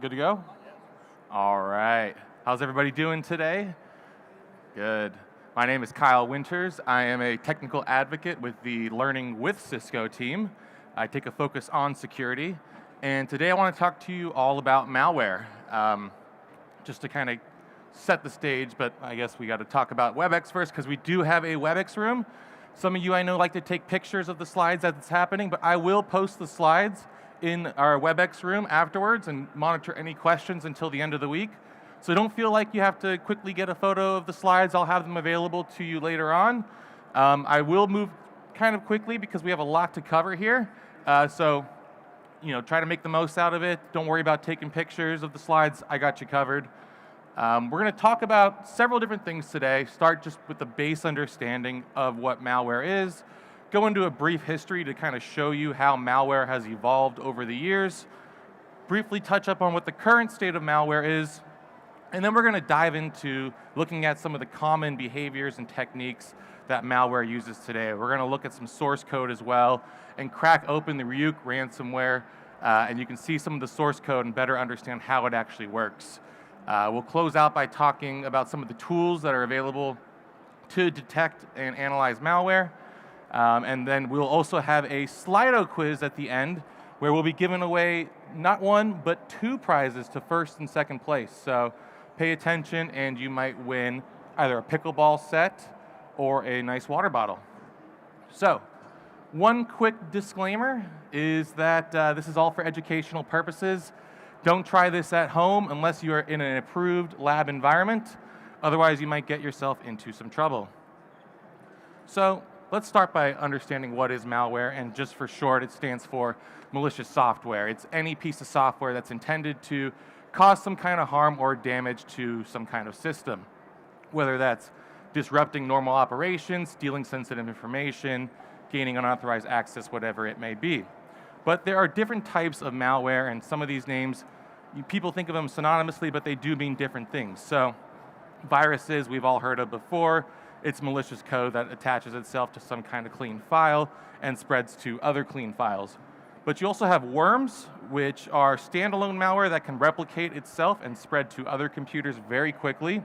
Good to go? All right. How's everybody doing today? Good. My name is Kyle Winters. I am a technical advocate with the Learning with Cisco team. I take a focus on security. And today I want to talk to you all about malware. Just to kind of set the stage, but I guess we got to talk about WebEx first because we do have a WebEx room. Some of you I know like to take pictures of the slides as it's happening, but I will post the slides in our WebEx room afterwards and monitor any questions until the end of the week. So don't feel like you have to quickly get a photo of the slides. I'll have them available to you later on. I will move kind of quickly because we have a lot to cover here. So try to make the most out of it. Don't worry about taking pictures of the slides. I got you covered. We're going to talk about several different things today. Start just with the base understanding of what malware is. Go into a brief history to kind of show you how malware has evolved over the years. Briefly touch up on what the current state of malware is. And then we're going to dive into looking at some of the common behaviors and techniques that malware uses today. We're going to look at some source code as well and crack open the Ryuk ransomware. And you can see some of the source code and better understand how it actually works. We'll close out by talking about some of the tools that are available to detect and analyze malware. And then we'll also have a Slido quiz at the end where we'll be giving away not one, but 2 prizes to first and second place. So pay attention and you might win either a pickleball set or a nice water bottle. So one quick disclaimer is that this is all for educational purposes. Don't try this at home unless you are in an approved lab environment. Otherwise, you might get yourself into some trouble. So let's start by understanding what is malware, and just for short, it stands for malicious software. It's any piece of software that's intended to cause some kind of harm or damage to some kind of system, whether that's disrupting normal operations, stealing sensitive information, gaining unauthorized access, whatever it may be. But there are different types of malware, and some of these names, people think of them synonymously, but they do mean different things. So viruses, we've all heard of before. It's malicious code that attaches itself to some kind of clean file and spreads to other clean files. But you also have worms, which are standalone malware that can replicate itself and spread to other computers very quickly.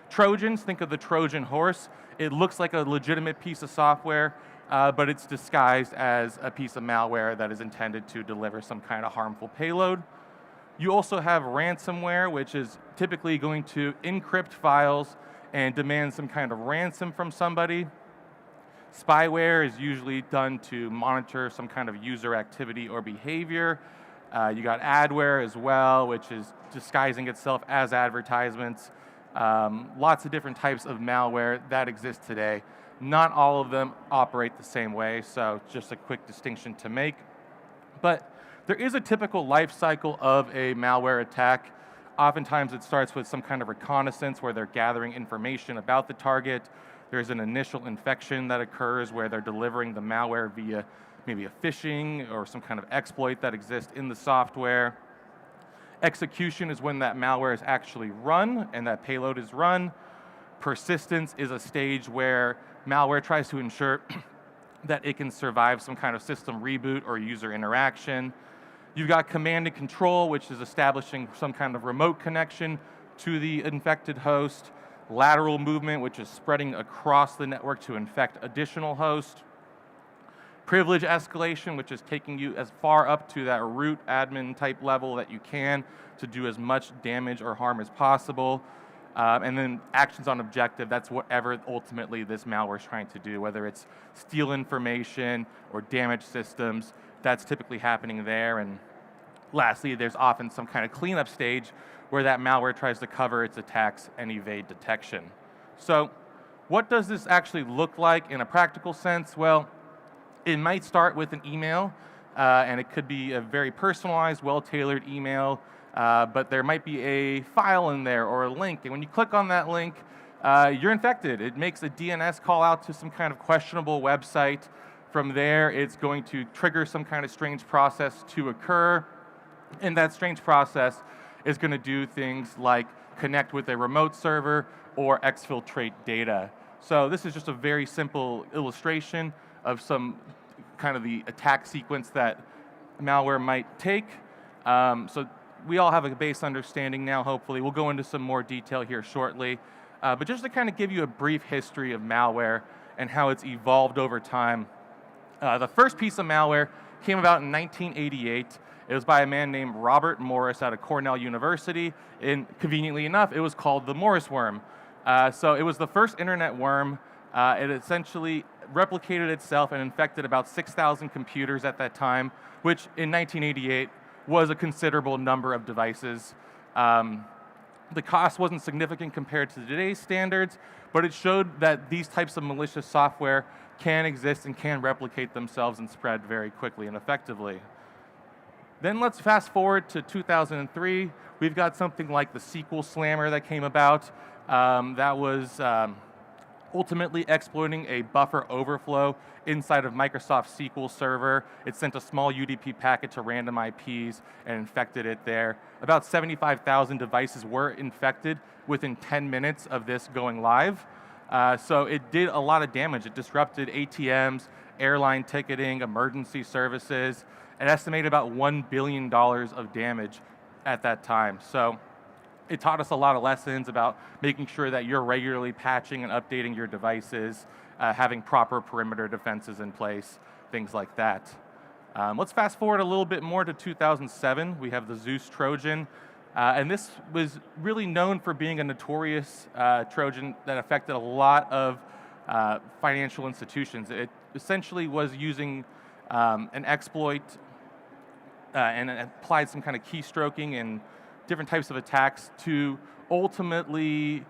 Trojans, think of the Trojan horse. It looks like a legitimate piece of software, but it's disguised as a piece of malware that is intended to deliver some kind of harmful payload. You also have ransomware, which is typically going to encrypt files and demand some kind of ransom from somebody. Spyware is usually done to monitor some kind of user activity or behavior. You got adware as well, which is disguising itself as advertisements. Lots of different types of malware that exist today. Not all of them operate the same way, so just a quick distinction to make. But there is a typical life cycle of a malware attack. Oftentimes it starts with some kind of reconnaissance where they're gathering information about the target. There's an initial infection that occurs where they're delivering the malware via maybe a phishing or some kind of exploit that exists in the software. Execution is when that malware is actually run and that payload is run. Persistence is a stage where malware tries to ensure that it can survive some kind of system reboot or user interaction. You've got command and control, which is establishing some kind of remote connection to the infected host. Lateral movement, which is spreading across the network to infect additional hosts. Privilege escalation, which is taking you as far up to that root admin type level that you can to do as much damage or harm as possible. And then actions on objective, that's whatever ultimately this malware is trying to do, whether it's steal information or damage systems, that's typically happening there. And lastly, there's often some kind of cleanup stage where that malware tries to cover its attacks and evade detection. So what does this actually look like in a practical sense? Well, it might start with an email, and it could be a very personalized, well-tailored email, but there might be a file in there or a link, and when you click on that link, you're infected. It makes a DNS call out to some kind of questionable website. From there, it's going to trigger some kind of strange process to occur, and that strange process is going to do things like connect with a remote server or exfiltrate data. So this is just a very simple illustration of some kind of the attack sequence that malware might take. So we all have a base understanding now, hopefully. We'll go into some more detail here shortly. But just to kind of give you a brief history of malware and how it's evolved over time. The first piece of malware came about in 1988. It was by a man named Robert Morris out of Cornell University, and conveniently enough, it was called the Morris worm. So it was the first internet worm. It essentially replicated itself and infected about 6,000 computers at that time, which in 1988 was a considerable number of devices. The cost wasn't significant compared to today's standards, but it showed that these types of malicious software can exist and can replicate themselves and spread very quickly and effectively. Then let's fast forward to 2003. We've got something like the SQL Slammer that came about. That was ultimately exploiting a buffer overflow inside of Microsoft SQL Server. It sent a small UDP packet to random IPs and infected it there. About 75,000 devices were infected within 10 minutes of this going live. So it did a lot of damage. It disrupted ATMs, airline ticketing, emergency services. It estimated about $1 billion of damage at that time. So it taught us a lot of lessons about making sure that you're regularly patching and updating your devices, having proper perimeter defenses in place, things like that. Let's fast forward a little bit more to 2007. We have the Zeus Trojan. And this was really known for being a notorious Trojan that affected a lot of financial institutions. It essentially was using an exploit and applied some kind of keystroking and different types of attacks to ultimately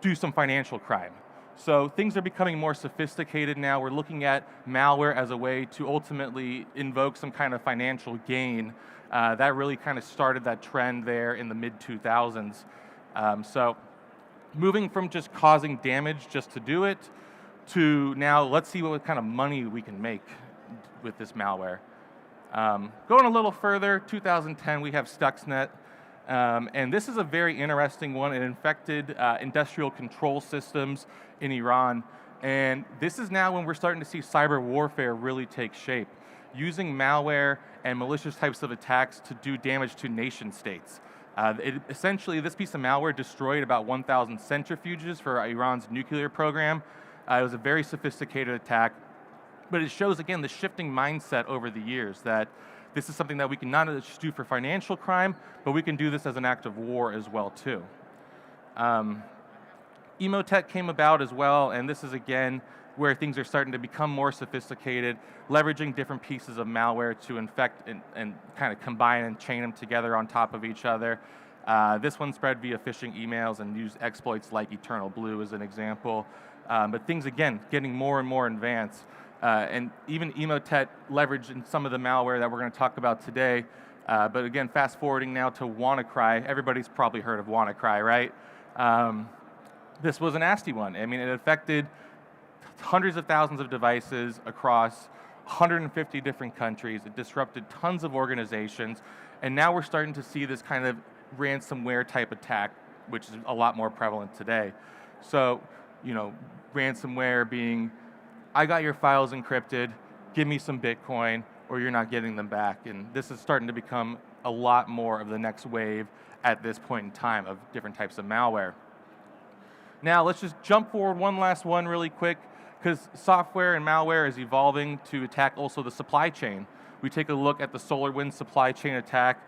do some financial crime. So things are becoming more sophisticated now. We're looking at malware as a way to ultimately invoke some kind of financial gain. That really kind of started that trend there in the mid-2000s. So moving from just causing damage just to do it, to now let's see what kind of money we can make with this malware. Going a little further, 2010 we have Stuxnet. And this is a very interesting one. It infected industrial control systems in Iran. And this is now when we're starting to see cyber warfare really take shape, using malware and malicious types of attacks to do damage to nation states. Essentially, this piece of malware destroyed about 1,000 centrifuges for Iran's nuclear program. It was a very sophisticated attack, but it shows, again, the shifting mindset over the years that this is something that we can not just do for financial crime, but we can do this as an act of war as well, too. Emotech came about as well, and this is, again, where things are starting to become more sophisticated, leveraging different pieces of malware to infect and kind of combine and chain them together on top of each other. This one spread via phishing emails and used exploits like Eternal Blue as an example. But things, again, getting more and more advanced. And even Emotech leveraged in some of the malware that we're going to talk about today. But again, fast forwarding now to WannaCry. Everybody's probably heard of WannaCry, right? This was a nasty one. I mean, it affected hundreds of thousands of devices across 150 different countries. It disrupted tons of organizations. And now we're starting to see this kind of ransomware type attack, which is a lot more prevalent today. So, you know, ransomware being, I got your files encrypted, give me some Bitcoin, or you're not getting them back. And this is starting to become a lot more of the next wave at this point in time of different types of malware. Now, let's just jump forward one last one really quick, because software and malware is evolving to attack also the supply chain. We take a look at the SolarWinds supply chain attack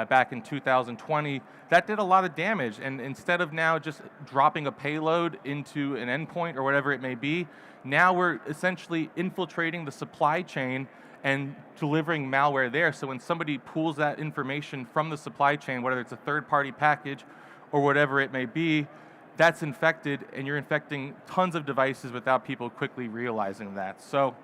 back in 2020. That did a lot of damage, and instead of now just dropping a payload into an endpoint or whatever it may be, now we're essentially infiltrating the supply chain and delivering malware there. So when somebody pulls that information from the supply chain, whether it's a third-party package or whatever it may be, that's infected, and you're infecting tons of devices without people quickly realizing that. So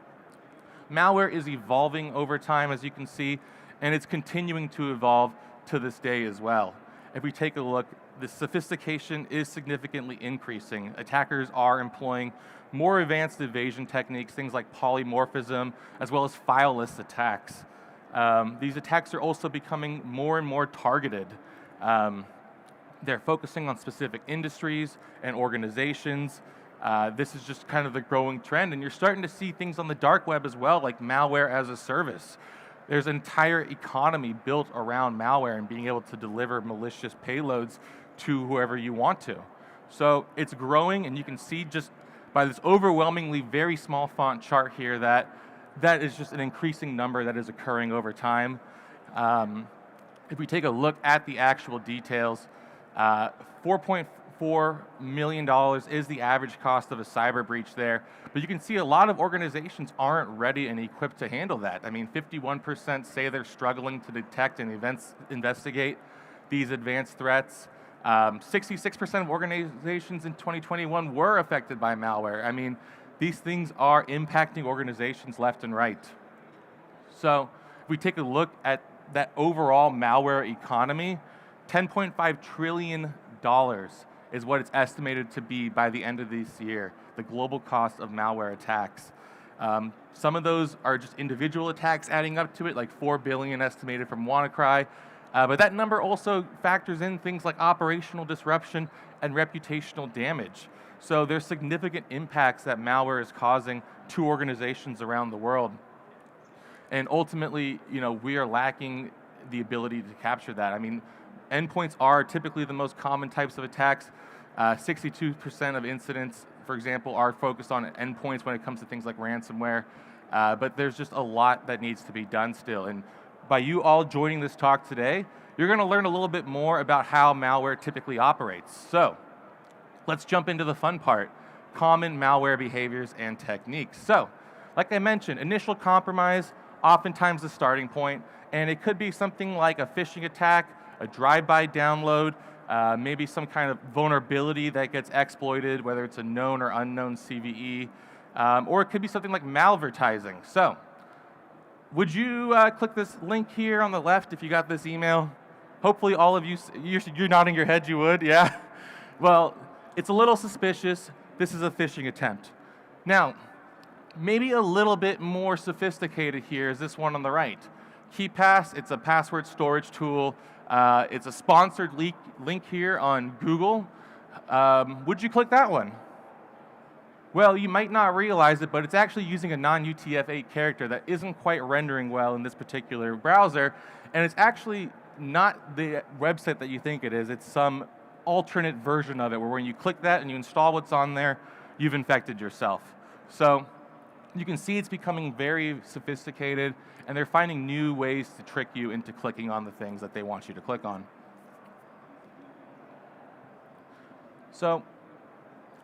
malware is evolving over time, as you can see, and it's continuing to evolve to this day as well. If we take a look, the sophistication is significantly increasing. Attackers are employing more advanced evasion techniques, things like polymorphism, as well as fileless attacks. These attacks are also becoming more and more targeted. They're focusing on specific industries and organizations. This is just kind of the growing trend, and you're starting to see things on the dark web as well, like malware as a service. There's an entire economy built around malware and being able to deliver malicious payloads to whoever you want to. So it's growing, and you can see just by this overwhelmingly very small font chart here that is just an increasing number that is occurring over time. If we take a look at the actual details, $4.4 million is the average cost of a cyber breach there, but you can see a lot of organizations aren't ready and equipped to handle that. I mean, 51% say they're struggling to detect and investigate these advanced threats. 66% of organizations in 2021 were affected by malware. I mean, these things are impacting organizations left and right. So if we take a look at that overall malware economy, $10.5 trillion is what it's estimated to be by the end of this year, the global cost of malware attacks. Some of those are just individual attacks adding up to it, like 4 billion estimated from WannaCry, but that number also factors in things like operational disruption and reputational damage. So there's significant impacts that malware is causing to organizations around the world. And ultimately, we are lacking the ability to capture that. I mean, endpoints are typically the most common types of attacks. 62% of incidents, for example, are focused on endpoints when it comes to things like ransomware. But there's just a lot that needs to be done still. And by you all joining this talk today, you're going to learn a little bit more about how malware typically operates. So let's jump into the fun part, common malware behaviors and techniques. So, like I mentioned, initial compromise, oftentimes the starting point, and it could be something like a phishing attack, a drive-by download, maybe some kind of vulnerability that gets exploited, whether it's a known or unknown CVE, or it could be something like malvertising. So, would you click this link here on the left if you got this email? Hopefully all of you, you're nodding your head, you would, yeah? Well, it's a little suspicious. This is a phishing attempt. Now, maybe a little bit more sophisticated here is this one on the right. KeePass, it's a password storage tool. It's a sponsored link here on Google. Would you click that one? Well, you might not realize it, but it's actually using a non-UTF-8 character that isn't quite rendering well in this particular browser, and it's actually not the website that you think it is. It's some alternate version of it, where when you click that and you install what's on there, you've infected yourself. So you can see it's becoming very sophisticated, and they're finding new ways to trick you into clicking on the things that they want you to click on. So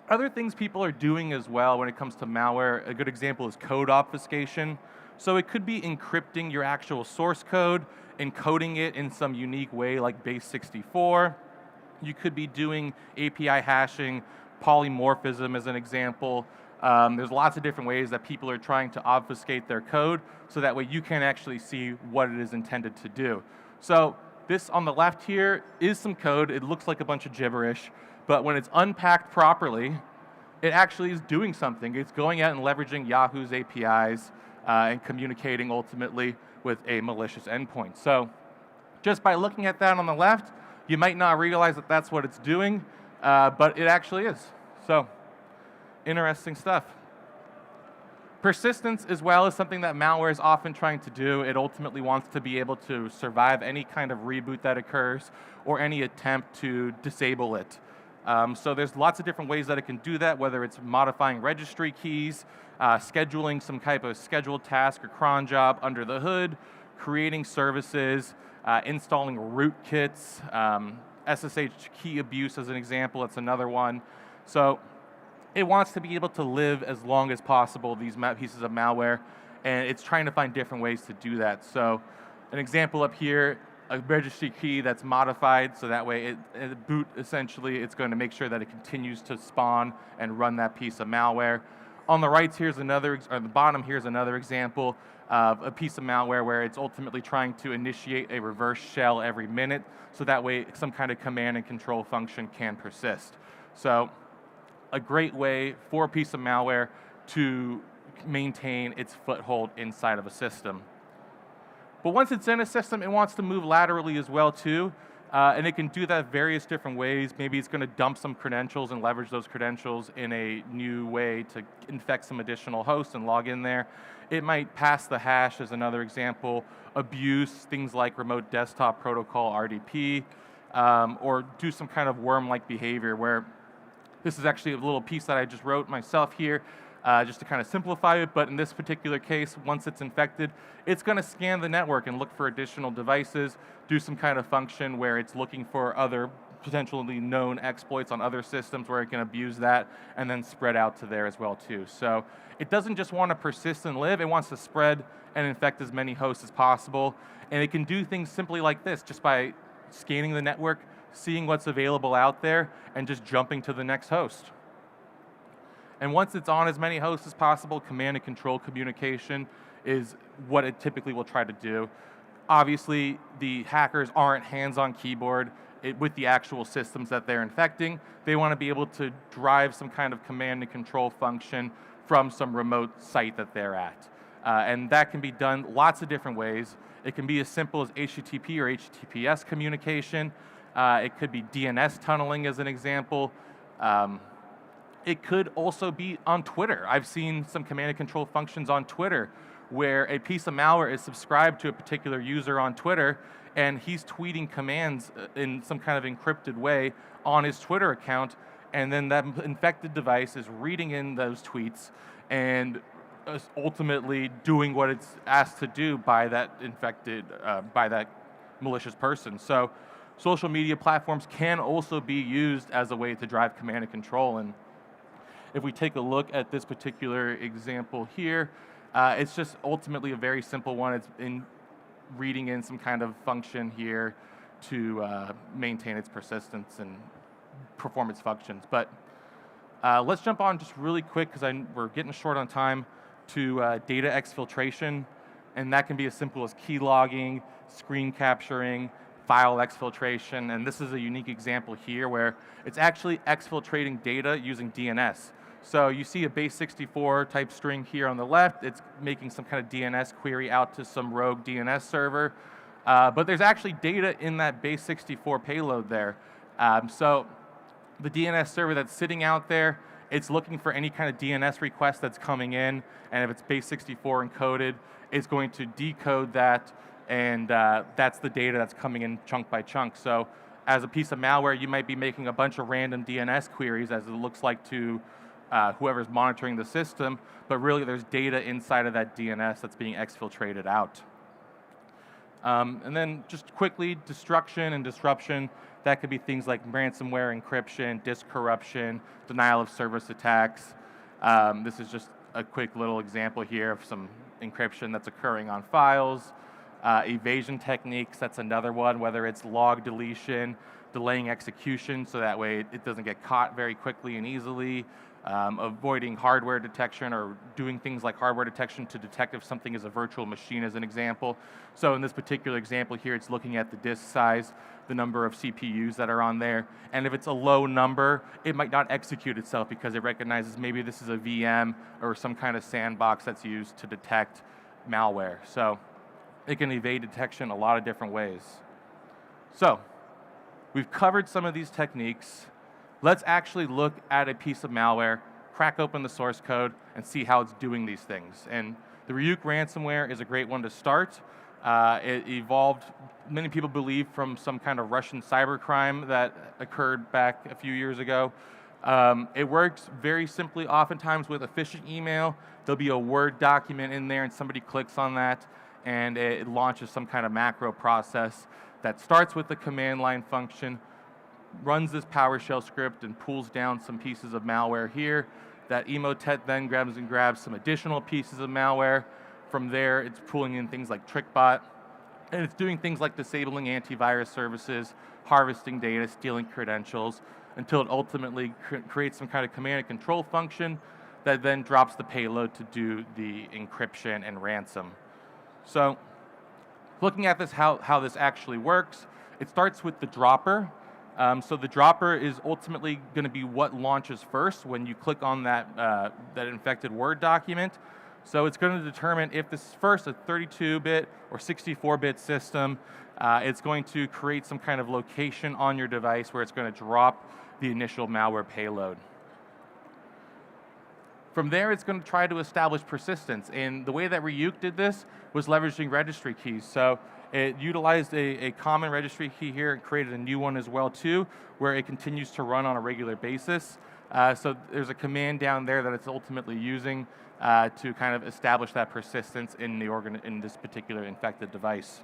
other things people are doing as well when it comes to malware, a good example is code obfuscation. So it could be encrypting your actual source code, encoding it in some unique way like base64. You could be doing API hashing, polymorphism as an example. There's lots of different ways that people are trying to obfuscate their code so that way you can actually see what it is intended to do. So this on the left here is some code. It looks like a bunch of gibberish, but when it's unpacked properly, it actually is doing something. It's going out and leveraging Yahoo's APIs and communicating ultimately with a malicious endpoint. So just by looking at that on the left, you might not realize that that's what it's doing, but it actually is. So interesting stuff. Persistence as well is something that malware is often trying to do. It ultimately wants to be able to survive any kind of reboot that occurs or any attempt to disable it. So there's lots of different ways that it can do that, whether it's modifying registry keys, scheduling some type of scheduled task or cron job under the hood, creating services, installing rootkits, SSH key abuse as an example, that's another one. So it wants to be able to live as long as possible, these pieces of malware, and it's trying to find different ways to do that. So an example up here, a registry key that's modified, so that way it boot, essentially, it's going to make sure that it continues to spawn and run that piece of malware. On the right here's another, or the bottom here's another example of a piece of malware where it's ultimately trying to initiate a reverse shell every minute, so that way some kind of command and control function can persist. So a great way for a piece of malware to maintain its foothold inside of a system. But once it's in a system, it wants to move laterally as well too. And it can do that various different ways. Maybe it's going to dump some credentials and leverage those credentials in a new way to infect some additional hosts and log in there. It might pass the hash as another example, abuse things like remote desktop protocol, RDP, or do some kind of worm-like behavior where this is actually a little piece that I just wrote myself here, just to kind of simplify it, but in this particular case, once it's infected, it's going to scan the network and look for additional devices, do some kind of function where it's looking for other potentially known exploits on other systems where it can abuse that, and then spread out to there as well too. So it doesn't just want to persist and live, it wants to spread and infect as many hosts as possible, and it can do things simply like this, just by scanning the network, seeing what's available out there, and just jumping to the next host. And once it's on as many hosts as possible, command and control communication is what it typically will try to do. Obviously, the hackers aren't hands-on keyboard with the actual systems that they're infecting. They want to be able to drive some kind of command and control function from some remote site that they're at. And that can be done lots of different ways. It can be as simple as HTTP or HTTPS communication. It could be DNS tunneling as an example. It could also be on Twitter. I've seen some command and control functions on Twitter where a piece of malware is subscribed to a particular user on Twitter, and he's tweeting commands in some kind of encrypted way on his Twitter account, and then that infected device is reading in those tweets and ultimately doing what it's asked to do by that infected, by that malicious person. So social media platforms can also be used as a way to drive command and control. And if we take a look at this particular example here, it's just ultimately a very simple one. It's in reading in some kind of function here to maintain its persistence and perform its functions. But let's jump on just really quick, because we're getting short on time, to data exfiltration. And that can be as simple as key logging, screen capturing, file exfiltration, and this is a unique example here where it's actually exfiltrating data using DNS. So you see a base64 type string here on the left, it's making some kind of DNS query out to some rogue DNS server, but there's actually data in that base64 payload there. So the DNS server that's sitting out there, it's looking for any kind of DNS request that's coming in, and if it's base64 encoded, it's going to decode that, and that's the data that's coming in chunk by chunk. So as a piece of malware, you might be making a bunch of random DNS queries, as it looks like to whoever's monitoring the system, but really there's data inside of that DNS that's being exfiltrated out. And then just quickly, destruction and disruption, that could be things like ransomware, encryption, disk corruption, denial of service attacks. This is just a quick little example here of some encryption that's occurring on files. Evasion techniques, that's another one, whether it's log deletion, delaying execution so that way it doesn't get caught very quickly and easily, avoiding hardware detection or doing things like hardware detection to detect if something is a virtual machine as an example. So in this particular example here, it's looking at the disk size, the number of CPUs that are on there, and if it's a low number, it might not execute itself because it recognizes maybe this is a VM or some kind of sandbox that's used to detect malware. So it can evade detection a lot of different ways. So we've covered some of these techniques. Let's actually look at a piece of malware, crack open the source code, and see how it's doing these things. And the Ryuk ransomware is a great one to start. It evolved, many people believe, from some kind of Russian cybercrime that occurred back a few years ago. It works very simply, oftentimes with a phishing email. There'll be a Word document in there and somebody clicks on that and it launches some kind of macro process that starts with the command line function, runs this PowerShell script and pulls down some pieces of malware here. That emotet then grabs some additional pieces of malware. From there, it's pulling in things like TrickBot, and it's doing things like disabling antivirus services, harvesting data, stealing credentials, until it ultimately creates some kind of command and control function that then drops the payload to do the encryption and ransom. So, looking at this, how this actually works, it starts with the dropper. So the dropper is ultimately going to be what launches first when you click on that, that infected Word document. So it's going to determine if this is first a 32-bit or 64-bit system. it's going to create some kind of location on your device where it's going to drop the initial malware payload. From there, it's going to try to establish persistence, and the way that Ryuk did this was leveraging registry keys. So it utilized a common registry key here and created a new one as well too, where it continues to run on a regular basis. So there's a command down there that it's ultimately using to kind of establish that persistence in this particular infected device.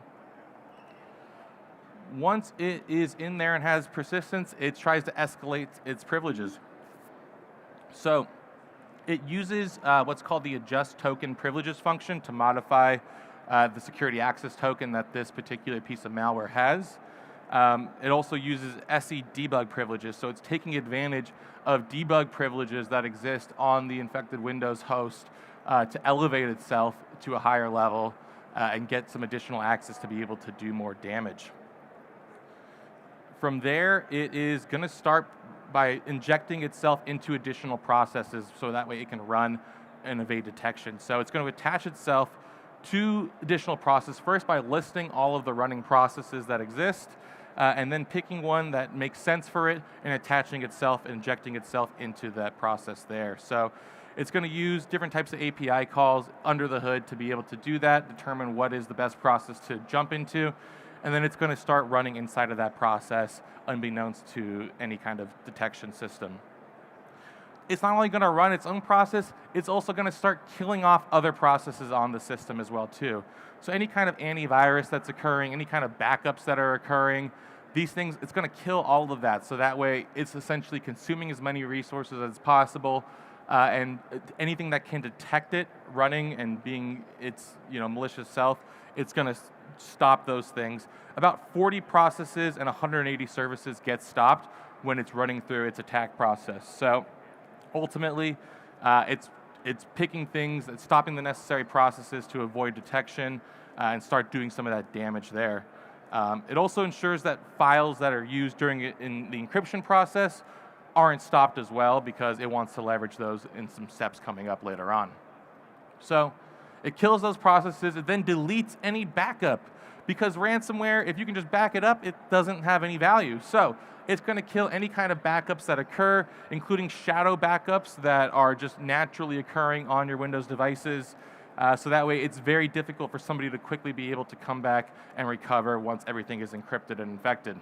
Once it is in there and has persistence, it tries to escalate its privileges. So it uses what's called the adjust token privileges function to modify the security access token that this particular piece of malware has. It also uses SE debug privileges, so it's taking advantage of debug privileges that exist on the infected Windows host to elevate itself to a higher level and get some additional access to be able to do more damage. From there, it is going to start by injecting itself into additional processes so that way it can run and evade detection. So it's going to attach itself to additional processes, first by listing all of the running processes that exist, and then picking one that makes sense for it and attaching itself, injecting itself into that process there. So it's going to use different types of API calls under the hood to be able to do that, determine what is the best process to jump into, and then it's going to start running inside of that process unbeknownst to any kind of detection system. It's not only going to run its own process, it's also going to start killing off other processes on the system as well too. So any kind of antivirus that's occurring, any kind of backups that are occurring, these things, it's going to kill all of that. So that way it's essentially consuming as many resources as possible, and anything that can detect it running and being its malicious self, it's going to stop those things. About 40 processes and 180 services get stopped when it's running through its attack process. So ultimately, it's picking things, it's stopping the necessary processes to avoid detection and start doing some of that damage there. It also ensures that files that are used during in the encryption process aren't stopped as well because it wants to leverage those in some steps coming up later on. So it kills those processes, it then deletes any backup because ransomware, if you can just back it up, it doesn't have any value. So it's going to kill any kind of backups that occur, including shadow backups that are just naturally occurring on your Windows devices. So that way it's very difficult for somebody to quickly be able to come back and recover once everything is encrypted and infected.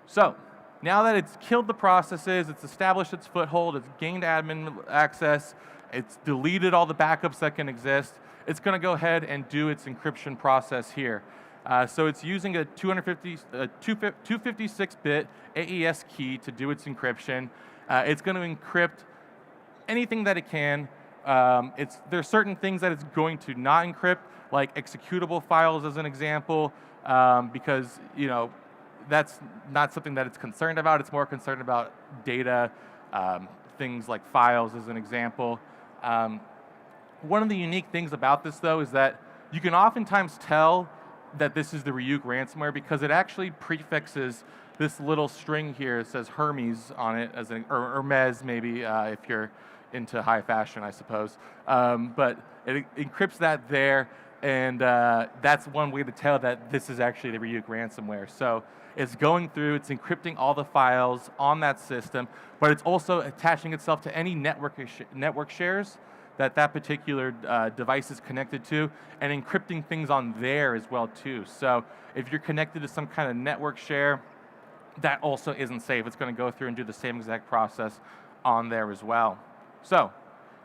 So now that it's killed the processes, it's established its foothold, it's gained admin access, it's deleted all the backups that can exist, it's going to go ahead and do its encryption process here. So it's using a 256-bit AES key to do its encryption. It's going to encrypt anything that it can. There are certain things that it's going to not encrypt, like executable files as an example, because that's not something that it's concerned about. It's more concerned about data, things like files as an example. One of the unique things about this, though, is that you can oftentimes tell that this is the Ryuk ransomware because it actually prefixes this little string here. It says Hermes on it, or Hermes maybe, if you're into high fashion, I suppose. But it encrypts that there, and that's one way to tell that this is actually the Ryuk ransomware. So it's going through, it's encrypting all the files on that system, but it's also attaching itself to any network shares that particular device is connected to, and encrypting things on there as well too. So if you're connected to some kind of network share, that also isn't safe. It's going to go through and do the same exact process on there as well. So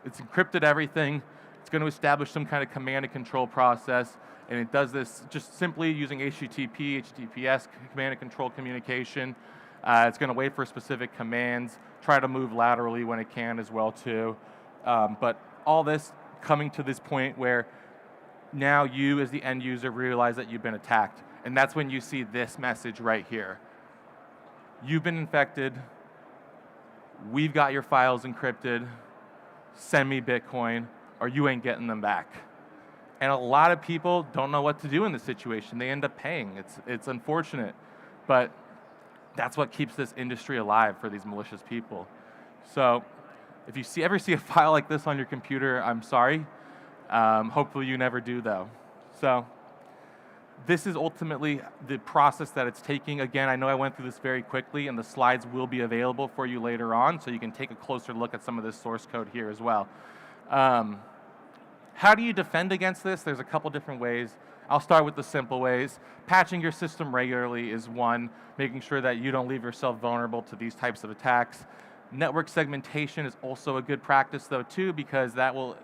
it's encrypted everything. It's going to establish some kind of command and control process, and it does this just simply using HTTP, HTTPS command and control communication. It's going to wait for specific commands, try to move laterally when it can as well too. But all this coming to this point where now you as the end user realize that you've been attacked. And that's when you see this message right here. You've been infected. We've got your files encrypted. Send me Bitcoin or you ain't getting them back. And a lot of people don't know what to do in this situation. They end up paying. It's unfortunate, but that's what keeps this industry alive for these malicious people. So if you ever see a file like this on your computer, I'm sorry. Hopefully you never do though. So This is ultimately the process that it's taking. Again, I know I went through this very quickly, and the slides will be available for you later on, so you can take a closer look at some of this source code here as well. How do you defend against this? There's a couple different ways. I'll start with the simple ways. Patching your system regularly is one, making sure that you don't leave yourself vulnerable to these types of attacks. Network segmentation is also a good practice though too, because that will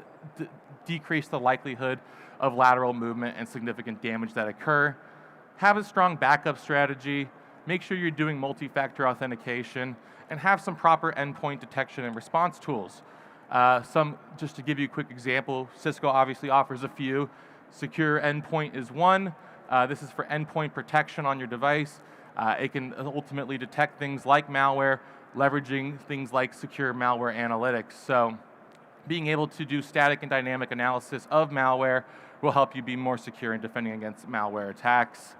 decrease the likelihood of lateral movement and significant damage that occur. Have a strong backup strategy, make sure you're doing multi-factor authentication, and have some proper endpoint detection and response tools. Just to give you a quick example, Cisco obviously offers a few. Secure Endpoint is one. This is for endpoint protection on your device. It can ultimately detect things like malware, leveraging things like secure malware analytics. So being able to do static and dynamic analysis of malware will help you be more secure in defending against malware attacks.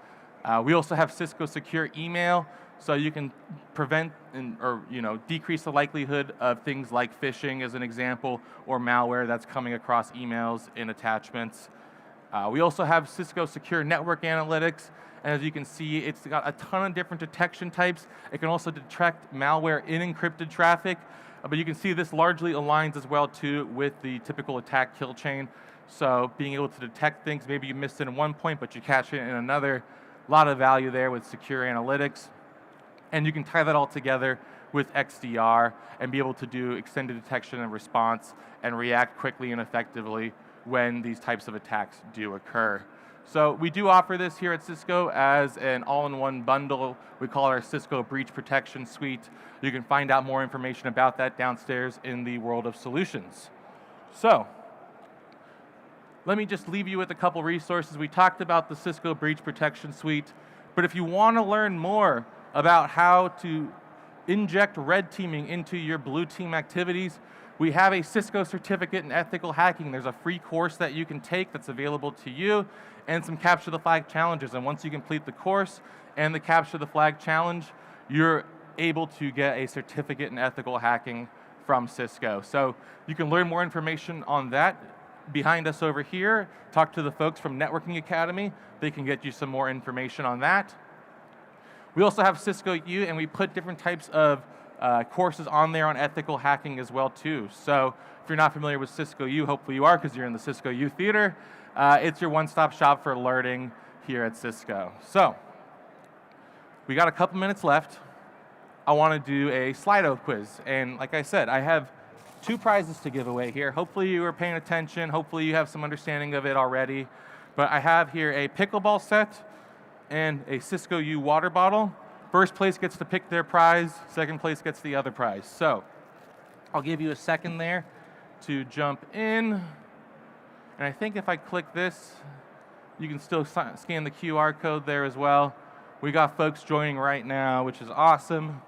We also have Cisco Secure Email, so you can prevent or decrease the likelihood of things like phishing as an example, or malware that's coming across emails in attachments. We also have Cisco Secure Network Analytics, and as you can see, it's got a ton of different detection types. It can also detect malware in encrypted traffic, but you can see this largely aligns as well too with the typical attack kill chain. So being able to detect things, maybe you missed it in one point, but you catch it in another. A lot of value there with Secure Analytics. And you can tie that all together with XDR and be able to do extended detection and response and react quickly and effectively when these types of attacks do occur. So we do offer this here at Cisco as an all-in-one bundle. We call it our Cisco Breach Protection Suite. You can find out more information about that downstairs in the World of Solutions. So let me just leave you with a couple resources. We talked about the Cisco Breach Protection Suite, but if you want to learn more about how to inject red teaming into your blue team activities, we have a Cisco Certificate in Ethical Hacking. There's a free course that you can take that's available to you, and some Capture the Flag challenges. And once you complete the course and the Capture the Flag challenge, you're able to get a certificate in ethical hacking from Cisco. So you can learn more information on that behind us over here. Talk to the folks from Networking Academy. They can get you some more information on that. We also have Cisco U, and we put different types of courses on there on ethical hacking as well too. So if you're not familiar with Cisco U, hopefully you are because you're in the Cisco U theater. It's your one-stop shop for learning here at Cisco. So we got a couple minutes left. I want to do a Slido quiz, and like I said, I have 2 prizes to give away here. Hopefully you are paying attention. Hopefully you have some understanding of it already. But I have here a pickleball set and a Cisco U water bottle. First place gets to pick their prize. Second place gets the other prize. So I'll give you a second there to jump in. And I think if I click this, you can still scan the QR code there as well. We got folks joining right now, which is awesome.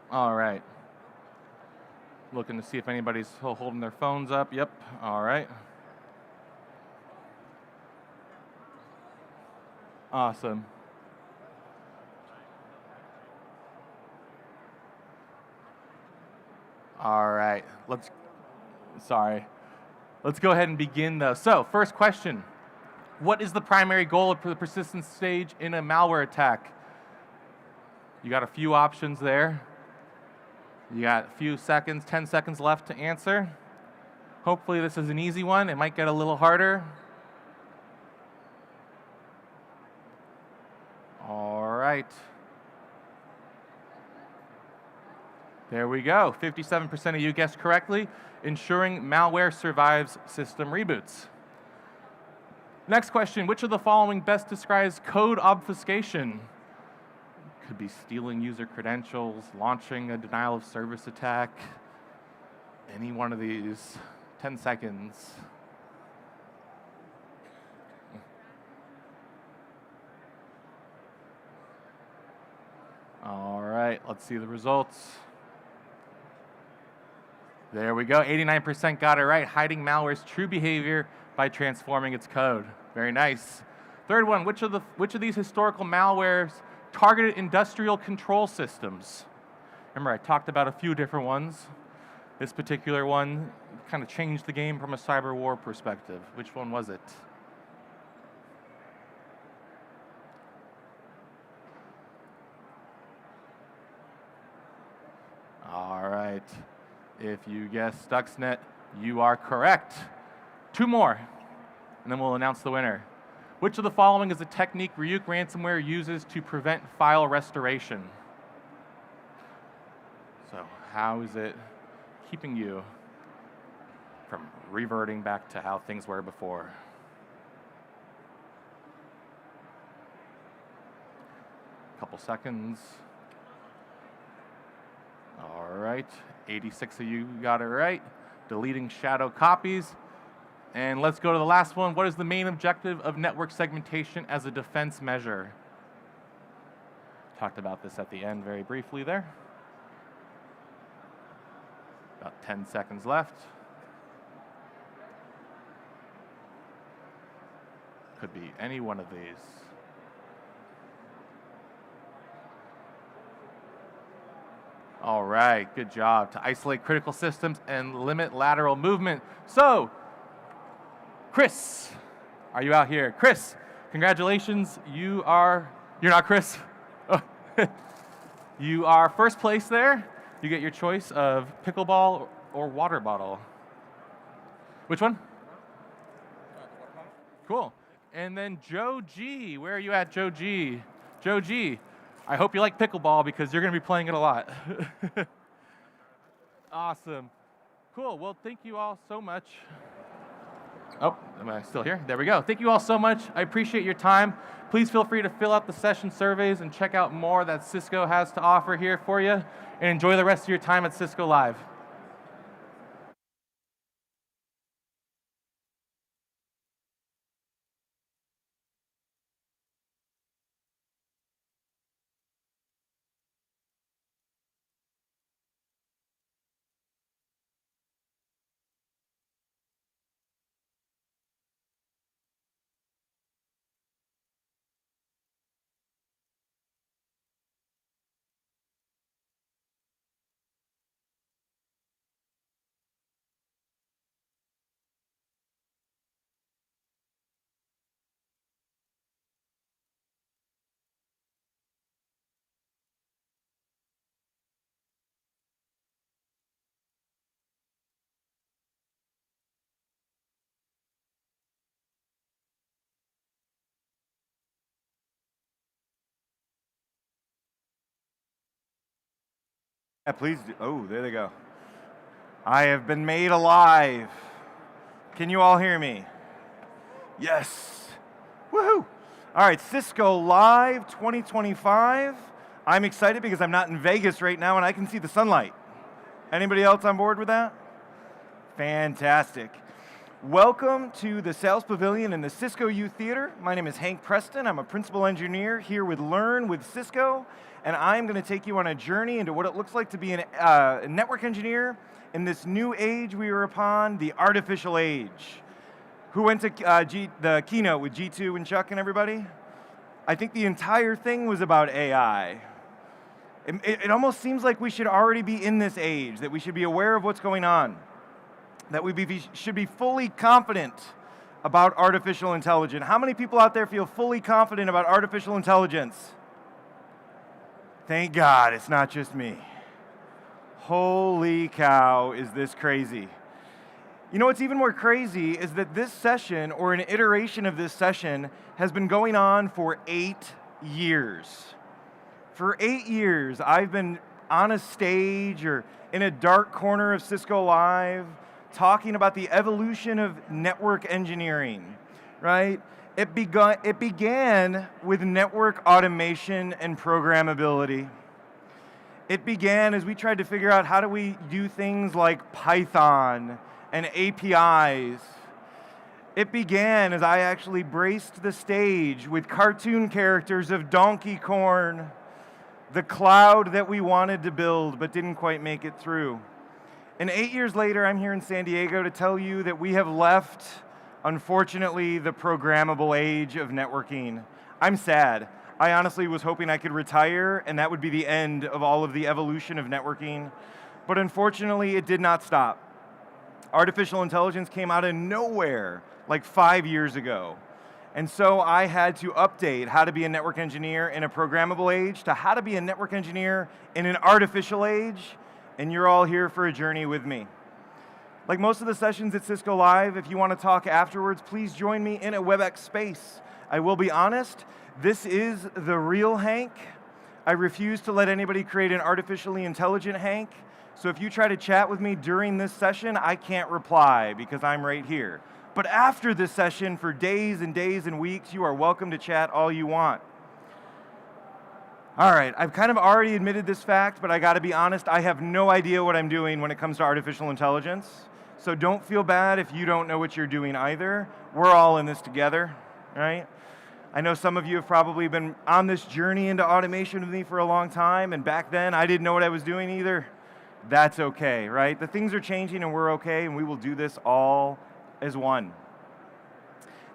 All right. Looking to see if anybody's holding their phones up. Yep. All right. Awesome. All right. Let's go ahead and begin though. So, first question. What is the primary goal of the persistence stage in a malware attack? You got a few options there. You got a few seconds, 10 seconds left to answer. Hopefully this is an easy one. It might get a little harder. All right. There we go. 57% of you guessed correctly. Ensuring malware survives system reboots. Next question. Which of the following best describes code obfuscation? Could be stealing user credentials, launching a denial of service attack, any one of these. 10 seconds. All right, let's see the results. There we go, 89% got it right. Hiding malware's true behavior by transforming its code. Very nice. Third one, which of these historical malwares targeted industrial control systems? Remember, I talked about a few different ones. This particular one kind of changed the game from a cyber war perspective. Which one was it? All right. If you guessed Stuxnet, you are correct. 2 more, and then we'll announce the winner. Which of the following is a technique Ryuk ransomware uses to prevent file restoration? So how is it keeping you from reverting back to how things were before? Couple seconds. All right, 86 of you got it right. Deleting shadow copies. And let's go to the last one. What is the main objective of network segmentation as a defense measure? Talked about this at the end very briefly there. About 10 seconds left. Could be any one of these. All right, good job. To isolate critical systems and limit lateral movement. So, Chris, are you out here? Chris, congratulations. You're not Chris. Oh. You are first place there. You get your choice of pickleball or water bottle. Which one? Cool. And then Joe G. Where are you at, Joe G? Joe G. I hope you like pickleball because you're going to be playing it a lot. Awesome. Cool. Well, thank you all so much. Oh, am I still here? There we go. Thank you all so much. I appreciate your time. Please feel free to fill out the session surveys and check out more that Cisco has to offer here for you. And enjoy the rest of your time at Cisco Live. Yeah, please do. Oh, there they go. I have been made alive. Can you all hear me? Yes. Woohoo! All right, Cisco Live 2025. I'm excited because I'm not in Vegas right now and I can see the sunlight. Anybody else on board with that? Fantastic. Welcome to the Sales Pavilion in the Cisco U Theater. My name is Hank Preston. I'm a principal engineer here with Learn with Cisco, and I'm going to take you on a journey into what it looks like to be a network engineer in this new age we are upon, the artificial age. Who went to the keynote with G2 and Chuck and everybody? I think the entire thing was about AI. It almost seems like we should already be in this age, that we should be aware of what's going on, that we should be fully confident about artificial intelligence. How many people out there feel fully confident about artificial intelligence? Thank God, it's not just me. Holy cow, is this crazy. You know what's even more crazy is that this session, or an iteration of this session, has been going on for 8 years. For 8 years, I've been on a stage or in a dark corner of Cisco Live, talking about the evolution of network engineering, right? It began with network automation and programmability. It began as we tried to figure out how do we do things like Python and APIs. It began as I actually braced the stage with cartoon characters of Donkey Kong, the cloud that we wanted to build but didn't quite make it through. And 8 years later, I'm here in San Diego to tell you that we have left, unfortunately, the programmable age of networking. I'm sad. I honestly was hoping I could retire and that would be the end of all of the evolution of networking. But unfortunately, it did not stop. Artificial intelligence came out of nowhere like 5 years ago. And so I had to update how to be a network engineer in a programmable age to how to be a network engineer in an artificial age, and you're all here for a journey with me. Like most of the sessions at Cisco Live, if you want to talk afterwards, please join me in a WebEx space. I will be honest, this is the real Hank. I refuse to let anybody create an artificially intelligent Hank, so if you try to chat with me during this session, I can't reply because I'm right here. But after this session, for days and days and weeks, you are welcome to chat all you want. All right, I've kind of already admitted this fact, but I gotta be honest, I have no idea what I'm doing when it comes to artificial intelligence. So don't feel bad if you don't know what you're doing either. We're all in this together, right? I know some of you have probably been on this journey into automation with me for a long time, and back then I didn't know what I was doing either. That's okay, right? The things are changing and we're okay, and we will do this all as one.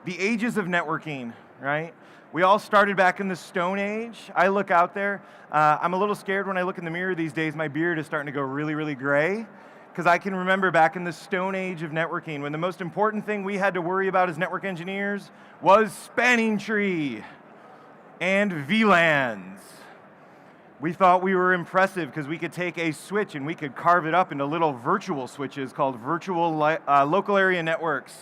The ages of networking, right? We all started back in the Stone Age. I look out there. I'm a little scared when I look in the mirror these days. My beard is starting to go really, really gray, because I can remember back in the Stone Age of networking when the most important thing we had to worry about as network engineers was spanning tree and VLANs. We thought we were impressive because we could take a switch and we could carve it up into little virtual switches called virtual local area networks.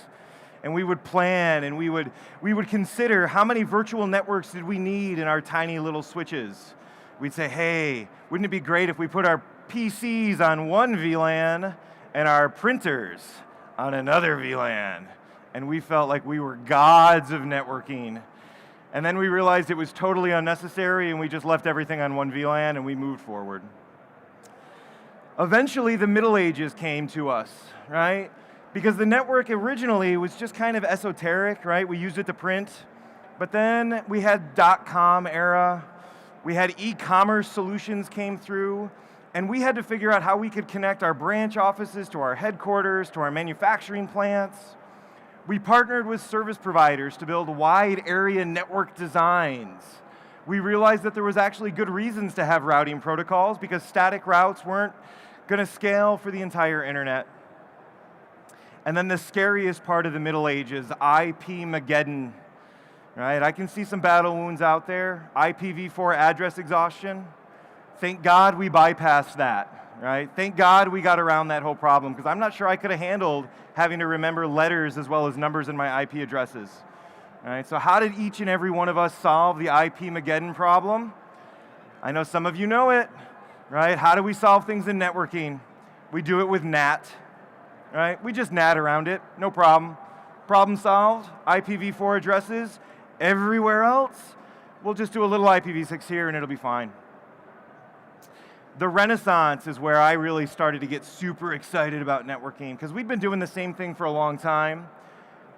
And we would plan and we would consider how many virtual networks did we need in our tiny little switches. We'd say, hey, wouldn't it be great if we put our PCs on one VLAN and our printers on another VLAN? And we felt like we were gods of networking. And then we realized it was totally unnecessary and we just left everything on one VLAN and we moved forward. Eventually, the Middle Ages came to us, right? Because the network originally was just kind of esoteric, right? We used it to print. But then we had .com era, we had e-commerce solutions came through, and we had to figure out how we could connect our branch offices to our headquarters, to our manufacturing plants. We partnered with service providers to build wide area network designs. We realized that there was actually good reasons to have routing protocols because static routes weren't going to scale for the entire internet. And then the scariest part of the Middle Ages, IP-mageddon, right? I can see some battle wounds out there. IPv4 address exhaustion. Thank God we bypassed that, right? Thank God we got around that whole problem because I'm not sure I could have handled having to remember letters as well as numbers in my IP addresses. All right, so how did each and every one of us solve the IP-mageddon problem? I know some of you know it, right? How do we solve things in networking? We do it with NAT, right? We just NAT around it, no problem. Problem solved, IPv4 addresses. Everywhere else, we'll just do a little IPv6 here and it'll be fine. The Renaissance is where I really started to get super excited about networking because we'd been doing the same thing for a long time.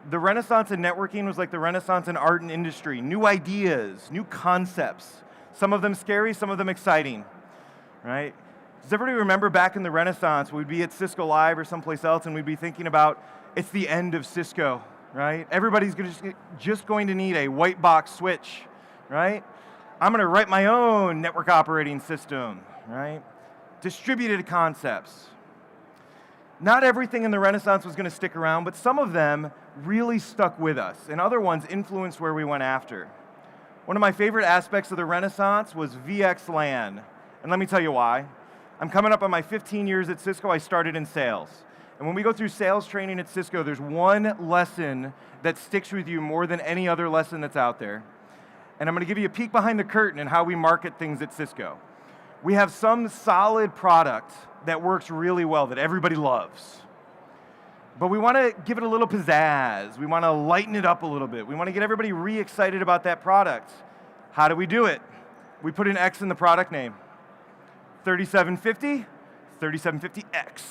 The Renaissance in networking was like the Renaissance in art and industry. New ideas, new concepts. Some of them scary, some of them exciting, right? Does everybody remember back in the Renaissance, we'd be at Cisco Live or someplace else and we'd be thinking about, it's the end of Cisco, right? Everybody's just going to need a white box switch, right? I'm going to write my own network operating system, right? Distributed concepts. Not everything in the Renaissance was going to stick around, but some of them really stuck with us, and other ones influenced where we went after. One of my favorite aspects of the Renaissance was VXLAN, and let me tell you why. I'm coming up on my 15 years at Cisco. I started in sales. And when we go through sales training at Cisco, there's one lesson that sticks with you more than any other lesson that's out there. And I'm going to give you a peek behind the curtain in how we market things at Cisco. We have some solid product that works really well, that everybody loves. But we want to give it a little pizzazz. We want to lighten it up a little bit. We want to get everybody re-excited about that product. How do we do it? We put an X in the product name. 3750, 3750X.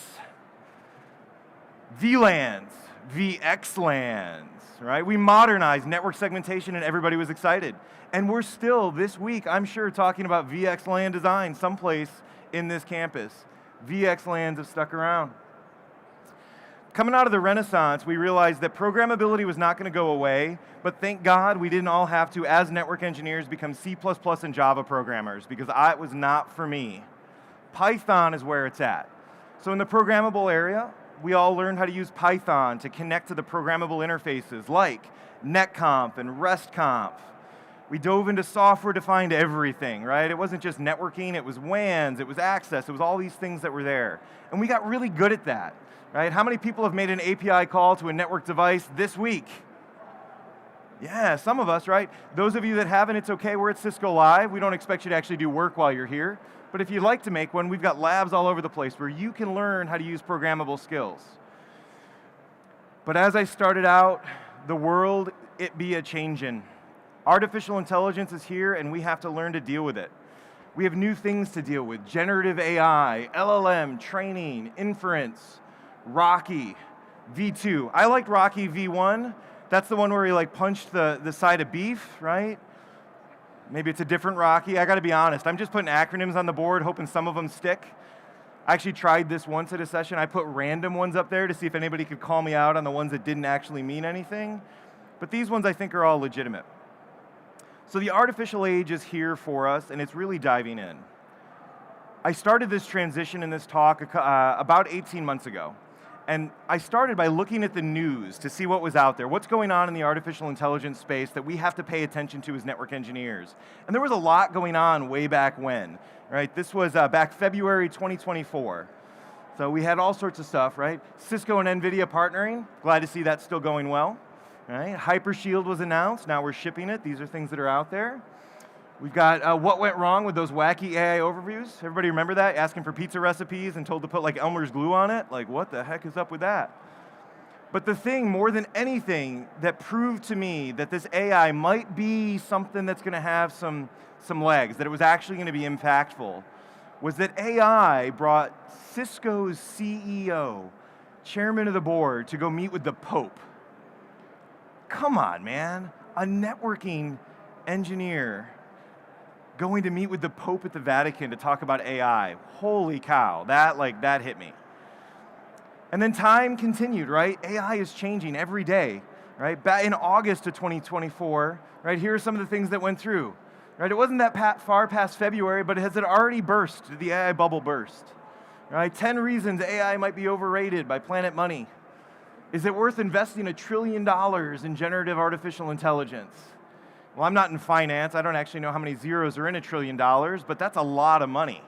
VLANs, VXLANs, right? We modernized network segmentation and everybody was excited. And we're still, this week, I'm sure, talking about VXLAN design someplace in this campus. VXLANs have stuck around. Coming out of the Renaissance, we realized that programmability was not going to go away, but thank God we didn't all have to, as network engineers, become C++ and Java programmers, because it was not for me. Python is where it's at. So in the programmable area, we all learned how to use Python to connect to the programmable interfaces like netconf and restconf. We dove into software-defined everything, right? It wasn't just networking, it was WANs, it was access, it was all these things that were there. And we got really good at that, right? How many people have made an API call to a network device this week? Yeah, some of us, right? Those of you that haven't, it's okay, we're at Cisco Live. We don't expect you to actually do work while you're here. But if you'd like to make one, we've got labs all over the place where you can learn how to use programmable skills. But as I started out, the world, it be a-changin'. Artificial intelligence is here, and we have to learn to deal with it. We have new things to deal with: generative AI, LLM, training, inference, Rocky, V2. I liked Rocky V1. That's the one where he punched the side of beef, right? Maybe it's a different Rocky. I got to be honest. I'm just putting acronyms on the board, hoping some of them stick. I actually tried this once at a session. I put random ones up there to see if anybody could call me out on the ones that didn't actually mean anything. But these ones I think are all legitimate. So the artificial age is here for us, and it's really diving in. I started this transition in this talk about 18 months ago. And I started by looking at the news to see what was out there, what's going on in the artificial intelligence space that we have to pay attention to as network engineers. And there was a lot going on way back when, right? This was back February 2024. So we had all sorts of stuff, right? Cisco and NVIDIA partnering, glad to see that's still going well. Right? Hypershield was announced, now we're shipping it. These are things that are out there. We've got what went wrong with those wacky AI overviews. Everybody remember that? Asking for pizza recipes and told to put Elmer's glue on it? What the heck is up with that? But the thing, more than anything, that proved to me that this AI might be something that's going to have some legs, that it was actually going to be impactful, was that AI brought Cisco's CEO, chairman of the board, to go meet with the Pope. Come on, man. A networking engineer going to meet with the Pope at the Vatican to talk about AI. Holy cow, that hit me. And then time continued, right? AI is changing every day, right? Back in August of 2024, right, here are some of the things that went through. Right? It wasn't that far past February, but has it already burst? Did the AI bubble burst? Right? 10 reasons AI might be overrated by Planet Money. Is it worth investing $1 trillion in generative artificial intelligence? Well, I'm not in finance. I don't actually know how many zeros are in $1 trillion, but that's a lot of money.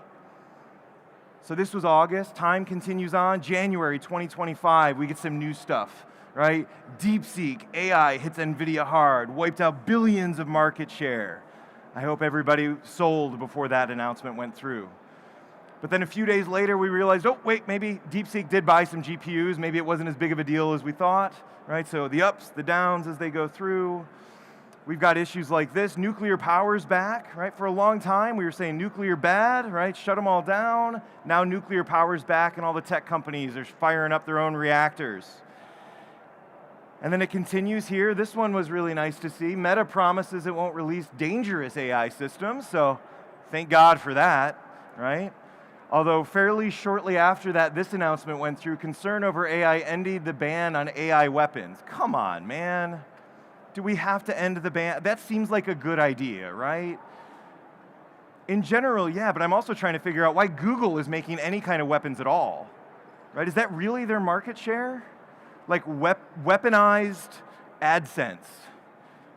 So this was August. Time continues on. January 2025, we get some new stuff, right? DeepSeek, AI hits NVIDIA hard, wiped out billions of market share. I hope everybody sold before that announcement went through. But then a few days later, we realized, oh, wait, maybe DeepSeek did buy some GPUs. Maybe it wasn't as big of a deal as we thought, right? So the ups, the downs as they go through. We've got issues like this. Nuclear power's back, right? For a long time, we were saying nuclear bad, right? Shut them all down. Now nuclear power's back, and all the tech companies are firing up their own reactors. And then it continues here. This one was really nice to see. Meta promises it won't release dangerous AI systems, so thank God for that, right? Although fairly shortly after that, this announcement went through. Concern over AI ended the ban on AI weapons. Come on, man. Do we have to end the ban? That seems like a good idea, right? In general, yeah, but I'm also trying to figure out why Google is making any kind of weapons at all, right? Is that really their market share? Like weaponized AdSense,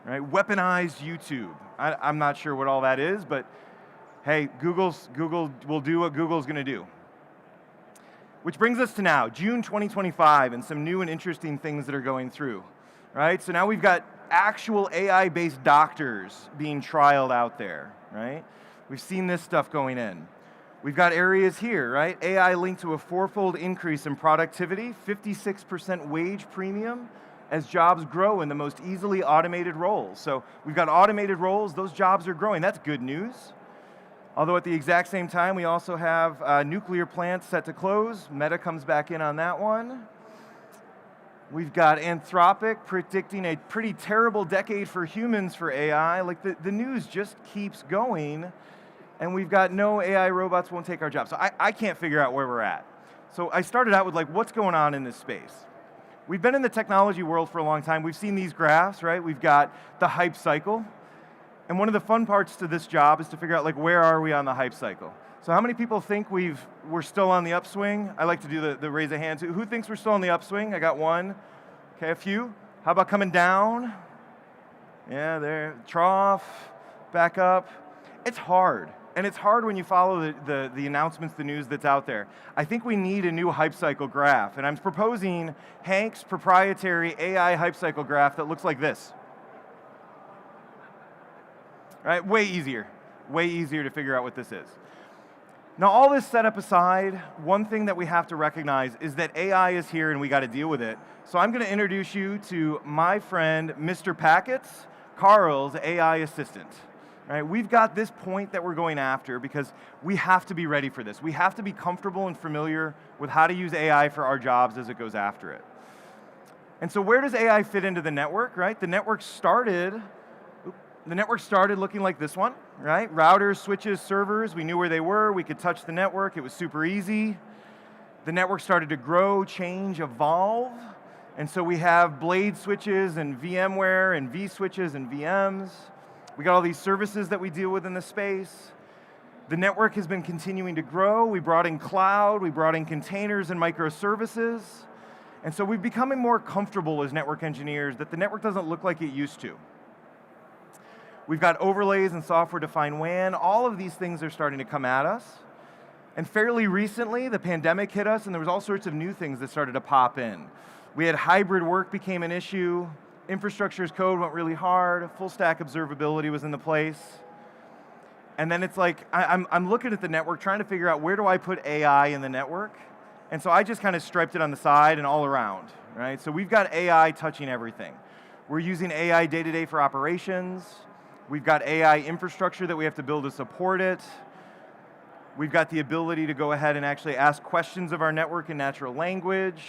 right? Weaponized YouTube. I'm not sure what all that is, but hey, Google will do what Google's going to do. Which brings us to now, June 2025, and some new and interesting things that are going through, right? So now we've got actual AI-based doctors being trialed out there, right? We've seen this stuff going in. We've got areas here, right? AI linked to a 4-fold increase in productivity, 56% wage premium as jobs grow in the most easily automated roles. So we've got automated roles, those jobs are growing. That's good news. Although at the exact same time, we also have nuclear plants set to close. Meta comes back in on that one. We've got Anthropic predicting a pretty terrible decade for humans for AI. Like the news just keeps going. And we've got no AI robots won't take our jobs. So I can't figure out where we're at. So I started out with what's going on in this space? We've been in the technology world for a long time. We've seen these graphs, right? We've got the hype cycle. And one of the fun parts to this job is to figure out, like, where are we on the hype cycle? So how many people think we're still on the upswing? I like to do the raise a hand. Who thinks we're still on the upswing? I got one. Okay, a few. How about coming down? Yeah, there, trough, back up. It's hard. And it's hard when you follow the announcements, the news that's out there. I think we need a new hype cycle graph, and I'm proposing Hank's proprietary AI hype cycle graph that looks like this. Right, way easier to figure out what this is. Now, all this setup aside, one thing that we have to recognize is that AI is here and we got to deal with it. So I'm going to introduce you to my friend, Mr. Packett's, Carl's AI assistant. Right, we've got this point that we're going after because we have to be ready for this. We have to be comfortable and familiar with how to use AI for our jobs as it goes after it. And so where does AI fit into the network, right? The network started looking like this one, right? Routers, switches, servers, we knew where they were, we could touch the network, it was super easy. The network started to grow, change, evolve, and so we have blade switches and VMware and vSwitches and VMs. We got all these services that we deal with in the space. The network has been continuing to grow. We brought in cloud, we brought in containers and microservices. And so we're becoming more comfortable as network engineers that the network doesn't look like it used to. We've got overlays and software-defined WAN. All of these things are starting to come at us. And fairly recently, the pandemic hit us and there was all sorts of new things that started to pop in. We had hybrid work became an issue. Infrastructure as code went really hard, full stack observability was in the place. And then it's like, I'm looking at the network trying to figure out where do I put AI in the network? And so I just kind of striped it on the side and all around, right? So we've got AI touching everything. We're using AI day-to-day for operations. We've got AI infrastructure that we have to build to support it. We've got the ability to go ahead and actually ask questions of our network in natural language.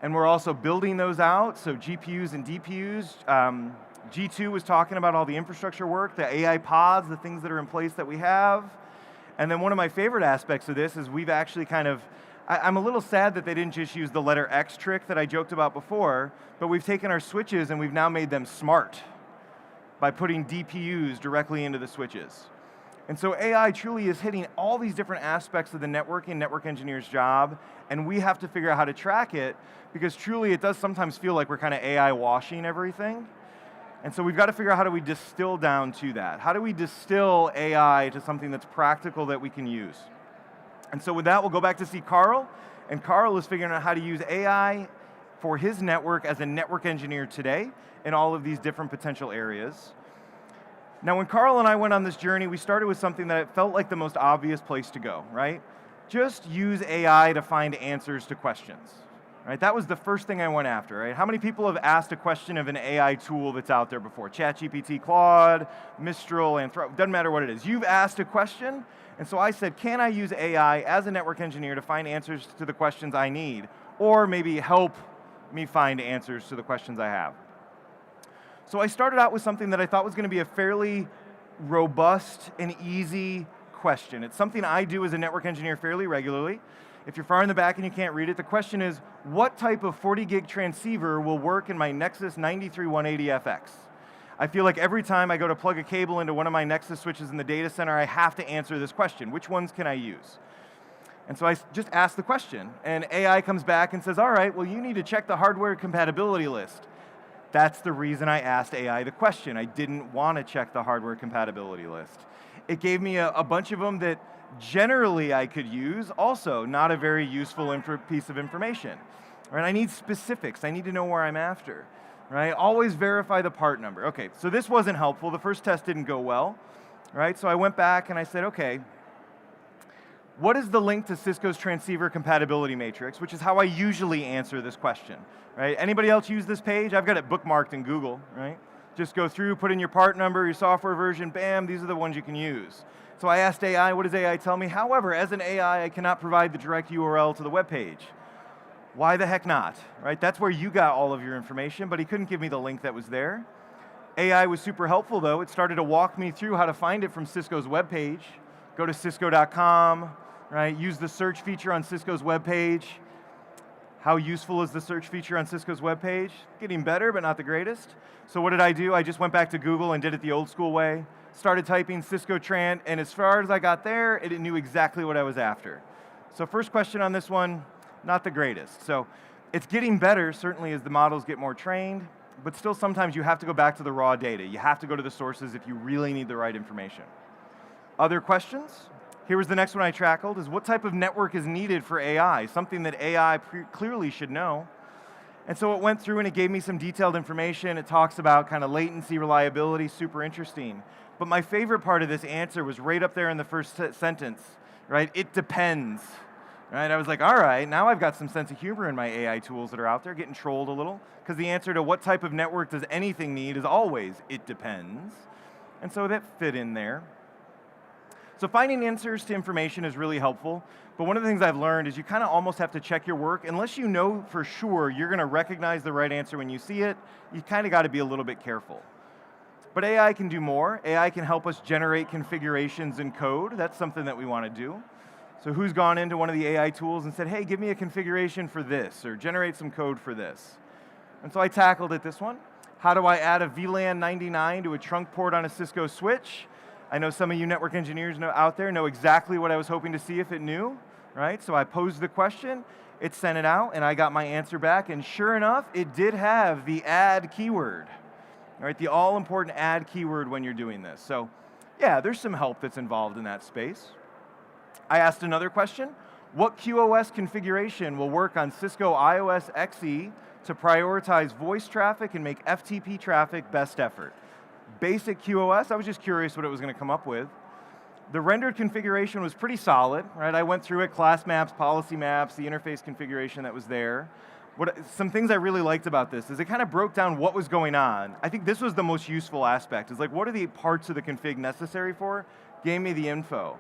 And we're also building those out, so GPUs and DPUs. G2 was talking about all the infrastructure work, the AI pods, the things that are in place that we have. And then one of my favorite aspects of this is we've actually I'm a little sad that they didn't just use the letter X trick that I joked about before, but we've taken our switches and we've now made them smart by putting DPUs directly into the switches. And so AI truly is hitting all these different aspects of the networking network engineer's job, and we have to figure out how to track it, because truly it does sometimes feel like we're kind of AI washing everything. And so we've got to figure out how do we distill down to that. How do we distill AI to something that's practical that we can use? And so with that, we'll go back to see Carl, and Carl is figuring out how to use AI for his network as a network engineer today in all of these different potential areas. Now, when Carl and I went on this journey, we started with something that it felt like the most obvious place to go, right? Just use AI to find answers to questions, right? That was the first thing I went after, right? How many people have asked a question of an AI tool that's out there before? ChatGPT, Claude, Mistral, Anthropic, doesn't matter what it is. You've asked a question, and so I said, can I use AI as a network engineer to find answers to the questions I need, or maybe help me find answers to the questions I have? So I started out with something that I thought was going to be a fairly robust and easy question. It's something I do as a network engineer fairly regularly. If you're far in the back and you can't read it, the question is, what type of 40 gig transceiver will work in my Nexus 93180FX? I feel like every time I go to plug a cable into one of my Nexus switches in the data center, I have to answer this question. Which ones can I use? And so I just ask the question, and AI comes back and says, all right, well, you need to check the hardware compatibility list. That's the reason I asked AI the question. I didn't want to check the hardware compatibility list. It gave me a bunch of them that generally I could use, also not a very useful piece of information. Right? I need specifics. I need to know where I'm after. Right? Always verify the part number. Okay, so this wasn't helpful. The first test didn't go well. Right? So I went back and I said, okay, what is the link to Cisco's transceiver compatibility matrix, which is how I usually answer this question. Right? Anybody else use this page? I've got it bookmarked in Google, right? Just go through, put in your part number, your software version, bam, these are the ones you can use. So I asked AI, what does AI tell me? However, as an AI, I cannot provide the direct URL to the web page. Why the heck not, right? That's where you got all of your information, but he couldn't give me the link that was there. AI was super helpful though. It started to walk me through how to find it from Cisco's web page. Go to cisco.com, right? Use the search feature on Cisco's web page. How useful is the search feature on Cisco's webpage? Getting better, but not the greatest. So what did I do? I just went back to Google and did it the old school way. Started typing Cisco Tran, and as far as I got there, it knew exactly what I was after. So first question on this one, not the greatest. So it's getting better, certainly as the models get more trained, but still sometimes you have to go back to the raw data. You have to go to the sources if you really need the right information. Other questions? Here was the next one I tackled, is what type of network is needed for AI? Something that AI clearly should know. And so it went through and it gave me some detailed information. It talks about kind of latency, reliability, super interesting. But my favorite part of this answer was right up there in the first sentence, right? It depends, right? I was like, all right, now I've got some sense of humor in my AI tools that are out there, getting trolled a little, because the answer to what type of network does anything need is always, it depends. And so that fit in there. So finding answers to information is really helpful, but one of the things I've learned is you kind of almost have to check your work. Unless you know for sure you're going to recognize the right answer when you see it, you kind of got to be a little bit careful. But AI can do more. AI can help us generate configurations in code. That's something that we want to do. So who's gone into one of the AI tools and said, hey, give me a configuration for this, or generate some code for this? And so I tackled it this one. How do I add a VLAN 99 to a trunk port on a Cisco switch? I know some of you network engineers out there know exactly what I was hoping to see if it knew, right? So I posed the question, it sent it out, and I got my answer back, and sure enough, it did have the add keyword, right? The all-important add keyword when you're doing this. So yeah, there's some help that's involved in that space. I asked another question, what QoS configuration will work on Cisco iOS XE to prioritize voice traffic and make FTP traffic best effort? Basic QoS, I was just curious what it was going to come up with. The rendered configuration was pretty solid, right? I went through it, class maps, policy maps, the interface configuration that was there. Some things I really liked about this is it kind of broke down what was going on. I think this was the most useful aspect, is like, what are the parts of the config necessary for? Gave me the info.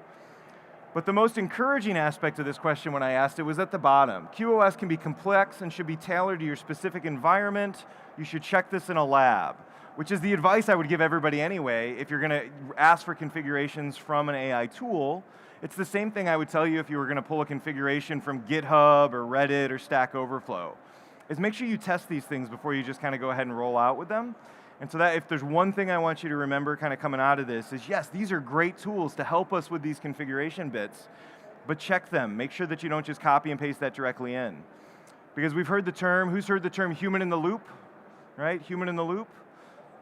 But the most encouraging aspect of this question when I asked it was at the bottom. QoS can be complex and should be tailored to your specific environment. You should check this in a lab, which is the advice I would give everybody anyway. If you're going to ask for configurations from an AI tool, it's the same thing I would tell you if you were going to pull a configuration from GitHub or Reddit or Stack Overflow, is make sure you test these things before you just kind of go ahead and roll out with them. And so that if there's one thing I want you to remember kind of coming out of this is, yes, these are great tools to help us with these configuration bits, but check them. Make sure that you don't just copy and paste that directly in. Because we've heard the term, who's heard the term human in the loop, right? Human in the loop.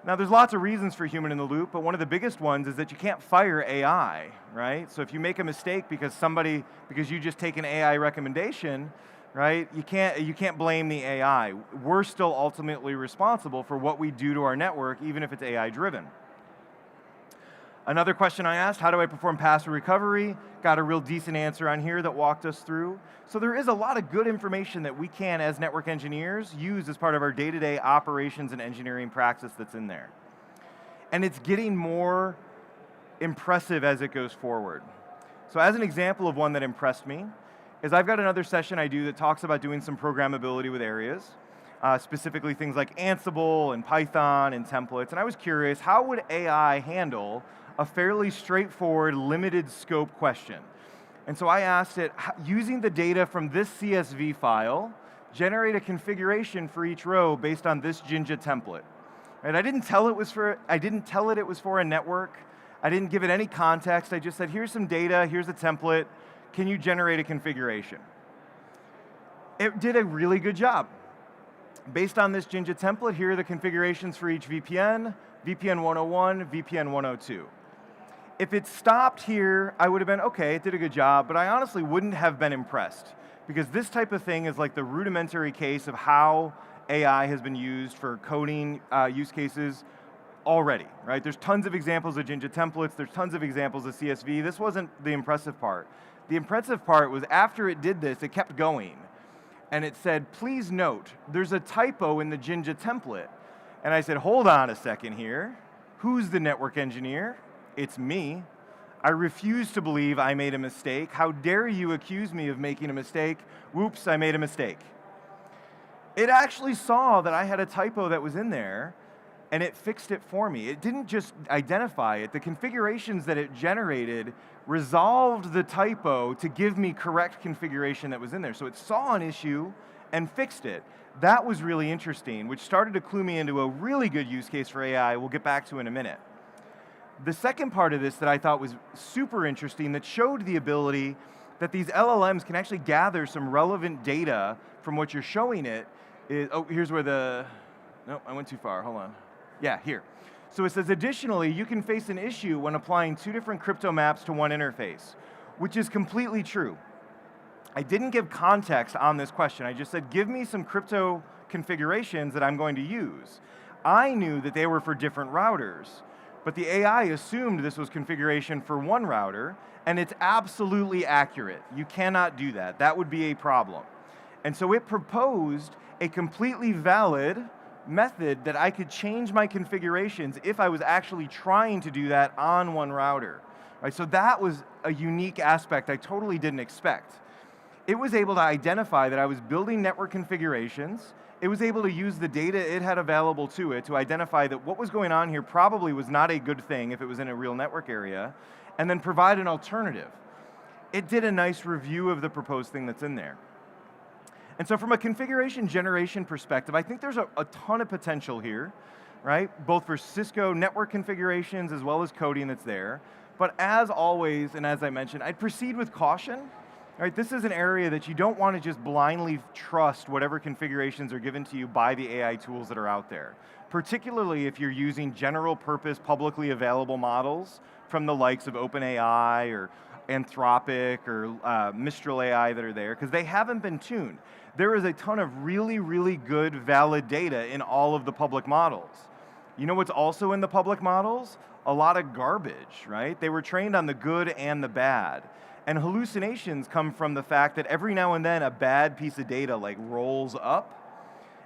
Now there's lots of reasons for human in the loop, but one of the biggest ones is that you can't fire AI, right? So if you make a mistake because you just take an AI recommendation, right, you can't blame the AI. We're still ultimately responsible for what we do to our network, even if it's AI driven. Another question I asked, how do I perform password recovery? Got a real decent answer on here that walked us through. So there is a lot of good information that we can, as network engineers, use as part of our day-to-day operations and engineering practice that's in there. And it's getting more impressive as it goes forward. So as an example of one that impressed me, is I've got another session I do that talks about doing some programmability with areas, specifically things like Ansible and Python and templates. And I was curious, how would AI handle a fairly straightforward, limited scope question? And so I asked it, using the data from this CSV file, generate a configuration for each row based on this Jinja template. Right? I didn't tell it it was for a network. I didn't give it any context. I just said, here's some data, here's a template. Can you generate a configuration? It did a really good job. Based on this Jinja template, here are the configurations for each VPN, VPN 101, VPN 102. If it stopped here, I would have been, okay, it did a good job, but I honestly wouldn't have been impressed, because this type of thing is like the rudimentary case of how AI has been used for coding use cases already, right? There's tons of examples of Jinja templates, there's tons of examples of CSV. This wasn't the impressive part. The impressive part was after it did this, it kept going. And it said, please note, there's a typo in the Jinja template. And I said, hold on a second here. Who's the network engineer? It's me. I refuse to believe I made a mistake. How dare you accuse me of making a mistake? Whoops, I made a mistake. It actually saw that I had a typo that was in there, and it fixed it for me. It didn't just identify it. The configurations that it generated resolved the typo to give me correct configuration that was in there. So it saw an issue and fixed it. That was really interesting, which started to clue me into a really good use case for AI we'll get back to in a minute. The second part of this that I thought was super interesting that showed the ability that these LLMs can actually gather some relevant data from what you're showing it is, oh, here's where no, I went too far, hold on. Yeah, here. So it says, additionally, you can face an issue when applying 2 different crypto maps to one interface, which is completely true. I didn't give context on this question. I just said, give me some crypto configurations that I'm going to use. I knew that they were for different routers, but the AI assumed this was configuration for one router, and it's absolutely accurate. You cannot do that. That would be a problem. And so it proposed a completely valid method that I could change my configurations if I was actually trying to do that on one router. Right, so that was a unique aspect I totally didn't expect. It was able to identify that I was building network configurations. It was able to use the data it had available to it to identify that what was going on here probably was not a good thing if it was in a real network area, and then provide an alternative. It did a nice review of the proposed thing that's in there. And so from a configuration generation perspective, I think there's a ton of potential here, right? Both for Cisco network configurations as well as coding that's there. But as always, and as I mentioned, I'd proceed with caution. Right, this is an area that you don't want to just blindly trust whatever configurations are given to you by the AI tools that are out there. Particularly if you're using general purpose, publicly available models from the likes of OpenAI or Anthropic or Mistral AI that are there, because they haven't been tuned. There is a ton of really, really good, valid data in all of the public models. You know what's also in the public models? A lot of garbage, right? They were trained on the good and the bad. And hallucinations come from the fact that every now and then a bad piece of data like rolls up.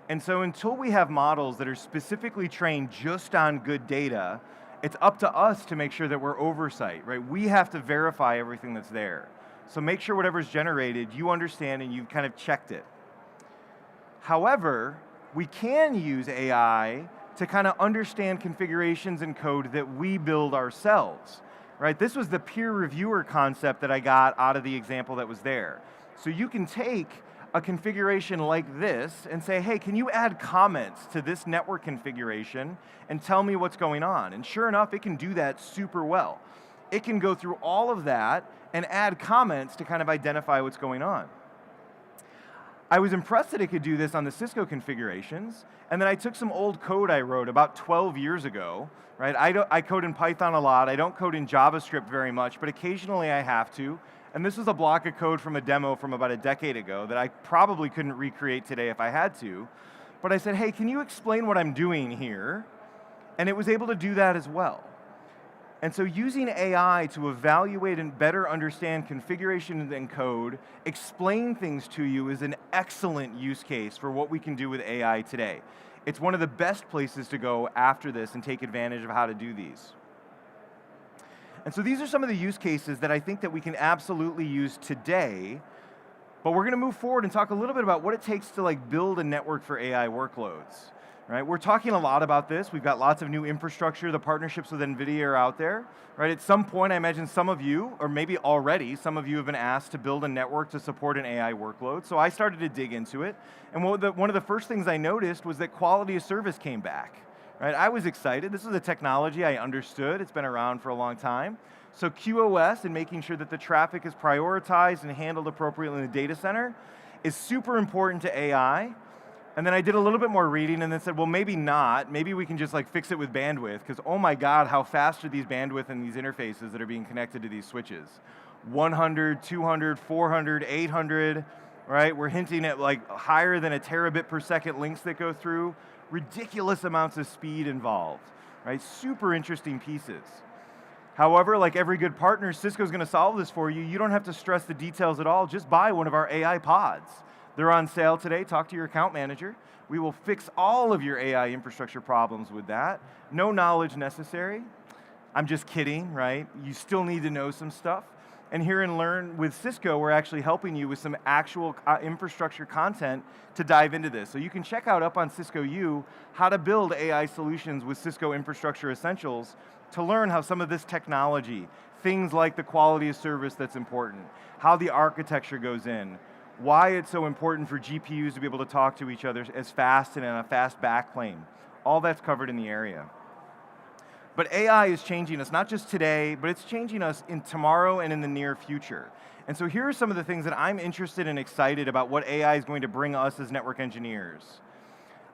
And so until we have models that are specifically trained just on good data, it's up to us to make sure that we're oversight, right? We have to verify everything that's there. So make sure whatever's generated, you understand and you've kind of checked it. However, we can use AI to kind of understand configurations and code that we build ourselves. Right, this was the peer reviewer concept that I got out of the example that was there. So you can take a configuration like this and say, hey, can you add comments to this network configuration and tell me what's going on? And sure enough, it can do that super well. It can go through all of that and add comments to kind of identify what's going on. I was impressed that it could do this on the Cisco configurations, and then I took some old code I wrote about 12 years ago. Right? I code in Python a lot. I don't code in JavaScript very much, but occasionally I have to. And this was a block of code from a demo from about a decade ago that I probably couldn't recreate today if I had to. But I said, hey, can you explain what I'm doing here? And it was able to do that as well. And so using AI to evaluate and better understand configuration and code, explain things to you is an excellent use case for what we can do with AI today. It's one of the best places to go after this and take advantage of how to do these. And so these are some of the use cases that I think that we can absolutely use today, but we're going to move forward and talk a little bit about what it takes to like build a network for AI workloads. Right? We're talking a lot about this. We've got lots of new infrastructure. The partnerships with NVIDIA are out there. Right? At some point, I imagine some of you, or maybe already, some of you have been asked to build a network to support an AI workload. So I started to dig into it. And one of the first things I noticed was that quality of service came back. Right? I was excited. This is a technology I understood. It's been around for a long time. So QoS and making sure that the traffic is prioritized and handled appropriately in the data center is super important to AI. And then I did a little bit more reading and then said, well, maybe not. Maybe we can just like fix it with bandwidth, because oh my God, how fast are these bandwidth and these interfaces that are being connected to these switches? 100, 200, 400, 800, right? We're hinting at like higher than a terabit per second links that go through. Ridiculous amounts of speed involved, right? Super interesting pieces. However, like every good partner, Cisco's going to solve this for you. You don't have to stress the details at all. Just buy one of our AI pods. They're on sale today. Talk to your account manager. We will fix all of your AI infrastructure problems with that. No knowledge necessary. I'm just kidding, right? You still need to know some stuff. And here in Learn with Cisco, we're actually helping you with some actual infrastructure content to dive into this. So you can check out up on Cisco U how to build AI solutions with Cisco Infrastructure Essentials to learn how some of this technology, things like the quality of service that's important, how the architecture goes in, why it's so important for GPUs to be able to talk to each other as fast and in a fast backplane. All that's covered in the area. But AI is changing us, not just today, but it's changing us in tomorrow and in the near future. And so here are some of the things that I'm interested and excited about what AI is going to bring us as network engineers.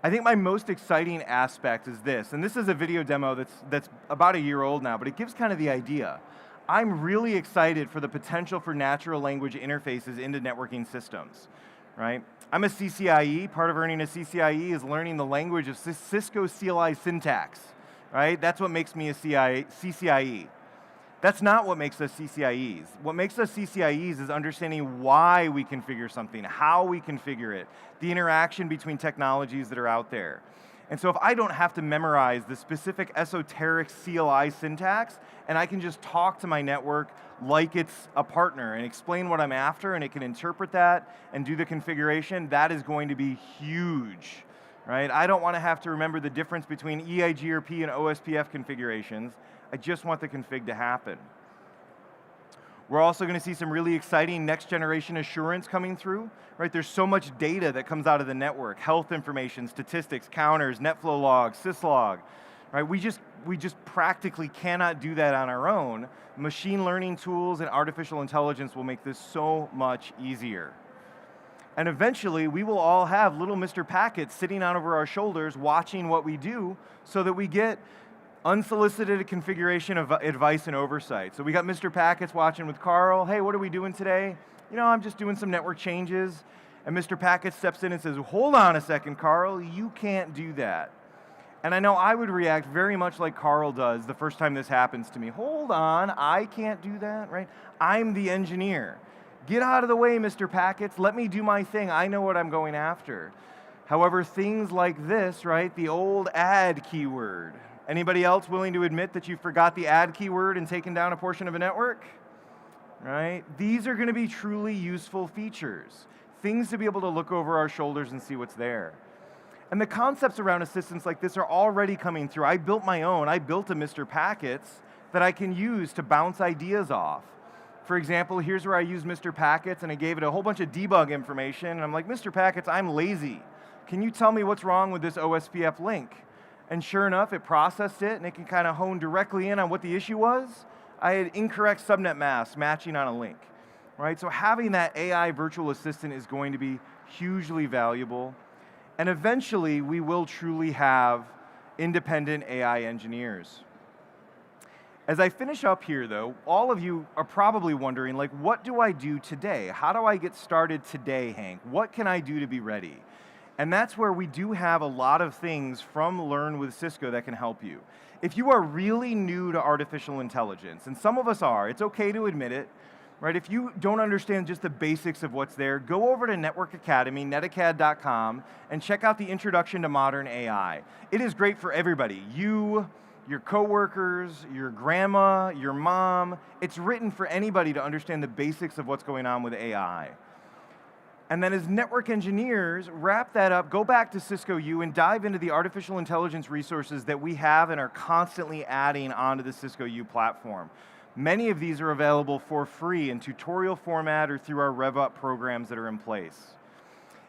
I think my most exciting aspect is this, and this is a video demo that's about a year old now, but it gives kind of the idea. I'm really excited for the potential for natural language interfaces into networking systems, right? I'm a CCIE. Part of earning a CCIE is learning the language of Cisco CLI syntax, right? That's what makes me a CCIE. That's not what makes us CCIEs. What makes us CCIEs is understanding why we configure something, how we configure it, the interaction between technologies that are out there. And so if I don't have to memorize the specific esoteric CLI syntax, and I can just talk to my network like it's a partner and explain what I'm after, and it can interpret that and do the configuration, that is going to be huge, right? I don't want to have to remember the difference between EIGRP and OSPF configurations. I just want the config to happen. We're also going to see some really exciting next generation assurance coming through, right? There's so much data that comes out of the network, health information, statistics, counters, netflow logs, syslog, right? We just practically cannot do that on our own. Machine learning tools and artificial intelligence will make this so much easier. And eventually, we will all have little Mr. Packets sitting out over our shoulders watching what we do so that we get unsolicited configuration of advice and oversight. So we got Mr. Packets watching with Carl. Hey, what are we doing today? You know, I'm just doing some network changes. And Mr. Packets steps in and says, hold on a second, Carl, you can't do that. And I know I would react very much like Carl does the first time this happens to me. Hold on, I can't do that, right? I'm the engineer. Get out of the way, Mr. Packets. Let me do my thing. I know what I'm going after. However, things like this, right, the old add keyword. Anybody else willing to admit that you forgot the add keyword and taken down a portion of a network? Right? These are going to be truly useful features, things to be able to look over our shoulders and see what's there. And the concepts around assistants like this are already coming through. I built my own. I built a Mr. Packets that I can use to bounce ideas off. For example, here's where I use Mr. Packets and I gave it a whole bunch of debug information. And I'm like, Mr. Packets, I'm lazy. Can you tell me what's wrong with this OSPF link? And sure enough, it processed it, and it can kind of hone directly in on what the issue was. I had incorrect subnet masks matching on a link, right? So having that AI virtual assistant is going to be hugely valuable. And eventually, we will truly have independent AI engineers. As I finish up here, though, all of you are probably wondering, like, what do I do today? How do I get started today, Hank? What can I do to be ready? And that's where we do have a lot of things from Learn with Cisco that can help you. If you are really new to artificial intelligence, and some of us are, it's okay to admit it, right? If you don't understand just the basics of what's there, go over to Network Academy, netacad.com, and check out the Introduction to Modern AI. It is great for everybody. You, your coworkers, your grandma, your mom. It's written for anybody to understand the basics of what's going on with AI. And then as network engineers, wrap that up, go back to Cisco U and dive into the artificial intelligence resources that we have and are constantly adding onto the Cisco U platform. Many of these are available for free in tutorial format or through our RevUp programs that are in place.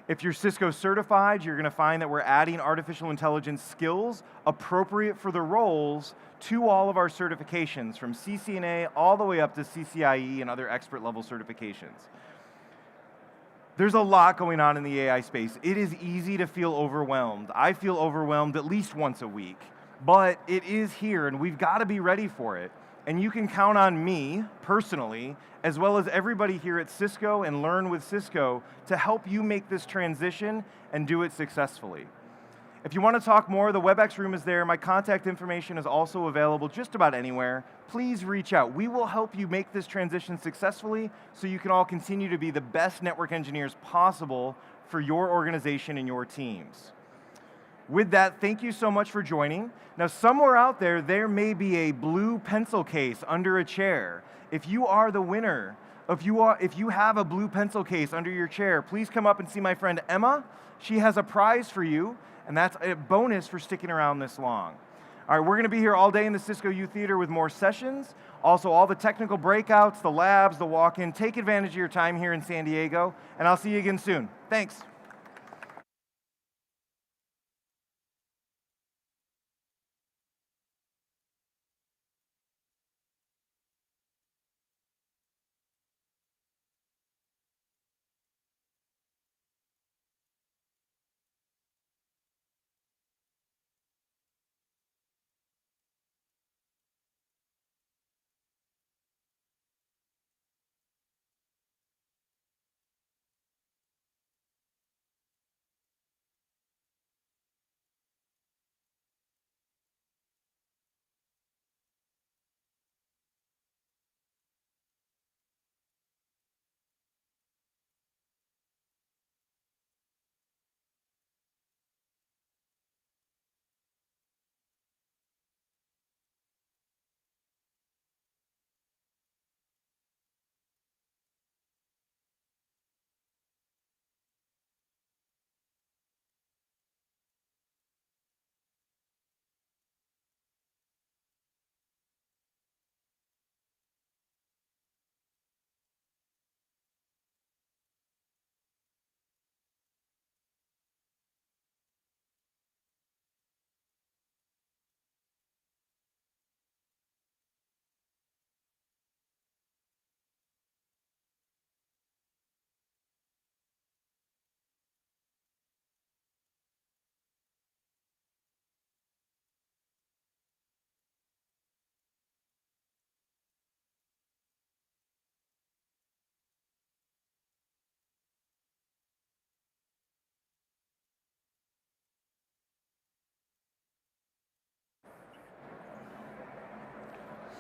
If you're Cisco certified, you're going to find that we're adding artificial intelligence skills appropriate for the roles to all of our certifications, from CCNA all the way up to CCIE and other expert level certifications. There's a lot going on in the AI space. It is easy to feel overwhelmed. I feel overwhelmed at least once a week, but it is here and we've got to be ready for it. And you can count on me, personally, as well as everybody here at Cisco and Learn with Cisco to help you make this transition and do it successfully. If you want to talk more, the WebEx room is there. My contact information is also available just about anywhere. Please reach out. We will help you make this transition successfully so you can all continue to be the best network engineers possible for your organization and your teams. With that, thank you so much for joining. Now, somewhere out there, there may be a blue pencil case under a chair. If you are the winner, if you have a blue pencil case under your chair, please come up and see my friend Emma. She has a prize for you, and that's a bonus for sticking around this long. All right, we're going to be here all day in the Cisco U Theater with more sessions. Also, all the technical breakouts, the labs, the walk-in. Take advantage of your time here in San Diego, and I'll see you again soon. Thanks.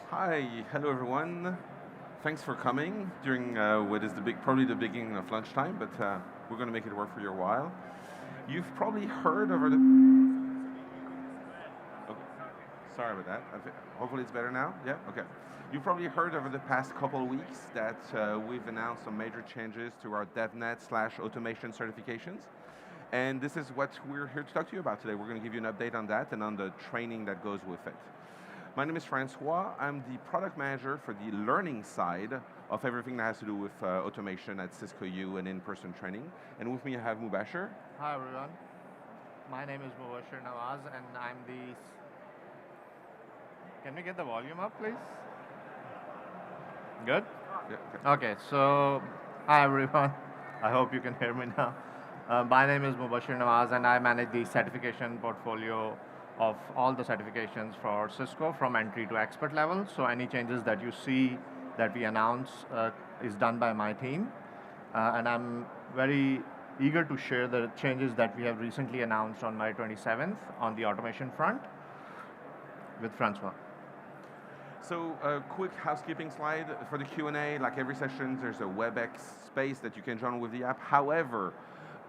Hi, hello everyone. Thanks for coming during what is probably the beginning of lunchtime, but we're going to make it work for you a while. You've probably heard over the. Oh, sorry about that. Hopefully it's better now. Yeah. Okay. You've probably heard over the past couple of weeks that we've announced some major changes to our DevNet/automation certifications, and this is what we're here to talk to you about today. We're going to give you an update on that and on the training that goes with it. My name is Francois. I'm the product manager for the learning side of everything that has to do with automation at Cisco U and in-person training. And with me I have Mubashir. Hi everyone. My name is Mubashir Nawaz and I'm the... Can we get the volume up please? Good? Yeah, okay, so hi everyone. I hope you can hear me now. My name is Mubashir Nawaz and I manage the certification portfolio of all the certifications for Cisco from entry to expert level. So any changes that you see that we announce is done by my team. And I'm very eager to share the changes that we have recently announced on May 27th on the automation front with Francois. So a quick housekeeping slide for the Q&A. Like every session, there's a WebEx space that you can join with the app. However,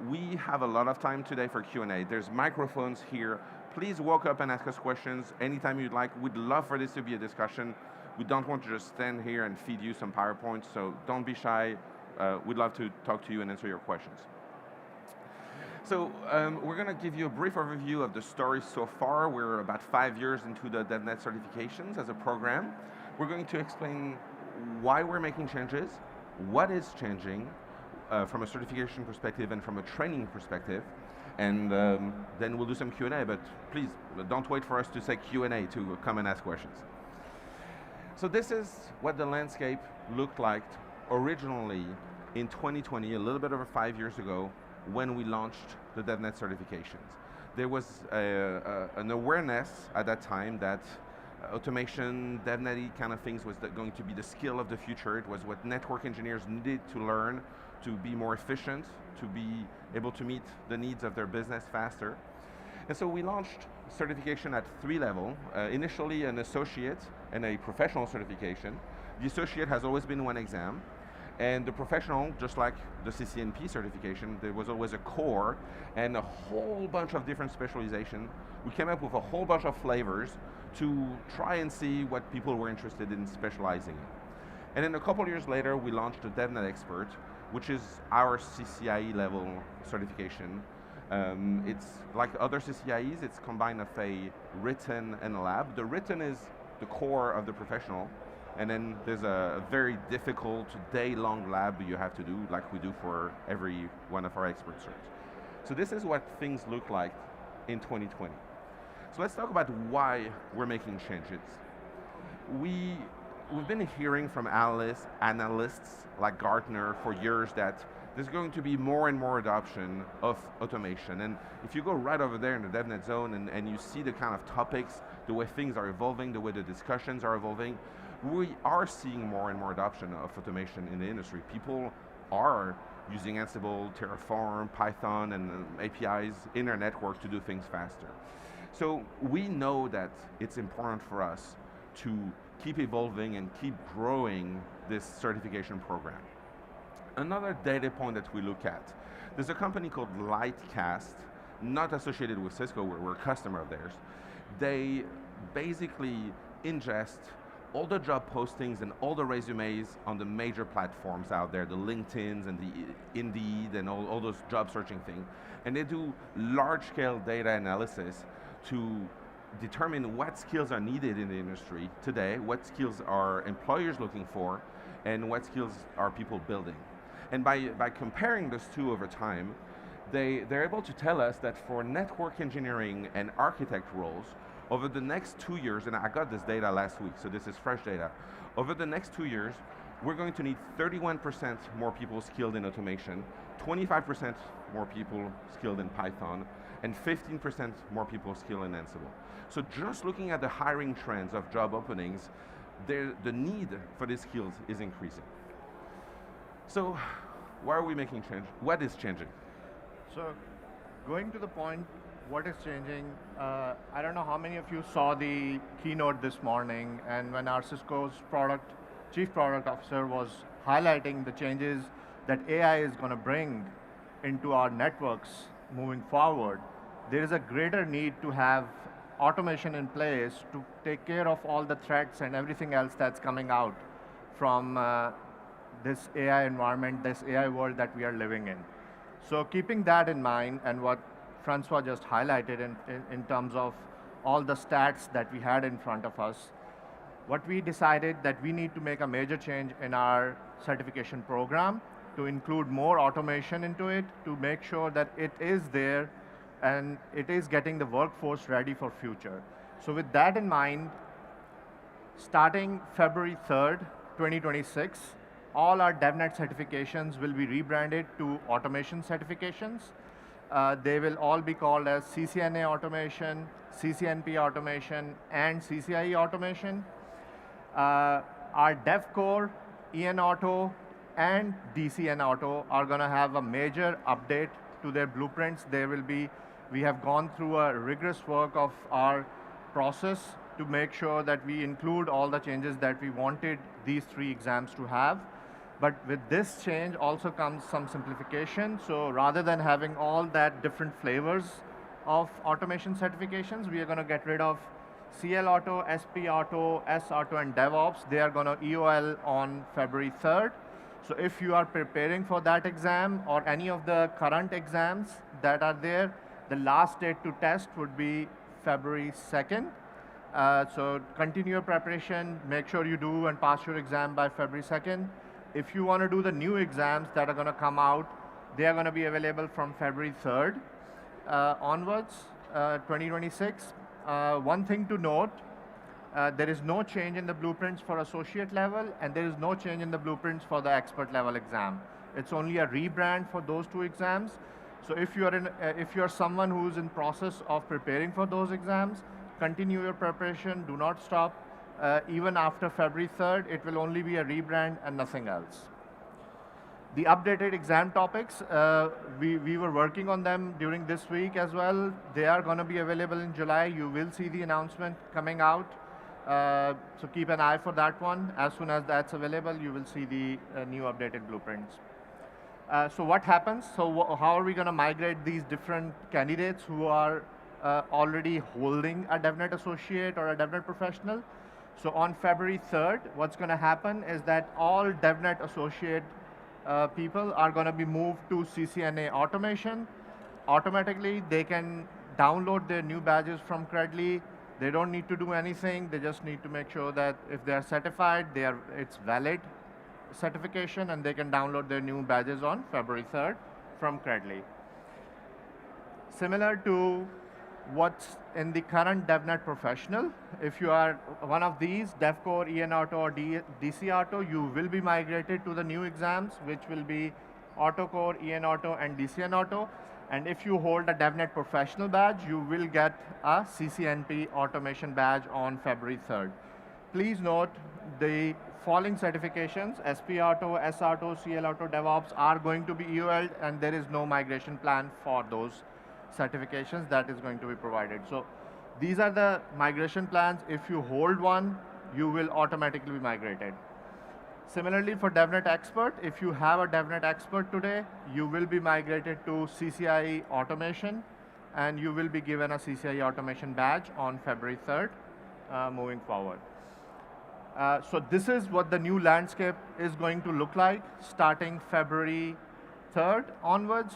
we have a lot of time today for Q&A. There's microphones here. Please walk up and ask us questions anytime you'd like. We'd love for this to be a discussion. We don't want to just stand here and feed you some PowerPoints, so don't be shy. We'd love to talk to you and answer your questions. So we're going to give you a brief overview of the story so far. We're about 5 years into the DevNet certifications as a program. We're going to explain why we're making changes, what is changing from a certification perspective and from a training perspective. And then we'll do some Q&A, but please don't wait for us to say Q&A to come and ask questions. So this is what the landscape looked like originally in 2020, a little bit over 5 years ago, when we launched the DevNet certifications. There was an awareness at that time that automation, DevNet kind of things was going to be the skill of the future. It was what network engineers needed to learn to be more efficient, to be able to meet the needs of their business faster. And so we launched certification at 3 levels, initially an associate and a professional certification. The associate has always been one exam, and the professional, just like the CCNP certification, there was always a core and a whole bunch of different specialization. We came up with a whole bunch of flavors to try and see what people were interested in specializing in. And then a couple years later, we launched the DevNet Expert, which is our CCIE level certification. It's like other CCIEs, it's combined of a written and a lab. The written is the core of the professional, and then there's a very difficult day-long lab you have to do, like we do for every one of our expert certs. So this is what things look like in 2020. So let's talk about why we're making changes. We've been hearing from analysts like Gartner for years that there's going to be more and more adoption of automation. And if you go right over there in the DevNet zone and you see the kind of topics, the way things are evolving, the way the discussions are evolving, we are seeing more and more adoption of automation in the industry. People are using Ansible, Terraform, Python, and APIs in their network to do things faster. So we know that it's important for us to keep evolving and keep growing this certification program. Another data point that we look at, there's a company called Lightcast, not associated with Cisco, we're a customer of theirs. They basically ingest all the job postings and all the resumes on the major platforms out there, the LinkedIn's and the Indeed and all those job searching things. And they do large-scale data analysis to determine what skills are needed in the industry today, what skills are employers looking for, and what skills are people building. And by comparing those two over time, they're able to tell us that for network engineering and architect roles, over the next 2 years, and I got this data last week, so this is fresh data, over the next 2 years, we're going to need 31% more people skilled in automation, 25% more people skilled in Python, and 15% more people skilled in Ansible. So just looking at the hiring trends of job openings, the need for these skills is increasing. So why are we making change? What is changing? So going to the point, what is changing, I don't know how many of you saw the keynote this morning, and when our Cisco's chief product officer was highlighting the changes that AI is going to bring into our networks moving forward, there is a greater need to have automation in place to take care of all the threats and everything else that's coming out from this AI environment, this AI world that we are living in. So keeping that in mind, and what Francois just highlighted in terms of all the stats that we had in front of us, what we decided that we need to make a major change in our certification program to include more automation into it, to make sure that it is there and it is getting the workforce ready for future. So with that in mind, starting February 3rd, 2026, all our DevNet certifications will be rebranded to automation certifications. They will all be called as CCNA automation, CCNP automation, and CCIE automation. Our DevCore, EN Auto, and DCN Auto are going to have a major update to their blueprints. We have gone through a rigorous work of our process to make sure that we include all the changes that we wanted these 3 exams to have. But with this change also comes some simplification. So rather than having all that different flavors of automation certifications, we are going to get rid of CL Auto, SP Auto, S Auto, and DevOps. They are going to EOL on February 3rd. So if you are preparing for that exam or any of the current exams that are there, the last date to test would be February 2nd. So continue your preparation, make sure you do and pass your exam by February 2nd. If you want to do the new exams that are going to come out, they are going to be available from February 3rd onwards, 2026. One thing to note, there is no change in the blueprints for associate level, and there is no change in the blueprints for the expert level exam. It's only a rebrand for those 2 exams. So if you're someone who's in process of preparing for those exams, continue your preparation, do not stop. Even after February 3rd, it will only be a rebrand and nothing else. The updated exam topics, we were working on them during this week as well. They are going to be available in July. You will see the announcement coming out. So keep an eye for that one. As soon as that's available, you will see the new updated blueprints. So what happens? So how are we going to migrate these different candidates who are already holding a DevNet associate or a DevNet professional? So on February 3rd, what's going to happen is that all DevNet associate people are going to be moved to CCNA automation. automatically they can download their new badges from Credly. They don't need to do anything. They just need to make sure that if they are certified, it's valid certification, and they can download their new badges on February 3rd from Credly. Similar to what's in the current DevNet Professional, if you are one of these, DevCore, EN Auto, or DC Auto, you will be migrated to the new exams, which will be AutoCore, EN Auto, and DCN Auto. And if you hold a DevNet Professional badge, you will get a CCNP Automation badge on February 3rd. Please note the following certifications, SP Auto, S Auto, CL Auto, DevOps are going to be EOL'd, and there is no migration plan for those certifications that is going to be provided. So these are the migration plans. If you hold one, you will automatically be migrated. Similarly, for DevNet Expert, if you have a DevNet Expert today, you will be migrated to CCIE Automation, and you will be given a CCIE Automation badge on February 3rd moving forward. So this is what the new landscape is going to look like starting February 3rd onwards.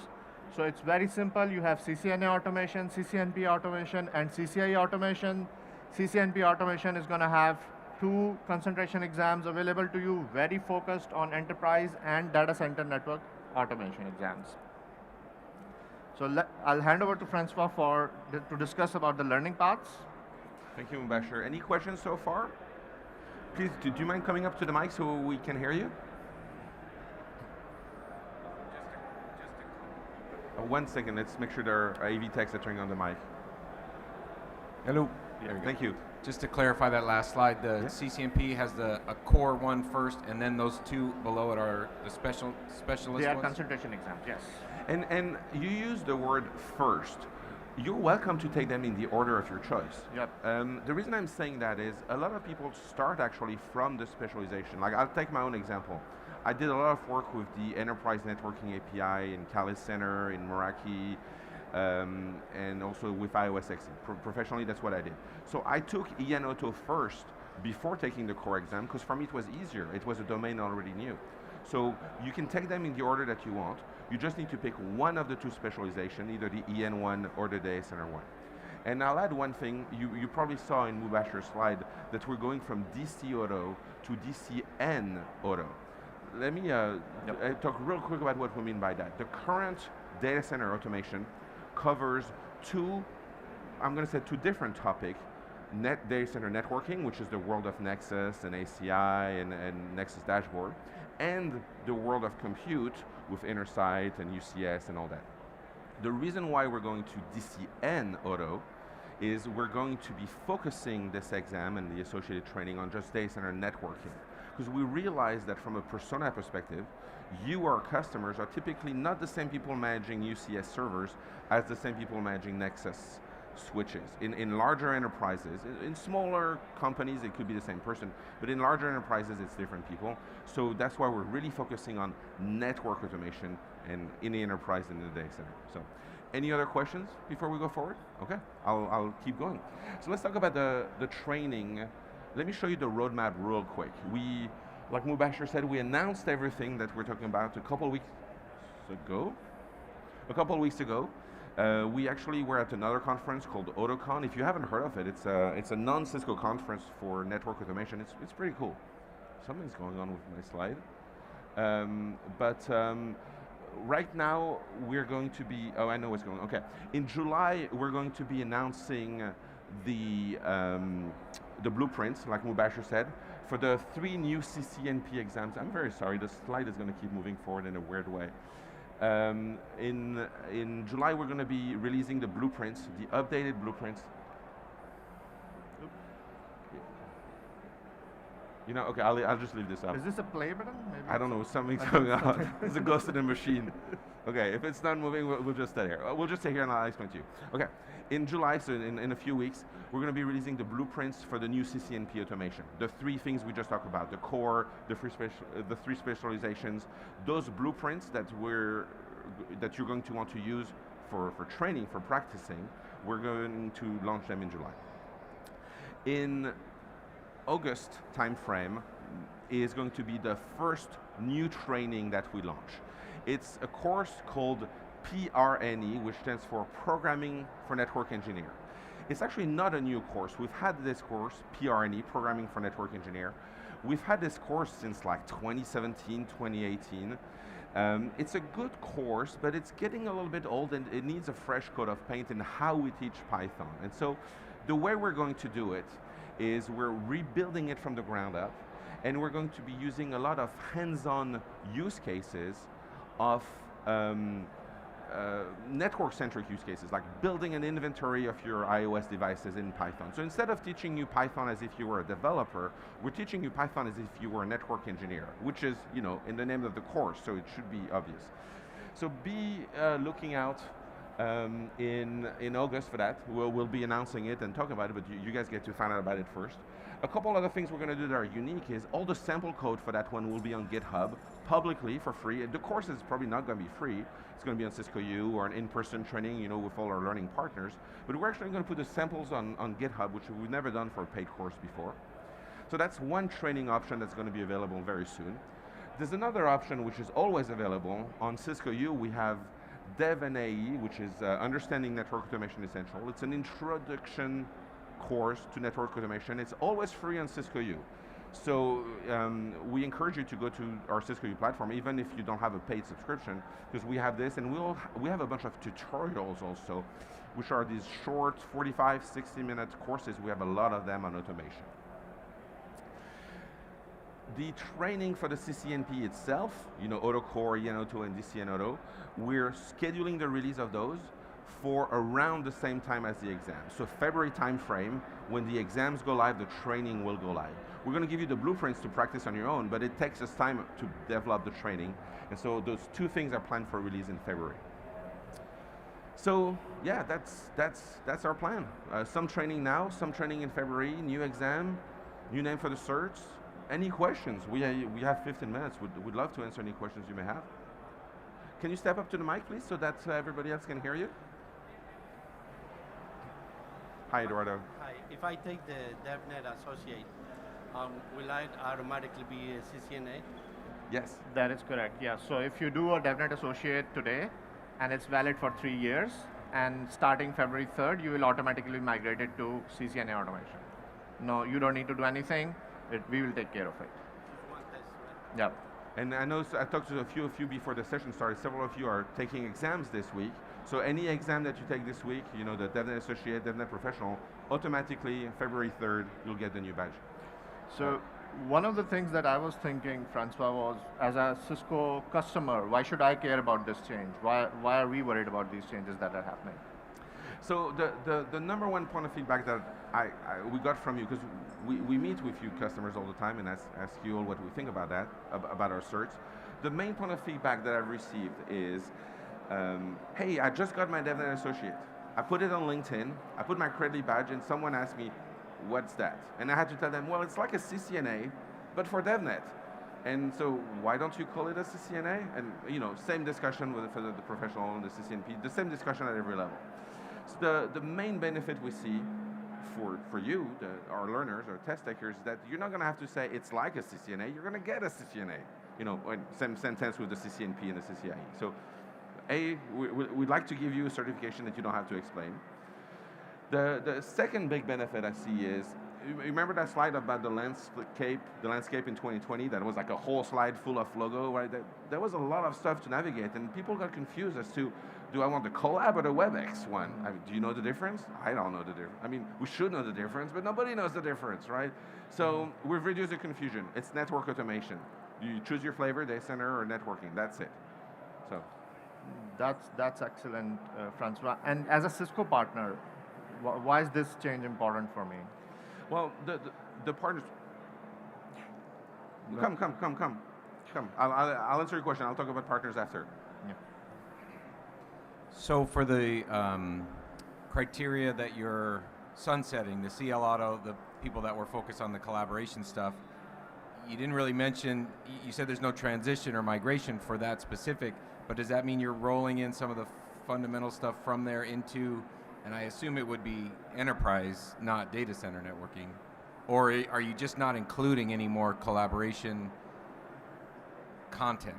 So it's very simple. You have CCNA Automation, CCNP Automation, and CCIE Automation. CCNP Automation is going to have 2 concentration exams available to you, very focused on enterprise and data center network automation exams. So I'll hand over to Francois to discuss about the learning paths. Thank you, Mubashir. Any questions so far? Please, do you mind coming up to the mic so we can hear you? One second, let's make sure their AV techs are turning on the mic. Hello. Thank you. Just to clarify that last slide, the CCNP has a core one first, and then those 2 below it are the specialist They are ones? concentration exams, yes. And you use the word first. You're welcome to take them in the order of your choice. Yep. The reason I'm saying that is a lot of people start actually from the specialization. Like, I'll take my own example. I did a lot of work with the enterprise networking API in Cali Center, in Meraki, and also with iOS X. Professionally, that's what I did. So I took EN Auto first before taking the core exam, because for me it was easier. It was a domain I already knew. So you can take them in the order that you want. You just need to pick one of the 2 specializations, either the EN one or the data center one. And I'll add one thing. You probably saw in Mubashir's slide that we're going from DC Auto to DCN Auto. Let me talk real quick about what we mean by that. The current data center automation covers 2 different topics. Data center networking, which is the world of Nexus and ACI and Nexus Dashboard, and the world of compute with Intersight and UCS and all that. The reason why we're going to DCN Auto is we're going to be focusing this exam and the associated training on just data center networking. Because we realize that from a persona perspective, you, our customers, are typically not the same people managing UCS servers as the same people managing Nexus switches. In larger enterprises, in smaller companies, it could be the same person, but in larger enterprises, it's different people. So that's why we're really focusing on network automation and in the enterprise and in the data center. So, any other questions before we go forward? Okay, I'll keep going. So let's talk about the training. Let me show you the roadmap real quick. Like Mubashir said, we announced everything that we're talking about a couple of weeks ago. We actually were at another conference called AutoCon. If you haven't heard of it, it's a non-Cisco conference for network automation. It's pretty cool. Something's going on with my slide. Right now we're going to be, I know what's going on. Okay, in July we're going to be announcing the blueprints, like Mubashir said, for the 3 new CCNP exams. I'm very sorry, the slide is going to keep moving forward in a weird way. In July, we're going to be releasing the blueprints, the updated blueprints. You know, okay, I'll just leave this up. Is this a play button? Maybe I don't know, something's going on. It's a ghost in the machine. Okay, if it's not moving, we'll just stay here. We'll just stay here and I'll explain to you. Okay, in July, so in a few weeks, we're going to be releasing the blueprints for the new CCNP automation. The 3 things we just talked about, the core, the 3 specializations, those blueprints that you're going to want to use for training, for practicing, we're going to launch them in July. In August timeframe is going to be the first new training that we launch. It's a course called PRNE, which stands for Programming for Network Engineer. It's actually not a new course. We've had this course, PRNE, Programming for Network Engineer. We've had this course since like 2017, 2018. It's a good course, but it's getting a little bit old and it needs a fresh coat of paint in how we teach Python. And so the way we're going to do it is we're rebuilding it from the ground up, and we're going to be using a lot of hands-on use cases of network-centric use cases, like building an inventory of your iOS devices in Python. So instead of teaching you Python as if you were a developer, we're teaching you Python as if you were a network engineer, which is, in the name of the course, so it should be obvious. So be looking out in August for that. We'll be announcing it and talking about it, but you guys get to find out about it first. A couple other things we're going to do that are unique is all the sample code for that one will be on GitHub publicly for free. The course is probably not going to be free. It's going to be on Cisco U or an in-person training, with all our learning partners. But we're actually going to put the samples on GitHub, which we've never done for a paid course before. So that's one training option that's going to be available very soon. There's another option which is always available. On Cisco U, we have DevNet, which is Understanding Network Automation Essential. It's an introduction course to network automation. It's always free on Cisco U. So we encourage you to go to our Cisco U platform, even if you don't have a paid subscription, because we have this, and we have a bunch of tutorials also, which are these short 45, 60-minute courses. We have a lot of them on automation. The training for the CCNP itself, AutoCore, ENauto, and DCNauto, we're scheduling the release of those for around the same time as the exam. So February timeframe, when the exams go live, the training will go live. We're going to give you the blueprints to practice on your own, but it takes us time to develop the training. And so those two things are planned for release in February. So yeah, that's our plan. Some training now, some training in February, new exam, new name for the certs. Any questions? We have 15 minutes. We'd love to answer any questions you may have. Can you step up to the mic, please, so that everybody else can hear you? Hi, Eduardo. Hi. If I take the DevNet Associate, will I automatically be a CCNA? Yes. That is correct, yeah. So if you do a DevNet Associate today, and it's valid for 3 years, and starting February 3rd, you will automatically migrate it to CCNA automation. No, you don't need to do anything. We will take care of it. Just one test, right? Yeah. And I know I talked to a few of you before the session started. Several of you are taking exams this week. So any exam that you take this week, the DevNet Associate, DevNet Professional, automatically February 3rd, you'll get the new badge. So one of the things that I was thinking, Francois, was as a Cisco customer, why should I care about this change? Why are we worried about these changes that are happening? So the number one point of feedback that we got from you, because we meet with you customers all the time and ask you all what we think about that, about our certs. The main point of feedback that I've received is, hey, I just got my DevNet Associate. I put it on LinkedIn, I put my credit badge, and someone asked me, what's that? And I had to tell them, well, it's like a CCNA, but for DevNet. And so why don't you call it a CCNA? And same discussion for the professional and the CCNP, the same discussion at every level. So the main benefit we see for you, our learners, our test takers, that you're not going to have to say it's like a CCNA, you're going to get a CCNA. Same sentence with the CCNP and the CCIE. So we'd like to give you a certification that you don't have to explain. The second big benefit I see is, you remember that slide about the landscape in 2020? That was like a whole slide full of logo, right? There was a lot of stuff to navigate, and people got confused as to, do I want the collab or the WebEx one? I mean, do you know the difference? I don't know the difference. I mean, we should know the difference, but nobody knows the difference, right? So we've reduced the confusion. It's network automation. You choose your flavor, data center or networking. That's it. So that's excellent, Francois. And as a Cisco partner, why is this change important for me? Well, the partners. Come. I'll answer your question. I'll talk about partners after. Yeah. So for the criteria that you're sunsetting, the CL Auto, the people that were focused on the collaboration stuff, you didn't really mention, you said there's no transition or migration for that specific, but does that mean you're rolling in some of the fundamental stuff from there into, and I assume it would be enterprise, not data center networking, or are you just not including any more collaboration content?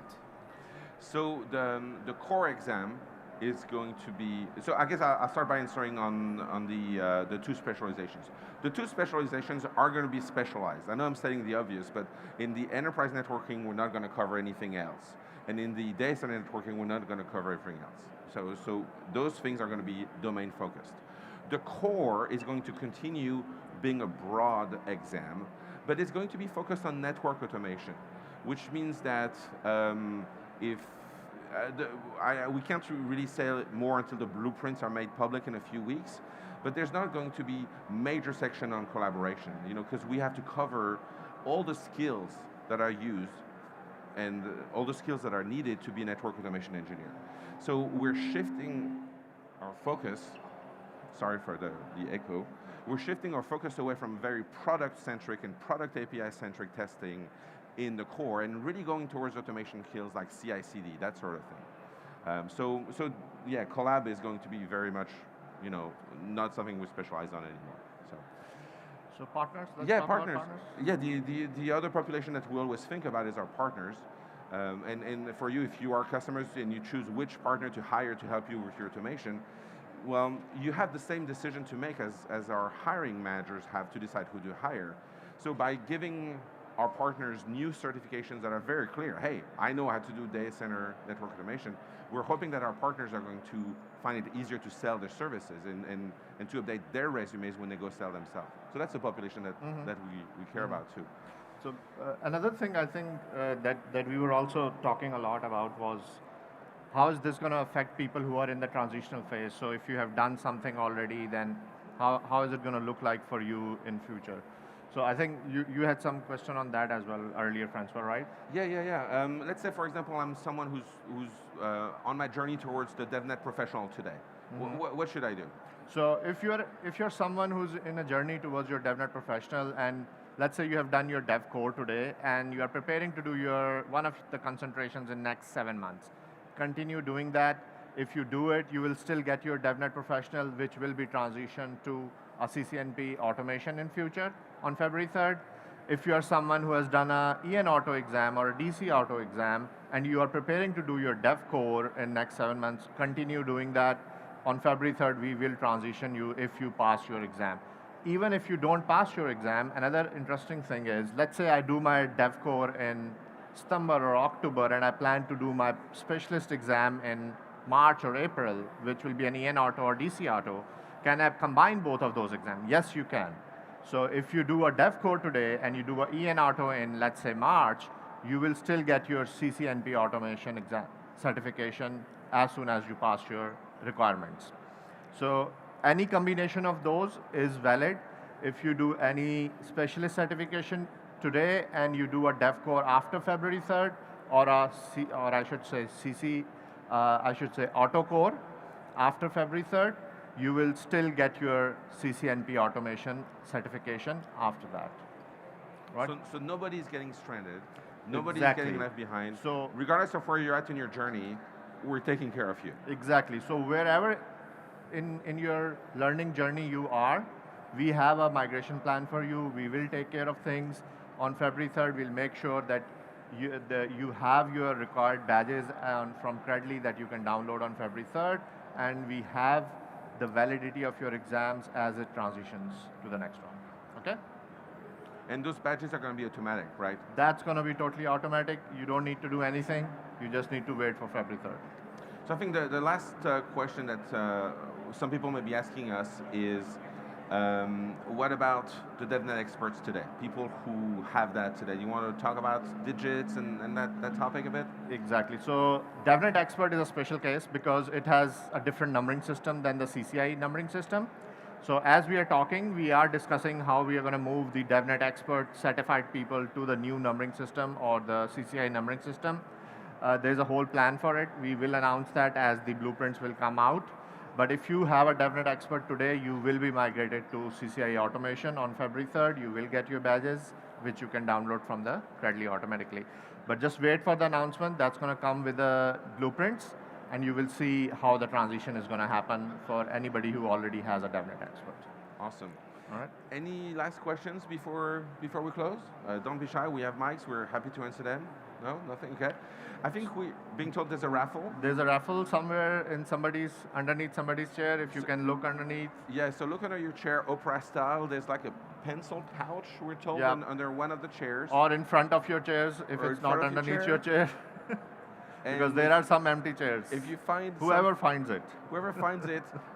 So the core exam is going to be, so I guess I'll start by answering on the two specializations. The two specializations are going to be specialized. I know I'm stating the obvious, but in the enterprise networking, we're not going to cover anything else. And in the data center networking, we're not going to cover everything else. So those things are going to be domain focused. The core is going to continue being a broad exam, but it's going to be focused on network automation, which means that we can't really say more until the blueprints are made public in a few weeks, but there's not going to be major section on collaboration, because we have to cover all the skills that are used and all the skills that are needed to be a network automation engineer. So we're shifting our focus, sorry for the echo, we're shifting our focus away from very product-centric and product API-centric testing in the core and really going towards automation skills like CI/CD, that sort of thing. So yeah, collab is going to be very much, not something we specialize on anymore. So partners, let's yeah, talk partners. about partners. Yeah, the other population that we always think about is our partners. And for you, if you are customers and you choose which partner to hire to help you with your automation, well, you have the same decision to make as our hiring managers have to decide who to hire. So by giving our partners new certifications that are very clear, hey, I know how to do data center network automation, we're hoping that our partners are going to find it easier to sell their services and to update their resumes when they go sell themselves. So that's the population that we care about too. So another thing I think that we were also talking a lot about was how is this going to affect people who are in the transitional phase? So if you have done something already, then how is it going to look like for you in future? So I think you had some question on that as well earlier, Francois, right? Yeah. Let's say, for example, I'm someone who's on my journey towards the DevNet professional today. What should I do? So if you're someone who's in a journey towards your DevNet professional, and let's say you have done your dev core today, and you are preparing to do one of the concentrations in next 7 months, continue doing that. If you do it, you will still get your DevNet professional, which will be transitioned to a CCNP automation in future on February 3rd. If you are someone who has done a EN auto exam or a DC auto exam, and you are preparing to do your dev core in next 7 months, continue doing that. On February 3rd, we will transition you if you pass your exam. Even if you don't pass your exam, another interesting thing is, let's say I do my dev core in September or October, and I plan to do my specialist exam in March or April, which will be an EN auto or DC auto. Can I combine both of those exams? Yes, you can. So if you do a dev core today and you do a EN auto in, let's say, March, you will still get your CCNP automation exam certification as soon as you pass your requirements. So any combination of those is valid. If you do any specialist certification today and you do a dev core after February 3rd, or I should say auto core after February 3rd, you will still get your CCNP automation certification after that. Right? So nobody's getting stranded. Nobody's Exactly. getting left behind. So regardless of where you're at in your journey, we're taking care of you. Exactly. So wherever in your learning journey you are, we have a migration plan for you. We will take care of things. On February 3rd, we'll make sure that you have your required badges from Credly that you can download on February 3rd, and we have the validity of your exams as it transitions to the next one. Okay? And those badges are going to be automatic, right? That's going to be totally automatic. You don't need to do anything. You just need to wait for February 3rd. So I think the last question that some people may be asking us is, what about the DevNet experts today? People who have that today. You want to talk about digits and that topic a bit? Exactly. So DevNet Expert is a special case because it has a different numbering system than the CCI numbering system. So as we are talking, we are discussing how we are going to move the DevNet Expert certified people to the new numbering system or the CCI numbering system. There's a whole plan for it. We will announce that as the blueprints will come out. But if you have a DevNet Expert today, you will be migrated to CCI automation on February 3rd. You will get your badges, which you can download from the Credly automatically. But just wait for the announcement. That's going to come with the blueprints, and you will see how the transition is going to happen for anybody who already has a DevNet Expert. Awesome. All right. Any last questions before we close? Don't be shy. We have mics. We're happy to answer them. No, nothing. Okay. I think we being told there's a raffle. There's a raffle somewhere in underneath somebody's chair. If you can look underneath. Yeah. So look under your chair, Oprah style. There's like a pencil pouch. We're told under one of the chairs. Or in front of your chairs if it's not underneath your chair. Because there are some empty chairs. If you find whoever finds it,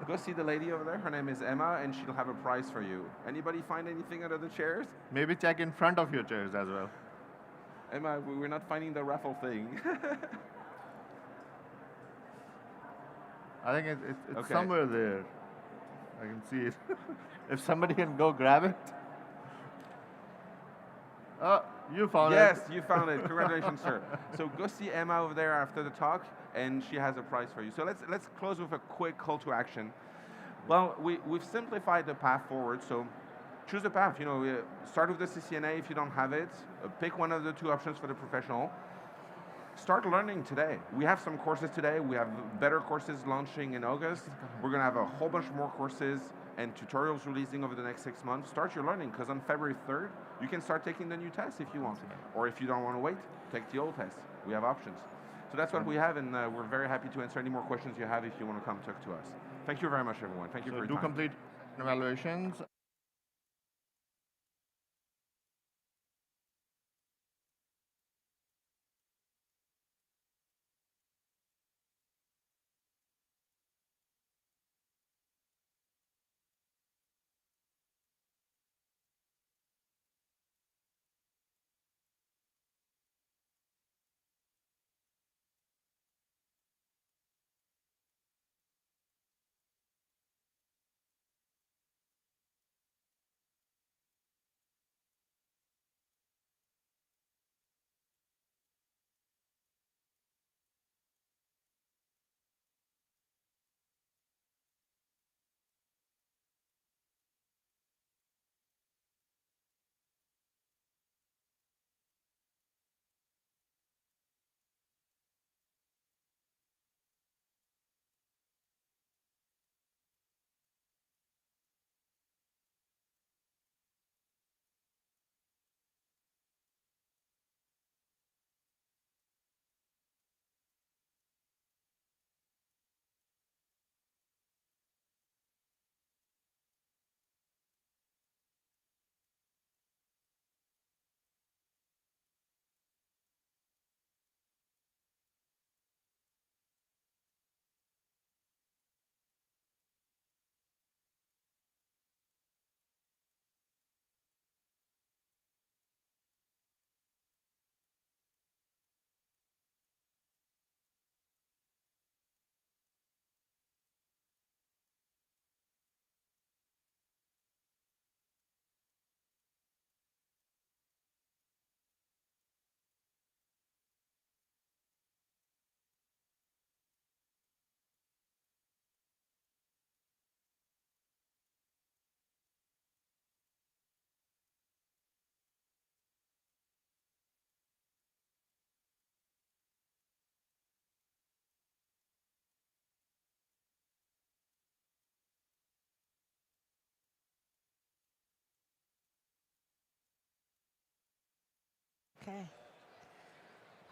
go see the lady over there. Her name is Emma, and she'll have a prize for you. Anybody find anything under the chairs? Maybe check in front of your chairs as well. Emma, we're not finding the raffle thing. I think it's somewhere there. I can see it. If somebody can go grab it. Oh, you found it. Yes, you found it. Congratulations, sir. So go see Emma over there after the talk, and she has a prize for you. So let's close with a quick call to action. Well, we've simplified the path forward. So choose a path. Start with the CCNA if you don't have it. Pick one of the two options for the professional. Start learning today. We have some courses today. We have better courses launching in August. We're going to have a whole bunch more courses and tutorials releasing over the next 6 months. Start your learning, because on February 3rd, you can start taking the new test if you want. Or if you don't want to wait, take the old test. We have options. So that's what we have, and we're very happy to answer any more questions you have if you want to come talk to us. Thank you very much, everyone. Thank you for your time. Do complete evaluations. Okay.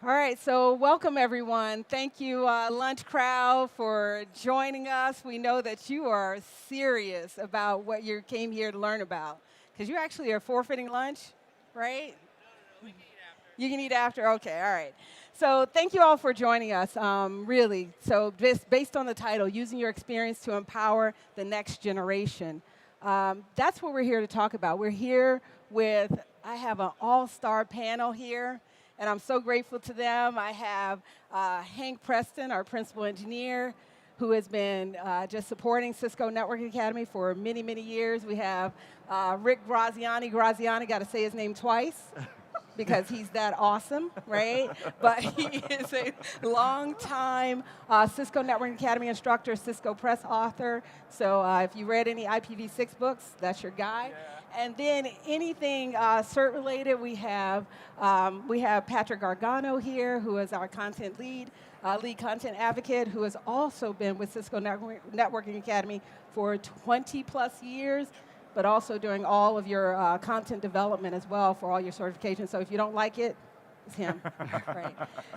All right, so welcome everyone. Thank you, lunch crowd, for joining us. We know that you are serious about what you came here to learn about, because you actually are forfeiting lunch, right? No, we can eat after. You can eat after? Okay, all right. So thank you all for joining us, really. So just based on the title, using your experience to empower the next generation. That's what we're here to talk about. We're here with, I have an all-star panel here, and I'm so grateful to them. I have Hank Preston, our principal engineer, who has been just supporting Cisco Networking Academy for many, many years. We have Rick Graziani. Graziani, got to say his name twice, because he's that awesome, right? But he is a long-time Cisco Networking Academy instructor, Cisco Press author. So if you read any IPv6 books, that's your guy. Yeah. And then anything CERT-related, we have Patrick Gargano here, who is our content lead content advocate, who has also been with Cisco Networking Academy for 20-plus years. but also doing all of your content development as well for all your certifications. So if you don't like it, it's him, right?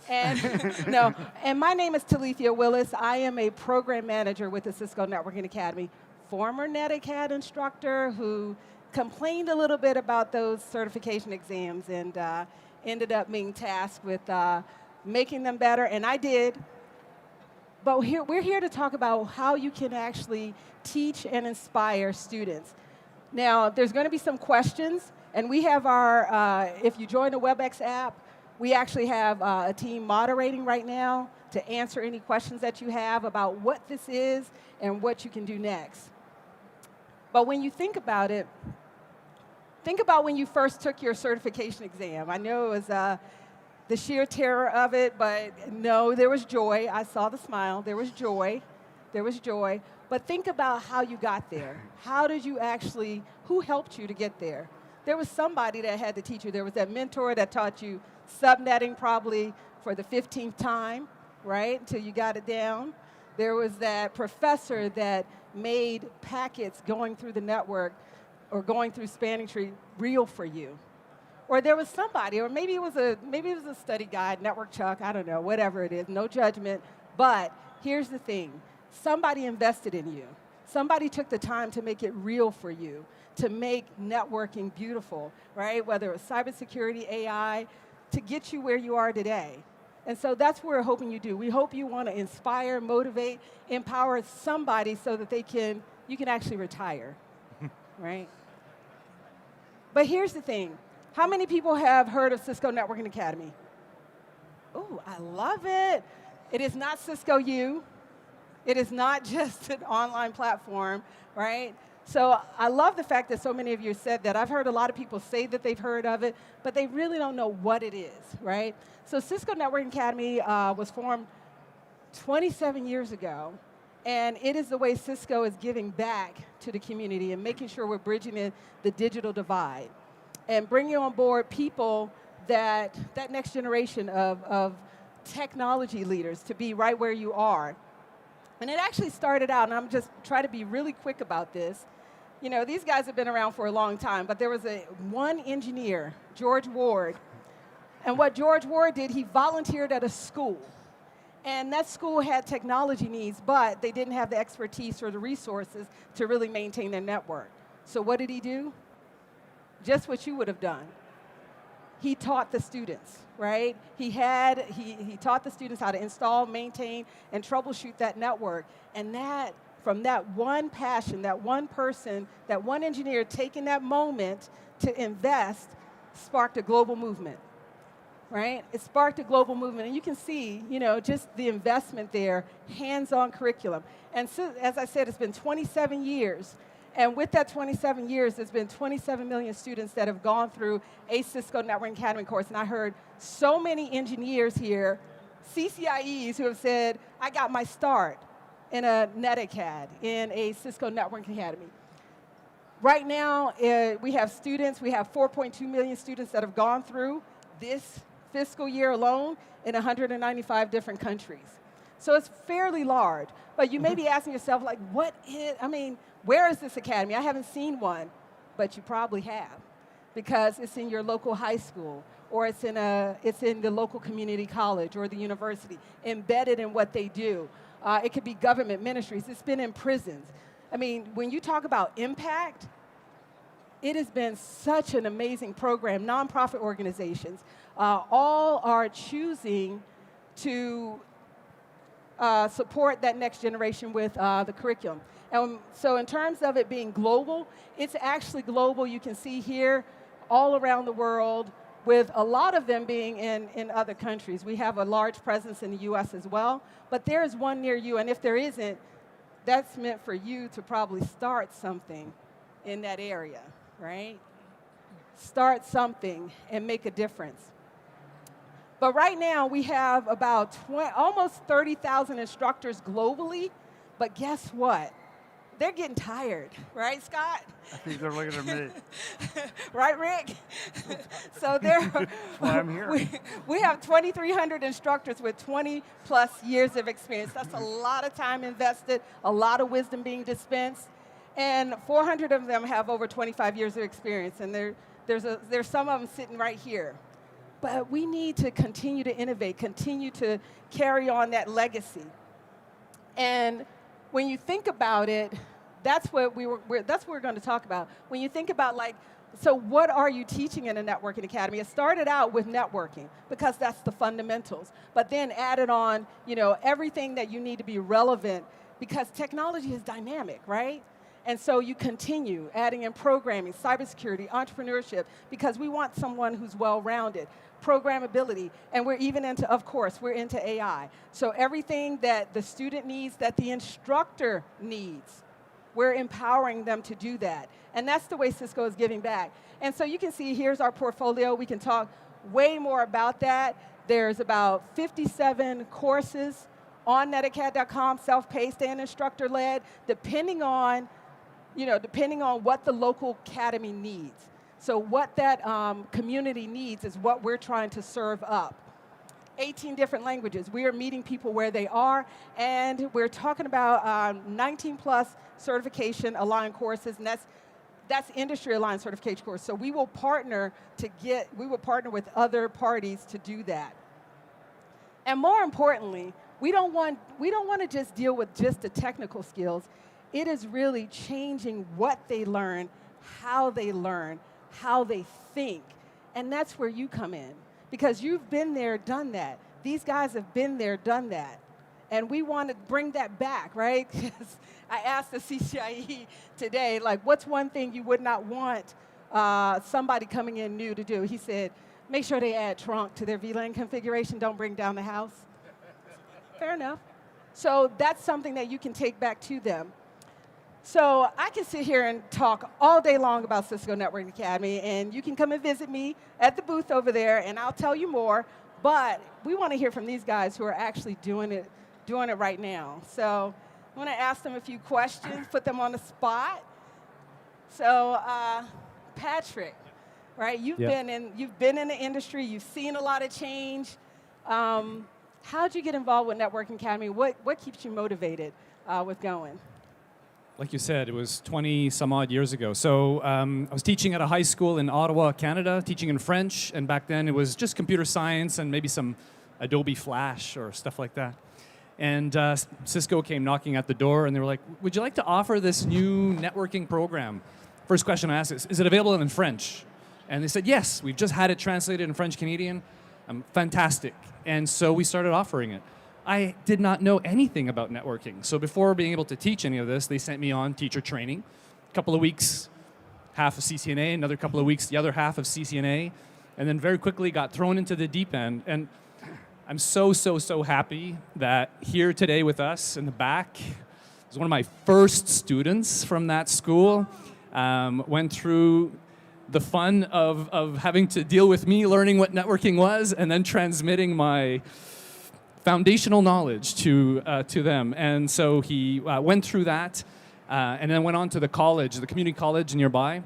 And no, and my name is Talithia Willis. I am a program manager with the Cisco Networking Academy, former NetAcad instructor who complained a little bit about those certification exams and ended up being tasked with making them better, and I did. But we're here to talk about how you can actually teach and inspire students. Now, there's going to be some questions, and we have our, if you join the WebEx app, we actually have a team moderating right now to answer any questions that you have about what this is and what you can do next. But when you think about it, think about when you first took your certification exam. I know it was the sheer terror of it, but no, there was joy. I saw the smile. There was joy. There was joy. But think about how you got there. How did you actually, who helped you to get there? There was somebody that had to teach you. There was that mentor that taught you subnetting probably for the 15th time, right, until you got it down. There was that professor that made packets going through the network or going through spanning tree real for you. Or there was somebody, or maybe it was a study guide, Network Chuck, I don't know, whatever it is, no judgment. But here's the thing, somebody invested in you. Somebody took the time to make it real for you, to make networking beautiful, right? Whether it's cybersecurity, AI, to get you where you are today. And so that's what we're hoping you do. We hope you want to inspire, motivate, empower somebody so that you can actually retire, right? But here's the thing. How many people have heard of Cisco Networking Academy? Ooh, I love it. It is not Cisco U. It is not just an online platform, right? So I love the fact that so many of you said that. I've heard a lot of people say that they've heard of it, but they really don't know what it is, right? So Cisco Networking Academy was formed 27 years ago, and it is the way Cisco is giving back to the community and making sure we're bridging the digital divide and bringing on board people that next generation of technology leaders to be right where you are. And it actually started out, and I'm just trying to be really quick about this. You know, these guys have been around for a long time, but there was one engineer, George Ward, and what George Ward did, he volunteered at a school. And that school had technology needs, but they didn't have the expertise or the resources to really maintain their network. So what did he do? Just what you would have done. He taught the students, right? He taught the students how to install, maintain, and troubleshoot that network. And from that one passion, that one person, that one engineer taking that moment to invest, sparked a global movement, right? It sparked a global movement. And you can see, just the investment there, hands-on curriculum. And so, as I said, it's been 27 years. And with that 27 years, there's been 27 million students that have gone through a Cisco Networking Academy course. And I heard so many engineers here, CCIEs, who have said, I got my start in a NetAcad, in a Cisco Networking Academy. Right now, we have students, we have 4.2 million students that have gone through this fiscal year alone in 195 different countries. So it's fairly large. But you may be asking yourself, like, where is this academy? I haven't seen one, but you probably have, because it's in your local high school, or it's in the local community college or the university, embedded in what they do. It could be government ministries. It's been in prisons. I mean, when you talk about impact, it has been such an amazing program. Nonprofit organizations all are choosing to support that next generation with the curriculum. And so in terms of it being global, it's actually global. You can see here all around the world, with a lot of them being in other countries. We have a large presence in the US as well, but there is one near you, and if there isn't, that's meant for you to probably start something in that area, right? Start something and make a difference. But right now, we have about almost 30,000 instructors globally, but guess what? They're getting tired, right, Scott? I think they're looking at me. Right, Rick? So That's why I'm here. We have 2,300 instructors with 20-plus years of experience. That's a lot of time invested, a lot of wisdom being dispensed. And 400 of them have over 25 years of experience, and there's some of them sitting right here. But we need to continue to innovate, continue to carry on that legacy. And when you think about it, that's what we're going to talk about. When you think about, like, so what are you teaching in a networking academy? It started out with networking because that's the fundamentals, but then added on, everything that you need to be relevant because technology is dynamic, right? And so you continue adding in programming, cybersecurity, entrepreneurship, because we want someone who's well-rounded, programmability, and we're even into, of course, we're into AI. So everything that the student needs, that the instructor needs, we're empowering them to do that. And that's the way Cisco is giving back. And so you can see, here's our portfolio. We can talk way more about that. There's about 57 courses on netacad.com, self-paced and instructor-led, depending on what the local academy needs. So what that community needs is what we're trying to serve up. 18 different languages. We are meeting people where they are, and we're talking about 19 plus certification aligned courses, and that's industry aligned certification course. So we will partner with other parties to do that. And more importantly, we don't want to just deal with just the technical skills. It is really changing what they learn, how they think, and that's where you come in. Because you've been there, done that. These guys have been there, done that. And we want to bring that back, right? Because I asked the CCIE today, like, what's one thing you would not want somebody coming in new to do? He said, make sure they add trunk to their VLAN configuration, don't bring down the house. Fair enough. So that's something that you can take back to them. So I can sit here and talk all day long about Cisco Networking Academy, and you can come and visit me at the booth over there, and I'll tell you more. But we want to hear from these guys who are actually doing it right now. So I want to ask them a few questions, put them on the spot. So Patrick, right? You've been in the industry. You've seen a lot of change. How'd you get involved with Networking Academy? What keeps you motivated with going? Like you said, it was 20 some odd years ago. So I was teaching at a high school in Ottawa, Canada, teaching in French, and back then it was just computer science and maybe some Adobe Flash or stuff like that. And Cisco came knocking at the door, and they were like, would you like to offer this new networking program? First question I asked is it available in French? And they said, yes, we've just had it translated in French Canadian. Fantastic. And so we started offering it. I did not know anything about networking. So before being able to teach any of this, they sent me on teacher training. A couple of weeks, half of CCNA, another couple of weeks, the other half of CCNA, and then very quickly got thrown into the deep end. And I'm so happy that here today with us in the back is one of my first students from that school. Went through the fun of having to deal with me learning what networking was and then transmitting my foundational knowledge to them. And so he went through that and then went on to the college, the community college nearby,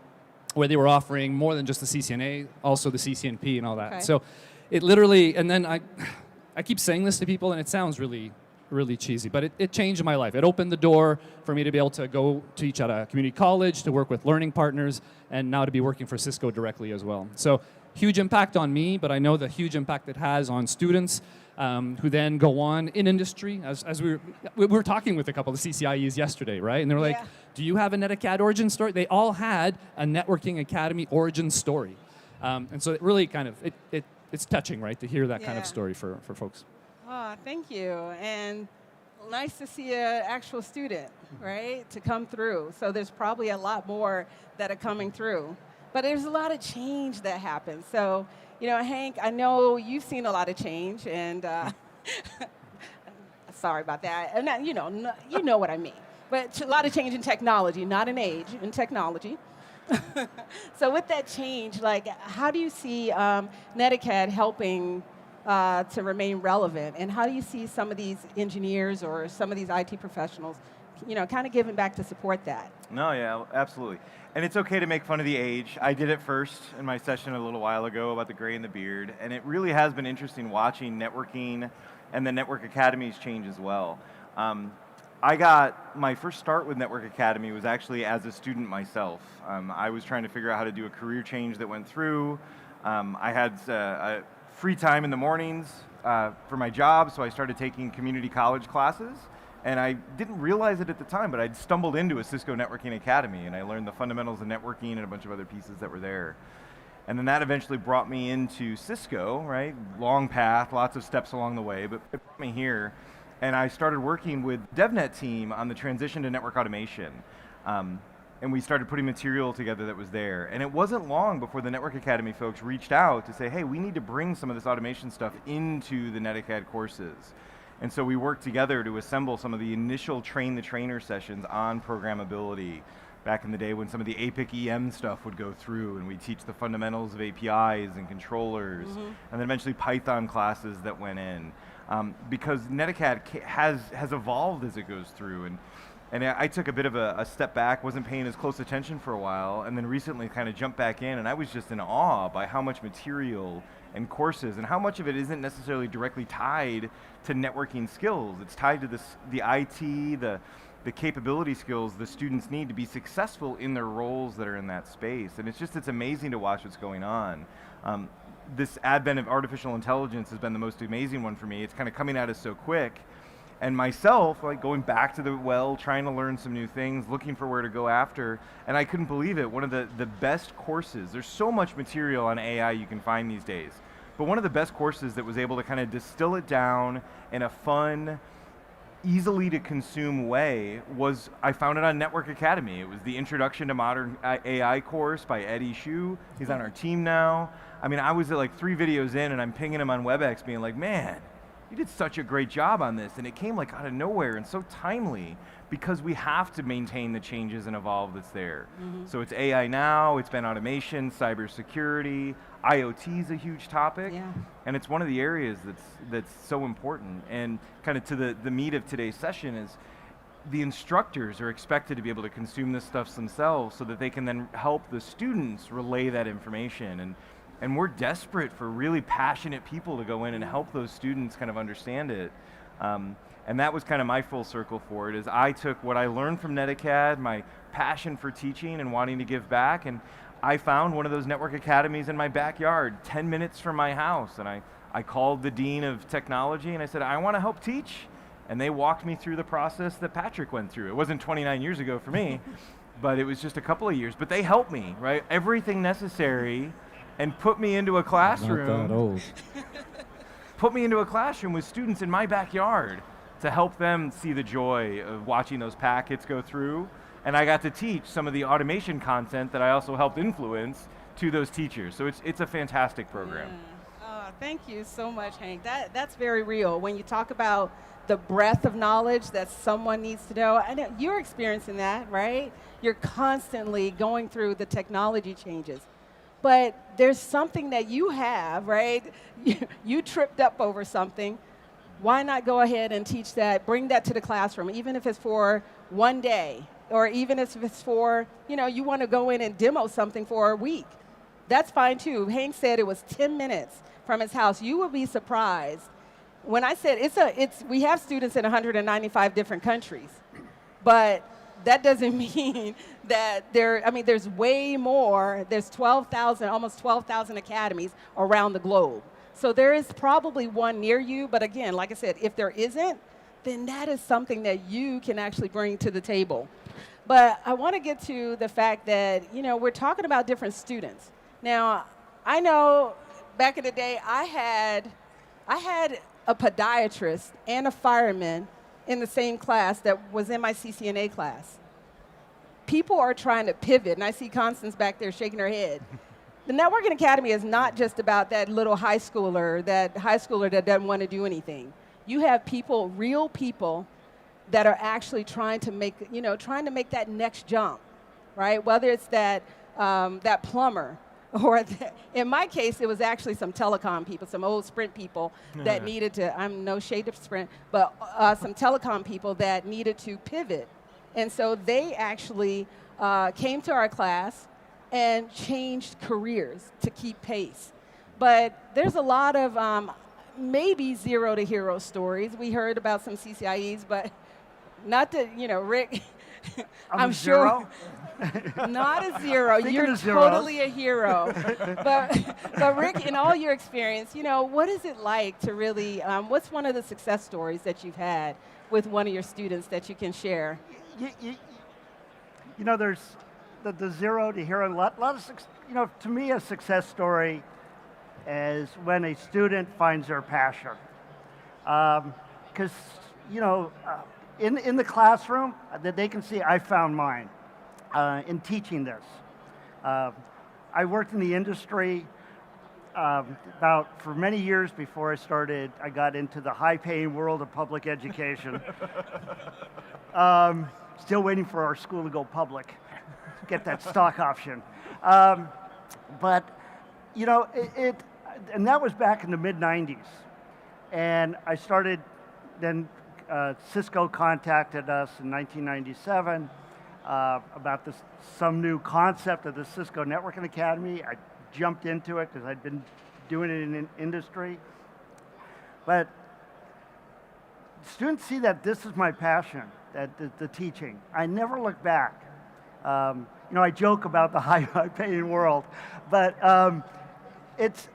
where they were offering more than just the CCNA, also the CCNP and all that. Okay. So it literally, and then I keep saying this to people and it sounds really cheesy, but it changed my life. It opened the door for me to be able to go teach at a community college, to work with learning partners, and now to be working for Cisco directly as well. So huge impact on me, but I know the huge impact it has on students who then go on in industry. As we were talking with a couple of CCIEs yesterday, right? And they were like, do you have a NetAcad origin story? They all had a networking academy origin story. And so it really kind of, it's touching, right, to hear that kind of story for folks. Oh, thank you. And nice to see an actual student, right, to come through. So there's probably a lot more that are coming through. But there's a lot of change that happens. So, Hank, I know you've seen a lot of change, and sorry about that. And you know what I mean. But a lot of change in technology, not in age, in technology. So with that change, like, how do you see NetAcad helping to remain relevant? And how do you see some of these engineers or some of these IT professionals, kind of giving back to support that? No, yeah, absolutely. And it's okay to make fun of the age. I did it first in my session a little while ago about the gray and the beard, and it really has been interesting watching networking and the network academies change as well. I got my first start with Network Academy was actually as a student myself. I was trying to figure out how to do a career change that went through. I had free time in the mornings for my job, so I started taking community college classes. And I didn't realize it at the time, but I'd stumbled into a Cisco Networking Academy, and I learned the fundamentals of networking and a bunch of other pieces that were there. And then that eventually brought me into Cisco, right? Long path, lots of steps along the way, but it brought me here. And I started working with DevNet team on the transition to network automation. And we started putting material together that was there. And it wasn't long before the Network Academy folks reached out to say, hey, we need to bring some of this automation stuff into the NetAcad courses. And so we worked together to assemble some of the initial train the trainer sessions on programmability back in the day when some of the APIC EM stuff would go through, and we'd teach the fundamentals of APIs and controllers, and then eventually Python classes that went in. Because NetAcad has evolved as it goes through, and I took a bit of a step back, wasn't paying as close attention for a while, and then recently kind of jumped back in, and I was just in awe by how much material and courses, and how much of it isn't necessarily directly tied to networking skills. It's tied to the IT, the capability skills the students need to be successful in their roles that are in that space. And it's amazing to watch what's going on. This advent of artificial intelligence has been the most amazing one for me. It's kind of coming at us so quick. And myself, like going back to the well, trying to learn some new things, looking for where to go after, and I couldn't believe it. One of the best courses, there's so much material on AI you can find these days, but one of the best courses that was able to kind of distill it down in a fun, easily to consume way was, I found it on Network Academy. It was the Introduction to Modern AI course by Eddie Shu. He's on our team now. I mean, I was at like 3 videos in and I'm pinging him on WebEx being like, man, you did such a great job on this. And it came like out of nowhere and so timely because we have to maintain the changes and evolve that's there. So it's AI now, it's been automation, cybersecurity, IoT is a huge topic. And it's one of the areas that's so important. And kind of to the meat of today's session is the instructors are expected to be able to consume this stuff themselves so that they can then help the students relay that information. And we're desperate for really passionate people to go in and help those students kind of understand it. And that was kind of my full circle for it, is I took what I learned from NetAcad, my passion for teaching and wanting to give back, and I found one of those network academies in my backyard, 10 minutes from my house, and I called the dean of technology and I said, I want to help teach. And they walked me through the process that Patrick went through. It wasn't 29 years ago for me, but it was just a couple of years. But they helped me, right? Everything necessary, and put me into a classroom. Not that old. Put me into a classroom with students in my backyard to help them see the joy of watching those packets go through. And I got to teach some of the automation content that I also helped influence to those teachers. So it's a fantastic program. Oh, thank you so much, Hank. That's very real. When you talk about the breadth of knowledge that someone needs to know, I know you're experiencing that, right? You're constantly going through the technology changes. But there's something that you have, right? You tripped up over something. Why not go ahead and teach that, bring that to the classroom, even if it's for one day, or even if it's for, you want to go in and demo something for a week. That's fine too. Hank said it was 10 minutes from his house. You will be surprised. When I said we have students in 195 different countries, but that doesn't mean that there's way more. There's 12,000, almost 12,000 academies around the globe. So there is probably one near you, but again, like I said, if there isn't, then that is something that you can actually bring to the table. But I want to get to the fact that, we're talking about different students. Now, I know back in the day, I had a podiatrist and a fireman in the same class that was in my CCNA class. People are trying to pivot, and I see Constance back there shaking her head. The Networking Academy is not just about that little high schooler that doesn't want to do anything. You have people, real people, that are actually trying to make that next jump, right? Whether it's that plumber, or in my case, it was actually some telecom people, some old Sprint people that needed to, I'm no shade of Sprint, but some telecom people that needed to pivot. And so they actually came to our class and changed careers to keep pace. But there's a lot of maybe zero to hero stories. We heard about some CCIEs, but Not that, Rick, I'm a sure. zero? Not a zero. Speaking You're of zeros. totally a hero. but Rick, in all your experience, what is it like to really, what's one of the success stories that you've had with one of your students that you can share? There's the zero to hero. A lot of, to me, a success story is when a student finds their passion. Because, in the classroom, that they can see I found mine in teaching this. I worked in the industry for many years before I got into the high-paying world of public education. Still waiting for our school to go public, get that stock option. But, and that was back in the mid-90s. And I started, then Cisco contacted us in 1997 about some new concept of the Cisco Networking Academy. I jumped into it because I'd been doing it in industry. But students see that this is my passion, that the teaching. I never look back. I joke about the high-paying world, but it's,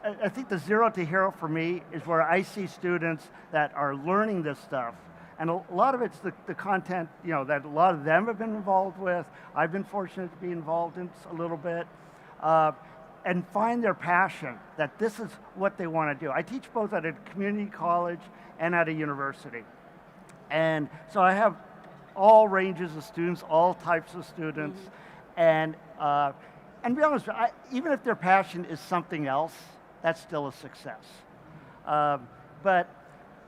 I think the zero to hero for me is where I see students that are learning this stuff. And a lot of it's the content, that a lot of them have been involved with. I've been fortunate to be involved in a little bit. And find their passion, that this is what they want to do. I teach both at a community college and at a university. And so I have all ranges of students, all types of students. And to be honest, even if their passion is something else, that's still a success. But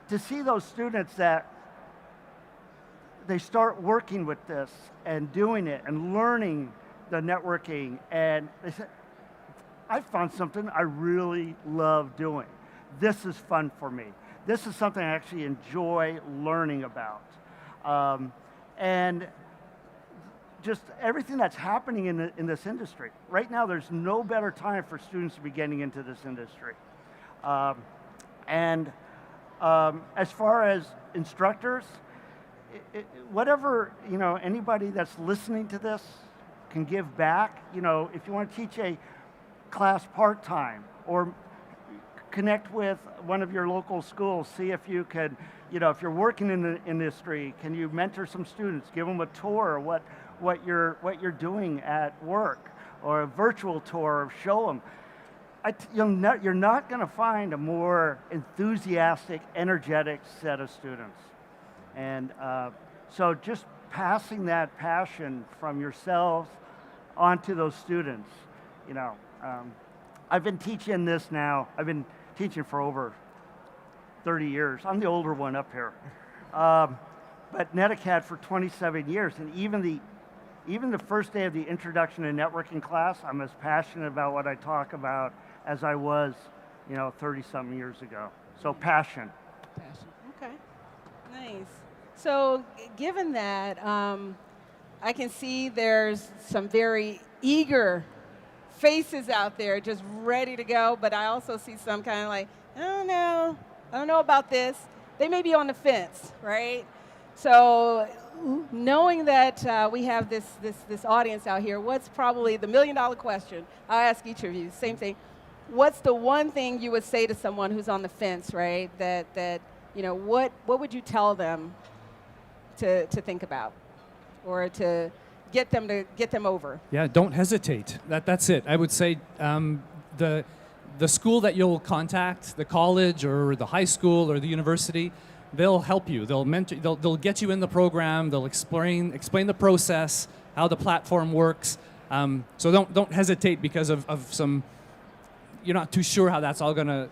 to see those students that they start working with this and doing it and learning the networking, and they say, I found something I really love doing. This is fun for me. This is something I actually enjoy learning about. And just everything that's happening in this industry. Right now, there's no better time for students to be getting into this industry. As far as instructors, whatever, anybody that's listening to this can give back. If you want to teach a class part-time or connect with one of your local schools, see if you could, if you're working in the industry, can you mentor some students, give them a tour of what you're doing at work, or a virtual tour, show them. You're not going to find a more enthusiastic, energetic set of students. And so just passing that passion from yourselves onto those students, I've been teaching this now. I've been teaching for over 30 years. I'm the older one up here. But NetAcad for 27 years, and even the first day of the introduction to networking class, I'm as passionate about what I talk about as I was, 30-something years ago. So passion. Passion. Okay. Nice. So given that, I can see there's some very eager faces out there just ready to go, but I also see some kind of like, I don't know about this. They may be on the fence, right? So knowing that we have this audience out here, what's probably the million-dollar question? I'll ask each of you, same thing. What's the one thing you would say to someone who's on the fence, right? That what would you tell them to think about, or to get them over? Yeah, don't hesitate. That's it. I would say the school that you'll contact, the college or the high school or the university, they'll help you. They'll mentor. They'll get you in the program. They'll explain the process, how the platform works. So don't hesitate because of some. You're not too sure how that's all gonna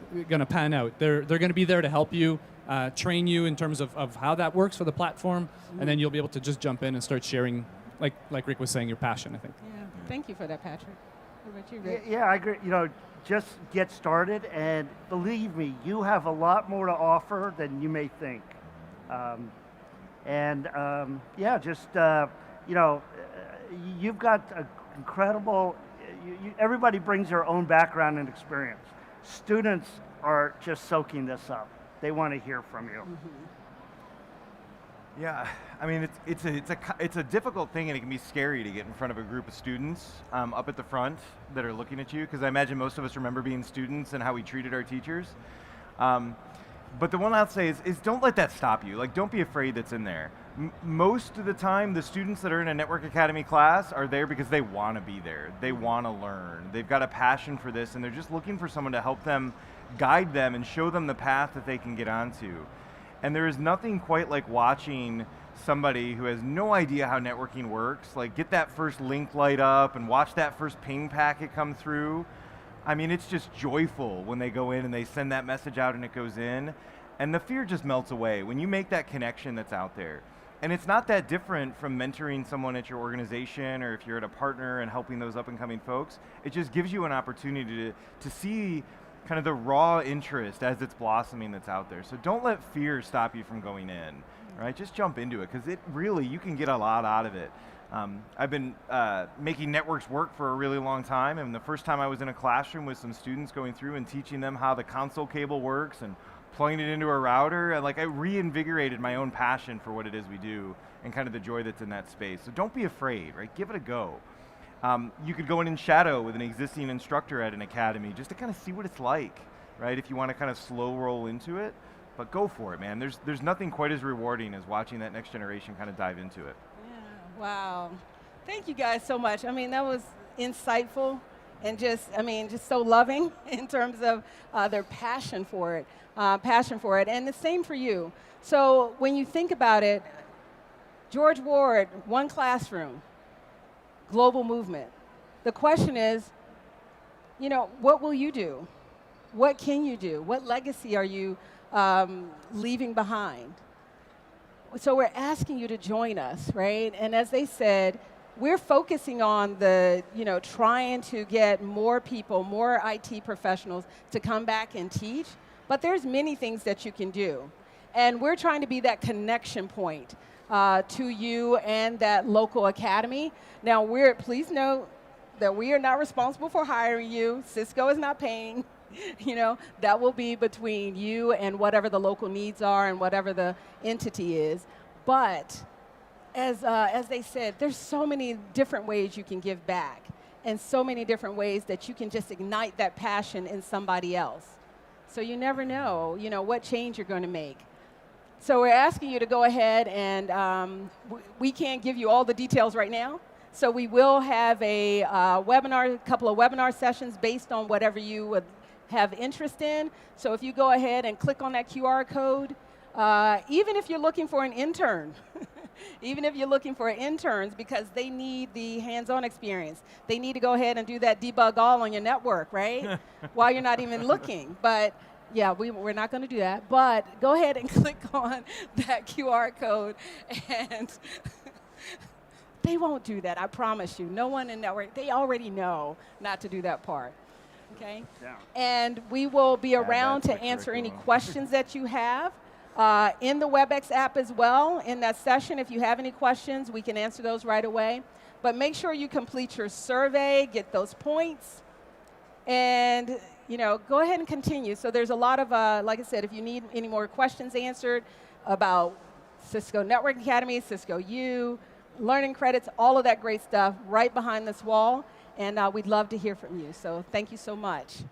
pan out. They're gonna be there to help you, train you in terms of how that works for the platform, and then you'll be able to just jump in and start sharing, like Rick was saying, your passion, I think. Yeah, thank you for that, Patrick. What about you, Rick? Yeah, I agree. Just get started, and believe me, you have a lot more to offer than you may think. You've got an incredible. Everybody brings their own background and experience. Students are just soaking this up. They want to hear from you. Yeah, I mean, it's a difficult thing, and it can be scary to get in front of a group of students up at the front that are looking at you, because I imagine most of us remember being students and how we treated our teachers. But the one I'll say is don't let that stop you. Like, don't be afraid that's in there. Most of the time, the students that are in a Network Academy class are there because they want to be there. They want to learn. They've got a passion for this, and they're just looking for someone to help them, guide them, and show them the path that they can get onto. And there is nothing quite like watching somebody who has no idea how networking works, like get that first link light up and watch that first ping packet come through. I mean, it's just joyful when they go in and they send that message out and it goes in, and the fear just melts away when you make that connection that's out there. And it's not that different from mentoring someone at your organization, or if you're at a partner and helping those up and coming folks. It just gives you an opportunity to see kind of the raw interest as it's blossoming that's out there. So don't let fear stop you from going in, right? Just jump into it, because it really, you can get a lot out of it. I've been making networks work for a really long time, and the first time I was in a classroom with some students going through and teaching them how the console cable works and plugging it into a router, and like I reinvigorated my own passion for what it is we do and kind of the joy that's in that space. So don't be afraid, right? Give it a go. You could go in and shadow with an existing instructor at an academy just to kind of see what it's like, right? If you want to kind of slow roll into it, but go for it, man. There's nothing quite as rewarding as watching that next generation kind of dive into it. Yeah, wow. Thank you guys so much. I mean, that was insightful and just so loving in terms of their passion for it, and the same for you. So when you think about it, George Ward, one classroom, global movement. The question is, what will you do? What can you do? What legacy are you leaving behind? So we're asking you to join us, right? And as they said, we're focusing on the, trying to get more people, more IT professionals to come back and teach, but there's many things that you can do. And we're trying to be that connection point to you and that local academy. Now, please note that we are not responsible for hiring you. Cisco is not paying. That will be between you and whatever the local needs are and whatever the entity is. But as they said, there's so many different ways you can give back, and so many different ways that you can just ignite that passion in somebody else. So you never know, what change you're going to make. So we're asking you to go ahead, and we can't give you all the details right now. So we will have a couple of webinar sessions based on whatever you would have interest in. So if you go ahead and click on that QR code, even if you're looking for an intern, even if you're looking for interns, because they need the hands-on experience. They need to go ahead and do that debug all on your network, right? While you're not even looking. But yeah, we're not going to do that. But go ahead and click on that QR code, and they won't do that, I promise you. No one in network, they already know not to do that part. Okay? Yeah. And we will be around to answer any questions that you have. In the WebEx app as well, in that session, if you have any questions, we can answer those right away. But make sure you complete your survey, get those points, and go ahead and continue. So there's a lot of, like I said, if you need any more questions answered about Cisco Network Academy, Cisco U, learning credits, all of that great stuff right behind this wall, and we'd love to hear from you. So thank you so much.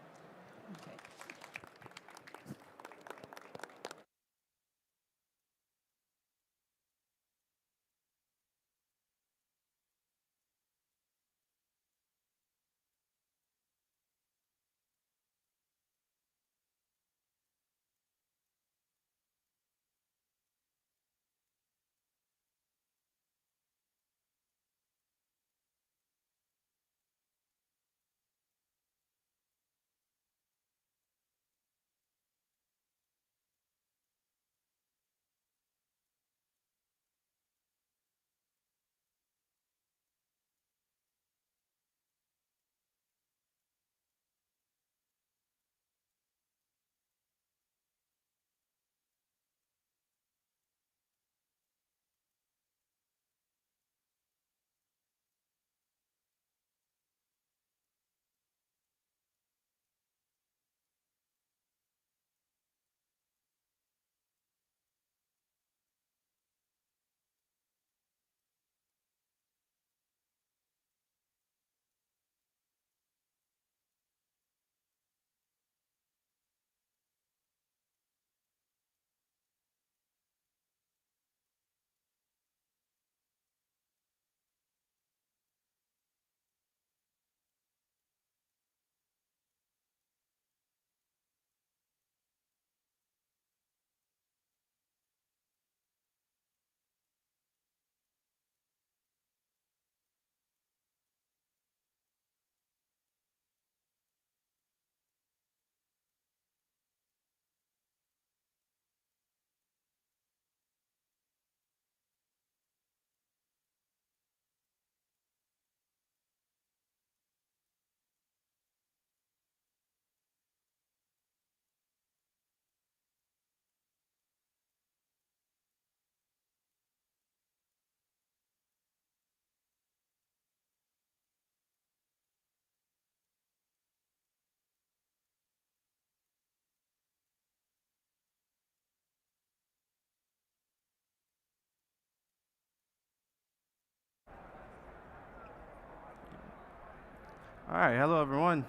All right, hello everyone.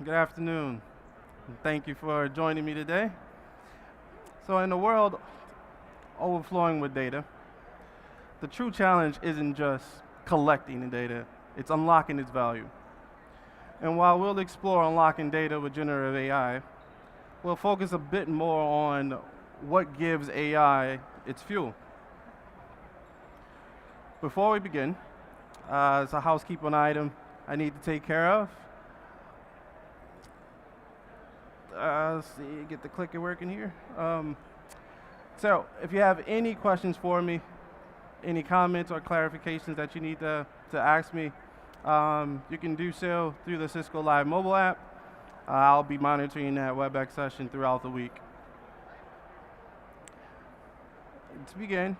Good afternoon. Thank you for joining me today. So in a world overflowing with data, the true challenge isn't just collecting the data, it's unlocking its value. And while we'll explore unlocking data with generative AI, we'll focus a bit more on what gives AI its fuel. Before we begin, it's a housekeeping item I need to take care of. Let's see, get the clicker working here. So if you have any questions for me, any comments or clarifications that you need to ask me, you can do so through the Cisco Live mobile app. I'll be monitoring that WebEx session throughout the week. To begin,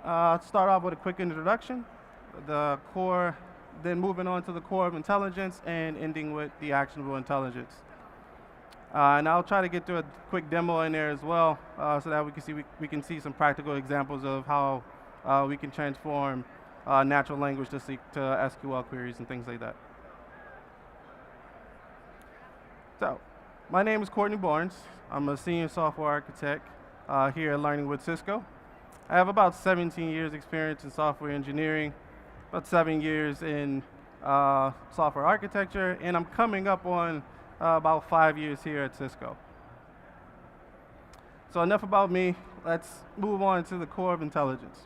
start off with a quick introduction, the core, then moving on to the core of intelligence and ending with the actionable intelligence. And I'll try to get through a quick demo in there as well, so that we can see some practical examples of how we can transform natural language to SQL queries and things like that. So, my name is Courtney Barnes. I'm a senior software architect here at Learning with Cisco. I have about 17 years experience in software engineering, about 7 years in software architecture, and I'm coming up on about 5 years here at Cisco. So enough about me. Let's move on to the core of intelligence.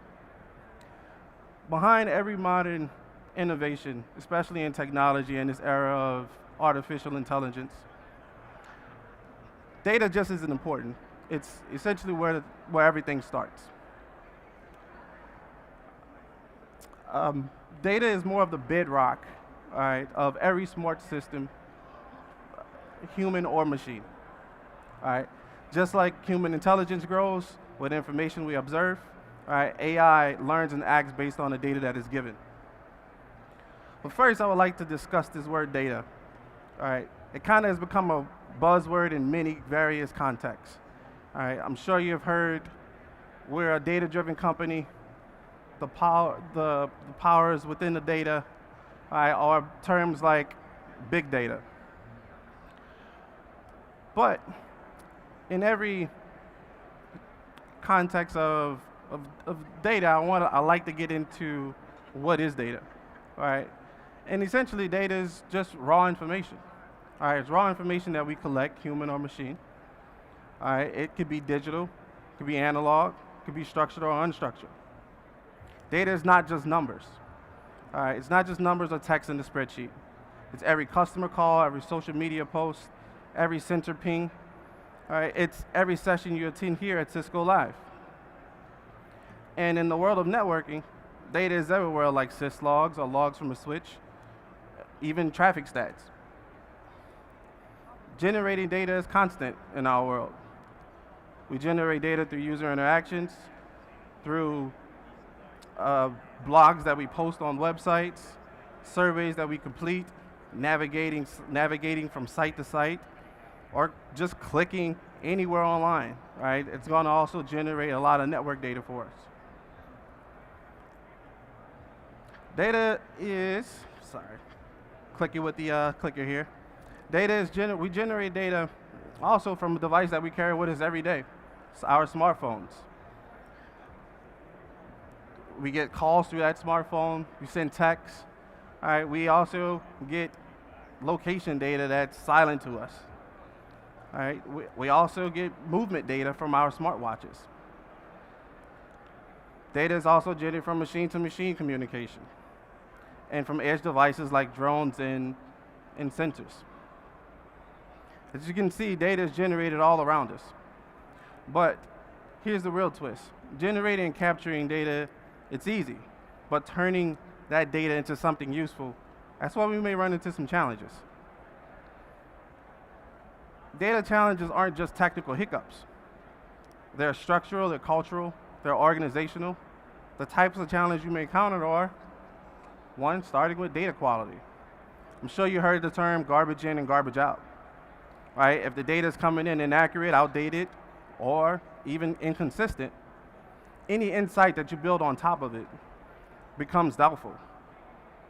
Behind every modern innovation, especially in technology in this era of artificial intelligence, data just isn't important. It's essentially where everything starts. Data is more of the bedrock, all right, of every smart system, human or machine. All right, just like human intelligence grows with information we observe, all right, AI learns and acts based on the data that is given. But first, I would like to discuss this word data. All right, it kind of has become a buzzword in many various contexts. All right, I'm sure you've heard we're a data-driven company. The powers within the data, all right, are terms like big data. But in every context of data, I like to get into what is data, all right? And essentially, data is just raw information, all right? It's raw information that we collect, human or machine, all right? It could be digital, it could be analog, it could be structured or unstructured. Data is not just numbers, all right? It's not just numbers or text in the spreadsheet. It's every customer call, every social media post, every center ping, all right? It's every session you attend here at Cisco Live. And in the world of networking, data is everywhere, like syslogs or logs from a switch, even traffic stats. Generating data is constant in our world. We generate data through user interactions, through blogs that we post on websites, surveys that we complete, navigating from site to site, or just clicking anywhere online, right? It's going to also generate a lot of network data for us. Data is, clicking with the clicker here. Data is, we generate data also from a device that we carry with us every day. It's our smartphones. We get calls through that smartphone, we send texts. All right, we also get location data that's silent to us. All right, we also get movement data from our smartwatches. Data is also generated from machine-to-machine communication and from edge devices like drones and sensors. As you can see, data is generated all around us. But here's the real twist. Generating and capturing data, it's easy, but turning that data into something useful, that's why we may run into some challenges. Data challenges aren't just technical hiccups. They're structural, they're cultural, they're organizational. The types of challenges you may encounter are, one, starting with data quality. I'm sure you heard the term garbage in and garbage out, right? If the data is coming in inaccurate, outdated, or even inconsistent, any insight that you build on top of it becomes doubtful.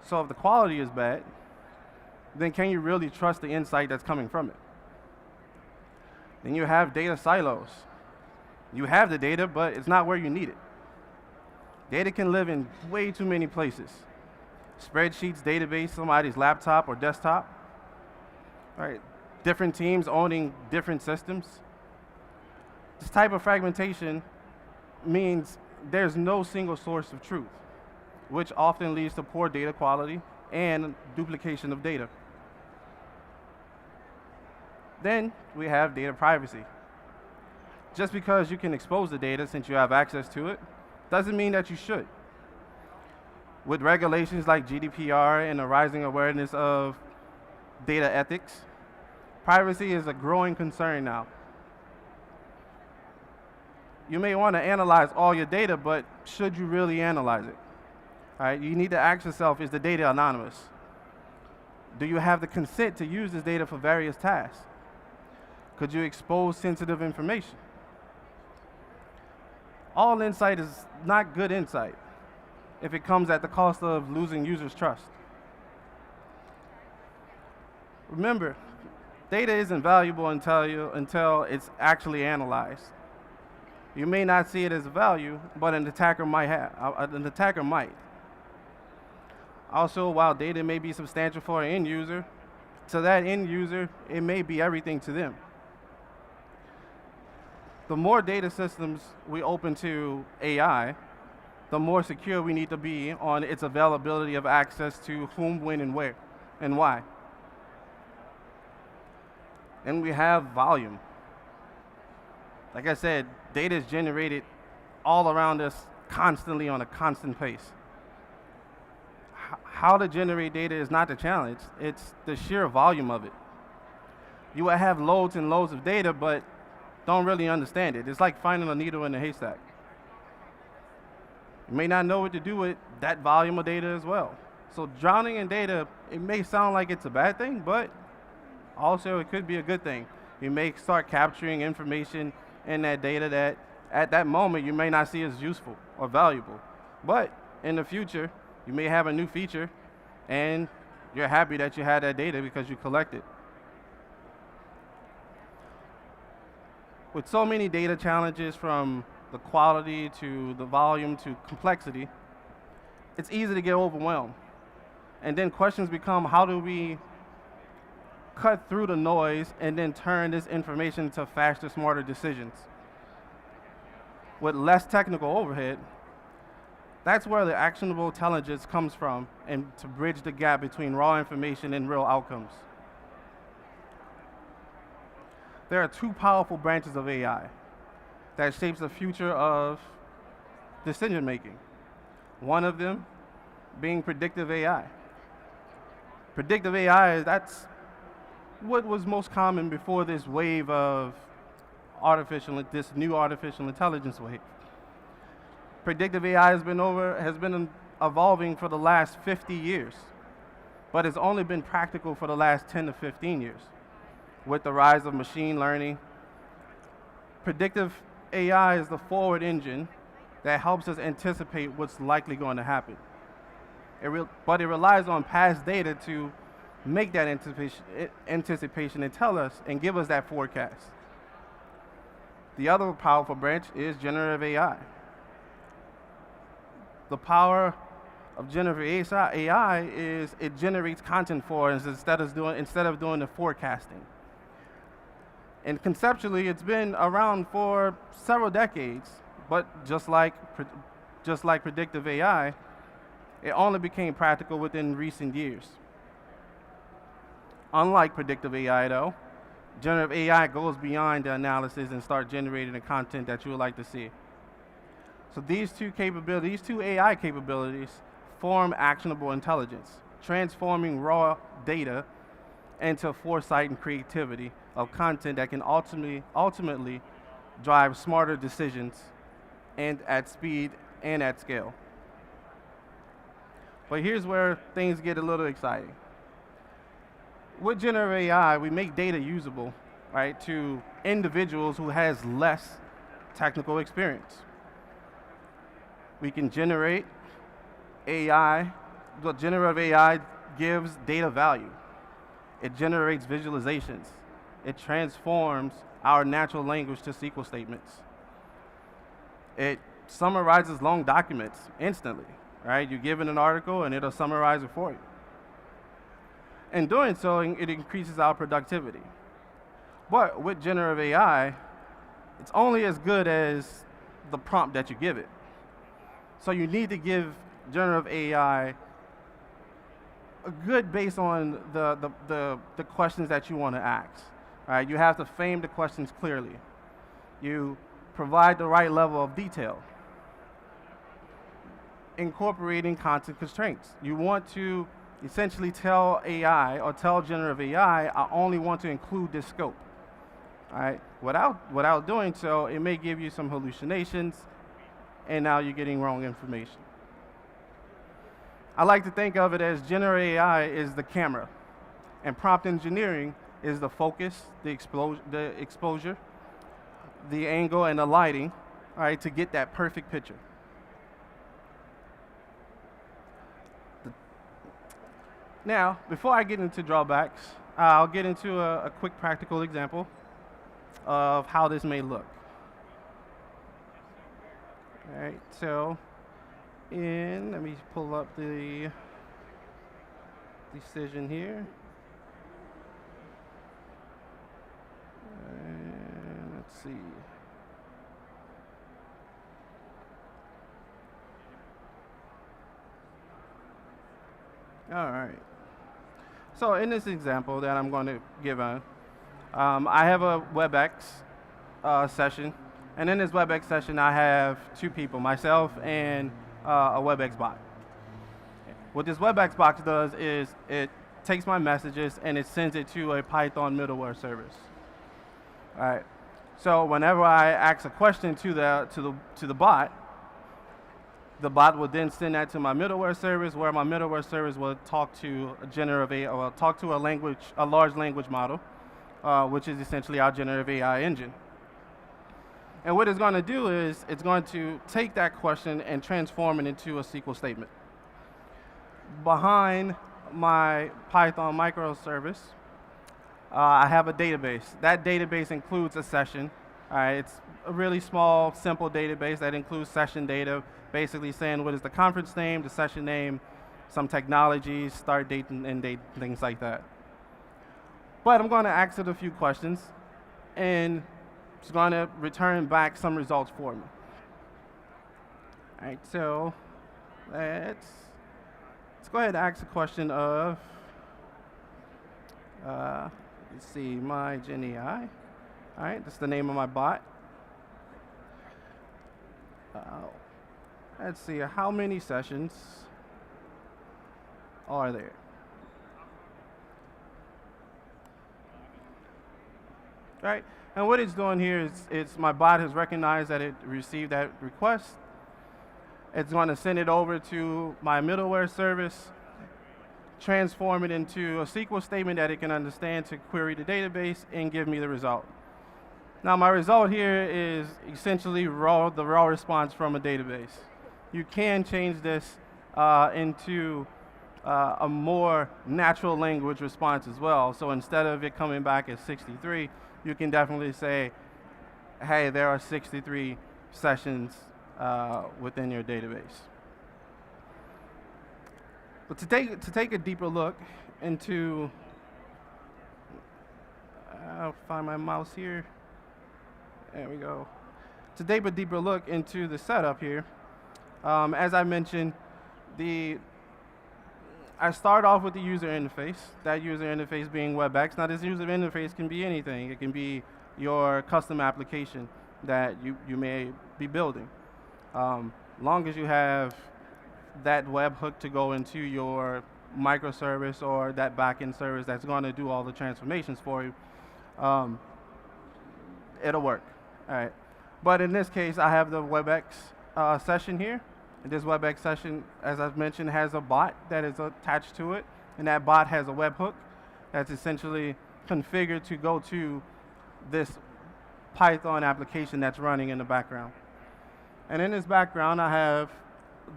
So if the quality is bad, then can you really trust the insight that's coming from it? Then you have data silos. You have the data, but it's not where you need it. Data can live in way too many places. Spreadsheets, database, somebody's laptop or desktop. Right? Different teams owning different systems. This type of fragmentation means there's no single source of truth, which often leads to poor data quality and duplication of data. Then we have data privacy. Just because you can expose the data since you have access to it, doesn't mean that you should. With regulations like GDPR and a rising awareness of data ethics, privacy is a growing concern now. You may want to analyze all your data, but should you really analyze it? All right, you need to ask yourself, is the data anonymous? Do you have the consent to use this data for various tasks? Could you expose sensitive information? All insight is not good insight if it comes at the cost of losing users' trust. Remember, data isn't valuable until it's actually analyzed. You may not see it as a value, but an attacker might. Also, while data may be substantial for an end user, to that end user, it may be everything to them. The more data systems we open to AI, the more secure we need to be on its availability of access to whom, when, and where, and why. And we have volume. Like I said, data is generated all around us constantly on a constant pace. How to generate data is not the challenge, it's the sheer volume of it. You will have loads and loads of data, but don't really understand it. It's like finding a needle in a haystack. You may not know what to do with that volume of data as well. So drowning in data, it may sound like it's a bad thing, but also it could be a good thing. You may start capturing information in that data that at that moment you may not see as useful or valuable. But in the future, you may have a new feature and you're happy that you had that data because you collected. With so many data challenges, from the quality to the volume to complexity, it's easy to get overwhelmed. And then questions become, how do we cut through the noise and then turn this information into faster, smarter decisions? With less technical overhead, that's where the actionable intelligence comes from, and to bridge the gap between raw information and real outcomes. There are two powerful branches of AI that shapes the future of decision making. One of them being predictive AI. Predictive AI, that's what was most common before this wave of this new artificial intelligence wave. Predictive AI has been evolving for the last 50 years, but it's only been practical for the last 10 to 15 years. With the rise of machine learning, predictive AI is the forward engine that helps us anticipate what's likely going to happen. But it relies on past data to make that anticipation and tell us and give us that forecast. The other powerful branch is generative AI. The power of generative AI is it generates content for us instead of doing the forecasting. And conceptually, it's been around for several decades, but just like predictive AI, it only became practical within recent years. Unlike predictive AI, though, generative AI goes beyond the analysis and starts generating the content that you would like to see. So these two AI capabilities, form actionable intelligence, transforming raw data into foresight and creativity of content that can ultimately drive smarter decisions, and at speed and at scale. But here's where things get a little exciting. With generative AI, we make data usable, right, to individuals who has less technical experience. We can generate AI. The generative AI gives data value. It generates visualizations. It transforms our natural language to SQL statements. It summarizes long documents instantly, right? You give it an article and it'll summarize it for you. In doing so, it increases our productivity. But with generative AI, it's only as good as the prompt that you give it. So you need to give generative AI a good base on the questions that you want to ask. Right? You have to frame the questions clearly. You provide the right level of detail. Incorporating content constraints. You want to essentially tell AI or tell generative AI, I only want to include this scope. All right? Without doing so, it may give you some hallucinations, and now you're getting wrong information. I like to think of it as generative AI is the camera, and prompt engineering is the focus, the exposure, the angle, and the lighting, all right, to get that perfect picture. Now, before I get into drawbacks, I'll get into a quick practical example of how this may look. All right, so let me pull up the decision here. And let's see. All right. So in this example that I'm going to give on, I have a WebEx session. And in this WebEx session, I have two people, myself and a WebEx bot. What this WebEx box does is it takes my messages and it sends it to a Python middleware service. All right. So whenever I ask a question to the bot will then send that to my middleware service, where my middleware service will talk to a generative AI, or talk to a large language model, which is essentially our generative AI engine. And what it's going to do is it's going to take that question and transform it into a SQL statement. Behind my Python microservice, I have a database. That database includes a session. It's a really small, simple database that includes session data, basically saying what is the conference name, the session name, some technologies, start date and end date, things like that. But I'm going to ask it a few questions, and it's going to return back some results for me. All right, so let's go ahead and ask a question of, let's see, my Gen AI. All right, that's the name of my bot. Let's see, how many sessions are there? Right, and what it's doing here is my bot has recognized that it received that request. It's going to send it over to my middleware service, transform it into a SQL statement that it can understand to query the database and give me the result. Now my result here is essentially the raw response from a database. You can change this into a more natural language response as well. So instead of it coming back as 63, you can definitely say, hey, there are 63 sessions within your database. But to take a deeper look into, I'll find my mouse here. There we go. To take a deeper look into the setup here, as I mentioned, I start off with the user interface, that user interface being WebEx. Now this user interface can be anything. It can be your custom application that you may be building. Long as you have that webhook to go into your microservice or that backend service that's going to do all the transformations for you, it'll work. All right. But in this case, I have the WebEx session here. And this WebEx session, as I've mentioned, has a bot that is attached to it. And that bot has a webhook that's essentially configured to go to this Python application that's running in the background. And in this background, I have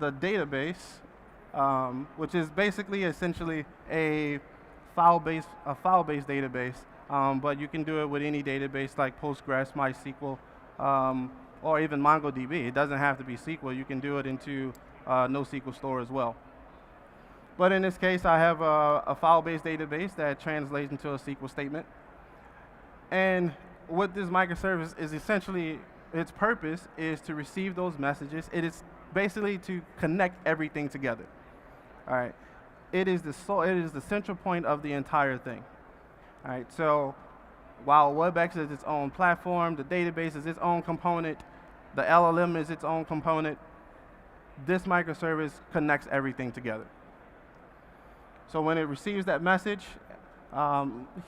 the database, which is basically essentially a file-based database, but you can do it with any database like Postgres, MySQL, or even MongoDB. It doesn't have to be SQL. You can do it into NoSQL store as well. But in this case, I have a file-based database that translates into a SQL statement. And what this microservice is essentially, its purpose is to receive those messages. It is basically to connect everything together. All right. It is the central point of the entire thing. All right. So while WebEx is its own platform, the database is its own component, the LLM is its own component, this microservice connects everything together. So when it receives that message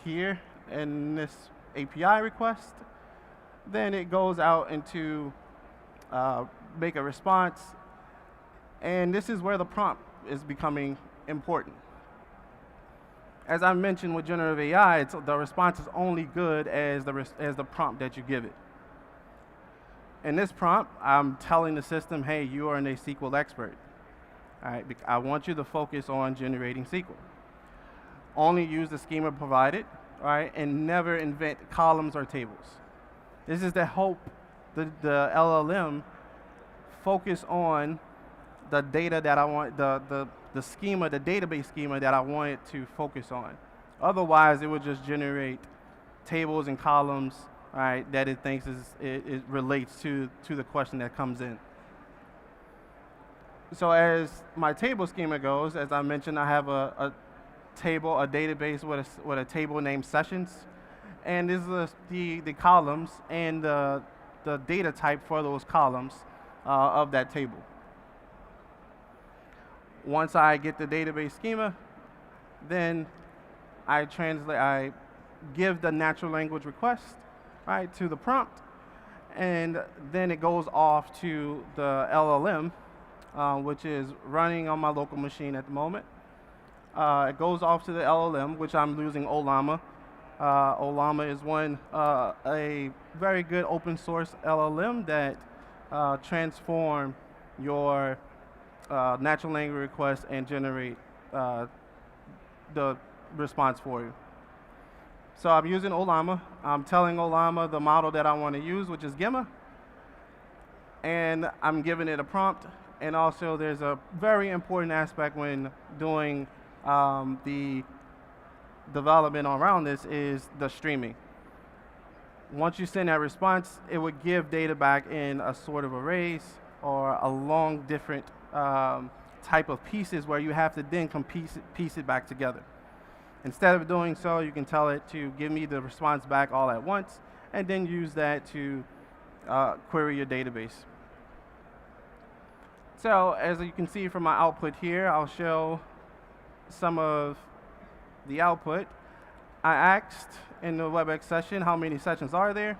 here in this API request, then it goes out into make a response. And this is where the prompt is becoming important. As I mentioned with generative AI, the response is only good as the prompt that you give it. In this prompt, I'm telling the system, hey, you are a SQL expert. All right, I want you to focus on generating SQL. Only use the schema provided, all right, and never invent columns or tables. This is to help the LLM focus on the data that I want, the schema, the database schema that I want it to focus on. Otherwise, it would just generate tables and columns, all right, that it thinks it relates to the question that comes in. So as my table schema goes, as I mentioned, I have a table, a database with a table named sessions, and this is the columns and the data type for those columns of that table. Once I get the database schema, then I give the natural language request, right, to the prompt, and then it goes off to the LLM, which is running on my local machine at the moment. It goes off to the LLM, which I'm using Ollama. Ollama is a very good open source LLM that transform your natural language request and generate the response for you. So I'm using Ollama. I'm telling Ollama the model that I want to use, which is Gemma, and I'm giving it a prompt. And also, there's a very important aspect when doing the development around this is the streaming. Once you send that response, it would give data back in a sort of arrays or a long different type of pieces where you have to then piece it back together. Instead of doing so, you can tell it to give me the response back all at once and then use that to query your database. So as you can see from my output here, I'll show some of the output. I asked in the WebEx session how many sessions are there.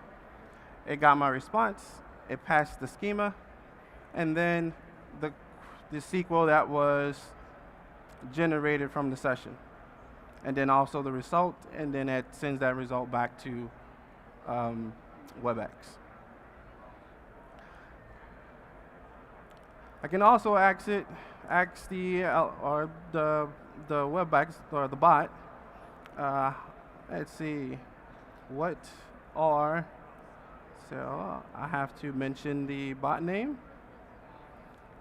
It got my response. It passed the schema. And then the SQL that was generated from the session. And then also the result. And then it sends that result back to WebEx. I can also ask the WebEx or the bot. Let's see, what are, so I have to mention the bot name,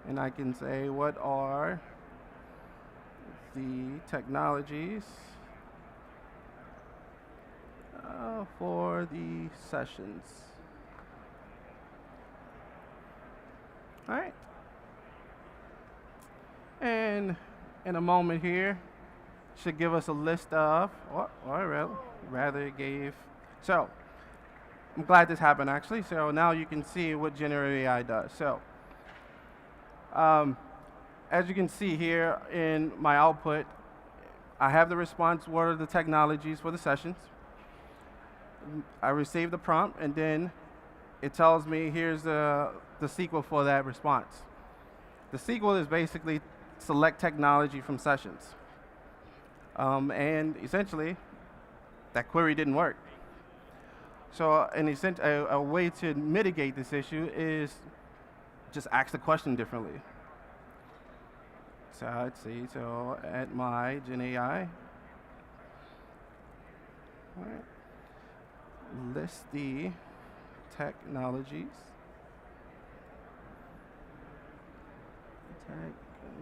and I can say what are the technologies for the sessions. All right. And in a moment here, should give us a list of, or rather it gave, so I'm glad this happened actually. So now you can see what generative AI does. So as you can see here in my output, I have the response, what are the technologies for the sessions. I receive the prompt, and then it tells me here's the SQL for that response. The SQL is basically select technology from sessions. And essentially, that query didn't work. So a way to mitigate this issue is just ask the question differently. So let's see, so at my Gen AI, All right. List the technologies.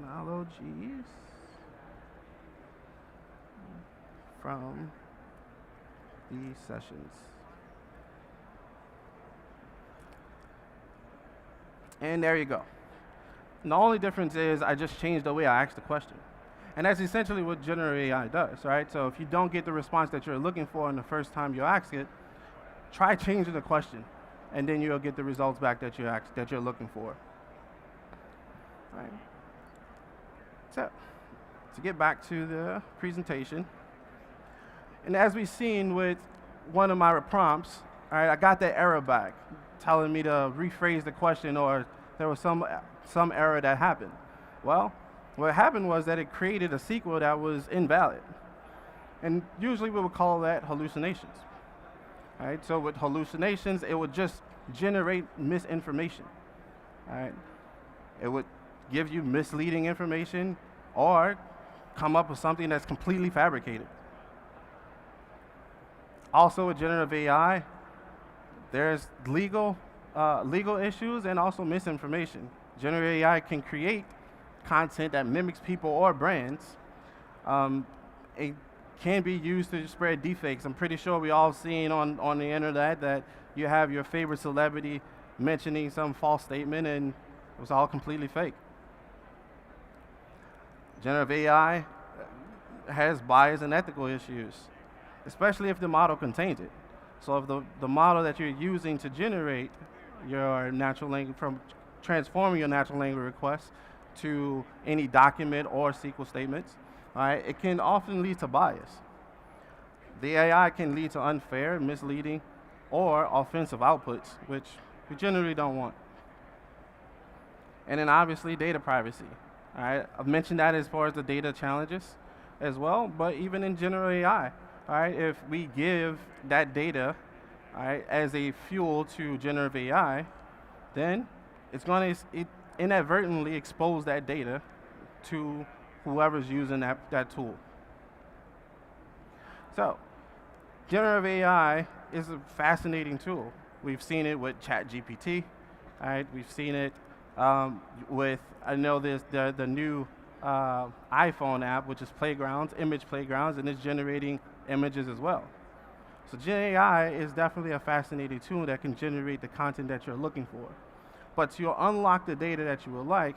Technologies from the sessions. And there you go. And the only difference is I just changed the way I asked the question. And that's essentially what generative AI does, right? So if you don't get the response that you're looking for in the first time you ask it, try changing the question, and then you'll get the results back that you're looking for. All right. So to get back to the presentation, and as we've seen with one of my prompts, all right, I got that error back telling me to rephrase the question, or there was some error that happened. Well, what happened was that it created a SQL that was invalid. And usually we would call that hallucinations. All right, so with hallucinations, it would just generate misinformation. All right, it would give you misleading information or come up with something that's completely fabricated. Also with generative AI, there's legal issues and also misinformation. Generative AI can create content that mimics people or brands. It can be used to spread deepfakes. I'm pretty sure we all seen on the internet that you have your favorite celebrity mentioning some false statement and it was all completely fake. Generative AI has bias and ethical issues, especially if the model contains it. So if the model that you're using to generate your natural language, from transforming your natural language requests to any document or SQL statements, all right, it can often lead to bias. The AI can lead to unfair, misleading, or offensive outputs, which we generally don't want. And then obviously data privacy. All right, I've mentioned that as far as the data challenges as well, but even in general AI, all right, if we give that data, all right, as a fuel to generative AI, then it's going to inadvertently expose that data to whoever's using that tool. So, generative AI is a fascinating tool. We've seen it with ChatGPT, all right? We've seen it with, I know there's the new iPhone app, which is Playgrounds, image Playgrounds, and it's generating images as well. So Gen AI is definitely a fascinating tool that can generate the content that you're looking for. But to unlock the data that you would like,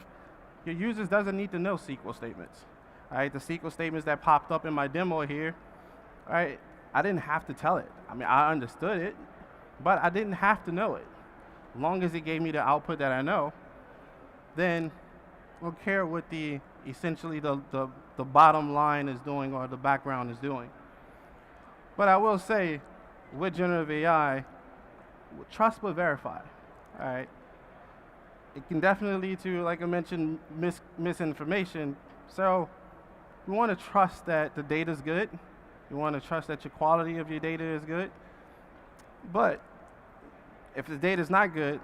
your users doesn't need to know SQL statements. All right, the SQL statements that popped up in my demo here, all right, I didn't have to tell it. I mean, I understood it, but I didn't have to know it. As long as it gave me the output that I know, then I don't care what essentially the bottom line is doing or the background is doing. But I will say, with generative AI, trust but verify, all right? It can definitely lead to, like I mentioned, misinformation. So you want to trust that the data is good. You want to trust that your quality of your data is good. But if the data is not good,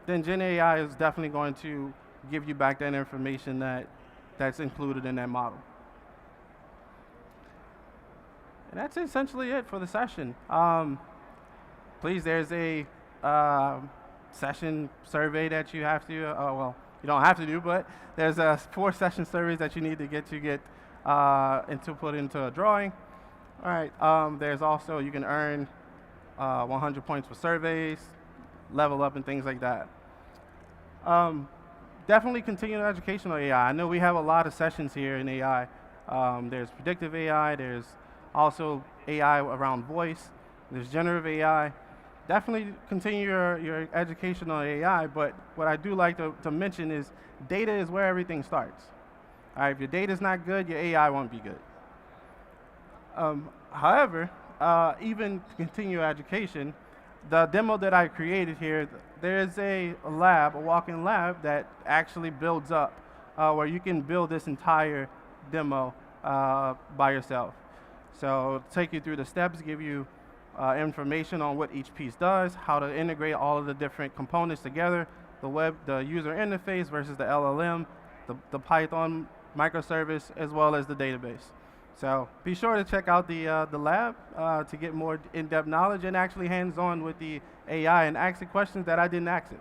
then Gen AI is definitely going to give you back that information that's included in that model. And that's essentially it for the session. Please, there's a session survey that you have to, well, you don't have to do, but there's 4 session surveys that you need to get put into a drawing. All right, there's also, you can earn 100 points for surveys, level up and things like that. Definitely continue educational AI. I know we have a lot of sessions here in AI. There's predictive AI, there's also AI around voice, there's generative AI. Definitely continue your education on AI, but what I do like to mention is data is where everything starts. All right, if your data is not good, your AI won't be good. However, even to continue your education, the demo that I created here, there's a lab, a walk-in lab that actually builds up where you can build this entire demo by yourself. So take you through the steps, give you information on what each piece does, how to integrate all of the different components together, the user interface versus the LLM, the Python microservice, as well as the database. So be sure to check out the lab to get more in-depth knowledge and actually hands-on with the AI and ask the questions that I didn't ask it.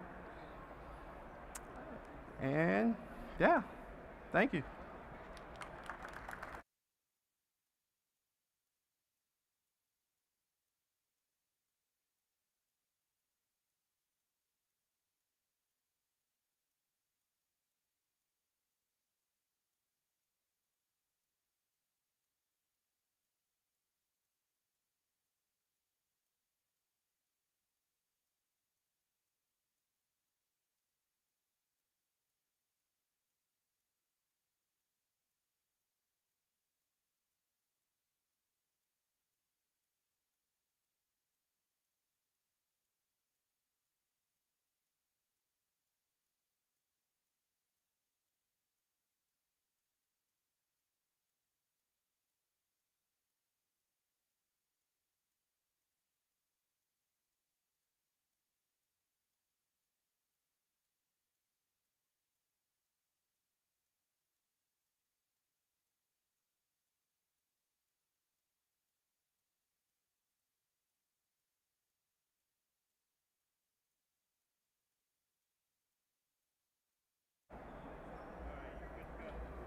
And yeah, thank you.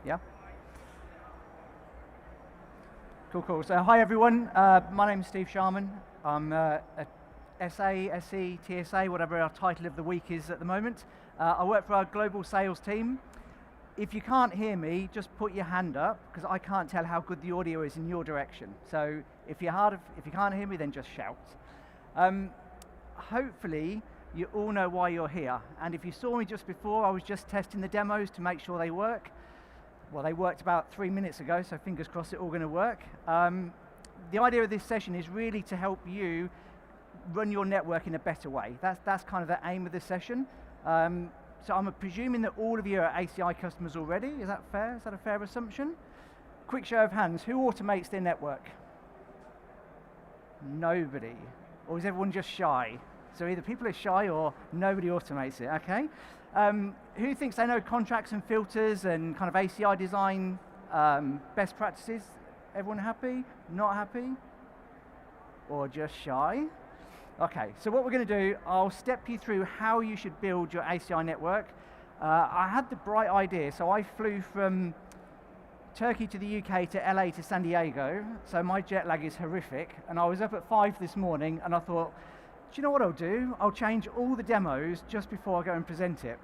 Yeah. Cool. So hi everyone. My name's Steve Sharman. I'm a SA, SE, TSA, whatever our title of the week is at the moment. I work for our global sales team. If you can't hear me, just put your hand up because I can't tell how good the audio is in your direction. So if you can't hear me, then just shout. Hopefully you all know why you're here. And if you saw me just before, I was just testing the demos to make sure they work. Well, they worked about 3 minutes ago, so fingers crossed it's all going to work. The idea of this session is really to help you run your network in a better way. That's kind of the aim of this session. So I'm presuming that all of you are ACI customers already. Is that fair? Is that a fair assumption? Quick show of hands. Who automates their network? Nobody. Or is everyone just shy? So either people are shy or nobody automates it, okay? Who thinks they know contracts and filters and kind of ACI design best practices? Everyone happy? Not happy? Or just shy? Okay, so what we're going to do, I'll step you through how you should build your ACI network. I had the bright idea, so I flew from Turkey to the UK to LA to San Diego, so my jet lag is horrific, and I was up at 5 this morning, and I thought, do you know what I'll do? I'll change all the demos just before I go and present it.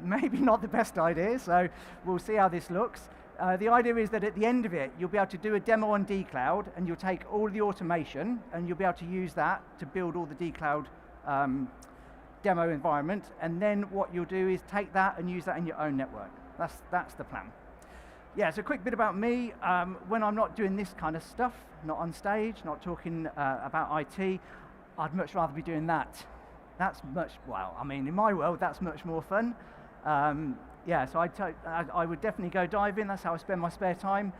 Maybe not the best idea, so we'll see how this looks. The idea is that at the end of it, you'll be able to do a demo on dcloud, and you'll take all the automation, and you'll be able to use that to build all the dcloud demo environment, and then what you'll do is take that and use that in your own network. That's the plan. Yeah, so a quick bit about me. When I'm not doing this kind of stuff, not on stage, not talking about IT, I'd much rather be doing that. That's much, well, I mean, in my world, that's much more fun. Yeah, so I would definitely go diving. That's how I spend my spare time.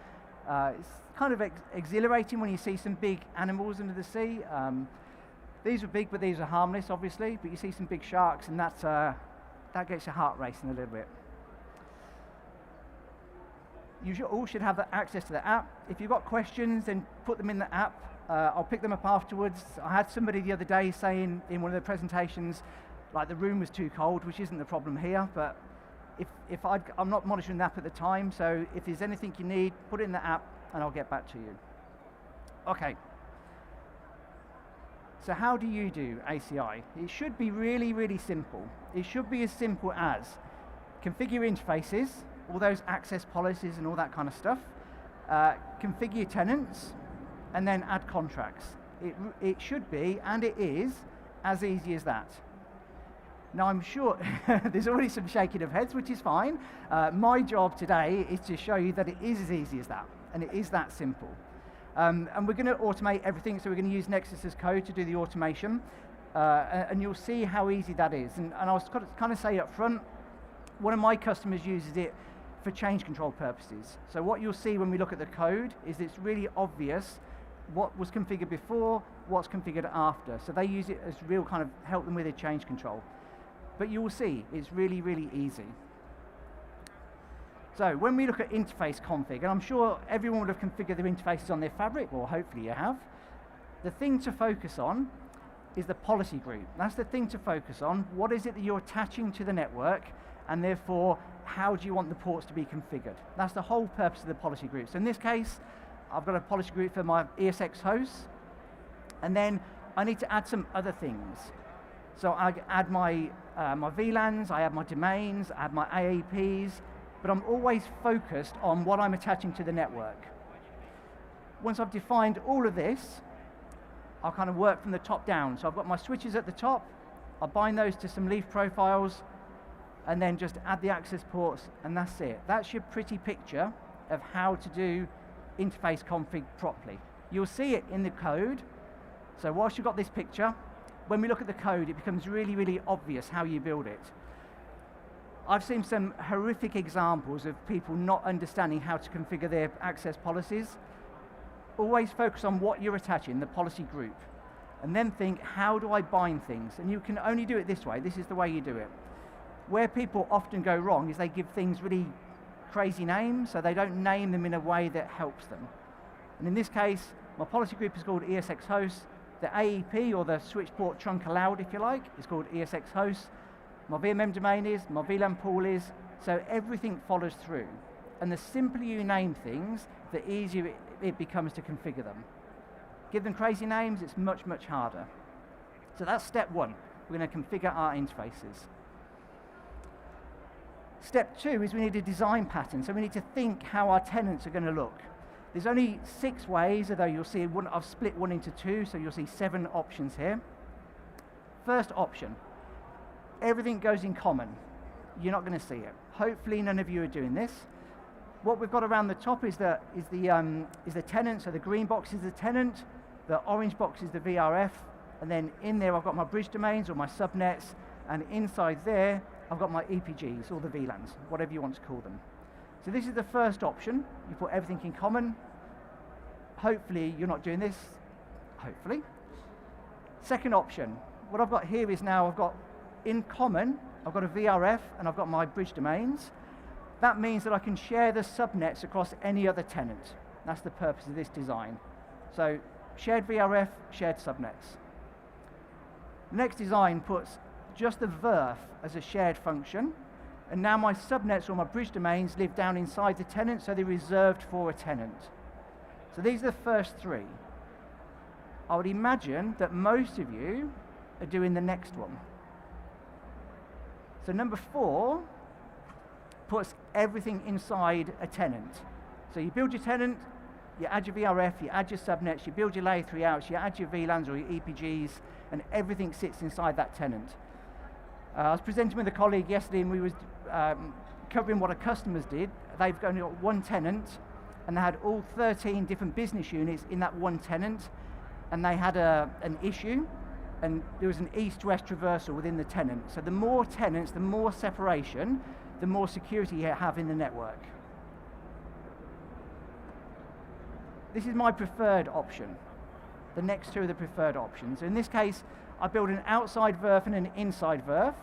It's kind of exhilarating when you see some big animals under the sea. These are big, but these are harmless, obviously. But you see some big sharks, and that gets your heart racing a little bit. You all should have access to the app. If you've got questions, then put them in the app. I'll pick them up afterwards. I had somebody the other day saying in one of the presentations, like the room was too cold, which isn't the problem here, but I'm not monitoring the app at the time, so if there's anything you need, put it in the app and I'll get back to you. Okay. So how do you do ACI? It should be really, really simple. It should be as simple as configure interfaces, all those access policies and all that kind of stuff, configure tenants, and then add contracts. It should be, and it is, as easy as that. Now I'm sure there's already some shaking of heads, which is fine. My job today is to show you that it is as easy as that, and it is that simple. And we're going to automate everything, so we're going to use Nexus's code to do the automation, and you'll see how easy that is. And I was kind of say up front, one of my customers uses it for change control purposes. So what you'll see when we look at the code is it's really obvious what was configured before, what's configured after. So they use it as real kind of help them with their change control. But you will see it's really, really easy. So when we look at interface config, and I'm sure everyone would have configured their interfaces on their fabric, or hopefully you have, the thing to focus on is the policy group. That's the thing to focus on. What is it that you're attaching to the network, and therefore, how do you want the ports to be configured? That's the whole purpose of the policy group. So in this case, I've got a policy group for my ESX hosts, and then I need to add some other things. So I add my VLANs, I add my domains, I add my AAPs, but I'm always focused on what I'm attaching to the network. Once I've defined all of this, I'll kind of work from the top down. So I've got my switches at the top, I'll bind those to some leaf profiles, and then just add the access ports, and that's it. That's your pretty picture of how to do interface config properly. You'll see it in the code. So whilst you've got this picture, when we look at the code, it becomes really, really obvious how you build it. I've seen some horrific examples of people not understanding how to configure their access policies. Always focus on what you're attaching, the policy group, and then think, how do I bind things? And you can only do it this way. This is the way you do it. Where people often go wrong is they give things really crazy names, so they don't name them in a way that helps them. And in this case, my policy group is called ESX host. The AEP, or the switch port trunk allowed, if you like, is called ESX host. My VMM domain is, my VLAN pool is, so everything follows through. And the simpler you name things, the easier it becomes to configure them. Give them crazy names, it's much, much harder. So that's step one. We're going to configure our interfaces. Step two is we need a design pattern. So we need to think how our tenants are going to look. There's only 6 ways, although you'll see I've split one into 2, so you'll see 7 options here. First option, everything goes in common. You're not going to see it. Hopefully none of you are doing this. What we've got around the top is the tenant, so the green box is the tenant, the orange box is the VRF, and then in there I've got my bridge domains or my subnets, and inside there I've got my EPGs or the VLANs, whatever you want to call them. So this is the first option. You put everything in common. Hopefully you're not doing this. Hopefully. Second option, what I've got here is now I've got in common, I've got a VRF and I've got my bridge domains. That means that I can share the subnets across any other tenant. That's the purpose of this design. So shared VRF, shared subnets. The next design puts just the VRF as a shared function, and now my subnets or my bridge domains live down inside the tenant, so they're reserved for a tenant. So these are the first 3. I would imagine that most of you are doing the next one. So number 4 puts everything inside a tenant. So you build your tenant, you add your VRF, you add your subnets, you build your layer 3 outs, you add your VLANs or your EPGs, and everything sits inside that tenant. I was presenting with a colleague yesterday, and we was covering what our customers did. They've only got one tenant, and they had all 13 different business units in that one tenant, and they had an issue, and there was an east-west traversal within the tenant. So the more tenants, the more separation, the more security you have in the network. This is my preferred option. The next 2 are the preferred options. In this case, I build an outside VRF and an inside VRF,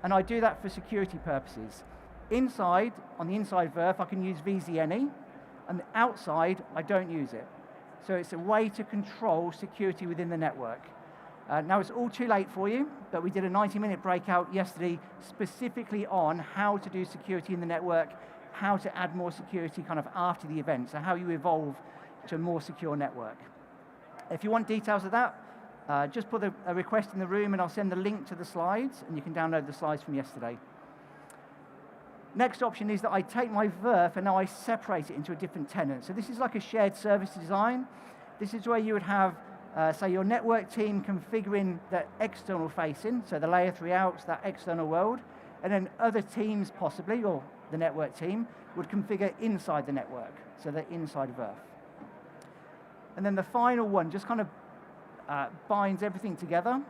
and I do that for security purposes. Inside, on the inside VRF, I can use VZNE, and the outside, I don't use it. So it's a way to control security within the network. Now it's all too late for you, but we did a 90-minute breakout yesterday specifically on how to do security in the network, how to add more security kind of after the event, so how you evolve to a more secure network. If you want details of that, just put a request in the room and I'll send the link to the slides, and you can download the slides from yesterday. Next option is that I take my VRF and now I separate it into a different tenant. So this is like a shared service design. This is where you would have, say, your network team configuring the external facing, so the layer 3 outs, that external world, and then other teams possibly, or the network team, would configure inside the network, so the inside VRF. And then the final one just kind of binds everything together.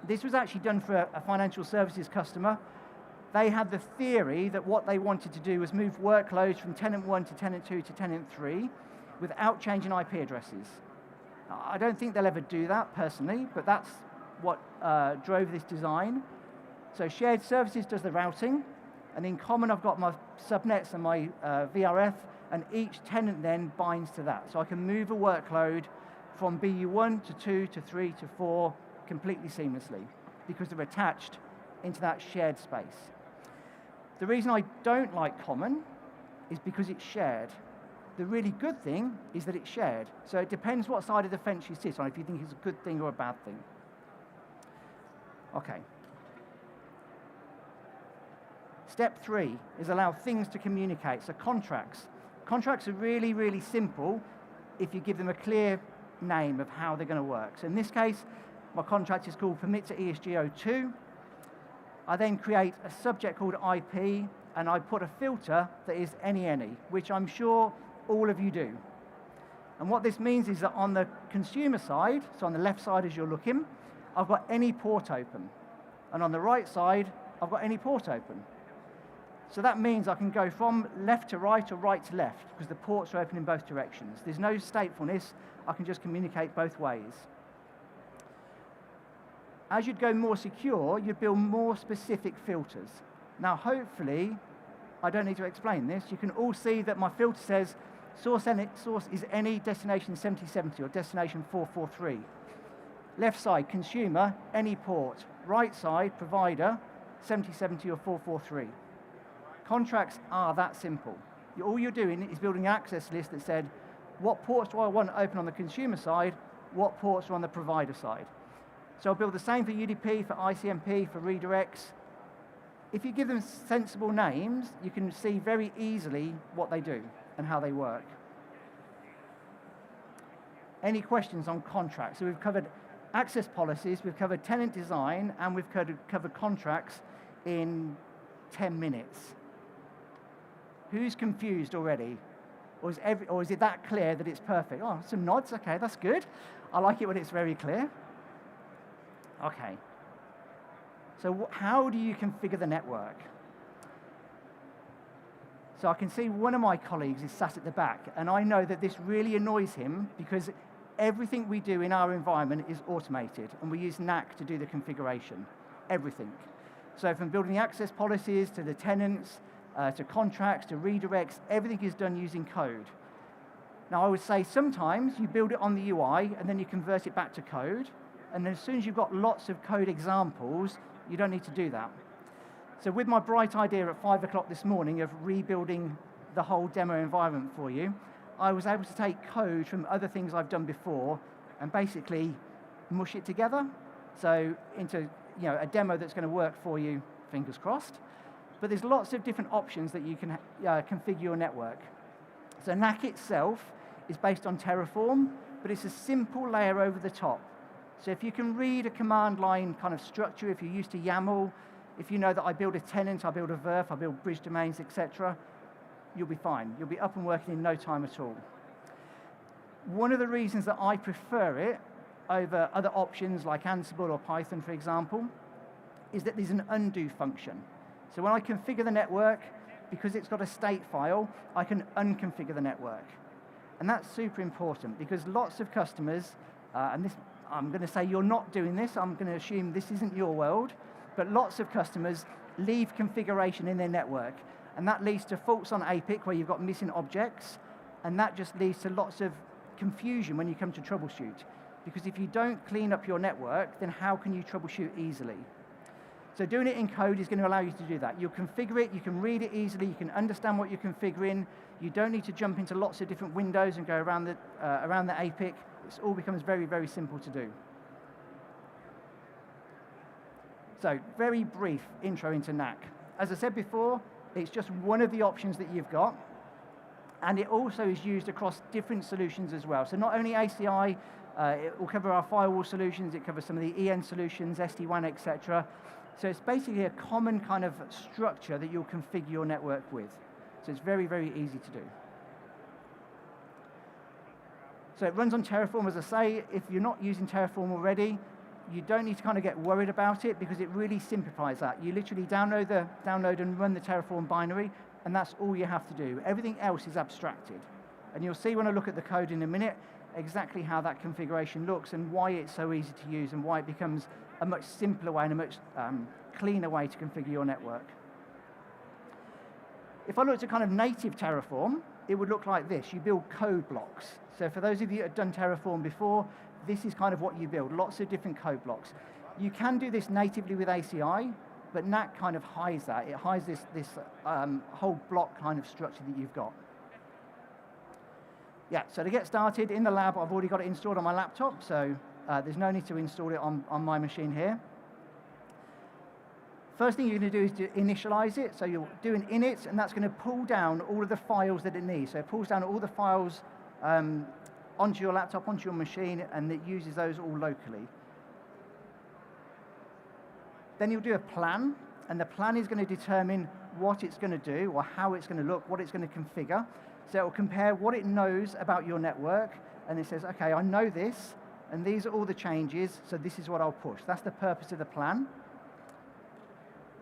This was actually done for a financial services customer. They had the theory that what they wanted to do was move workloads from tenant 1 to tenant 2 to tenant 3 without changing IP addresses. I don't think they'll ever do that personally, but that's what drove this design. So shared services does the routing, And in common, I've got my subnets and my VRF, and each tenant then binds to that. So I can move a workload from BU1 to 2 to 3 to 4 completely seamlessly because they're attached into that shared space. The reason I don't like common is because it's shared. The really good thing is that it's shared. So it depends what side of the fence you sit on, if you think it's a good thing or a bad thing. Okay. Step 3 is allow things to communicate, so contracts. Contracts are really, really simple if you give them a clear name of how they're going to work. So in this case, my contract is called permit to ESGO2. I then create a subject called IP, and I put a filter that is any, which I'm sure all of you do. And what this means is that on the consumer side, so on the left side as you're looking, I've got any port open. And on the right side, I've got any port open. So that means I can go from left to right or right to left because the ports are open in both directions. There's no statefulness. I can just communicate both ways. As you'd go more secure, you'd build more specific filters. Now, hopefully, I don't need to explain this. You can all see that my filter says source is any destination 7070 or destination 443. Left side, consumer, any port. Right side, provider, 7070 or 443. Contracts are that simple. All you're doing is building an access list that said, what ports do I want open on the consumer side, what ports are on the provider side. So I'll build the same for UDP, for ICMP, for redirects. If you give them sensible names, you can see very easily what they do and how they work. Any questions on contracts? So we've covered access policies, we've covered tenant design, and we've covered contracts in 10 minutes. Who's confused already? Or is it that clear that it's perfect? Oh, some nods, okay, that's good. I like it when it's very clear. Okay. So how do you configure the network? So I can see one of my colleagues is sat at the back, and I know that this really annoys him because everything we do in our environment is automated, and we use NAC to do the configuration, everything. So from building the access policies to the tenants, to contracts, to redirects, everything is done using code. Now I would say sometimes you build it on the UI and then you convert it back to code, and then as soon as you've got lots of code examples, you don't need to do that. So with my bright idea at 5 o'clock this morning of rebuilding the whole demo environment for you, I was able to take code from other things I've done before and basically mush it together, so into a demo that's going to work for you, fingers crossed. But there's lots of different options that you can configure your network. So NAC itself is based on Terraform, but it's a simple layer over the top. So if you can read a command line kind of structure, if you're used to YAML, if you know that I build a tenant, I build a VERF, I build bridge domains, etc., you'll be fine. You'll be up and working in no time at all. One of the reasons that I prefer it over other options like Ansible or Python, for example, is that there's an undo function. So when I configure the network, because it's got a state file, I can unconfigure the network. And that's super important because lots of customers, and this, I'm going to say you're not doing this, I'm going to assume this isn't your world, but lots of customers leave configuration in their network. And that leads to faults on APIC where you've got missing objects, and that just leads to lots of confusion when you come to troubleshoot. Because if you don't clean up your network, then how can you troubleshoot easily? So doing it in code is going to allow you to do that. You'll configure it, you can read it easily, you can understand what you're configuring, you don't need to jump into lots of different windows and go around the APIC. It all becomes very, very simple to do. So very brief intro into NAC. As I said before, it's just one of the options that you've got, and it also is used across different solutions as well. So not only ACI, it will cover our firewall solutions, it covers some of the EN solutions, SD-WAN, etc. So it's basically a common kind of structure that you'll configure your network with. So it's very, very easy to do. So it runs on Terraform, as I say. If you're not using Terraform already, you don't need to kind of get worried about it because it really simplifies that. You literally download and run the Terraform binary, and that's all you have to do. Everything else is abstracted. And you'll see when I look at the code in a minute exactly how that configuration looks and why it's so easy to use and why it becomes a much simpler way and a much cleaner way to configure your network. If I looked at kind of native Terraform, it would look like this. You build code blocks. So for those of you that have done Terraform before, this is kind of what you build, lots of different code blocks. You can do this natively with ACI, but NAC kind of hides that. It hides this whole block kind of structure that you've got. Yeah, so to get started, in the lab, I've already got it installed on my laptop, so there's no need to install it on my machine here. First thing you're going to do is to initialize it. So you'll do an init, and that's going to pull down all of the files that it needs. So it pulls down all the files onto your laptop, onto your machine, and it uses those all locally. Then you'll do a plan, and the plan is going to determine what it's going to do, or how it's going to look, what it's going to configure. So it will compare what it knows about your network, and it says, okay, I know this, and these are all the changes, so this is what I'll push. That's the purpose of the plan.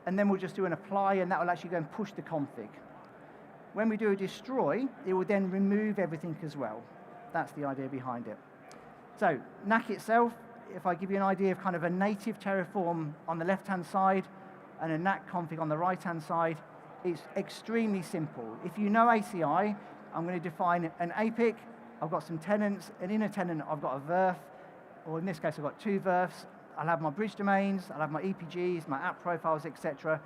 And then we'll just do an apply, and that will actually go and push the config. When we do a destroy, it will then remove everything as well. That's the idea behind it. So NAC itself, if I give you an idea of kind of a native Terraform on the left-hand side and a NAC config on the right-hand side, it's extremely simple. If you know ACI, I'm going to define an APIC. I've got some tenants, and in a tenant, I've got a verf, or in this case, I've got 2 verfs. I'll have my bridge domains, I'll have my EPGs, my app profiles, etc.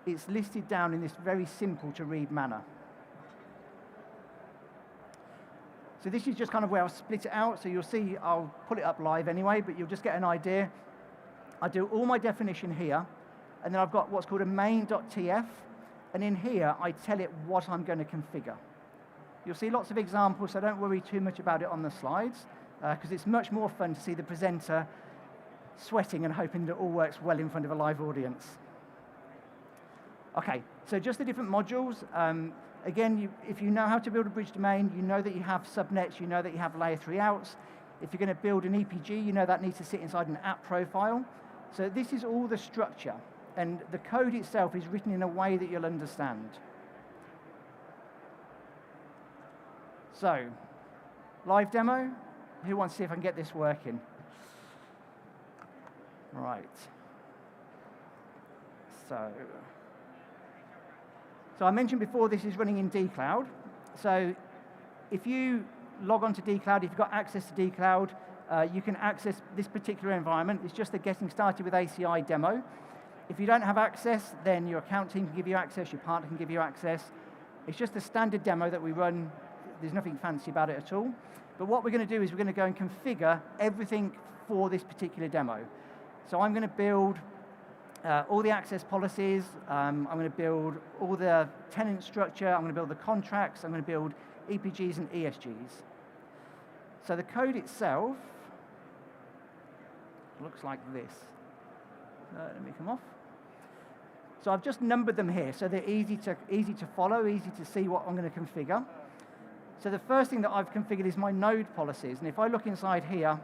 It's listed down in this very simple to read manner. So this is just kind of where I'll split it out. So you'll see, I'll put it up live anyway, but you'll just get an idea. I do all my definition here, and then I've got what's called a main.tf, and in here, I tell it what I'm going to configure. You'll see lots of examples, so don't worry too much about it on the slides, because it's much more fun to see the presenter sweating and hoping that all works well in front of a live audience. Okay, so just the different modules. Again, if you know how to build a bridge domain, you know that you have subnets, you know that you have layer 3 outs. If you're going to build an EPG, you know that needs to sit inside an app profile. So this is all the structure, and the code itself is written in a way that you'll understand. So, live demo. Who wants to see if I can get this working? Right. So I mentioned before this is running in dcloud. So if you log on to dcloud, if you've got access to dcloud, you can access this particular environment. It's just a getting started with ACI demo. If you don't have access, then your account team can give you access, your partner can give you access. It's just a standard demo that we run. There's nothing fancy about it at all. But what we're going to do is we're going to go and configure everything for this particular demo. So I'm going to build all the access policies. I'm going to build all the tenant structure. I'm going to build the contracts. I'm going to build EPGs and ESGs. So the code itself looks like this. Let me come off. So I've just numbered them here, so they're easy to follow, easy to see what I'm going to configure. So the first thing that I've configured is my node policies. And if I look inside here,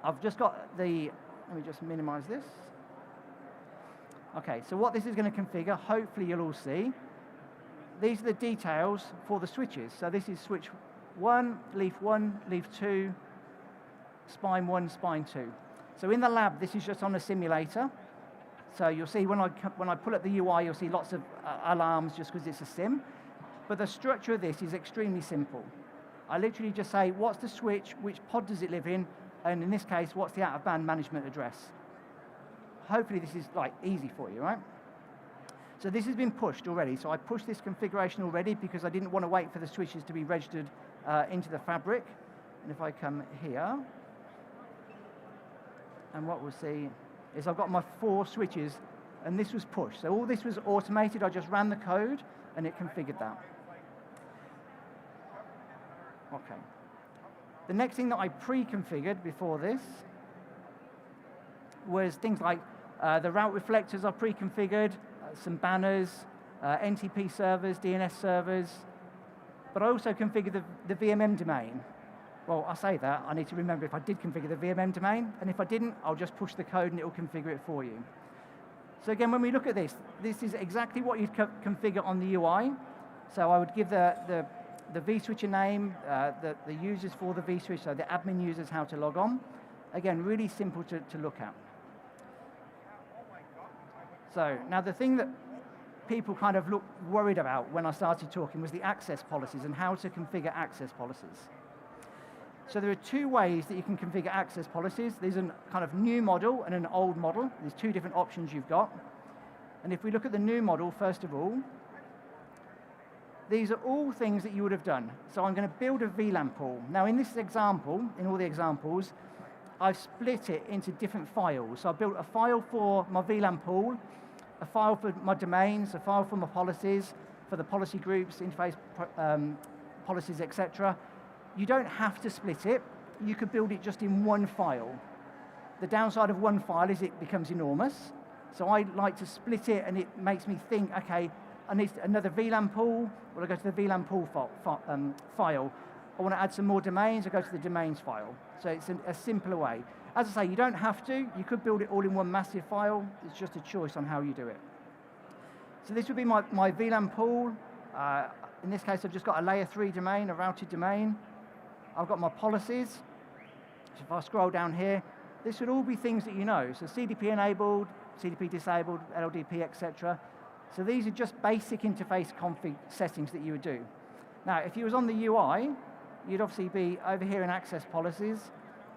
I've just got the, let me just minimize this. Okay, so what this is going to configure, hopefully you'll all see, these are the details for the switches. So this is switch 1, leaf 2, spine 1, spine 2. So in the lab, this is just on a simulator. So you'll see when I pull up the UI, you'll see lots of alarms just because it's a sim. But the structure of this is extremely simple. I literally just say, what's the switch, which pod does it live in, and in this case, what's the out-of-band management address? Hopefully this is like easy for you, right? So this has been pushed already. So I pushed this configuration already because I didn't want to wait for the switches to be registered into the fabric. And if I come here, and what we'll see is I've got my 4 switches, and this was pushed. So all this was automated. I just ran the code, and it configured that. Okay. The next thing that I pre-configured before this was things like the route reflectors are pre-configured, some banners, NTP servers, DNS servers, but I also configured the VMM domain. Well, I say that, I need to remember if I did configure the VMM domain, and if I didn't, I'll just push the code and it will configure it for you. So again, when we look at this, this is exactly what you'd configure on the UI. So I would give the vSwitcher name, the users for the vSwitch, so the admin users how to log on. Again, really simple to look at. So now the thing that people kind of looked worried about when I started talking was the access policies and how to configure access policies. So there are two ways that you can configure access policies. There's a kind of new model and an old model. There's two different options you've got. And if we look at the new model, first of all, these are all things that you would have done. So I'm going to build a VLAN pool. Now in this example, in all the examples, I've split it into different files. So I built a file for my VLAN pool, a file for my domains, a file for my policies, for the policy groups, interface policies, etc. You don't have to split it. You could build it just in one file. The downside of one file is it becomes enormous. So I like to split it, and it makes me think, okay, I need another VLAN pool. Well, I go to the VLAN pool file. I want to add some more domains. I go to the domains file. So it's a simpler way. As I say, you don't have to. You could build it all in one massive file. It's just a choice on how you do it. So this would be my VLAN pool. In this case, I've just got a layer 3 domain, a routed domain. I've got my policies. So if I scroll down here, this would all be things that you know. So CDP enabled, CDP disabled, LDP, etc. So these are just basic interface config settings that you would do. Now, if you was on the UI, you'd obviously be over here in access policies,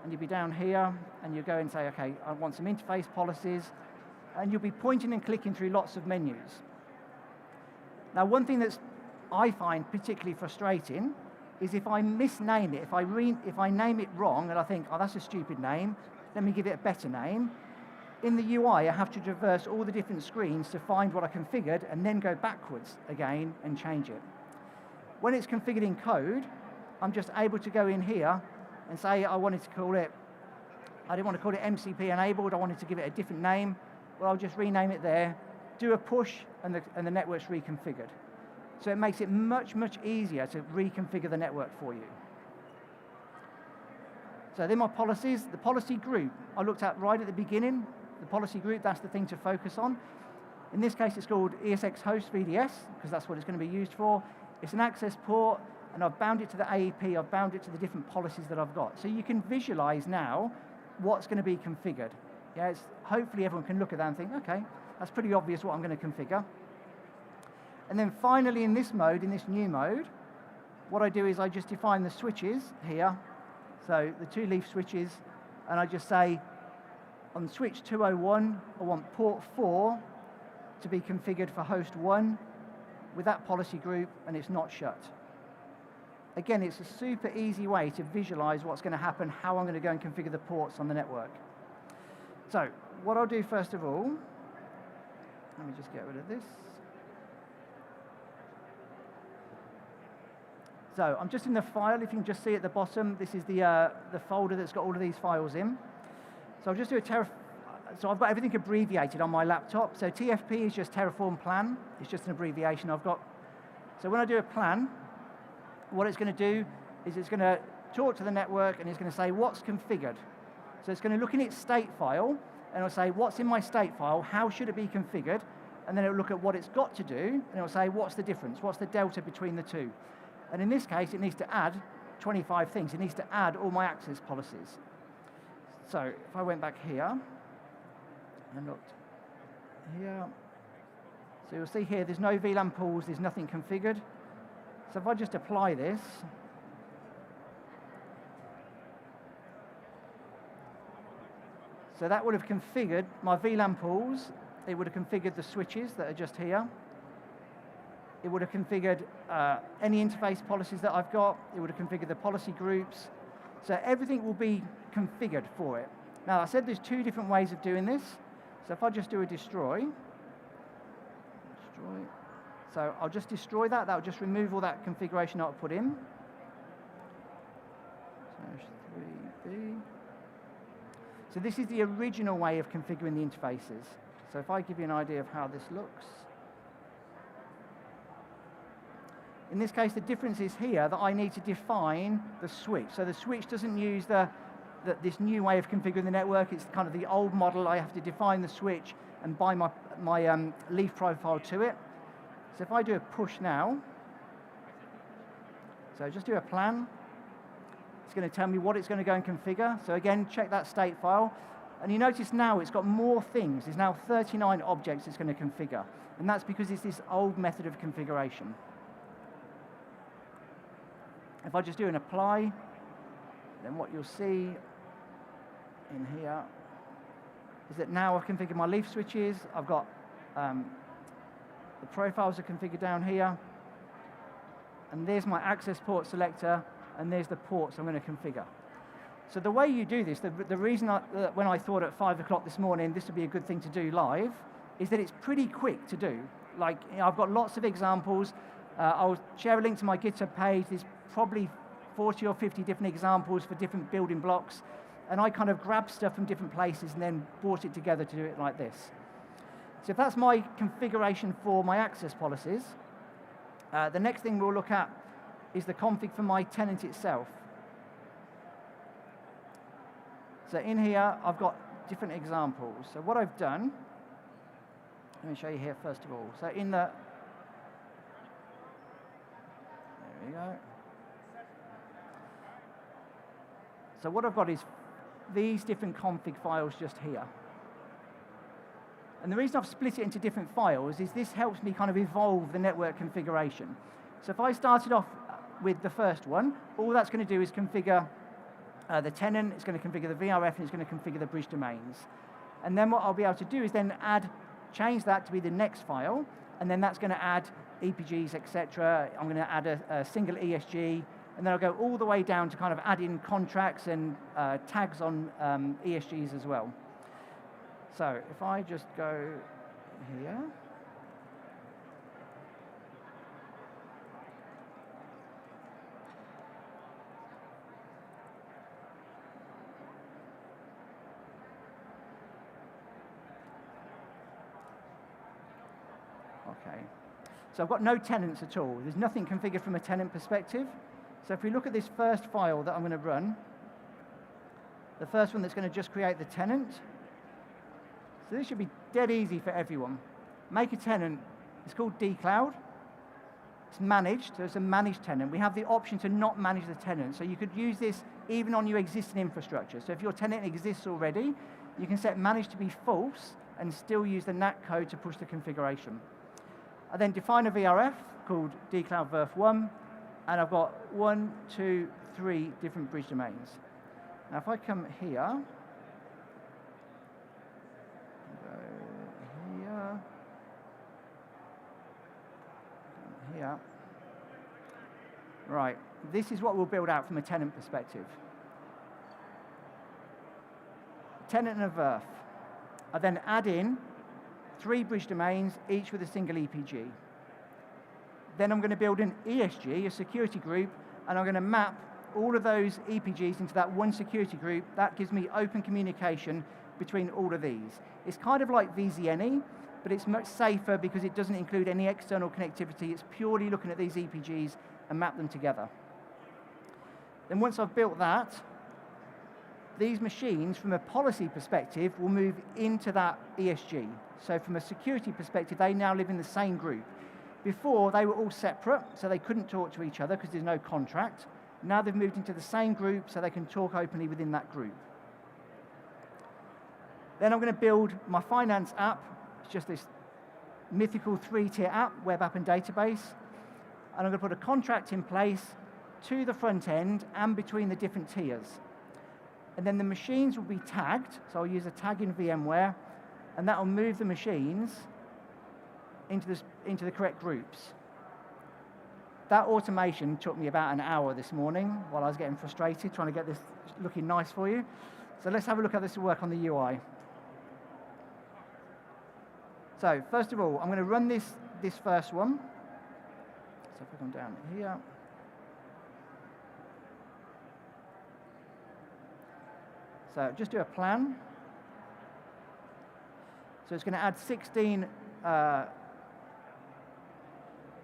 and you'd be down here, and you'd go and say, okay, I want some interface policies, and you'll be pointing and clicking through lots of menus. Now, one thing that's I find particularly frustrating is if I misname it, if I name it wrong, and I think, oh, that's a stupid name, let me give it a better name. In the UI, I have to traverse all the different screens to find what I configured, and then go backwards again and change it. When it's configured in code, I'm just able to go in here and say I wanted to call it, I didn't want to call it MCP enabled, I wanted to give it a different name. Well, I'll just rename it there, do a push, and the network's reconfigured. So it makes it much, much easier to reconfigure the network for you. So then my policies, the policy group I looked at right at the beginning. The policy group, that's the thing to focus on. In this case, it's called ESX host VDS, because that's what it's going to be used for. It's an access port, and I've bound it to the AEP, I've bound it to the different policies that I've got. So you can visualize now what's going to be configured. Yeah, hopefully everyone can look at that and think, okay, that's pretty obvious what I'm going to configure. And then finally in this mode, in this new mode, what I do is I just define the switches here. So the 2 leaf switches, and I just say, on switch 201, I want port 4 to be configured for host 1 with that policy group, and it's not shut. Again, it's a super easy way to visualize what's going to happen, how I'm going to go and configure the ports on the network. So what I'll do first of all, let me just get rid of this. So I'm just in the file. If you can just see at the bottom, this is the folder that's got all of these files in. So I'll just do so I've got everything abbreviated on my laptop. So TFP is just Terraform plan. It's just an abbreviation I've got. So when I do a plan, what it's going to do is it's going to talk to the network, and it's going to say what's configured. So it's going to look in its state file, and it'll say what's in my state file, how should it be configured, and then it'll look at what it's got to do, and it'll say what's the difference, what's the delta between the two. And in this case, it needs to add 25 things. It needs to add all my access policies. So if I went back here and looked here, so you'll see here there's no VLAN pools, there's nothing configured. So if I just apply this, so that would have configured my VLAN pools. It would have configured the switches that are just here. It would have configured any interface policies that I've got. It would have configured the policy groups. So everything will be configured for it. Now, I said there's 2 different ways of doing this. So if I just do a destroy. So I'll just destroy that. That'll just remove all that configuration I'll put in. So 3B. So this is the original way of configuring the interfaces. So if I give you an idea of how this looks. In this case, the difference is here that I need to define the switch. So the switch doesn't use this new way of configuring the network. It's kind of the old model. I have to define the switch and bind my leaf profile to it. So if I do a push now, so just do a plan. It's going to tell me what it's going to go and configure. So again, check that state file. And you notice now it's got more things. There's now 39 objects it's going to configure. And that's because it's this old method of configuration. If I just do an apply, then what you'll see in here is that now I've configured my leaf switches. I've got the profiles are configured down here. And there's my access port selector, and there's the ports I'm going to configure. So the way you do this, the reason when I thought at 5 o'clock this morning this would be a good thing to do live, is that it's pretty quick to do. Like, you know, I've got lots of examples. I'll share a link to my GitHub page. There's probably 40 or 50 different examples for different building blocks. And I kind of grabbed stuff from different places and then brought it together to do it like this. So if that's my configuration for my access policies, the next thing we'll look at is the config for my tenant itself. So in here, I've got different examples. So what I've done, let me show you here first of all. So in the, there we go. So what I've got is these different config files just here. And the reason I've split it into different files is this helps me kind of evolve the network configuration. So if I started off with the first one, all that's going to do is configure the tenant, it's going to configure the VRF, and it's going to configure the bridge domains. And then what I'll be able to do is then change that to be the next file, and then that's going to add EPGs, etc. I'm going to add a single ESG, and then I'll go all the way down to kind of add in contracts and tags on ESGs as well. So if I just go here, okay. So I've got no tenants at all. There's nothing configured from a tenant perspective. So if we look at this first file that I'm going to run, the first one that's going to just create the tenant. So this should be dead easy for everyone. Make a tenant. It's called dcloud. It's managed, so it's a managed tenant. We have the option to not manage the tenant. So you could use this even on your existing infrastructure. So if your tenant exists already, you can set manage to be false and still use the NAT code to push the configuration. I then define a VRF called dcloud verf1, and I've got 1, 2, 3 different bridge domains. Now if I come here, here. Right, this is what we'll build out from a tenant perspective. Tenant and a verf. I then add in 3 bridge domains, each with a single EPG. Then I'm going to build an ESG, a security group, and I'm going to map all of those EPGs into that one security group. That gives me open communication between all of these. It's kind of like VZNE, but it's much safer because it doesn't include any external connectivity. It's purely looking at these EPGs and map them together. Then once I've built that, these machines, from a policy perspective, will move into that ESG. So from a security perspective, they now live in the same group. Before, they were all separate, so they couldn't talk to each other because there's no contract. Now they've moved into the same group, so they can talk openly within that group. Then I'm going to build my finance app. It's just this mythical 3-tier app, web app and database. And I'm going to put a contract in place to the front end and between the different tiers. And then the machines will be tagged, so I'll use a tag in VMware, and that will move the machines into the correct groups. That automation took me about an hour this morning while I was getting frustrated trying to get this looking nice for you. So let's have a look at this work on the UI. So first of all, I'm going to run this first one. So if I come down here. So just do a plan. So it's going to add 16.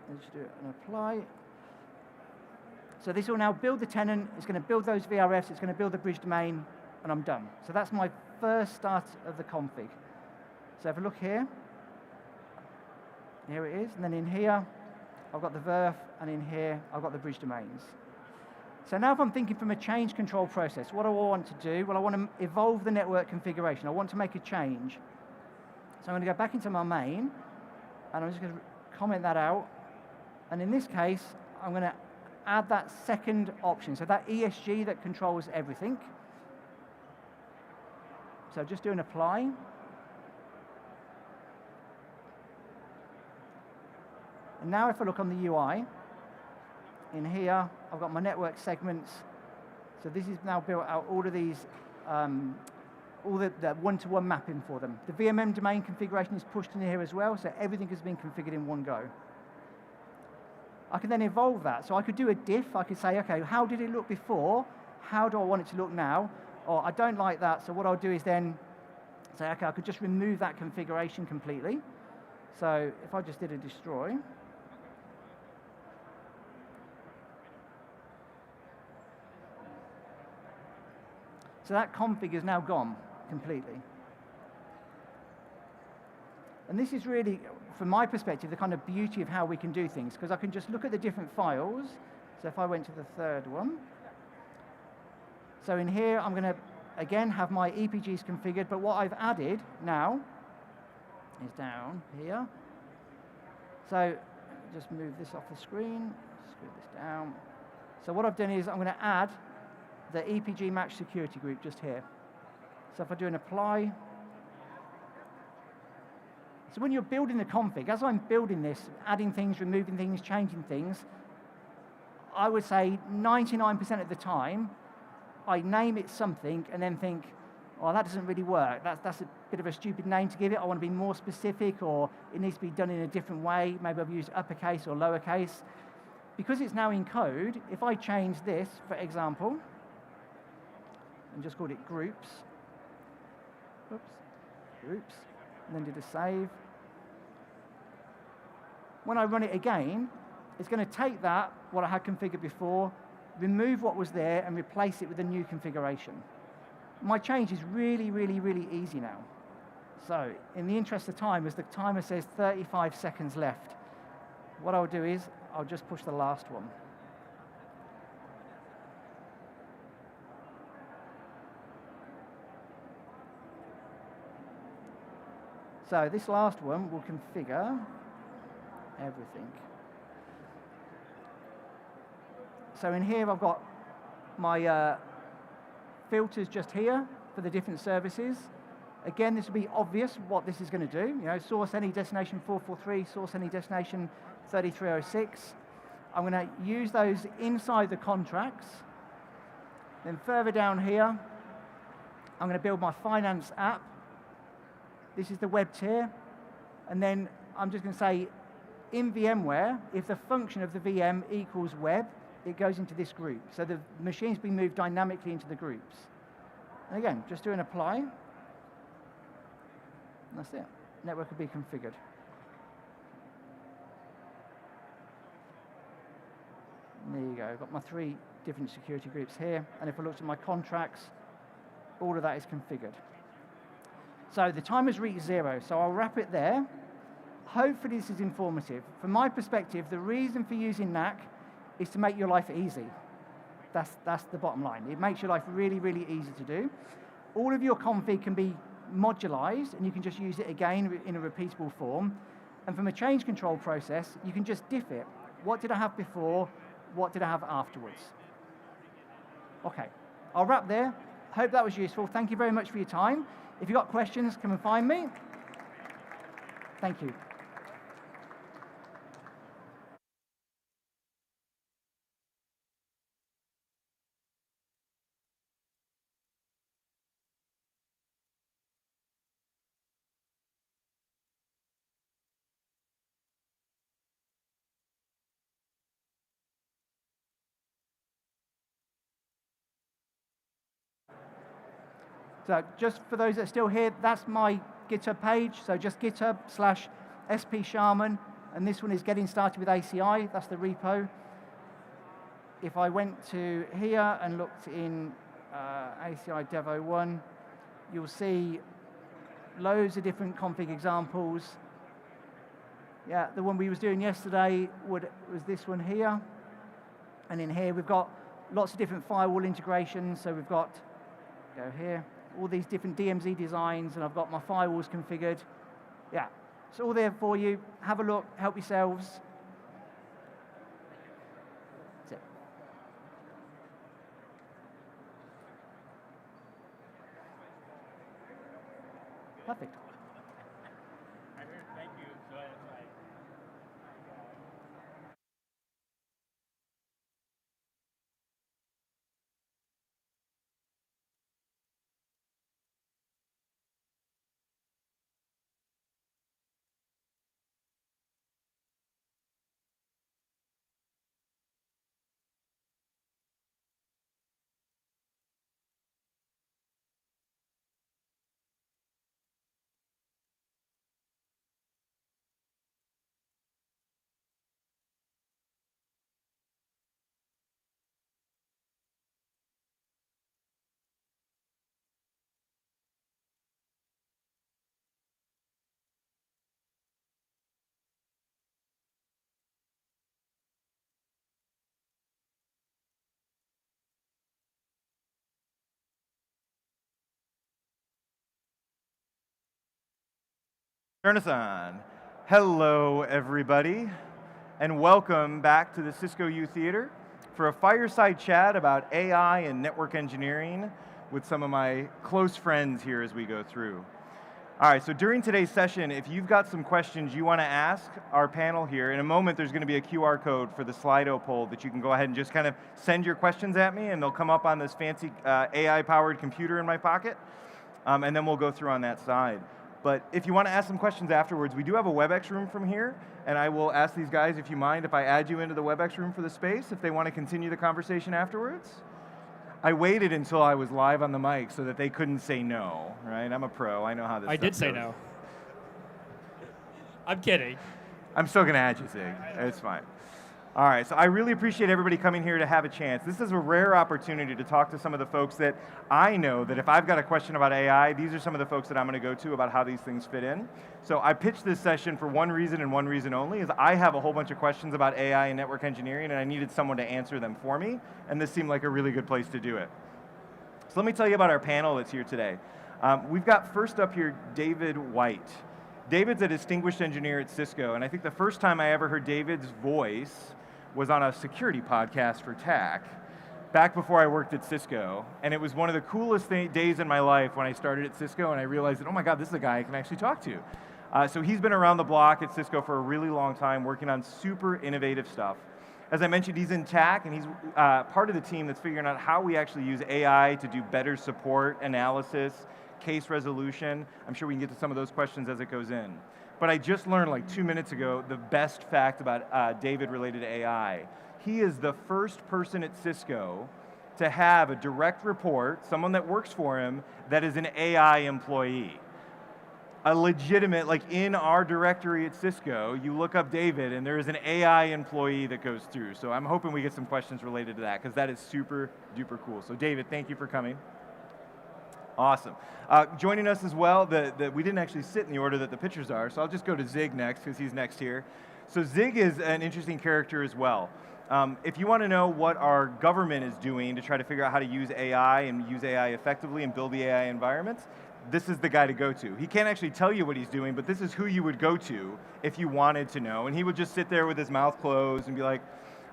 Let's do an apply. So this will now build the tenant. It's going to build those VRFs. It's going to build the bridge domain, and I'm done. So that's my first start of the config. So if I look here, here it is. And then in here, I've got the verf, and in here, I've got the bridge domains. So now if I'm thinking from a change control process, what do I want to do? Well, I want to evolve the network configuration. I want to make a change. So I'm going to go back into my main, and I'm just going to comment that out. And in this case, I'm going to add that second option, so that ESG that controls everything. So just do an apply. And now if I look on the UI, in here, I've got my network segments. So this is now built out all of these, all the one-to-one mapping for them. The VMM domain configuration is pushed in here as well, so everything has been configured in one go. I can then evolve that. So I could do a diff. I could say, okay, how did it look before? How do I want it to look now? Or I don't like that, so what I'll do is then say, okay, I could just remove that configuration completely. So if I just did a destroy, so that config is now gone completely. And this is really, from my perspective, the kind of beauty of how we can do things, because I can just look at the different files. So if I went to the third one, so in here, I'm going to, again, have my EPGs configured, but what I've added now is down here. So just move this off the screen, screw this down. So what I've done is I'm going to add the EPG match security group just here. So if I do an apply, so when you're building the config, as I'm building this, adding things, removing things, changing things, I would say 99% of the time, I name it something and then think, oh, that doesn't really work. That's a bit of a stupid name to give it. I want to be more specific, or it needs to be done in a different way. Maybe I've used uppercase or lowercase. Because it's now in code, if I change this, for example, and just called it groups, oops, groups, and then did a save. When I run it again, it's going to take that, what I had configured before, remove what was there, and replace it with a new configuration. My change is really, really, really easy now. So in the interest of time, as the timer says 35 seconds left, what I'll do is I'll just push the last one. So this last one will configure everything. So in here I've got my filters just here for the different services. Again, this will be obvious what this is going to do. You know, source any destination 443, source any destination 3306. I'm going to use those inside the contracts. Then further down here, I'm going to build my finance app. This is the web tier. And then I'm just going to say, in VMware, if the function of the VM equals web, it goes into this group. So the machine's being moved dynamically into the groups. And again, just do an apply. And that's it. Network will be configured. And there you go. I've got my 3 different security groups here. And if I look at my contracts, all of that is configured. So the timer's reached 0. So I'll wrap it there. Hopefully this is informative. From my perspective, the reason for using NAC is to make your life easy. That's the bottom line. It makes your life really, really easy to do. All of your config can be modularized, and you can just use it again in a repeatable form. And from a change control process, you can just diff it. What did I have before? What did I have afterwards? Okay, I'll wrap there. Hope that was useful. Thank you very much for your time. If you've got questions, come and find me. Thank you. So just for those that are still here, that's my GitHub page. So just github/spsharman, and this one is getting started with ACI. That's the repo. If I went to here and looked in ACI Devo 1, you'll see loads of different config examples. Yeah, the one we was doing yesterday was this one here. And in here we've got lots of different firewall integrations. So we've got, go here, all these different DMZ designs, and I've got my firewalls configured. Yeah, it's all there for you. Have a look, help yourselves. That's it. Perfect. Thank you. Turn us on. Hello, everybody, and welcome back to the Cisco U Theater for a fireside chat about AI and network engineering with some of my close friends here as we go through. All right, so during today's session, if you've got some questions you want to ask our panel here, in a moment there's going to be a QR code for the Slido poll that you can go ahead and just kind of send your questions at me, and they'll come up on this fancy AI-powered computer in my pocket, and then we'll go through on that side. But if you want to ask some questions afterwards, we do have a WebEx room from here, and I will ask these guys if you mind if I add you into the WebEx room for the space, if they want to continue the conversation afterwards. I waited until I was live on the mic so that they couldn't say no, right? I'm a pro, I know how this I stuff did say goes. no. I'm kidding. I'm still going to add you, Zig. It's fine. All right, so I really appreciate everybody coming here to have a chance. This is a rare opportunity to talk to some of the folks that I know that if I've got a question about AI, these are some of the folks that I'm going to go to about how these things fit in. So I pitched this session for one reason and one reason only, is I have a whole bunch of questions about AI and network engineering, and I needed someone to answer them for me, and this seemed like a really good place to do it. So let me tell you about our panel that's here today. We've got first up here David White. David's a distinguished engineer at Cisco, and I think the first time I ever heard David's voice was on a security podcast for TAC, back before I worked at Cisco. And it was one of the coolest days in my life when I started at Cisco, and I realized that, oh my God, this is a guy I can actually talk to. So he's been around the block at Cisco for a really long time, working on super innovative stuff. As I mentioned, he's in TAC, and he's part of the team that's figuring out how we actually use AI to do better support analysis, case resolution. I'm sure we can get to some of those questions as it goes in. But I just learned like 2 minutes ago the best fact about David related to AI. He is the first person at Cisco to have a direct report, someone that works for him, that is an AI employee. A legitimate, like in our directory at Cisco, you look up David and there is an AI employee that goes through. So I'm hoping we get some questions related to that because that is super duper cool. So David, thank you for coming. Awesome. Joining us as well, we didn't actually sit in the order that the pictures are, so I'll just go to Zig next because he's next here. So Zig is an interesting character as well. If you want to know what our government is doing to try to figure out how to use AI and use AI effectively and build the AI environments, this is the guy to go to. He can't actually tell you what he's doing, but this is who you would go to if you wanted to know. And he would just sit there with his mouth closed and be like,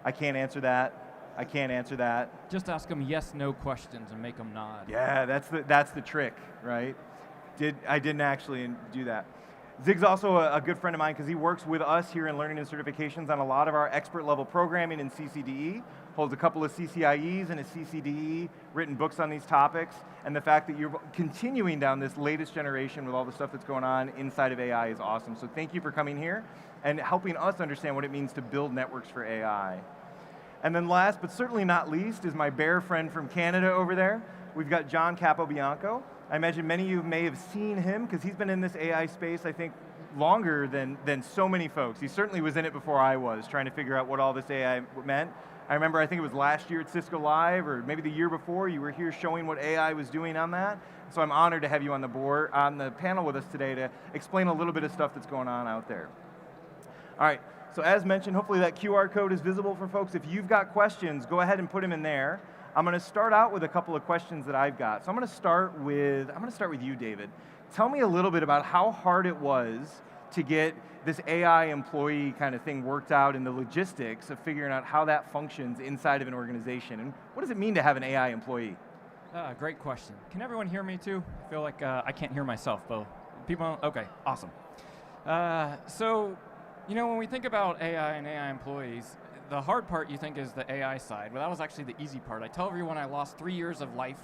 I can't answer that. I can't answer that. Just ask them yes, no questions and make them nod. Yeah, that's the trick, right? I didn't actually do that. Zig's also a good friend of mine because he works with us here in Learning and Certifications on a lot of our expert level programming in CCDE, holds a couple of CCIEs and a CCDE, written books on these topics, and the fact that you're continuing down this latest generation with all the stuff that's going on inside of AI is awesome. So thank you for coming here and helping us understand what it means to build networks for AI. And then last, but certainly not least, is my bear friend from Canada over there. We've got John Capobianco. I imagine many of you may have seen him because he's been in this AI space, I think, longer than so many folks. He certainly was in it before I was, trying to figure out what all this AI meant. I remember, I think it was last year at Cisco Live, or maybe the year before, you were here showing what AI was doing on that. So I'm honored to have you on the panel with us today to explain a little bit of stuff that's going on out there. All right, so as mentioned, hopefully that QR code is visible for folks. If you've got questions, go ahead and put them in there. I'm going to start out with a couple of questions that I've got. So I'm going to start with you, David. Tell me a little bit about how hard it was to get this AI employee kind of thing worked out in the logistics of figuring out how that functions inside of an organization. And what does it mean to have an AI employee? Great question. Can everyone hear me too? I feel like I can't hear myself, though. People, okay, awesome. So, when we think about AI and AI employees, the hard part you think is the AI side. Well, that was actually the easy part. I tell everyone I lost 3 years of life.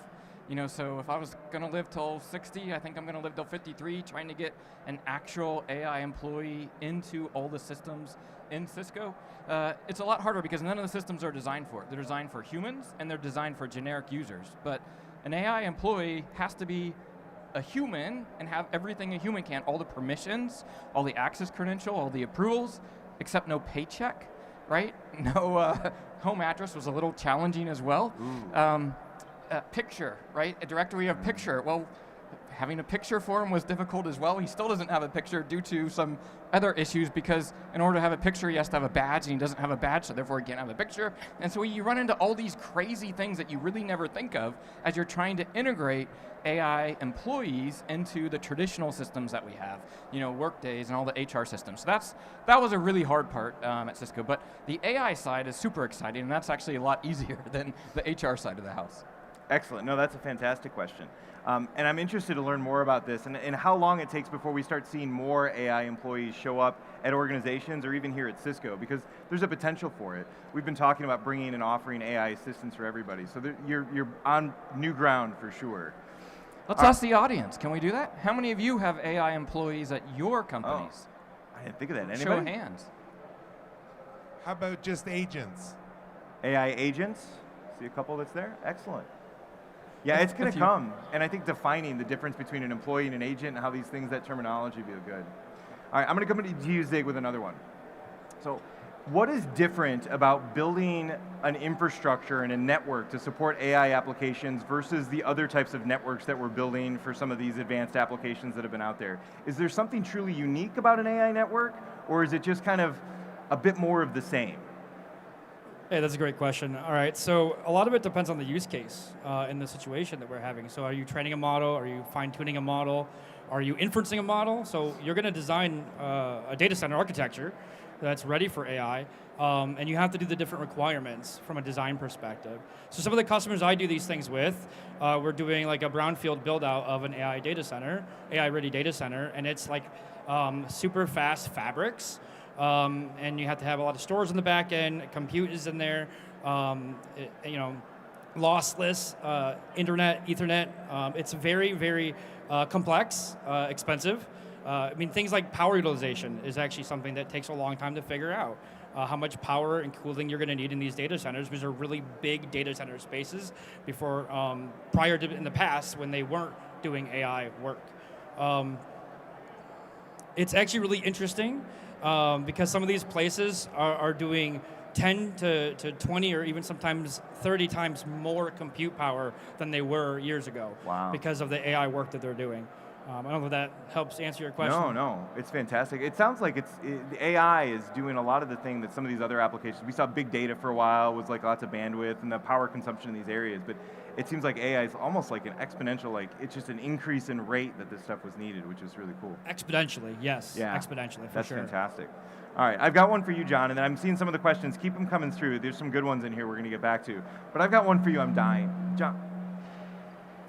So if I was going to live till 60, I think I'm going to live till 53, trying to get an actual AI employee into all the systems in Cisco. It's a lot harder because none of the systems are designed for it. They're designed for humans, and they're designed for generic users. But an AI employee has to be a human and have everything a human can, all the permissions, all the access credential, all the approvals, except no paycheck, right? No home address was a little challenging as well. Picture, right? A directory of picture. Well, having a picture for him was difficult as well. He still doesn't have a picture due to some other issues because in order to have a picture, he has to have a badge, and he doesn't have a badge, so therefore he can't have a picture. And so you run into all these crazy things that you really never think of as you're trying to integrate AI employees into the traditional systems that we have, Workdays and all the HR systems. So that was a really hard part at Cisco. But the AI side is super exciting, and that's actually a lot easier than the HR side of the house. Excellent. No, that's a fantastic question. And I'm interested to learn more about this and how long it takes before we start seeing more AI employees show up at organizations or even here at Cisco, because there's a potential for it. We've been talking about bringing and offering AI assistance for everybody. So you're on new ground for sure. Let's ask the audience. Can we do that? How many of you have AI employees at your companies? Oh, I didn't think of that. Anybody? Show of hands. How about just agents? AI agents? See a couple that's there? Excellent. Yeah, it's going to come, and I think defining the difference between an employee and an agent and how these things, that terminology would be good. All right, I'm going to come to you, Zig, with another one. So what is different about building an infrastructure and a network to support AI applications versus the other types of networks that we're building for some of these advanced applications that have been out there? Is there something truly unique about an AI network, or is it just kind of a bit more of the same? Hey, that's a great question. All right, so a lot of it depends on the use case in the situation that we're having. So are you training a model? Are you fine-tuning a model? Are you inferencing a model? So you're going to design a data center architecture that's ready for AI, and you have to do the different requirements from a design perspective. So some of the customers I do these things with, we're doing like a brownfield build-out of an AI data center, AI-ready data center, and it's like super fast fabrics. And you have to have a lot of stores in the back end, compute is in there, lossless, internet, Ethernet. It's very, very complex, expensive. Things like power utilization is actually something that takes a long time to figure out. How much power and cooling you're going to need in these data centers, because they're really big data center spaces before, prior to in the past when they weren't doing AI work. It's actually really interesting. Because some of these places are doing 10 to 20 or even sometimes 30 times more compute power than they were years ago. Wow. Because of the AI work that they're doing. I don't know if that helps answer your question. No, it's fantastic. It sounds like the AI is doing a lot of the thing that some of these other applications, we saw big data for a while, was like lots of bandwidth and the power consumption in these areas, but it seems like AI is almost like an exponential, it's just an increase in rate that this stuff was needed, which is really cool. Exponentially, yes. Yeah, exponentially, for that's sure. fantastic. All right, I've got one for you, John, and then I'm seeing some of the questions. Keep them coming through. There's some good ones in here we're going to get back to. But I've got one for you I'm dying. John,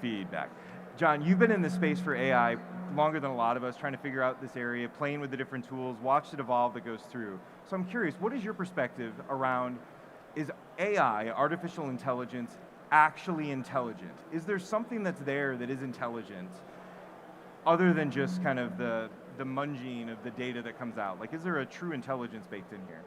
feedback. John, you've been in this space for AI longer than a lot of us, trying to figure out this area, playing with the different tools, watched it evolve that goes through. So I'm curious, what is your perspective around, is AI, artificial intelligence, actually intelligent? Is there something that's there that is intelligent other than just kind of the munging of the data that comes out? Is there a true intelligence baked in here?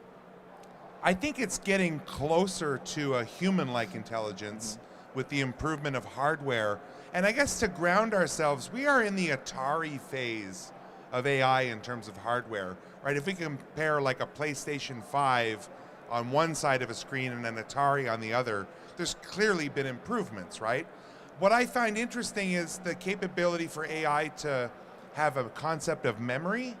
I think it's getting closer to a human-like intelligence with the improvement of hardware. And I guess to ground ourselves, we are in the Atari phase of AI in terms of hardware, right? If we compare like a PlayStation 5 on one side of a screen and an Atari on the other, there's clearly been improvements, right? What I find interesting is the capability for AI to have a concept of memory.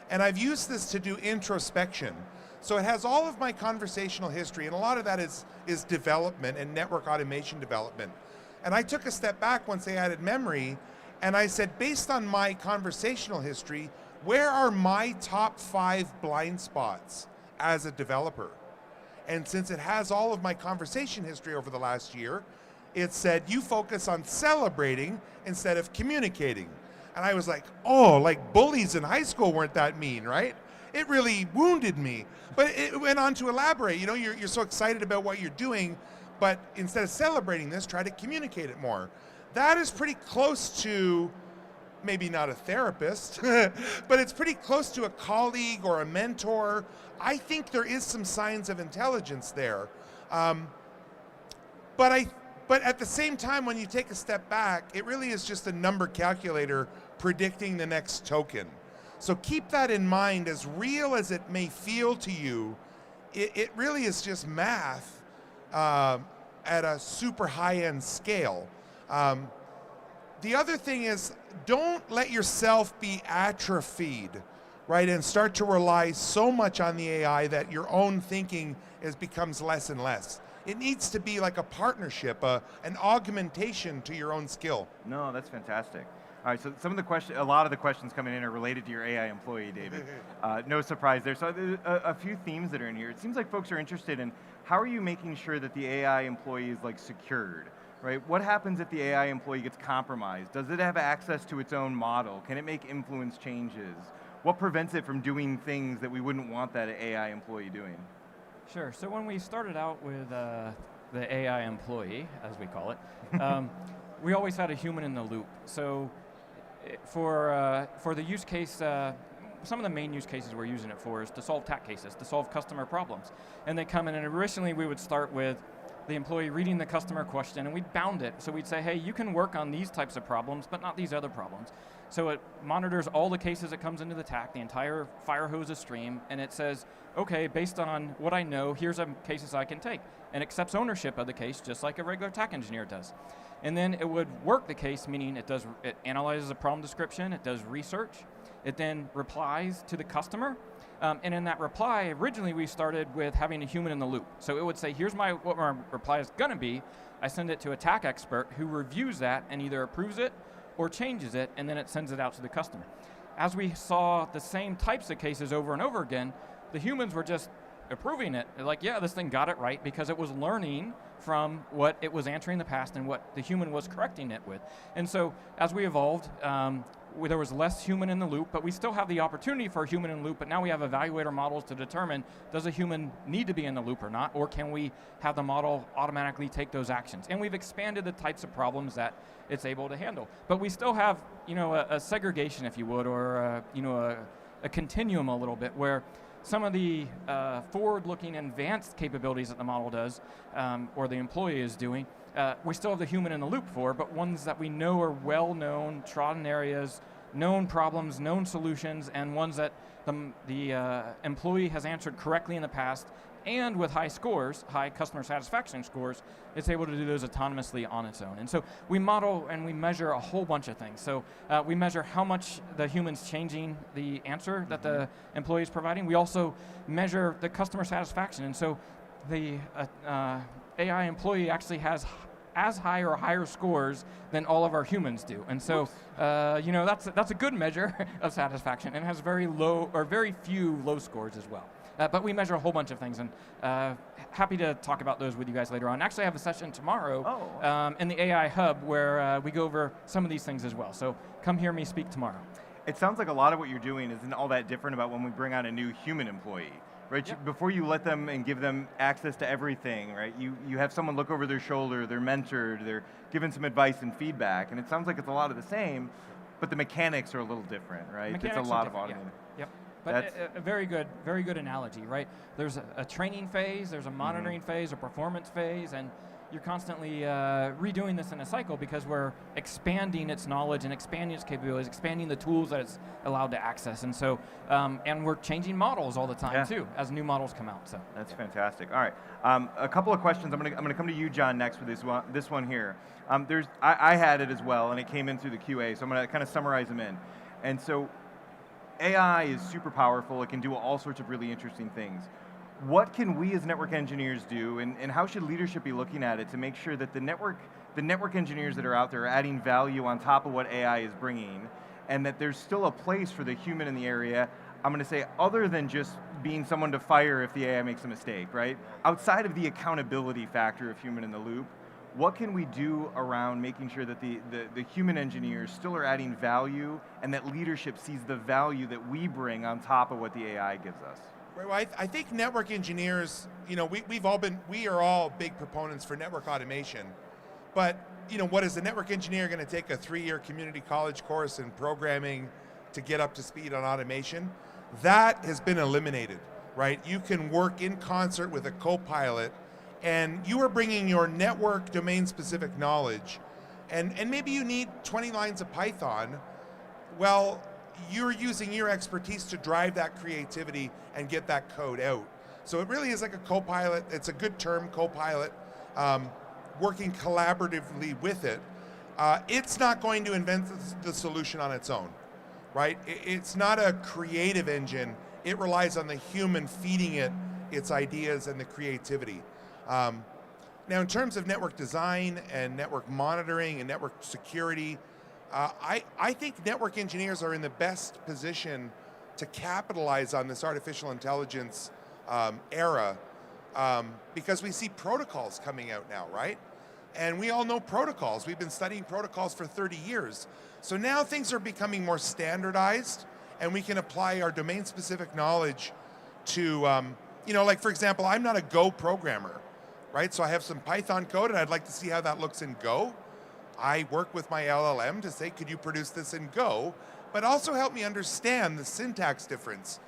And I've used this to do introspection. So it has all of my conversational history, and a lot of that is development and network automation development. And I took a step back once they added memory, and I said, based on my conversational history, where are my top 5 blind spots as a developer? And since it has all of my conversation history over the last year, it said, you focus on celebrating instead of communicating. And I was like, oh, like bullies in high school weren't that mean, right? It really wounded me. But it went on to elaborate. You know, you're so excited about what you're doing, but instead of celebrating this, try to communicate it more. That is pretty close to, maybe not a therapist, but it's pretty close to a colleague or a mentor. I think there is some signs of intelligence there. But at the same time, when you take a step back, it really is just a number calculator predicting the next token. So keep that in mind. As real as it may feel to you, it really is just math at a super high-end scale. The other thing is, don't let yourself be atrophied, right, and start to rely so much on the AI that your own thinking becomes less and less. It needs to be like a partnership, an augmentation to your own skill. No, that's fantastic. All right, so a lot of the questions coming in are related to your AI employee, David. No surprise there. So there's a few themes that are in here. It seems like folks are interested in how are you making sure that the AI employee is like secured, right? What happens if the AI employee gets compromised? Does it have access to its own model? Can it make influence changes? What prevents it from doing things that we wouldn't want that AI employee doing? Sure, so when we started out with the AI employee, as we call it, we always had a human in the loop. So for the use case, some of the main use cases we're using it for is to solve TAC cases, to solve customer problems. And they come in, and originally we would start with the employee reading the customer question, and we'd bound it. So we'd say, hey, you can work on these types of problems, but not these other problems. So it monitors all the cases that comes into the TAC, the entire fire hose stream, and it says, okay, based on what I know, here's some cases I can take, and accepts ownership of the case just like a regular TAC engineer does. And then it would work the case, meaning it analyzes a problem description, it does research, it then replies to the customer, and in that reply, originally we started with having a human in the loop. So it would say, here's what my reply is gonna be. I send it to a TAC expert who reviews that and either approves it or changes it, and then it sends it out to the customer. As we saw the same types of cases over and over again, the humans were just approving it. They're like, yeah, this thing got it right because it was learning from what it was answering in the past and what the human was correcting it with. And so as we evolved, there was less human in the loop, but we still have the opportunity for a human in the loop, but now we have evaluator models to determine, does a human need to be in the loop or not, or can we have the model automatically take those actions? And we've expanded the types of problems that it's able to handle. But we still have, a segregation, if you would, or a continuum a little bit, where some of the forward-looking advanced capabilities that the model does, or the employee is doing, we still have the human in the loop for, but ones that we know are well-known, trodden areas, known problems, known solutions, and ones that the employee has answered correctly in the past, and with high scores, high customer satisfaction scores, it's able to do those autonomously on its own. And so we model and we measure a whole bunch of things. So we measure how much the human's changing the answer that the employee is providing. We also measure the customer satisfaction. And so the AI employee actually has as high or higher scores than all of our humans do. And so, that's a good measure of satisfaction, and has very low or very few low scores as well. But we measure a whole bunch of things, and happy to talk about those with you guys later on. Actually, I have a session tomorrow in the AI Hub where we go over some of these things as well. So come hear me speak tomorrow. It sounds like a lot of what you're doing isn't all that different about when we bring on a new human employee, right? Yep. Before you let them and give them access to everything, right? You have someone look over their shoulder, they're mentored, they're given some advice and feedback, and it sounds like it's a lot of the same, but the mechanics are a little different, right? Mechanics it's a lot of automated. automating. Yep. But a very good analogy, right? There's a training phase, there's a monitoring phase, a performance phase, and you're constantly redoing this in a cycle because we're expanding its knowledge and expanding its capabilities, expanding the tools that it's allowed to access. And so, and we're changing models all the time too, as new models come out. So that's fantastic. All right, a couple of questions. I'm gonna come to you, John, next with this one here. I had it as well, and it came in through the QA, so I'm gonna kind of summarize them in. And so AI is super powerful. It can do all sorts of really interesting things. What can we as network engineers do, and how should leadership be looking at it to make sure that the network engineers that are out there are adding value on top of what AI is bringing, and that there's still a place for the human in the area, I'm going to say, other than just being someone to fire if the AI makes a mistake, right? Outside of the accountability factor of human in the loop, what can we do around making sure that the human engineers still are adding value, and that leadership sees the value that we bring on top of what the AI gives us? Right, well, I think network engineers, you know, we are all big proponents for network automation, but you know, what is a network engineer going to take a 3-year community college course in programming to get up to speed on automation? That has been eliminated, right? You can work in concert with a co-pilot, and you are bringing your network domain-specific knowledge, and maybe you need 20 lines of Python. Well, you're using your expertise to drive that creativity and get that code out. So it really is like a co-pilot. It's a good term, co-pilot, working collaboratively with it. It's not going to invent the solution on its own, right? It's not a creative engine. It relies on the human feeding it its ideas and the creativity. Now, in terms of network design and network monitoring and network security, I think network engineers are in the best position to capitalize on this artificial intelligence era because we see protocols coming out now, right? And we all know protocols. We've been studying protocols for 30 years. So now things are becoming more standardized, and we can apply our domain-specific knowledge to, you know, like for example, I'm not a Go programmer, right? So I have some Python code, and I'd like to see how that looks in Go. I work with my LLM to say, could you produce this in Go? But also help me understand the syntax difference.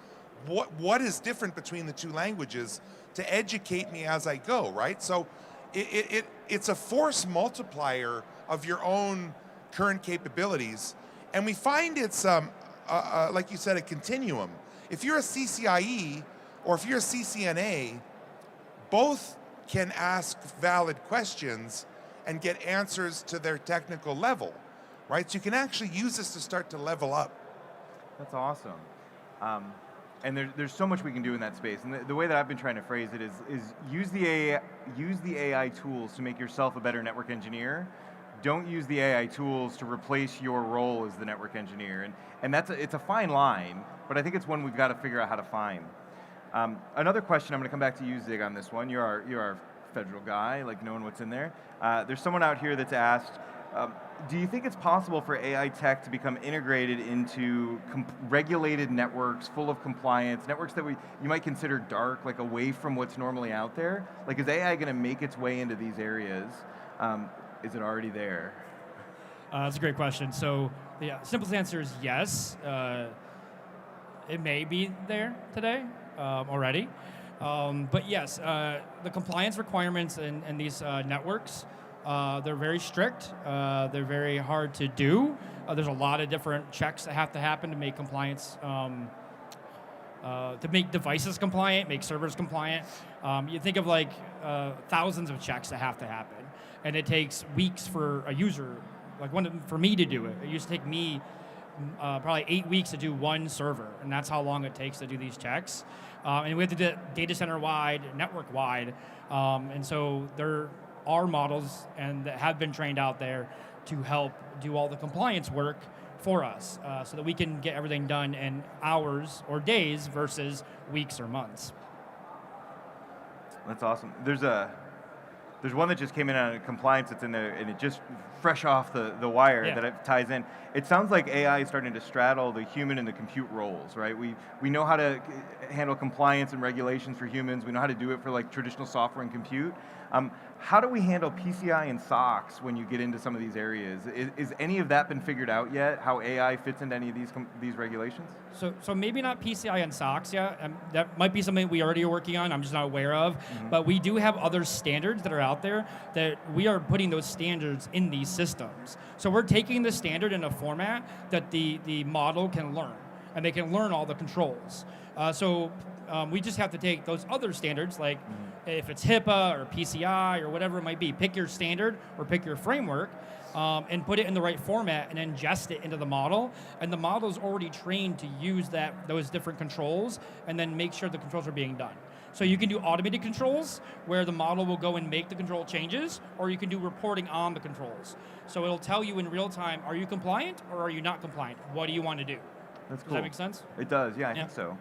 What is different between the two languages to educate me as I go, right? So it's a force multiplier of your own current capabilities. And we find it's, like you said, a continuum. If you're a CCIE or if you're a CCNA, both can ask valid questions and get answers to their technical level, right? So you can actually use this to start to level up. That's awesome. And there's so much we can do in that space. And the way that I've been trying to phrase it is use the AI tools to make yourself a better network engineer. Don't use the AI tools to replace your role as the network engineer. And it's a fine line, but I think it's one we've got to figure out how to find. Another question, I'm going to come back to you, Zig, on this one. You're our federal guy, like knowing what's in there. There's someone out here that's asked, do you think it's possible for AI tech to become integrated into regulated networks full of compliance, networks that you might consider dark, like away from what's normally out there? Like, is AI going to make its way into these areas? Is it already there? That's a great question. So the simplest answer is yes. It may be there today already. But yes, the compliance requirements in these networks, they're very strict. They're very hard to do. There's a lot of different checks that have to happen to make compliance, to make devices compliant, make servers compliant. You think of like thousands of checks that have to happen. And it takes weeks for a user, like for me to do it. It used to take me probably 8 weeks to do one server, and that's how long it takes to do these checks. And we have to do it data center wide, network wide, and so there are models that have been trained out there to help do all the compliance work for us, so that we can get everything done in hours or days versus weeks or months. That's awesome. There's one that just came in on compliance that's in there, and it just fresh off the wire that it ties in. It sounds like AI is starting to straddle the human and the compute roles, right? We know how to handle compliance and regulations for humans. We know how to do it for like traditional software and compute. How do we handle PCI and SOX when you get into some of these areas? Is any of that been figured out yet? How AI fits into any of these regulations? So maybe not PCI and SOX yet. That might be something we already are working on. I'm just not aware of. Mm-hmm. But we do have other standards that are out there that we are putting those standards in these systems. So we're taking the standard in a format that the model can learn, and they can learn all the controls. So we just have to take those other standards, like if it's HIPAA or PCI or whatever it might be, pick your standard or pick your framework, and put it in the right format and ingest it into the model, and the model's already trained to use those different controls and then make sure the controls are being done. So you can do automated controls where the model will go and make the control changes, or you can do reporting on the controls. So it'll tell you in real time, are you compliant or are you not compliant? What do you want to do? That's cool. Does that make sense? It does, yeah, I think so.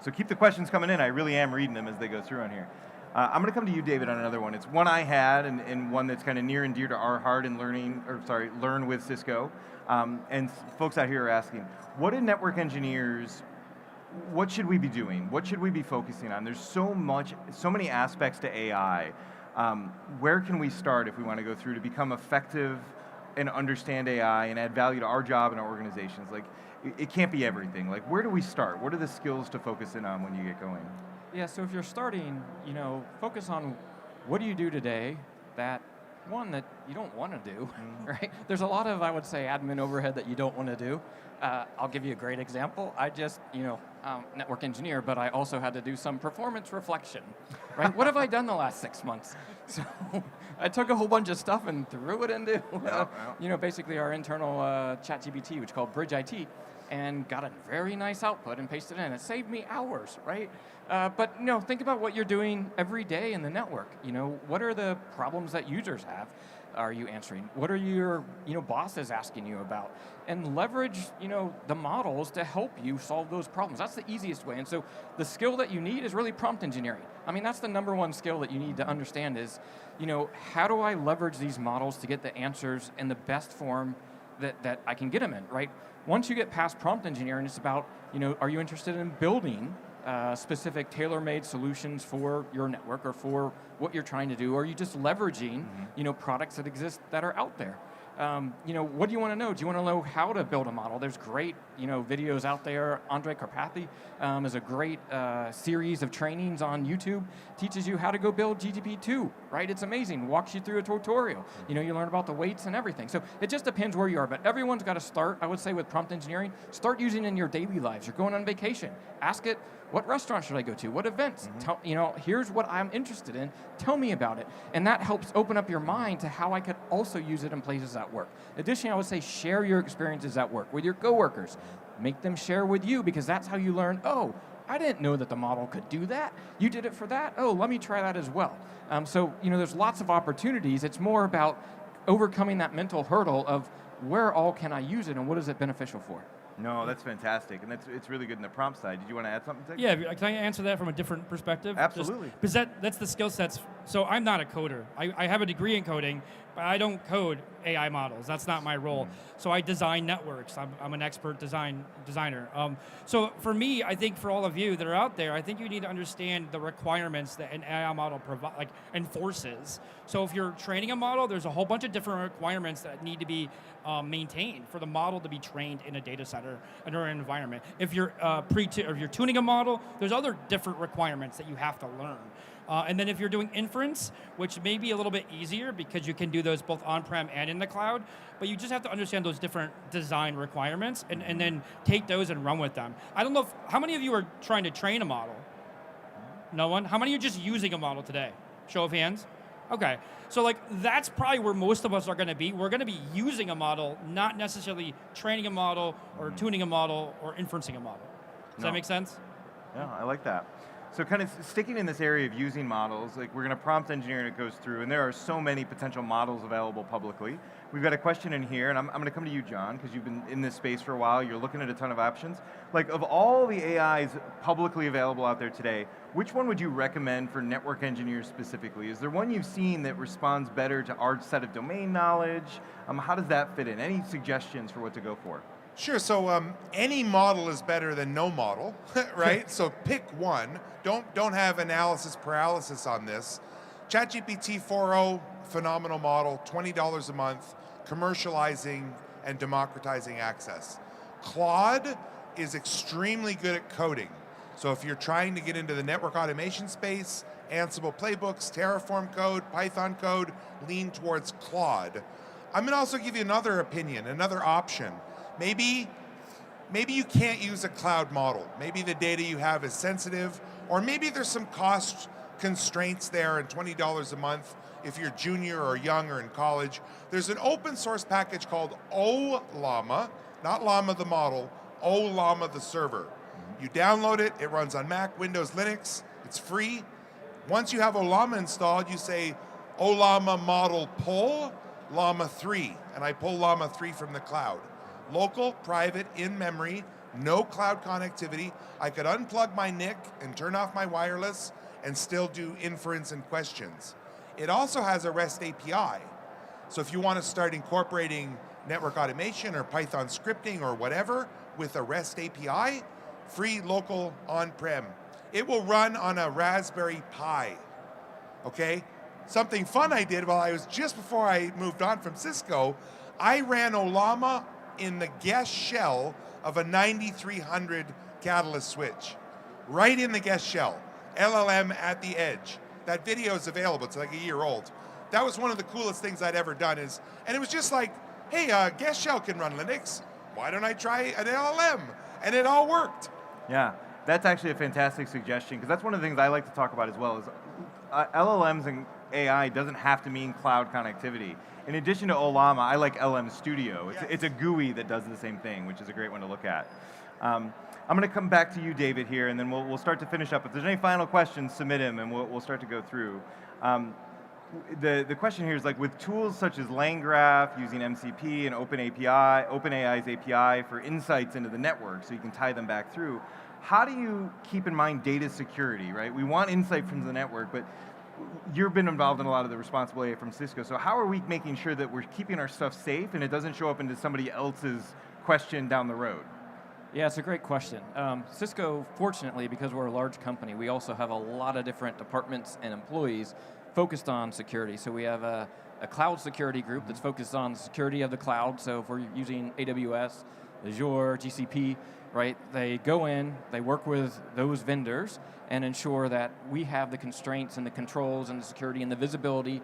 So keep the questions coming in. I really am reading them as they go through on here. I'm going to come to you, David, on another one. It's one I had and one that's kind of near and dear to our heart in Learn with Cisco. And folks out here are asking, what do network engineers, what should we be doing? What should we be focusing on? There's so many aspects to AI. Where can we start if we want to go through to become effective and understand AI and add value to our job and our organizations? Like, it can't be everything. Like, where do we start? What are the skills to focus in on when you get going? Yeah, so if you're starting, focus on what do you do today that you don't want to do, right? There's a lot of, I would say, admin overhead that you don't want to do. I'll give you a great example. I just, network engineer, but I also had to do some performance reflection, right? What have I done the last 6 months? So I took a whole bunch of stuff and threw it into, basically our internal ChatGPT, which is called Bridge IT, and got a very nice output and pasted it in. It saved me hours, right? But think about what you're doing every day in the network. What are the problems that users have? Are you answering? What are your bosses asking you about? And leverage the models to help you solve those problems. That's the easiest way. And so the skill that you need is really prompt engineering. I mean, that's the #1 skill that you need to understand is, how do I leverage these models to get the answers in the best form that I can get them in, right? Once you get past prompt engineering, it's about, are you interested in building specific tailor-made solutions for your network or for what you're trying to do, or are you just leveraging, products that exist that are out there? What do you want to know? Do you want to know how to build a model? There's great, videos out there. Andre Karpathy is a great series of trainings on YouTube. Teaches you how to go build GDP2, right? It's amazing. Walks you through a tutorial. You learn about the weights and everything. So it just depends where you are, but everyone's got to start, I would say, with prompt engineering. Start using it in your daily lives. You're going on vacation. Ask it, what restaurant should I go to? What events? Here's what I'm interested in. Tell me about it. And that helps open up your mind to how I could also use it in places at work. Additionally, I would say share your experiences at work with your coworkers. Make them share with you because that's how you learn, oh, I didn't know that the model could do that. You did it for that? Oh, let me try that as well. So there's lots of opportunities. It's more about overcoming that mental hurdle of where all can I use it and what is it beneficial for? No, that's fantastic, and it's really good in the prompt side. Did you want to add something, Tig? Yeah, can I answer that from a different perspective? Absolutely. Because that's the skill sets. So I'm not a coder. I have a degree in coding, but I don't code AI models. That's not my role. So I design networks. I'm an expert designer. So for me, I think for all of you that are out there, I think you need to understand the requirements that an AI model enforces. So if you're training a model, there's a whole bunch of different requirements that need to be maintained for the model to be trained in a data center and or an environment. If you're if you're tuning a model, there's other different requirements that you have to learn. And then if you're doing inference, which may be a little bit easier because you can do those both on-prem and in the cloud, but you just have to understand those different design requirements and then take those and run with them. I don't know how many of you are trying to train a model? No one? How many are just using a model today? Show of hands. Okay, so that's probably where most of us are going to be. We're going to be using a model, not necessarily training a model or tuning a model or inferencing a model. Does that make sense? Yeah, I like that. So kind of sticking in this area of using models, we're going to prompt engineering it goes through, and there are so many potential models available publicly. We've got a question in here, and I'm going to come to you, John, because you've been in this space for a while. You're looking at a ton of options. Of all the AIs publicly available out there today, which one would you recommend for network engineers specifically? Is there one you've seen that responds better to our set of domain knowledge? How does that fit in? Any suggestions for what to go for? Sure, so any model is better than no model, right? So pick one. Don't have analysis paralysis on this. ChatGPT 4.0, phenomenal model, $20 a month, commercializing and democratizing access. Claude is extremely good at coding. So if you're trying to get into the network automation space, Ansible playbooks, Terraform code, Python code, lean towards Claude. I'm going to also give you another opinion, another option. Maybe you can't use a cloud model. Maybe the data you have is sensitive, or maybe there's some cost constraints there and $20 a month if you're junior or young or in college. There's an open source package called OLLAMA, not Llama the model, OLLAMA the server. You download it, it runs on Mac, Windows, Linux, it's free. Once you have OLLAMA installed, you say OLLAMA model pull Llama 3, and I pull Llama 3 from the cloud. Local, private, in memory, no cloud connectivity. I could unplug my NIC and turn off my wireless and still do inference and questions. It also has a REST API. So if you want to start incorporating network automation or Python scripting or whatever with a REST API, free, local, on-prem. It will run on a Raspberry Pi, okay? Something fun I did while I was, just before I moved on from Cisco, I ran OLLAMA in the guest shell of a 9300 Catalyst switch. Right in the guest shell, LLM at the edge. That video is available, it's like a year old. That was one of the coolest things I'd ever done and it was just like, hey, guest shell can run Linux. Why don't I try an LLM? And it all worked. Yeah, that's actually a fantastic suggestion, because that's one of the things I like to talk about as well, is LLMs and AI doesn't have to mean cloud connectivity. In addition to OLLAMA, I like LM Studio. It's a GUI that does the same thing, which is a great one to look at. I'm going to come back to you, David, here, and then we'll start to finish up. If there's any final questions, submit them, and we'll start to go through. The question here is, like, with tools such as LangGraph, using MCP and OpenAI's API for insights into the network, so you can tie them back through, how do you keep in mind data security, right? We want insight from the network, but you've been involved in a lot of the responsible AI from Cisco, so how are we making sure that we're keeping our stuff safe and it doesn't show up into somebody else's question down the road? Yeah, it's a great question. Cisco, fortunately, because we're a large company, we also have a lot of different departments and employees focused on security. So we have a cloud security group that's focused on the security of the cloud. So if we're using AWS, Azure, GCP, right, they go in, they work with those vendors and ensure that we have the constraints and the controls and the security and the visibility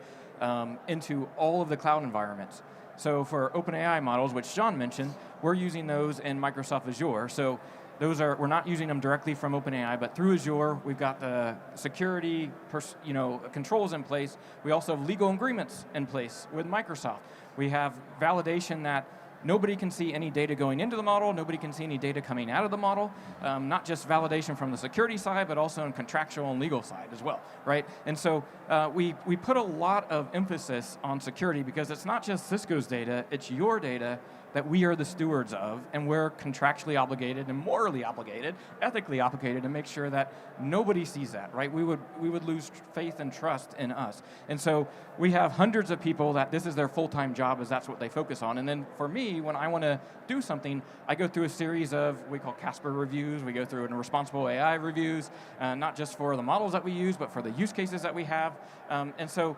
into all of the cloud environments. So for OpenAI models, which John mentioned, we're using those in Microsoft Azure. So we're not using them directly from OpenAI, but through Azure, we've got the security controls in place. We also have legal agreements in place with Microsoft. We have validation that nobody can see any data going into the model, nobody can see any data coming out of the model, not just validation from the security side, but also in contractual and legal side as well, right? And so we put a lot of emphasis on security because it's not just Cisco's data, it's your data that we are the stewards of, and we're contractually obligated and morally obligated, ethically obligated to make sure that nobody sees that, right? We would lose faith and trust in us. And so we have hundreds of people that this is their full-time job, as that's what they focus on. And then for me, when I want to do something, I go through a series of, we call Casper reviews, we go through responsible AI reviews, not just for the models that we use, but for the use cases that we have. And so,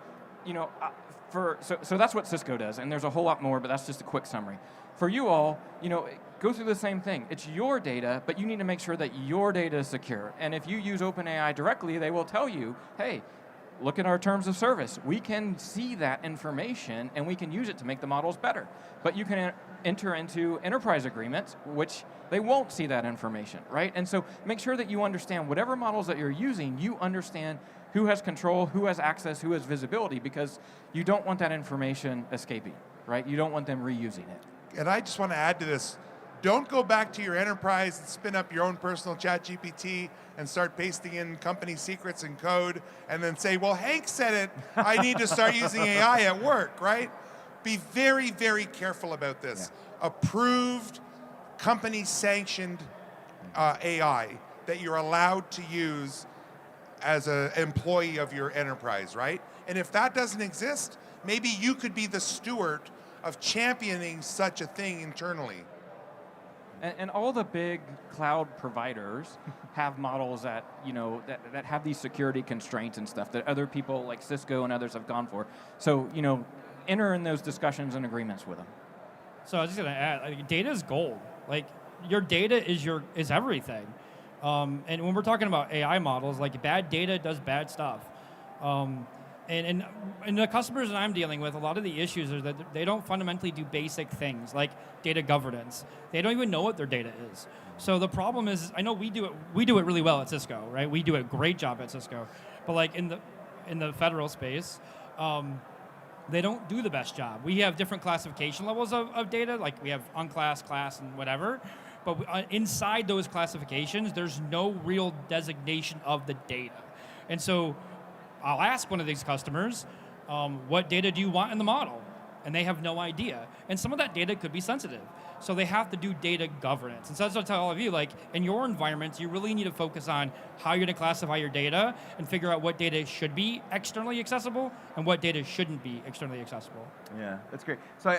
so that's what Cisco does, and there's a whole lot more, but that's just a quick summary. For you all, go through the same thing. It's your data, but you need to make sure that your data is secure. And if you use OpenAI directly, they will tell you, hey, look at our terms of service. We can see that information, and we can use it to make the models better. But you can enter into enterprise agreements, which they won't see that information, right? And so make sure that you understand whatever models that you're using, you understand who has control, who has access, who has visibility, because you don't want that information escaping, right? You don't want them reusing it. And I just want to add to this, don't go back to your enterprise and spin up your own personal ChatGPT and start pasting in company secrets and code and then say, well, Hank said it, I need to start using AI at work, right? Be very, very careful about this. Yeah. Approved, company-sanctioned AI that you're allowed to use as an employee of your enterprise, right? And if that doesn't exist, maybe you could be the steward of championing such a thing internally. And all the big cloud providers have models that, that have these security constraints and stuff that other people like Cisco and others have gone for. So, enter in those discussions and agreements with them. So I was just going to add, data is gold. Like, your data is everything. And when we're talking about AI models, like, bad data does bad stuff. And the customers that I'm dealing with, a lot of the issues are that they don't fundamentally do basic things like data governance. They don't even know what their data is. So the problem is, I know we do it really well at Cisco, right? We do a great job at Cisco. But like in the federal space, they don't do the best job. We have different classification levels of data, like we have unclass, class, and whatever. But inside those classifications, there's no real designation of the data. And so I'll ask one of these customers, what data do you want in the model? And they have no idea. And some of that data could be sensitive. So they have to do data governance. And so that's what I tell all of you, like in your environments, you really need to focus on how you're gonna classify your data and figure out what data should be externally accessible and what data shouldn't be externally accessible. Yeah, that's great. So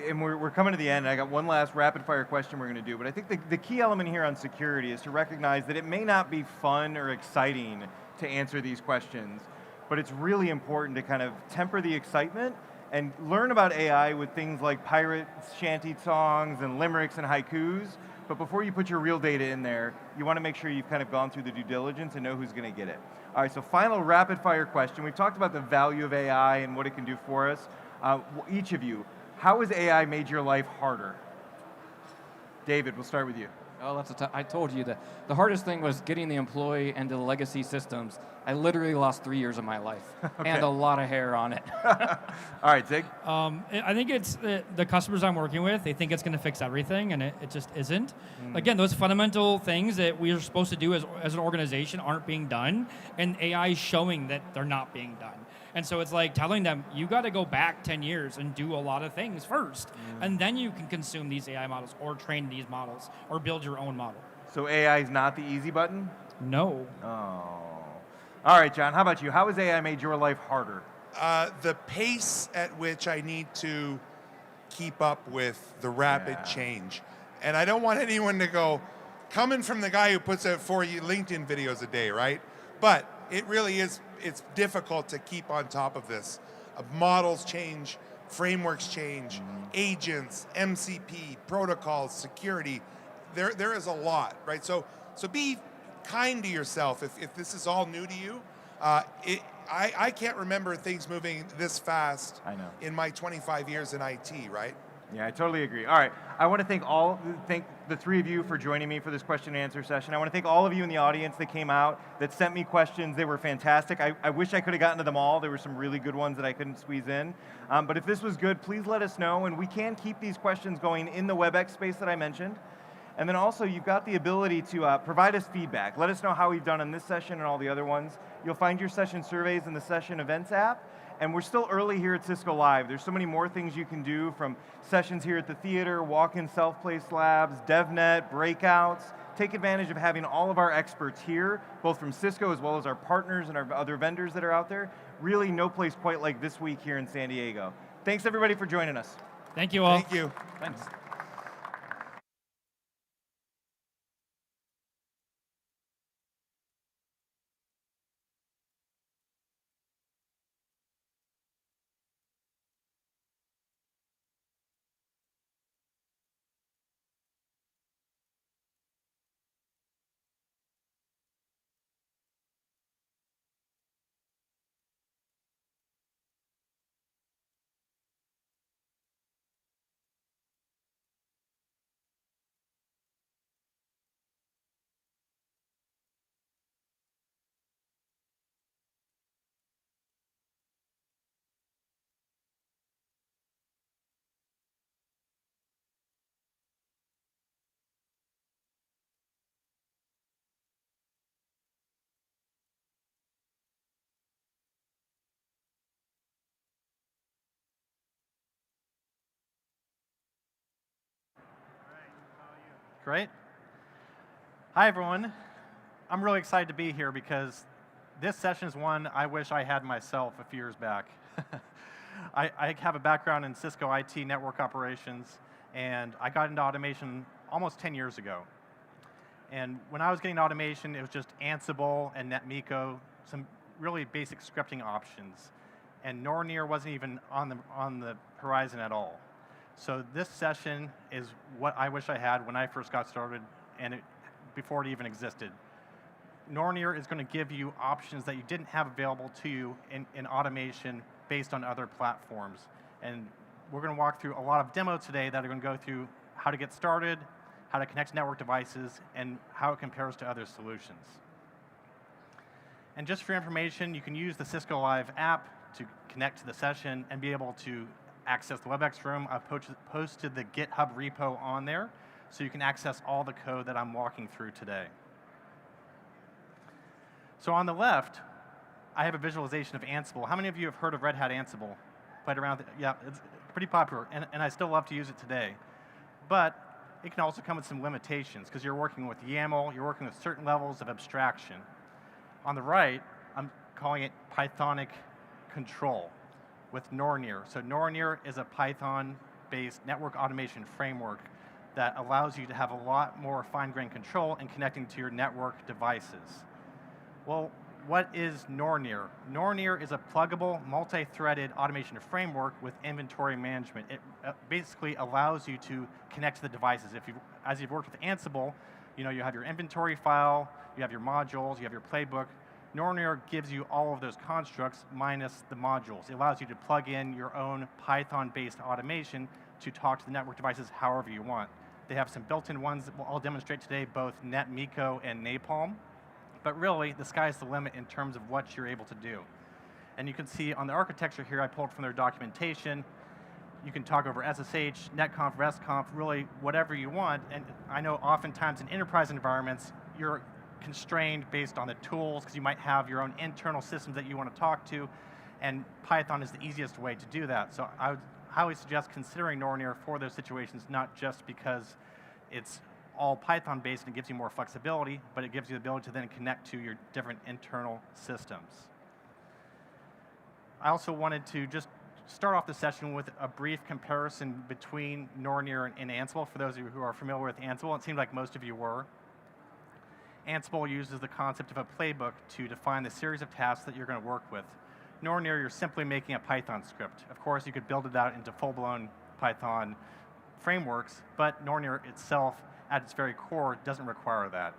and we're coming to the end. I got one last rapid fire question we're gonna do, but I think the key element here on security is to recognize that it may not be fun or exciting to answer these questions, but it's really important to kind of temper the excitement and learn about AI with things like pirate shanty songs and limericks and haikus. But before you put your real data in there, you want to make sure you've kind of gone through the due diligence and know who's going to get it. All right, so final rapid fire question. We've talked about the value of AI and what it can do for us. Each of you, how has AI made your life harder? David, we'll start with you. Oh, I told you that the hardest thing was getting the employee into the legacy systems. I literally lost 3 years of my life and a lot of hair on it. All right, Zig. I think it's the customers I'm working with, they think it's going to fix everything, and it just isn't. Again, those fundamental things that we are supposed to do as an organization aren't being done, and AI is showing that they're not being done. And so it's like telling them, you got to go back 10 years and do a lot of things first, and then you can consume these AI models or train these models or build your own model. So AI is not the easy button? No. Oh. All right, John, how about you? How has AI made your life harder? The pace at which I need to keep up with the rapid change. And I don't want anyone to go, coming from the guy who puts out 4 LinkedIn videos a day, right? But it really is, it's difficult to keep on top of this. Models change, frameworks change, agents, MCP, protocols, security. There is a lot, right? So be kind to yourself if this is all new to you. I can't remember things moving this fast in my 25 years in IT, right? Yeah, I totally agree. All right, I want to thank the three of you for joining me for this question and answer session. I want to thank all of you in the audience that came out, that sent me questions. They were fantastic. I wish I could have gotten to them all. There were some really good ones that I couldn't squeeze in. But if this was good, please let us know, and we can keep these questions going in the WebEx space that I mentioned. And then also, you've got the ability to provide us feedback. Let us know how we've done in this session and all the other ones. You'll find your session surveys in the session events app. And we're still early here at Cisco Live. There's so many more things you can do, from sessions here at the theater, walk-in self-paced labs, DevNet, breakouts. Take advantage of having all of our experts here, both from Cisco as well as our partners and our other vendors that are out there. Really no place quite like this week here in San Diego. Thanks everybody for joining us. Thank you all. Thank you. Thanks. Great. Hi, everyone. I'm really excited to be here because this session is one I wish I had myself a few years back. I have a background in Cisco IT network operations, and I got into automation almost 10 years ago. And when I was getting automation, it was just Ansible and NetMiko, some really basic scripting options. And Nornir wasn't even on the horizon at all. So this session is what I wish I had when I first got started, and before it even existed. Nornir is going to give you options that you didn't have available to you in automation based on other platforms. And we're going to walk through a lot of demos today that are going to go through how to get started, how to connect network devices, and how it compares to other solutions. And just for information, you can use the Cisco Live app to connect to the session and be able to access the WebEx room. I've posted the GitHub repo on there, so you can access all the code that I'm walking through today. So on the left, I have a visualization of Ansible. How many of you have heard of Red Hat Ansible? Played around, yeah, it's pretty popular, and I still love to use it today. But it can also come with some limitations, because you're working with YAML, you're working with certain levels of abstraction. On the right, I'm calling it Pythonic control with Nornir. So Nornir is a Python-based network automation framework that allows you to have a lot more fine-grained control in connecting to your network devices. Well, what is Nornir? Nornir is a pluggable, multi-threaded automation framework with inventory management. It basically allows you to connect to the devices. As you've worked with Ansible, you have your inventory file, you have your modules, you have your playbook. Nornir gives you all of those constructs minus the modules. It allows you to plug in your own Python-based automation to talk to the network devices however you want. They have some built-in ones that I'll demonstrate today, both NetMiko and Napalm. But really, the sky's the limit in terms of what you're able to do. And you can see on the architecture here, I pulled from their documentation. You can talk over SSH, netconf, restconf, really whatever you want. And I know oftentimes in enterprise environments, you're constrained based on the tools, because you might have your own internal systems that you want to talk to, and Python is the easiest way to do that. So I would highly suggest considering Nornir for those situations, not just because it's all Python-based and it gives you more flexibility, but it gives you the ability to then connect to your different internal systems. I also wanted to just start off the session with a brief comparison between Nornir and Ansible, for those of you who are familiar with Ansible. It seemed like most of you were. Ansible uses the concept of a playbook to define the series of tasks that you're going to work with. Nornir, you're simply making a Python script. Of course, you could build it out into full-blown Python frameworks, but Nornir itself, at its very core, doesn't require that.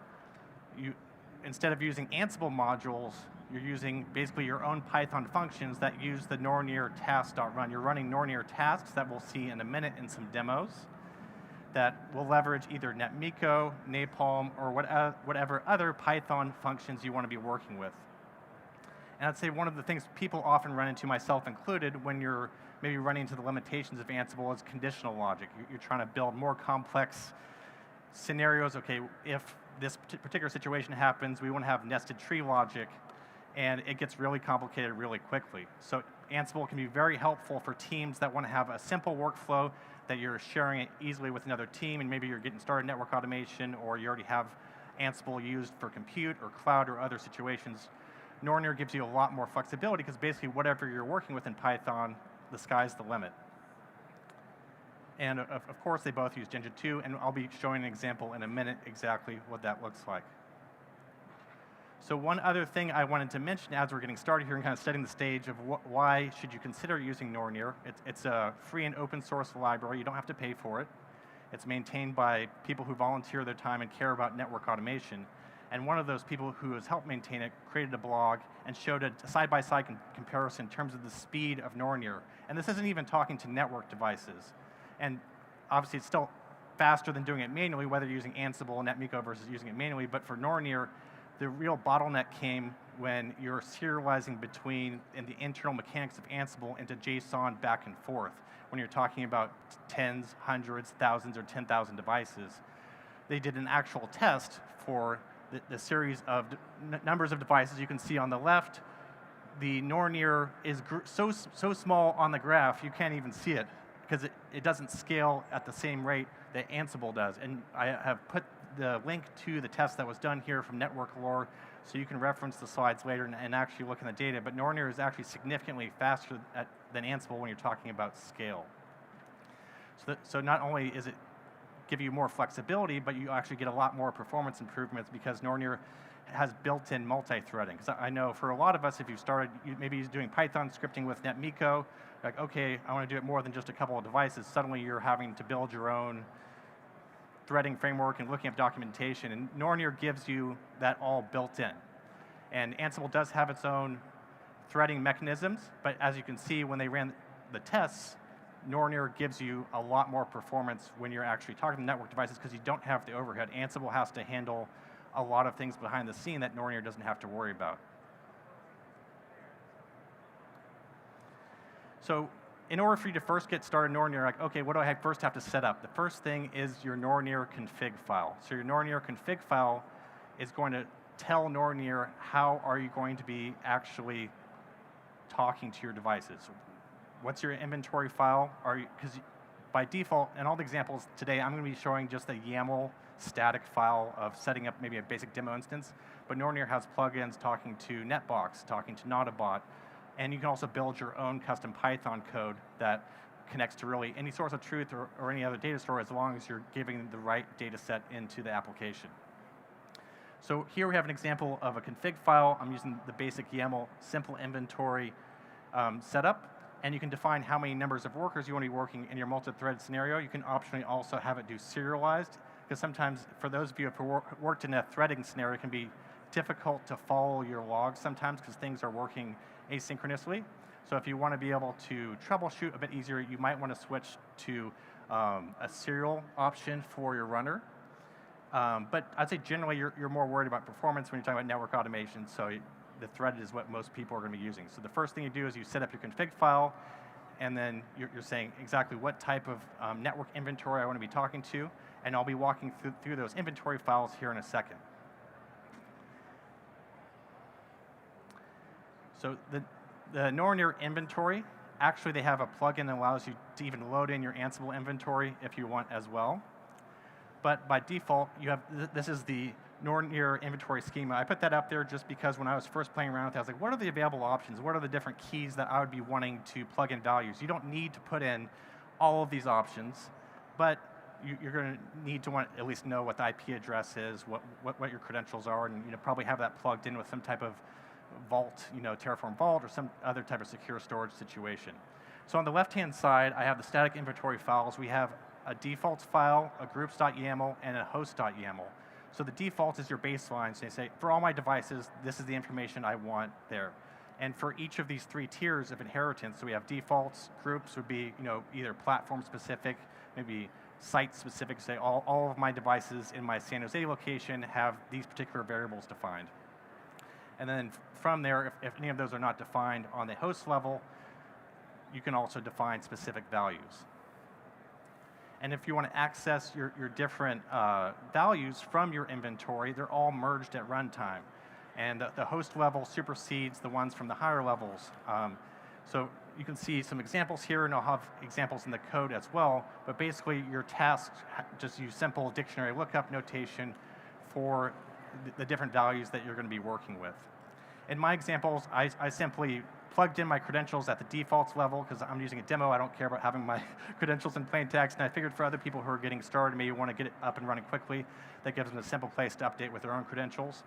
Instead of using Ansible modules, you're using basically your own Python functions that use the Nornir task.run. You're running Nornir tasks that we'll see in a minute in some demos that will leverage either NetMiko, Napalm, or whatever other Python functions you want to be working with. And I'd say one of the things people often run into, myself included, when you're maybe running into the limitations of Ansible is conditional logic. You're trying to build more complex scenarios. Okay, if this particular situation happens, we want to have nested tree logic, and it gets really complicated really quickly. So Ansible can be very helpful for teams that want to have a simple workflow that you're sharing it easily with another team, and maybe you're getting started network automation, or you already have Ansible used for compute or cloud or other situations. Nornir gives you a lot more flexibility, because basically whatever you're working with in Python, the sky's the limit. And of course, they both use Generative 2, and I'll be showing an example in a minute exactly what that looks like. So one other thing I wanted to mention as we're getting started here and kind of setting the stage of why should you consider using Nornir. It's a free and open source library. You don't have to pay for it. It's maintained by people who volunteer their time and care about network automation. And one of those people who has helped maintain it created a blog and showed a side-by-side comparison in terms of the speed of Nornir. And this isn't even talking to network devices. And obviously, it's still faster than doing it manually, whether you're using Ansible and NetMiko versus using it manually. But for Nornir, the real bottleneck came when you're serializing between in the internal mechanics of Ansible into JSON back and forth, when you're talking about tens, hundreds, thousands, or 10,000 devices. They did an actual test for the series of numbers of devices. You can see on the left, the Nornir is so small on the graph, you can't even see it, because it doesn't scale at the same rate that Ansible does. And I have put the link to the test that was done here from Network Lore, so you can reference the slides later and actually look in the data. But Nornir is actually significantly faster than Ansible when you're talking about scale. So not only is it give you more flexibility, but you actually get a lot more performance improvements, because Nornir has built-in multi-threading. Because I know for a lot of us, if you started maybe doing Python scripting with NetMiko, like, okay, I want to do it more than just a couple of devices, suddenly you're having to build your own threading framework and looking at documentation, and Nornir gives you that all built in. And Ansible does have its own threading mechanisms, but as you can see when they ran the tests, Nornir gives you a lot more performance when you're actually talking to network devices, because you don't have the overhead. Ansible has to handle a lot of things behind the scene that Nornir doesn't have to worry about. So in order for you to first get started in Nornir, like, okay, what do I first have to set up? The first thing is your Nornir config file. So your Nornir config file is going to tell Nornir how are you going to be actually talking to your devices. What's your inventory file? Because by default, in all the examples today, I'm going to be showing just a YAML static file of setting up maybe a basic demo instance, but Nornir has plugins talking to Netbox, talking to Notabot, and you can also build your own custom Python code that connects to really any source of truth or any other data store as long as you're giving the right data set into the application. So here we have an example of a config file. I'm using the basic YAML simple inventory setup, and you can define how many numbers of workers you want to be working in your multi-thread scenario. You can optionally also have it do serialized, because sometimes for those of you who have worked in a threading scenario, it can be difficult to follow your logs sometimes because things are working asynchronously. So if you want to be able to troubleshoot a bit easier, you might want to switch to a serial option for your runner. But I'd say generally you're more worried about performance when you're talking about network automation, so the threaded is what most people are going to be using. So the first thing you do is you set up your config file, and then you're saying exactly what type of network inventory I want to be talking to, and I'll be walking through those inventory files here in a second. So the Nornir inventory, actually they have a plugin that allows you to even load in your Ansible inventory if you want as well. But by default, you have this is the Nornir inventory schema. I put that up there just because when I was first playing around with it, I was like, what are the available options? What are the different keys that I would be wanting to plug in values? You don't need to put in all of these options, but you're going to need to want at least know what the IP address is, what your credentials are, and probably have that plugged in with some type of vault, Terraform Vault or some other type of secure storage situation. So on the left-hand side, I have the static inventory files. We have a defaults file, a groups.yaml, and a host.yaml. So the default is your baseline. So you say, for all my devices, this is the information I want there. And for each of these three tiers of inheritance, so we have defaults, groups would be either platform-specific, maybe site-specific, say all of my devices in my San Jose location have these particular variables defined. And then from there, if any of those are not defined on the host level, you can also define specific values. And if you want to access your different values from your inventory, they're all merged at runtime. And the host level supersedes the ones from the higher levels. So you can see some examples here, and I'll have examples in the code as well. But basically, your tasks just use simple dictionary lookup notation for the different values that you're going to be working with. In my examples, I simply plugged in my credentials at the defaults level because I'm using a demo. I don't care about having my credentials in plain text. And I figured for other people who are getting started, maybe want to get it up and running quickly, that gives them a simple place to update with their own credentials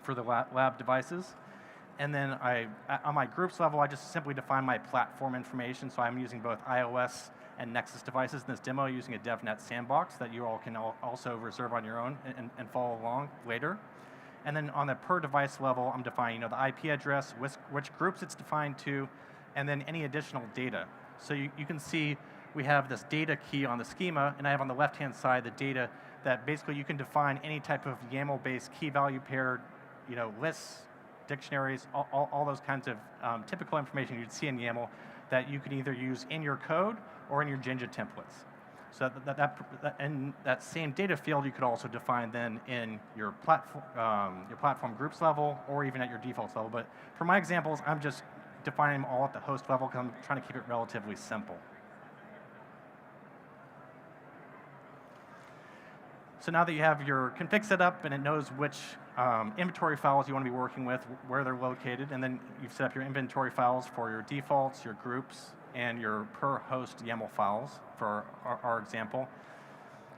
for the lab devices. And then on my groups level, I just simply define my platform information. So I'm using both iOS and Nexus devices in this demo using a DevNet sandbox that you all can also reserve on your own and follow along later. And then on the per device level, I'm defining the IP address, which groups it's defined to, and then any additional data. So you can see we have this data key on the schema, and I have on the left-hand side the data that basically you can define any type of YAML-based key value pair, lists, dictionaries, all those kinds of typical information you'd see in YAML that you can either use in your code or in your Jinja templates. So in that same data field, you could also define then in your platform groups level or even at your defaults level. But for my examples, I'm just defining them all at the host level because I'm trying to keep it relatively simple. So now that you have your config set up and it knows which inventory files you want to be working with, where they're located, and then you've set up your inventory files for your defaults, your groups, and your per host YAML files for our example,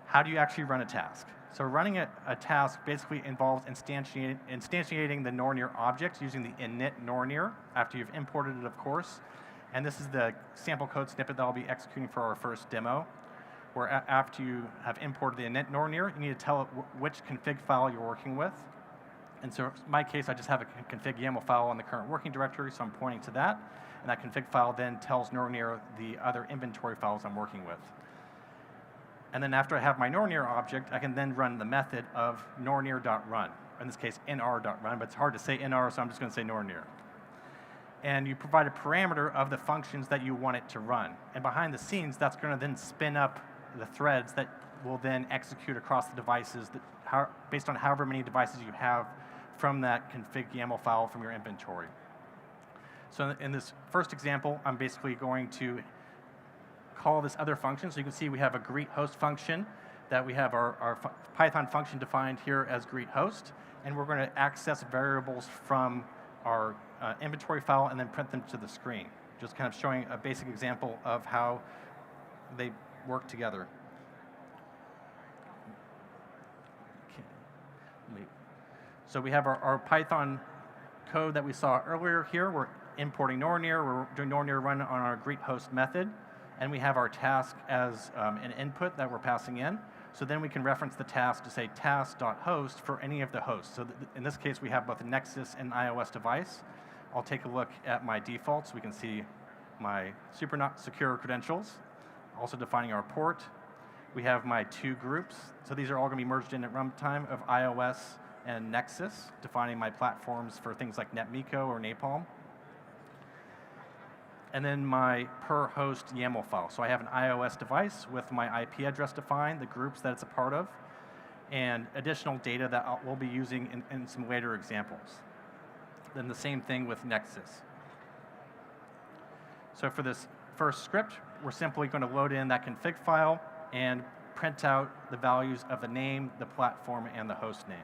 how do you actually run a task? So running a task basically involves instantiating the Nornir object using the init Nornir after you've imported it, of course. And this is the sample code snippet that I'll be executing for our first demo, where after you have imported the init Nornir, you need to tell it which config file you're working with. And so in my case, I just have a config YAML file on the current working directory, so I'm pointing to that. And that config file then tells Nornir the other inventory files I'm working with. And then after I have my Nornir object, I can then run the method of Nornir.run. In this case, nr.run, but it's hard to say nr, so I'm just going to say Nornir. and you provide a parameter of the functions that you want it to run. And behind the scenes, that's going to then spin up the threads that will then execute across the devices based on however many devices you have from that config YAML file from your inventory. So in this first example, I'm basically going to call this other function. So you can see we have a greet host function that we have our Python function defined here as greet host, and we're going to access variables from our inventory file and then print them to the screen. Just kind of showing a basic example of how they work together. Okay. So we have our Python code that we saw earlier here. We're importing Nornir. We're doing Nornir run on our greet host method. And we have our task as an input that we're passing in. So then we can reference the task to say task.host for any of the hosts. So in this case, we have both a Nexus and iOS device. I'll take a look at my defaults. We can see my super not secure credentials, also defining our port. We have my 2 groups. So these are all going to be merged in at runtime of iOS and Nexus, defining my platforms for things like NetMiko or Napalm. And then my per host YAML file. So I have an iOS device with my IP address defined, the groups that it's a part of, and additional data that we'll be using in some later examples. Then the same thing with Nexus. So for this first script, we're simply going to load in that config file and print out the values of the name, the platform, and the host name.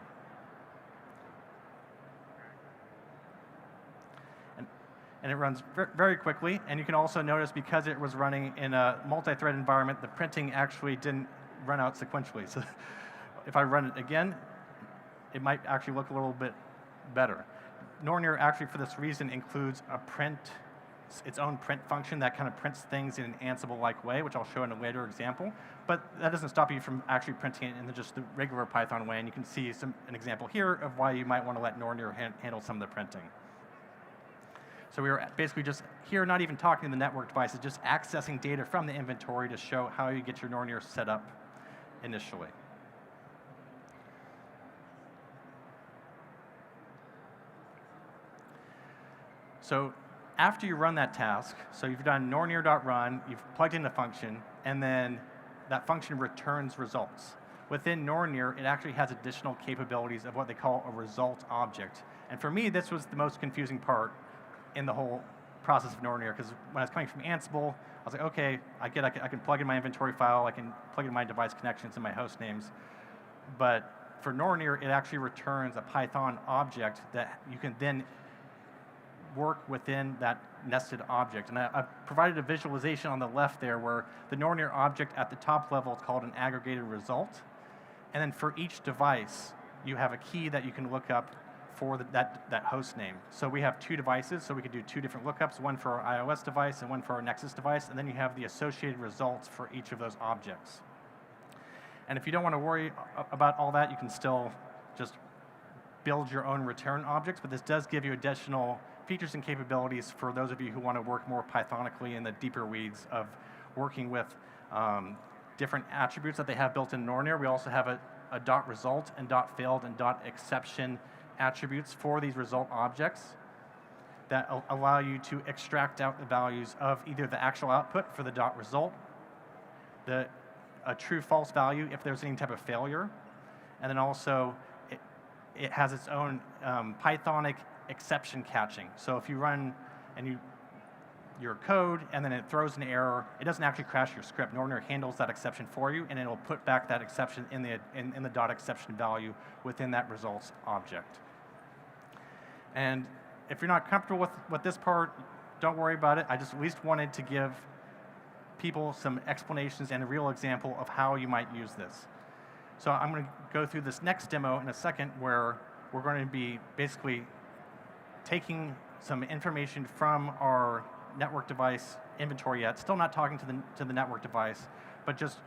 And it runs very quickly. And you can also notice because it was running in a multi-thread environment, the printing actually didn't run out sequentially. So if I run it again, it might actually look a little bit better. Nornir actually, for this reason, includes its own print function that kind of prints things in an Ansible-like way, which I'll show in a later example. But that doesn't stop you from actually printing it in just the regular Python way. And you can see an example here of why you might want to let Nornir handle some of the printing. So we were basically just here, not even talking to the network devices, just accessing data from the inventory to show how you get your Nornir set up initially. So after you run that task, so you've done nornir.run, you've plugged in a function, and then that function returns results. Within Nornir, it actually has additional capabilities of what they call a result object. And for me, this was the most confusing part in the whole process of Nornir, because when I was coming from Ansible, I was like, okay, I can plug in my inventory file, I can plug in my device connections and my host names. But for Nornir, it actually returns a Python object that you can then work within that nested object. And I've provided a visualization on the left there where the Nornir object at the top level is called an aggregated result. And then for each device, you have a key that you can look up for that host name. So we have 2 devices, so we could do 2 different lookups, one for our iOS device and one for our Nexus device, and then you have the associated results for each of those objects. And if you don't want to worry about all that, you can still just build your own return objects, but this does give you additional features and capabilities for those of you who want to work more Pythonically in the deeper weeds of working with different attributes that they have built in Nornir. We also have a dot result and dot failed and dot exception attributes for these result objects that allow you to extract out the values of either the actual output for the dot result, a true false value if there's any type of failure, and then also it has its own Pythonic exception catching. So if you run and your code and then it throws an error, it doesn't actually crash your script. Nornir handles that exception for you, and it'll put back that exception in the dot exception value within that results object. And if you're not comfortable with this part, don't worry about it. I just at least wanted to give people some explanations and a real example of how you might use this. So I'm going to go through this next demo in a second where we're going to be basically taking some information from our network device inventory yet, still not talking to the network device, but just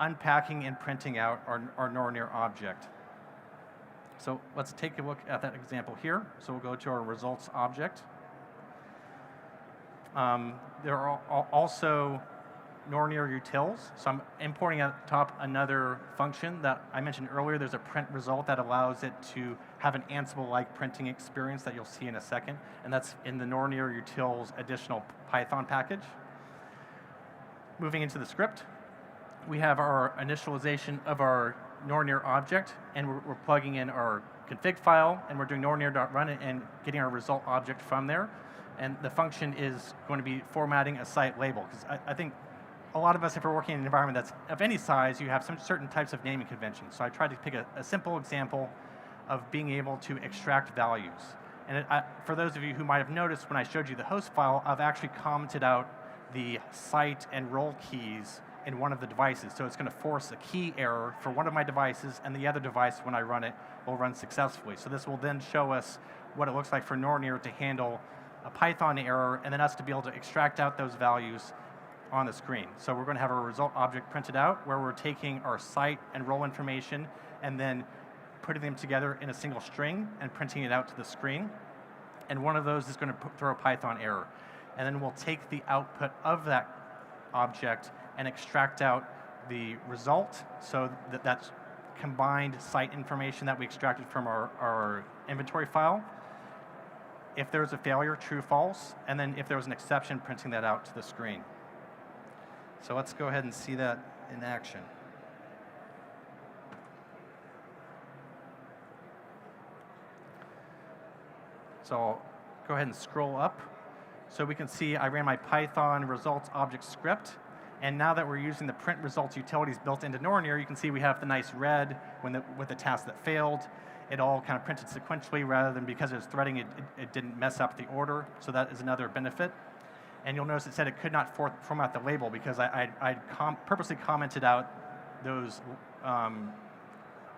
unpacking and printing out our Nornir object. So let's take a look at that example here. So we'll go to our results object. There are also Nornir utils. So I'm importing at the top another function that I mentioned earlier. There's a print result that allows it to have an Ansible-like printing experience that you'll see in a second, and that's in the Nornir utils additional Python package. Moving into the script, we have our initialization of our Nornir object, and we're plugging in our config file, and we're doing nornir.run and getting our result object from there. And the function is going to be formatting a site label, because I think a lot of us, if we're working in an environment that's of any size, you have some certain types of naming conventions. So I tried to pick a simple example of being able to extract values. And for those of you who might have noticed when I showed you the host file, I've actually commented out the site and role keys in one of the devices. So it's going to force a key error for one of my devices, and the other device, when I run it, will run successfully. So this will then show us what it looks like for Nornir to handle a Python error, and then us to be able to extract out those values on the screen. So we're going to have a result object printed out where we're taking our site and role information and then putting them together in a single string and printing it out to the screen. And one of those is going to throw a Python error. And then we'll take the output of that object and extract out the result. So that's combined site information that we extracted from our inventory file. If there's a failure, true, false, and then if there was an exception, printing that out to the screen. So let's go ahead and see that in action. So I'll go ahead and scroll up. So we can see I ran my Python results object script. And now that we're using the print results utilities built into Nornir, you can see we have the nice red with the task that failed. It all kind of printed sequentially rather than because it was threading, it didn't mess up the order. So that is another benefit. And you'll notice it said it could not format the label because I purposely commented out those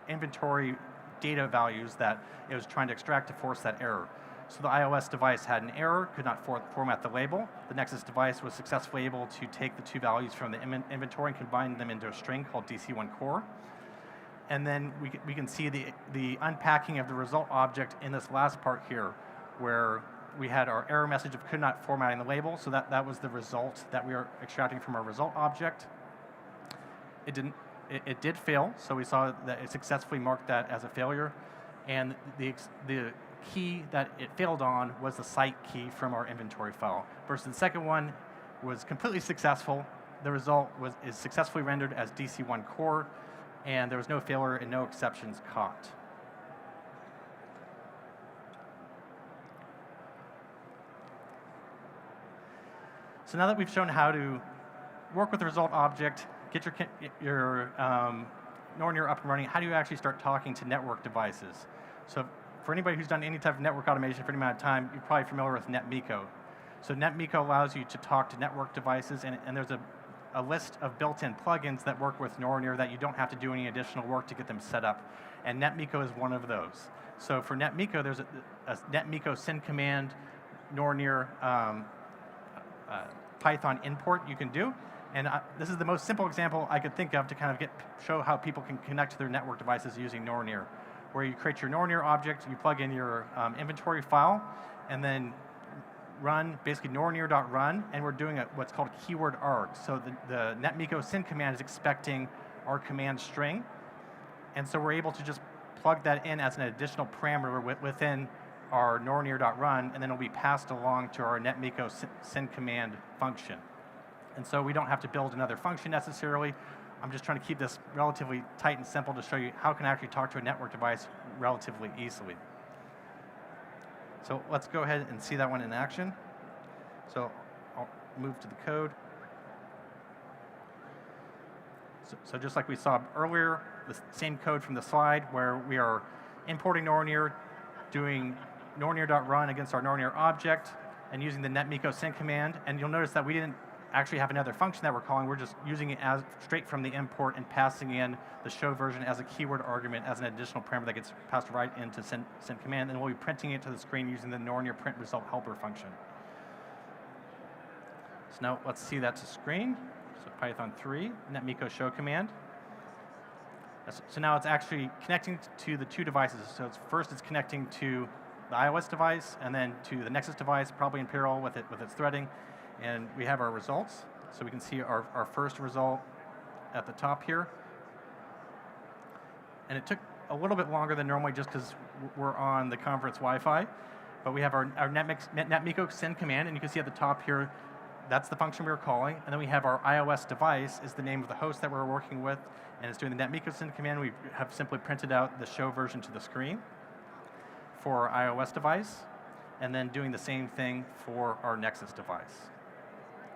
inventory data values that it was trying to extract to force that error. So the iOS device had an error, could not format the label. The Nexus device was successfully able to take the two values from the inventory and combine them into a string called DC1 core. And then we can see the unpacking of the result object in this last part here, where we had our error message of could not formatting the label. So that was the result that we were extracting from our result object. It did fail, so we saw that it successfully marked that as a failure. And the key that it failed on was the site key from our inventory file. Versus the second one was completely successful. The result is successfully rendered as DC1 core, and there was no failure and no exceptions caught. So now that we've shown how to work with the result object, get your Nornir up and running, how do you actually start talking to network devices? So for anybody who's done any type of network automation for any amount of time, you're probably familiar with NetMiko. So NetMiko allows you to talk to network devices, and there's a list of built-in plugins that work with Nornir that you don't have to do any additional work to get them set up. And NetMiko is one of those. So for NetMiko, there's a NetMiko send command Nornir Python import you can do. And this is the most simple example I could think of to kind of show how people can connect to their network devices using Nornir, where you create your Nornir object, you plug in your inventory file, and then run basically nornir.run, and we're doing what's called keyword arg. So the NetMiko send command is expecting our command string, and so we're able to just plug that in as an additional parameter within our nornir.run, and then it'll be passed along to our NetMiko send command function. And so we don't have to build another function necessarily. I'm just trying to keep this relatively tight and simple to show you how can I actually talk to a network device relatively easily. So let's go ahead and see that one in action. So I'll move to the code. So just like we saw earlier, the same code from the slide where we are importing Nornir, doing nornir.run against our Nornir object, and using the NetMiko send command. And you'll notice that we didn't actually have another function that we're calling. We're just using it as straight from the import and passing in the show version as a keyword argument as an additional parameter that gets passed right into send command, and we'll be printing it to the screen using the Nornir print result helper function. So now let's see that to screen. So Python 3, NetMiko show command. So now it's actually connecting to the two devices. So first it's connecting to the iOS device, and then to the Nexus device, probably in parallel with its threading. And we have our results. So we can see our first result at the top here. And it took a little bit longer than normally just because we're on the conference Wi-Fi, but we have our netmiko send command, and you can see at the top here, that's the function we were calling. And then we have our iOS device is the name of the host that we're working with, and it's doing the netmiko send command. We have simply printed out the show version to the screen for our iOS device, and then doing the same thing for our Nexus device.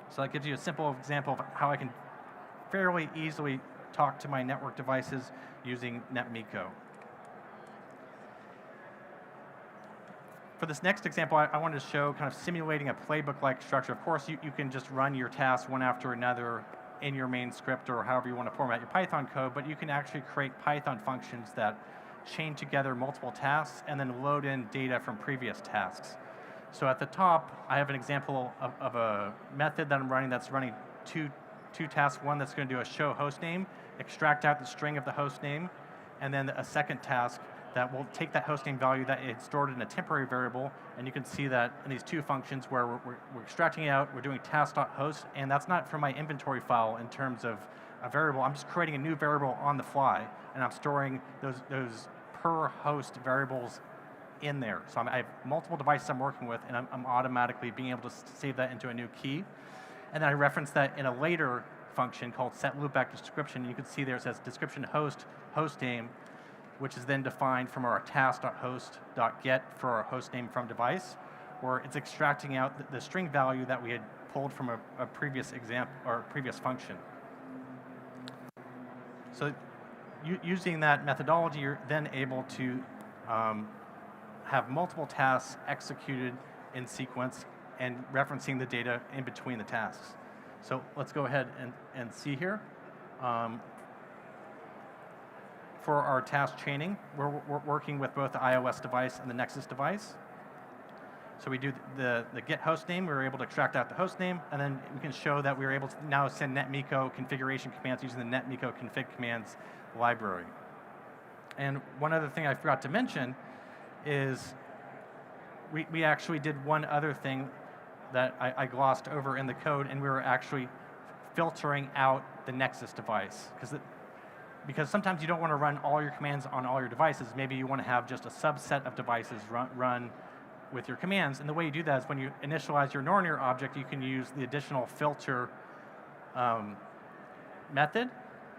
So that gives you a simple example of how I can fairly easily talk to my network devices using netmiko. For this next example, I wanted to show kind of simulating a playbook-like structure. Of course, you can just run your tasks one after another in your main script or however you want to format your Python code, but you can actually create Python functions that chain together multiple tasks and then load in data from previous tasks. So at the top, I have an example of a method that I'm running that's running two tasks. One that's going to do a show hostname, extract out the string of the hostname, and then a second task that will take that hostname value that it stored in a temporary variable, and you can see that in these two functions where we're extracting it out, we're doing task.host, and that's not from my inventory file in terms of a variable. I'm just creating a new variable on the fly, and I'm storing those per host variables in there. So I have multiple devices I'm working with, and I'm automatically being able to save that into a new key. And then I reference that in a later function called set loopback description. You can see there it says description hostname, which is then defined from our task.host.get for our hostname from device, where it's extracting out the string value that we had pulled from a previous example or previous function. So using that methodology, you're then able to have multiple tasks executed in sequence and referencing the data in between the tasks. So let's go ahead and see here. For our task chaining, we're working with both the iOS device and the Nexus device. So we do the get hostname, we were able to extract out the hostname, and then we can show that we were able to now send netmiko configuration commands using the netmiko config commands library. And one other thing I forgot to mention is we actually did one other thing that I glossed over in the code, and we were actually filtering out the Nexus device. Because sometimes you don't want to run all your commands on all your devices. Maybe you want to have just a subset of devices run with your commands. And the way you do that is when you initialize your Nornir object, you can use the additional filter method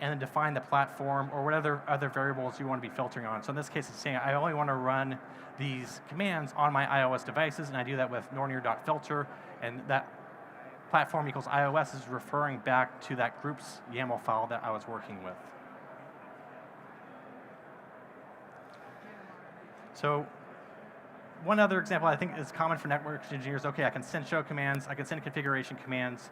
and then define the platform or whatever other variables you want to be filtering on. So in this case, it's saying I only want to run these commands on my iOS devices, and I do that with Nornir.filter, and that platform equals iOS is referring back to that group's YAML file that I was working with. So one other example I think is common for network engineers. Okay, I can send show commands, I can send configuration commands,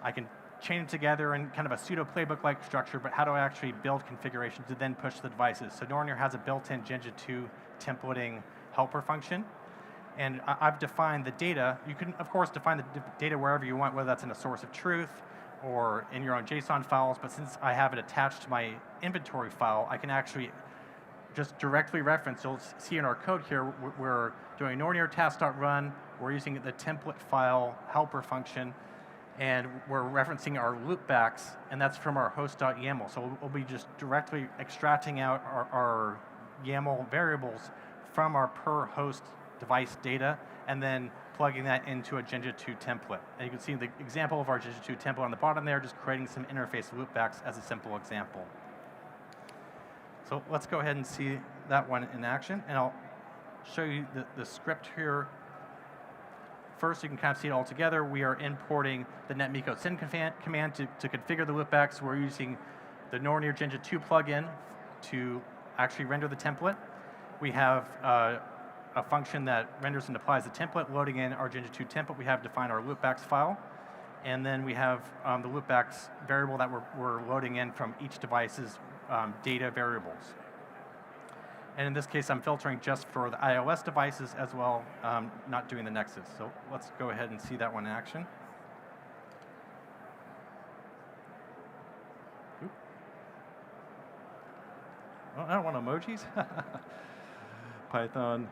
I can chain them together in kind of a pseudo playbook-like structure, but how do I actually build configuration to then push the devices? So Nornir has a built-in Generative 2 templating helper function, and I've defined the data. You can, of course, define the data wherever you want, whether that's in a source of truth or in your own JSON files, but since I have it attached to my inventory file, I can actually just directly reference. You'll see in our code here, we're doing Nornir task.run, we're using the template file helper function, and we're referencing our loopbacks, and that's from our host.yaml. So we'll be just directly extracting out our YAML variables from our per host device data, and then plugging that into a Generative 2 template. And you can see the example of our Generative 2 template on the bottom there, just creating some interface loopbacks as a simple example. So let's go ahead and see that one in action, and I'll show you the script here. First, you can kind of see it all together. We are importing the netmiko send command to configure the loopbacks. We're using the Nornir Generative 2 plugin to actually render the template. We have a function that renders and applies the template, loading in our Generative 2 template. We have defined our loopbacks file. And then we have the loopbacks variable that we're loading in from each device's data variables. And in this case, I'm filtering just for the iOS devices as well, not doing the Nexus. So let's go ahead and see that one in action. Oop. Oh, I don't want emojis. Python.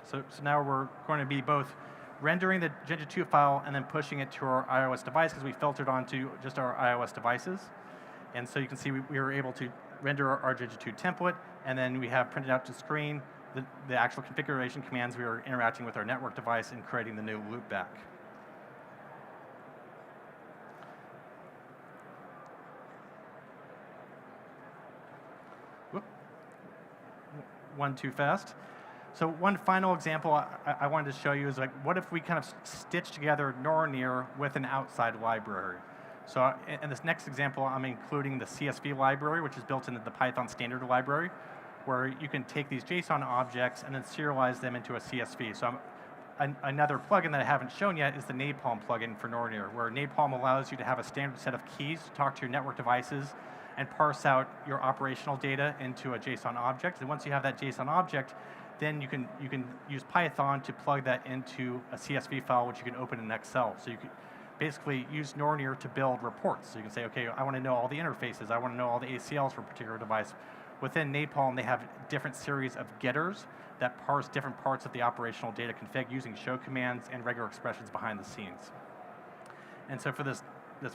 So now we're going to be both rendering the Generative 2 file and then pushing it to our iOS device because we filtered onto just our iOS devices. And so you can see we were able to render our Generative 2 template, and then we have printed out to screen the actual configuration commands we were interacting with our network device and creating the new loopback. Whoop. One too fast. So one final example I wanted to show you is like, what if we kind of stitch together Nornir with an outside library? So in this next example, I'm including the CSV library, which is built into the Python standard library, where you can take these JSON objects and then serialize them into a CSV. So another plugin that I haven't shown yet is the Napalm plugin for Nornir, where Napalm allows you to have a standard set of keys to talk to your network devices and parse out your operational data into a JSON object. And once you have that JSON object, then you can use Python to plug that into a CSV file, which you can open in Excel. So you can basically use Nornir to build reports. So you can say, okay, I want to know all the interfaces. I want to know all the ACLs for a particular device. Within Napalm, they have different series of getters that parse different parts of the operational data config using show commands and regular expressions behind the scenes. And so for this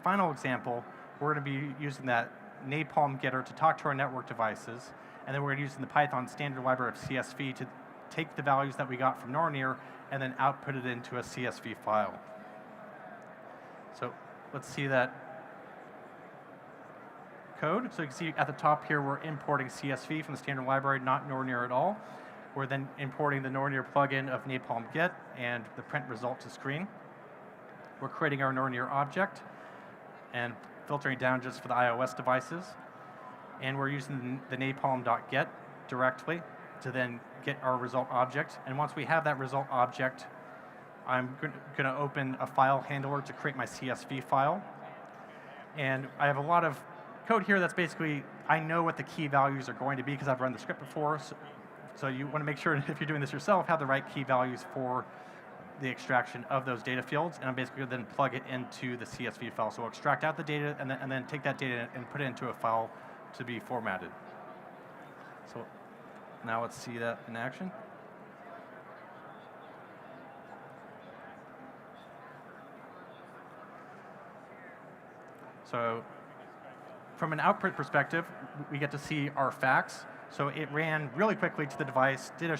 final example, we're going to be using that Napalm getter to talk to our network devices, and then we're going to use the Python standard library of CSV to take the values that we got from Nornir and then output it into a CSV file. So let's see that code. So you can see at the top here, we're importing CSV from the standard library, not Nornir at all. We're then importing the Nornir plugin of Napalm Get and the print result to screen. We're creating our Nornir object and filtering down just for the iOS devices. And we're using the napalm.get directly to then get our result object. And once we have that result object, I'm going to open a file handler to create my CSV file. And I have a lot of code here that's basically, I know what the key values are going to be because I've run the script before. So you want to make sure, if you're doing this yourself, have the right key values for the extraction of those data fields. And I'm basically going to then plug it into the CSV file. So we'll extract out the data and then take that data and put it into a file to be formatted. So now let's see that in action. So from an output perspective, we get to see our facts. So it ran really quickly to the device, did a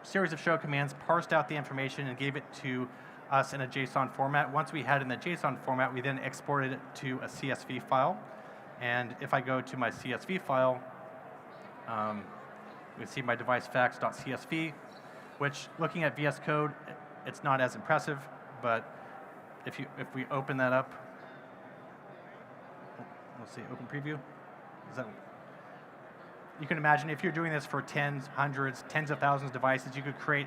series of show commands, parsed out the information, and gave it to us in a JSON format. Once we had it in the JSON format, we then exported it to a CSV file. And if I go to my CSV file, we see my device facts.csv, which, looking at VS Code, it's not as impressive. But if we open that up, let's see, open preview. You can imagine if you're doing this for tens, hundreds, tens of thousands of devices, you could create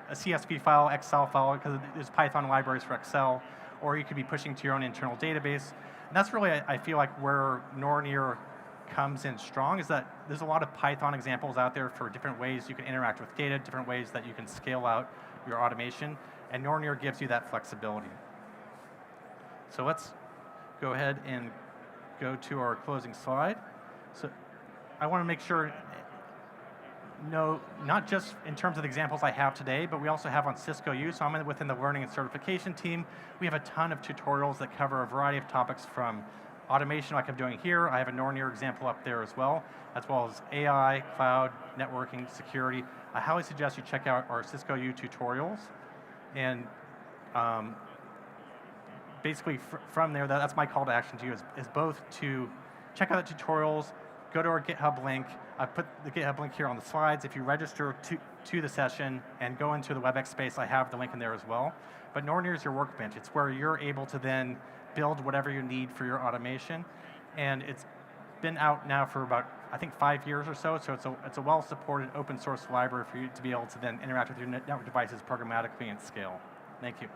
a CSV file, Excel file, because there's Python libraries for Excel, or you could be pushing to your own internal database. And that's really, I feel like, where Nornir comes in strong, is that there's a lot of Python examples out there for different ways you can interact with data, different ways that you can scale out your automation, and Nornir gives you that flexibility. So let's go ahead and go to our closing slide. So I want to make sure, no, not just in terms of the examples I have today, but we also have on Cisco U. So I'm within the learning and certification team. We have a ton of tutorials that cover a variety of topics from automation like I'm doing here. I have a Nornir example up there as well as AI, cloud, networking, security. I highly suggest you check out our Cisco U tutorials. And basically from there, that's my call to action to you, is both to check out the tutorials, go to our GitHub link. I put the GitHub link here on the slides. If you register to the session and go into the WebEx space, I have the link in there as well. But Nornir is your workbench. It's where you're able to then build whatever you need for your automation. And it's been out now for about, I think, 5 years or so. So it's a well-supported open source library for you to be able to then interact with your network devices programmatically and scale. Thank you.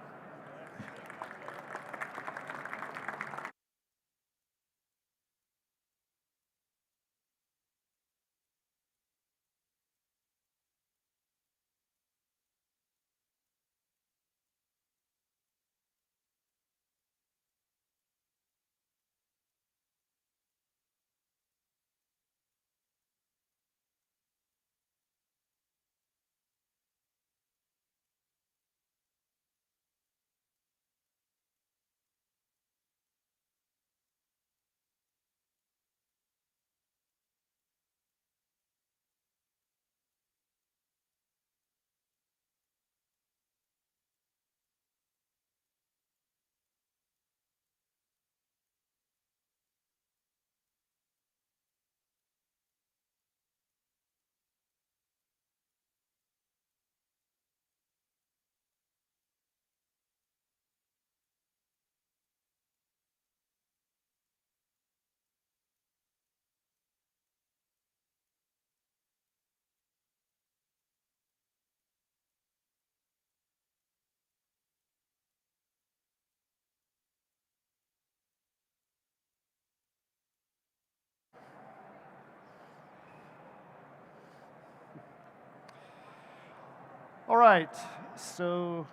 All right, so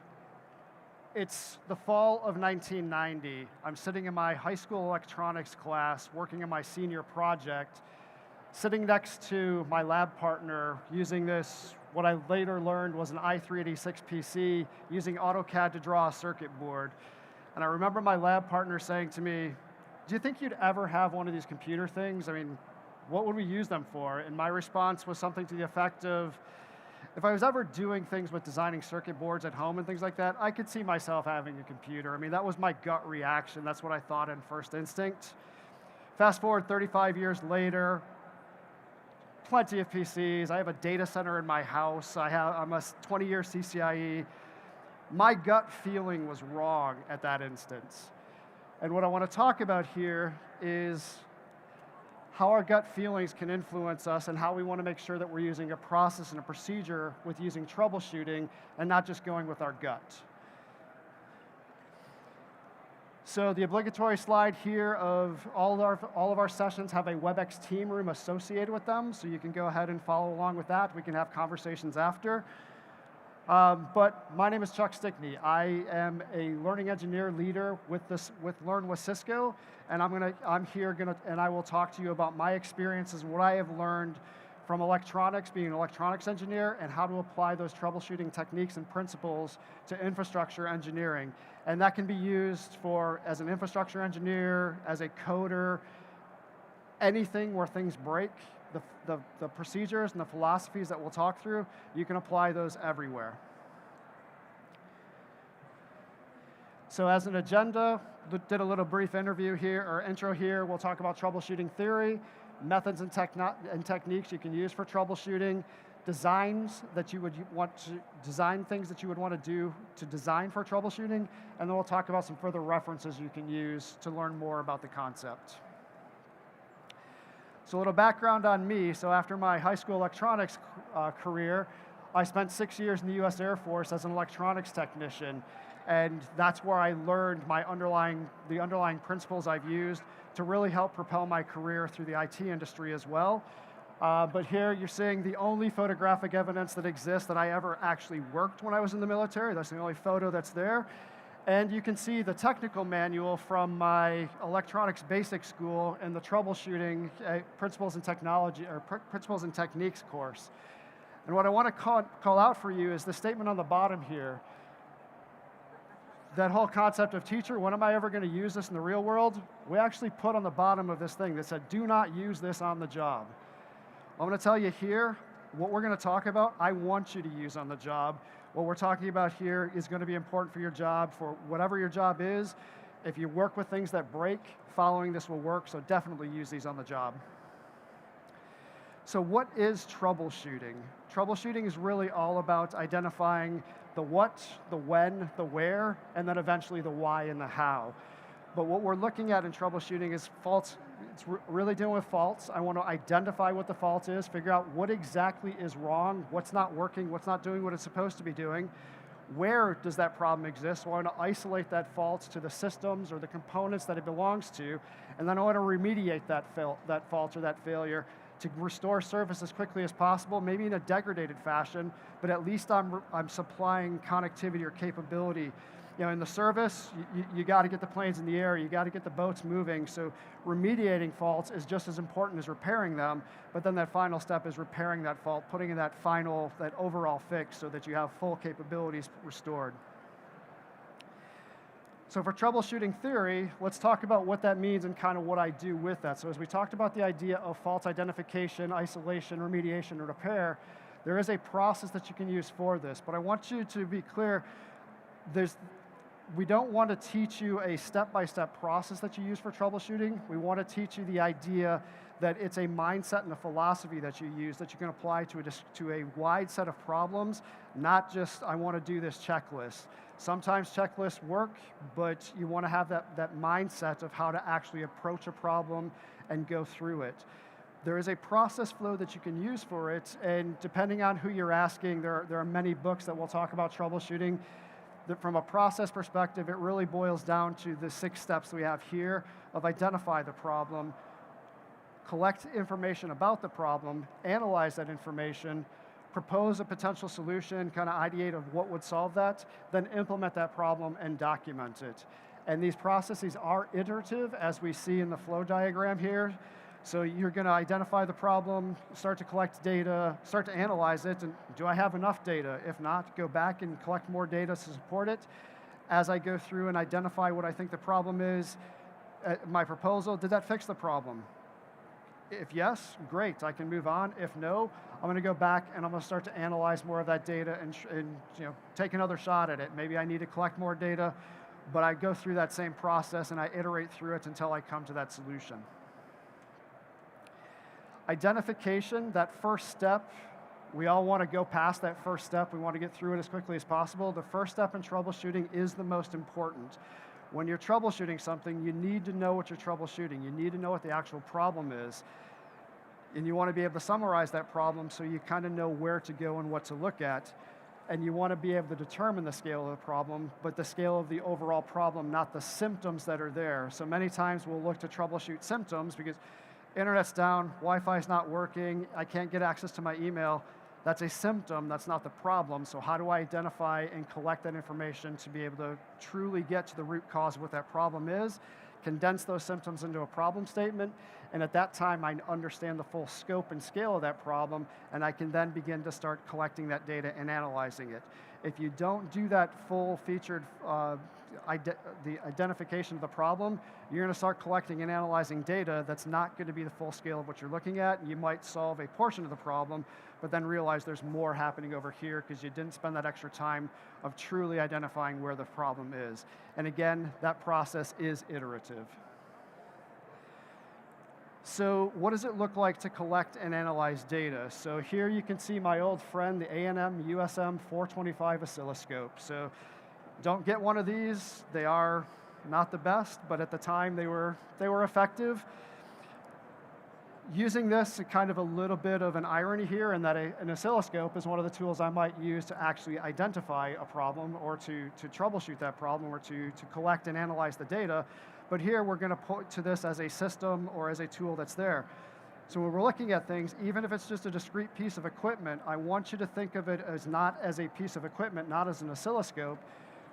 it's the fall of 1990. I'm sitting in my high school electronics class, working on my senior project, sitting next to my lab partner using this, what I later learned was an i386 PC, using AutoCAD to draw a circuit board. And I remember my lab partner saying to me, do you think you'd ever have one of these computer things? I mean, what would we use them for? And my response was something to the effect of, if I was ever doing things with designing circuit boards at home and things like that, I could see myself having a computer. I mean, that was my gut reaction. That's what I thought in first instinct. Fast forward 35 years later, plenty of PCs. I have a data center in my house. I'm a 20-year CCIE. My gut feeling was wrong at that instance. And what I want to talk about here is how our gut feelings can influence us and how we want to make sure that we're using a process and a procedure with using troubleshooting and not just going with our gut. So the obligatory slide here of all of our sessions have a WebEx team room associated with them, so you can go ahead and follow along with that. We can have conversations after. But my name is Chuck Stickney. I am a learning engineer leader with Learn with Cisco, and I will talk to you about my experiences and what I have learned from electronics, being an electronics engineer, and how to apply those troubleshooting techniques and principles to infrastructure engineering. And that can be used as an infrastructure engineer, as a coder, anything where things break. The procedures and the philosophies that we'll talk through, you can apply those everywhere. So as an agenda, did a little brief intro here. We'll talk about troubleshooting theory, methods and techniques you can use for troubleshooting, design things that you would want to do to design for troubleshooting, and then we'll talk about some further references you can use to learn more about the concept. So a little background on me. So after my high school electronics career, I spent 6 years in the US Air Force as an electronics technician. And that's where I learned the underlying principles I've used to really help propel my career through the IT industry as well. But here you're seeing the only photographic evidence that exists that I ever actually worked when I was in the military. That's the only photo that's there. And you can see the technical manual from my electronics basic school and the troubleshooting principles and techniques course. And what I want to call out for you is the statement on the bottom here. That whole concept of teacher, when am I ever going to use this in the real world? We actually put on the bottom of this thing that said, do not use this on the job. I'm going to tell you here, what we're going to talk about, I want you to use on the job. What we're talking about here is going to be important for your job, for whatever your job is. If you work with things that break, following this will work, so definitely use these on the job. So what is troubleshooting? Troubleshooting is really all about identifying the what, the when, the where, and then eventually the why and the how. But what we're looking at in troubleshooting is faults. It's really dealing with faults. I want to identify what the fault is, figure out what exactly is wrong, what's not working, what's not doing what it's supposed to be doing. Where does that problem exist? So I want to isolate that fault to the systems or the components that it belongs to, and then I want to remediate that fault or that failure to restore service as quickly as possible, maybe in a degraded fashion, but at least I'm supplying connectivity or capability. You know, in the service, you got to get the planes in the air, you got to get the boats moving, so remediating faults is just as important as repairing them, but then that final step is repairing that fault, putting in that overall fix so that you have full capabilities restored. So for troubleshooting theory, let's talk about what that means and kind of what I do with that. So as we talked about the idea of fault identification, isolation, remediation, and repair, there is a process that you can use for this, but I want you to be clear, we don't want to teach you a step-by-step process that you use for troubleshooting. We want to teach you the idea that it's a mindset and a philosophy that you use that you can apply to a wide set of problems, not just, I want to do this checklist. Sometimes checklists work, but you want to have that mindset of how to actually approach a problem and go through it. There is a process flow that you can use for it, and depending on who you're asking, there are many books that will talk about troubleshooting. From a process perspective, it really boils down to the 6 steps we have here of identify the problem, collect information about the problem, analyze that information, propose a potential solution, kind of ideate of what would solve that, then implement that problem and document it. And these processes are iterative, as we see in the flow diagram here. So you're going to identify the problem, start to collect data, start to analyze it, and do I have enough data? If not, go back and collect more data to support it. As I go through and identify what I think the problem is, my proposal, did that fix the problem? If yes, great, I can move on. If no, I'm going to go back and I'm going to start to analyze more of that data and take another shot at it. Maybe I need to collect more data, but I go through that same process and I iterate through it until I come to that solution. Identification, that first step, we all want to go past that first step. We want to get through it as quickly as possible. The first step in troubleshooting is the most important. When you're troubleshooting something, you need to know what you're troubleshooting. You need to know what the actual problem is. And you want to be able to summarize that problem so you kind of know where to go and what to look at. And you want to be able to determine the scale of the problem, but the scale of the overall problem, not the symptoms that are there. So many times we'll look to troubleshoot symptoms because internet's down, Wi-Fi's not working, I can't get access to my email. That's a symptom, that's not the problem. So how do I identify and collect that information to be able to truly get to the root cause of what that problem is, condense those symptoms into a problem statement, and at that time I understand the full scope and scale of that problem, and I can then begin to start collecting that data and analyzing it. If you don't do that full-featured the identification of the problem, you're going to start collecting and analyzing data that's not going to be the full scale of what you're looking at. You might solve a portion of the problem, but then realize there's more happening over here because you didn't spend that extra time of truly identifying where the problem is. And again, that process is iterative. So what does it look like to collect and analyze data? So here you can see my old friend, the A&M USM 425 oscilloscope. So don't get one of these. They are not the best, but at the time they were effective. Using this, kind of a little bit of an irony here in that an oscilloscope is one of the tools I might use to actually identify a problem or to troubleshoot that problem or to collect and analyze the data. But here we're going to point to this as a system or as a tool that's there. So when we're looking at things, even if it's just a discrete piece of equipment, I want you to think of it as not as a piece of equipment, not as an oscilloscope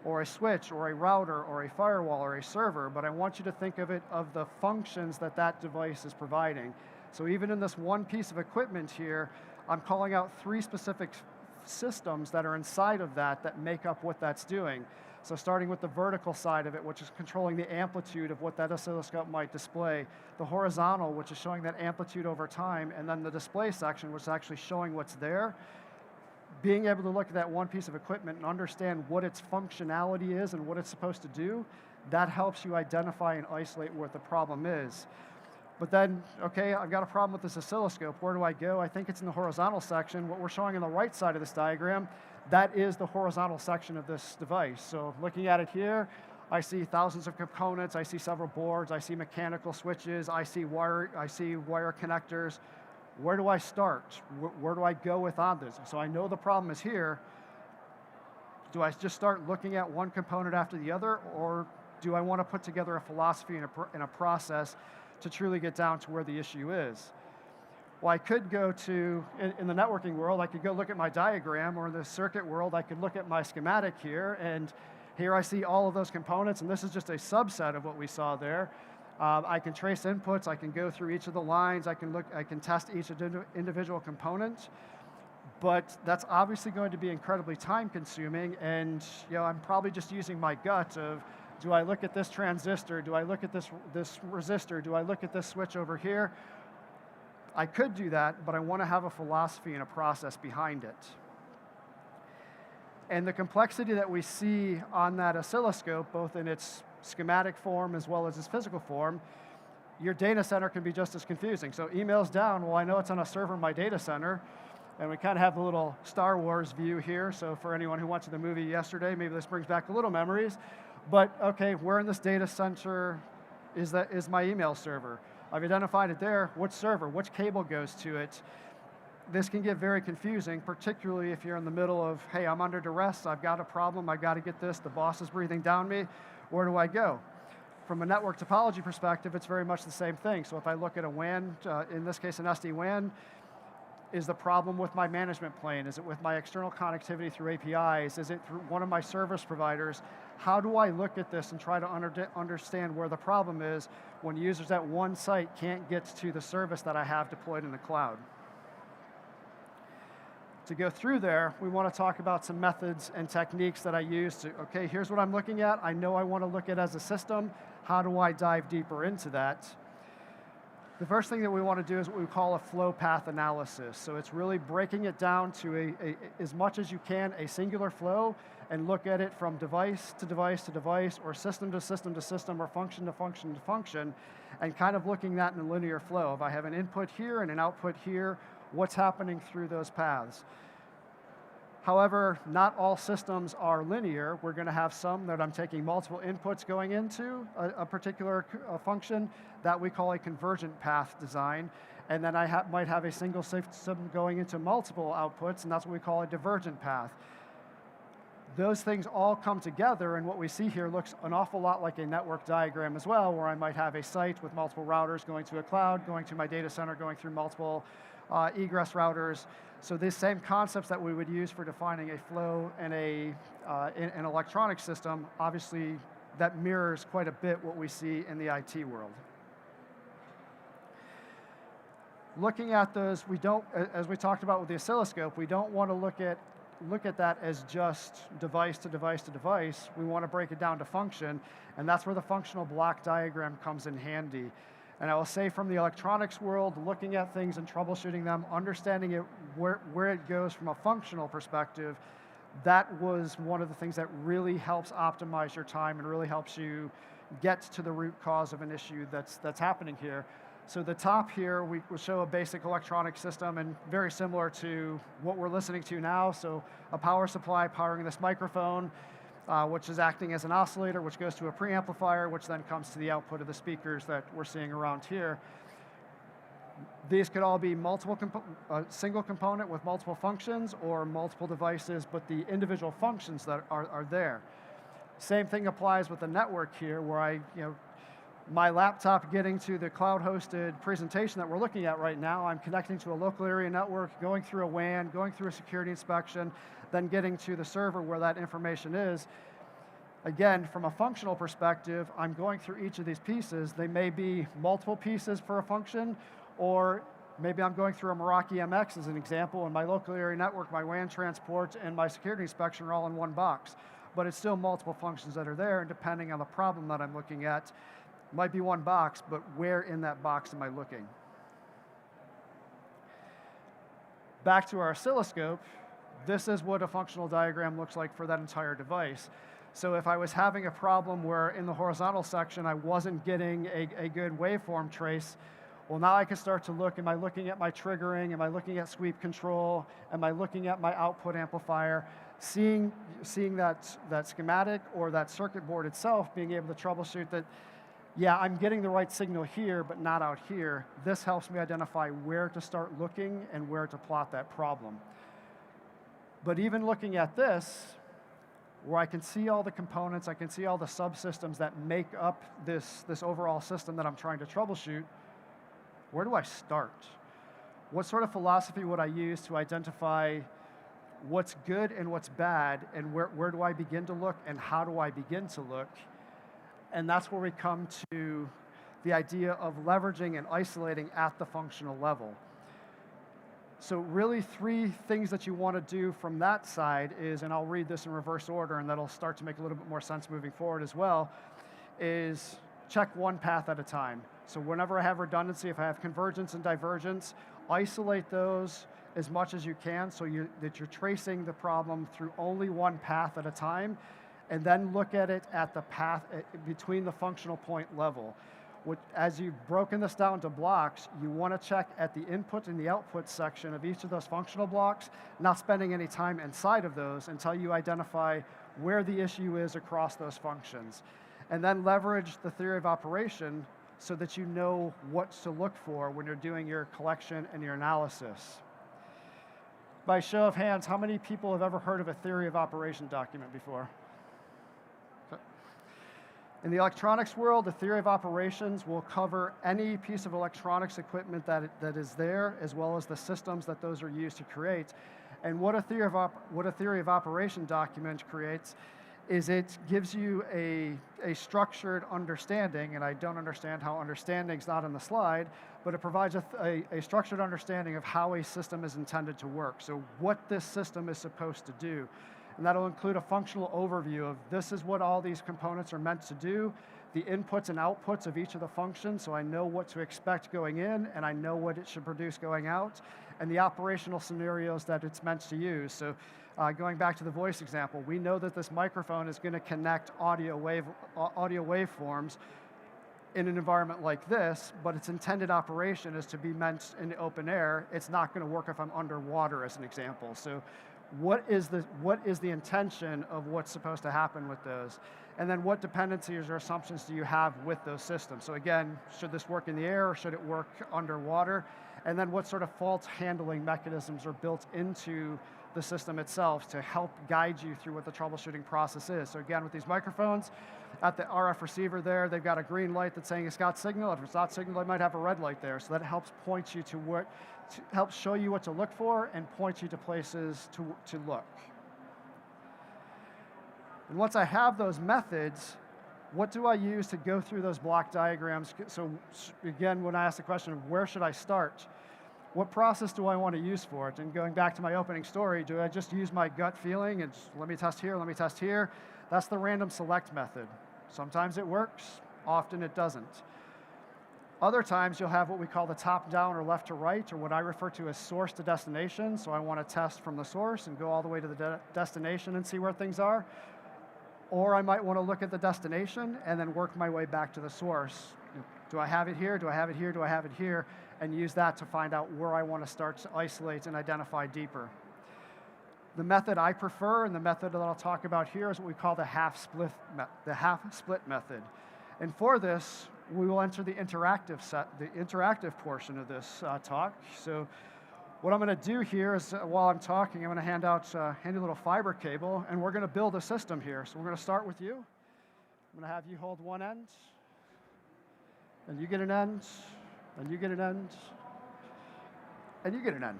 or a switch or a router or a firewall or a server, but I want you to think of it of the functions that that device is providing. So even in this one piece of equipment here, I'm calling out 3 specific systems that are inside of that make up what that's doing. So starting with the vertical side of it, which is controlling the amplitude of what that oscilloscope might display, the horizontal, which is showing that amplitude over time, and then the display section, which is actually showing what's there. Being able to look at that one piece of equipment and understand what its functionality is and what it's supposed to do, that helps you identify and isolate what the problem is. But then, okay, I've got a problem with this oscilloscope. Where do I go? I think it's in the horizontal section. What we're showing on the right side of this diagram, that is the horizontal section of this device. So looking at it here, I see thousands of components. I see several boards. I see mechanical switches. I see wire connectors. Where do I start? Where do I go with on this? So I know the problem is here. Do I just start looking at one component after the other, or do I want to put together a philosophy and a process to truly get down to where the issue is? Well, I could go to, in the networking world, I could go look at my diagram, or in the circuit world, I could look at my schematic here, and here I see all of those components, and this is just a subset of what we saw there. I can trace inputs, I can go through each of the lines, I can test each individual component, but that's obviously going to be incredibly time consuming, and I'm probably just using my gut of, do I look at this transistor? Do I look at this resistor? Do I look at this switch over here? I could do that, but I want to have a philosophy and a process behind it. And the complexity that we see on that oscilloscope, both in its schematic form as well as its physical form, your data center can be just as confusing. So email's down, well, I know it's on a server in my data center, and we kind of have the little Star Wars view here. So for anyone who watched the movie yesterday, maybe this brings back a little memories. But okay, where in this data center is my email server? I've identified it there. Which server? Which cable goes to it? This can get very confusing, particularly if you're in the middle of, hey, I'm under duress, I've got a problem, I've got to get this, the boss is breathing down me, where do I go? From a network topology perspective, it's very much the same thing. So if I look at a WAN, in this case an SD-WAN, Is the problem with my management plane? Is it with my external connectivity through APIs? Is it through one of my service providers? How do I look at this and try to understand where the problem is when users at one site can't get to the service that I have deployed in the cloud? To go through there, we want to talk about some methods and techniques that I use to, okay, here's what I'm looking at. I know I want to look at it as a system. How do I dive deeper into that? The first thing that we want to do is what we call a flow path analysis. So it's really breaking it down to as much as you can, a singular flow, and look at it from device to device to device, or system to system to system, or function to function to function, and kind of looking at in a linear flow. If I have an input here and an output here, what's happening through those paths? However, not all systems are linear. We're going to have some that I'm taking multiple inputs going into a particular function that we call a convergent path design. And then I might have a single system going into multiple outputs, and that's what we call a divergent path. Those things all come together, and what we see here looks an awful lot like a network diagram as well, where I might have a site with multiple routers going to a cloud, going to my data center, going through multiple egress routers. So these same concepts that we would use for defining a flow in an electronic system, obviously that mirrors quite a bit what we see in the IT world. Looking at those, we don't, as we talked about with the oscilloscope, we don't want to look at that as just device to device to device. We want to break it down to function, and that's where the functional block diagram comes in handy. And I will say from the electronics world, looking at things and troubleshooting them, understanding it, where it goes from a functional perspective, that was one of the things that really helps optimize your time and really helps you get to the root cause of an issue that's happening here. So the top here, we will show a basic electronic system, and very similar to what we're listening to now. So a power supply powering this microphone, which is acting as an oscillator, which goes to a preamplifier, which then comes to the output of the speakers that we're seeing around here. These could all be single component with multiple functions, or multiple devices, but the individual functions that are there. Same thing applies with the network here, where my laptop getting to the cloud-hosted presentation that we're looking at right now, I'm connecting to a local area network, going through a WAN, going through a security inspection, then getting to the server where that information is. Again, from a functional perspective, I'm going through each of these pieces. They may be multiple pieces for a function, or maybe I'm going through a Meraki MX as an example, and my local area network, my WAN transport, and my security inspection are all in one box. But it's still multiple functions that are there, and depending on the problem that I'm looking at, might be one box, but where in that box am I looking? Back to our oscilloscope, this is what a functional diagram looks like for that entire device. So if I was having a problem where in the horizontal section I wasn't getting a good waveform trace, well, now I can start to look, am I looking at my triggering? Am I looking at sweep control? Am I looking at my output amplifier? Seeing that schematic or that circuit board itself, being able to troubleshoot that, yeah, I'm getting the right signal here, but not out here. This helps me identify where to start looking and where to plot that problem. But even looking at this, where I can see all the components, I can see all the subsystems that make up this overall system that I'm trying to troubleshoot, where do I start? What sort of philosophy would I use to identify what's good and what's bad, and where do I begin to look, and how do I begin to look? And that's where we come to the idea of leveraging and isolating at the functional level. So really 3 things that you want to do from that side is, and I'll read this in reverse order, and that'll start to make a little bit more sense moving forward as well, is check one path at a time. So whenever I have redundancy, if I have convergence and divergence, isolate those as much as you can so that you're tracing the problem through only one path at a time, and then look at it at the path between the functional point level. As you've broken this down to blocks, you want to check at the input and the output section of each of those functional blocks, not spending any time inside of those until you identify where the issue is across those functions. And then leverage the theory of operation so that you know what to look for when you're doing your collection and your analysis. By show of hands, how many people have ever heard of a theory of operation document before? In the electronics world, the theory of operations will cover any piece of electronics equipment that is there, as well as the systems that those are used to create. And what a theory of operation document creates is it gives you a structured understanding, and I don't understand how understanding's not on the slide, but it provides a structured understanding of how a system is intended to work. So what this system is supposed to do. And that'll include a functional overview of this is what all these components are meant to do, the inputs and outputs of each of the functions, so I know what to expect going in, and I know what it should produce going out, and the operational scenarios that it's meant to use. So going back to the voice example, we know that this microphone is going to connect audio waveforms in an environment like this, but its intended operation is to be meant in the open air. It's not going to work if I'm underwater, as an example. So what is the intention of what's supposed to happen with those? And then what dependencies or assumptions do you have with those systems? So again, should this work in the air or should it work underwater? And then what sort of fault handling mechanisms are built into the system itself to help guide you through what the troubleshooting process is. So again, with these microphones, at the RF receiver there, they've got a green light that's saying it's got signal. If it's not signal, they might have a red light there. So that helps point you to what, helps show you what to look for and point you to places to look. And once I have those methods, what do I use to go through those block diagrams? So again, when I ask the question of where should I start, what process do I want to use for it? And going back to my opening story, do I just use my gut feeling and just, let me test here, let me test here? That's the random select method. Sometimes it works, often it doesn't. Other times you'll have what we call the top down or left to right, or what I refer to as source to destination. So I want to test from the source and go all the way to the destination and see where things are. Or I might want to look at the destination and then work my way back to the source. Do I have it here? Do I have it here? Do I have it here? And use that to find out where I want to start to isolate and identify deeper. The method I prefer and the method that I'll talk about here is what we call the half split method. And for this, we will enter the interactive portion of this talk. So what I'm going to do here is, while I'm talking, I'm going to hand you a little fiber cable, and we're going to build a system here. So we're going to start with you. I'm going to have you hold one end, and you get an end, and you get an end, and you get an end.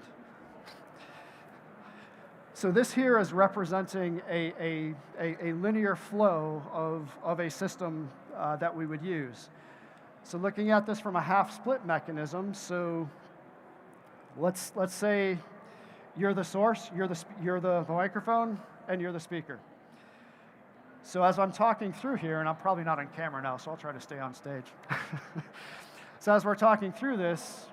So this here is representing a linear flow of a system that we would use. So looking at this from a half split mechanism, so let's say you're the source, you're the microphone, and you're the speaker. So as I'm talking through here, and I'm probably not on camera now, so I'll try to stay on stage. So as we're talking through this,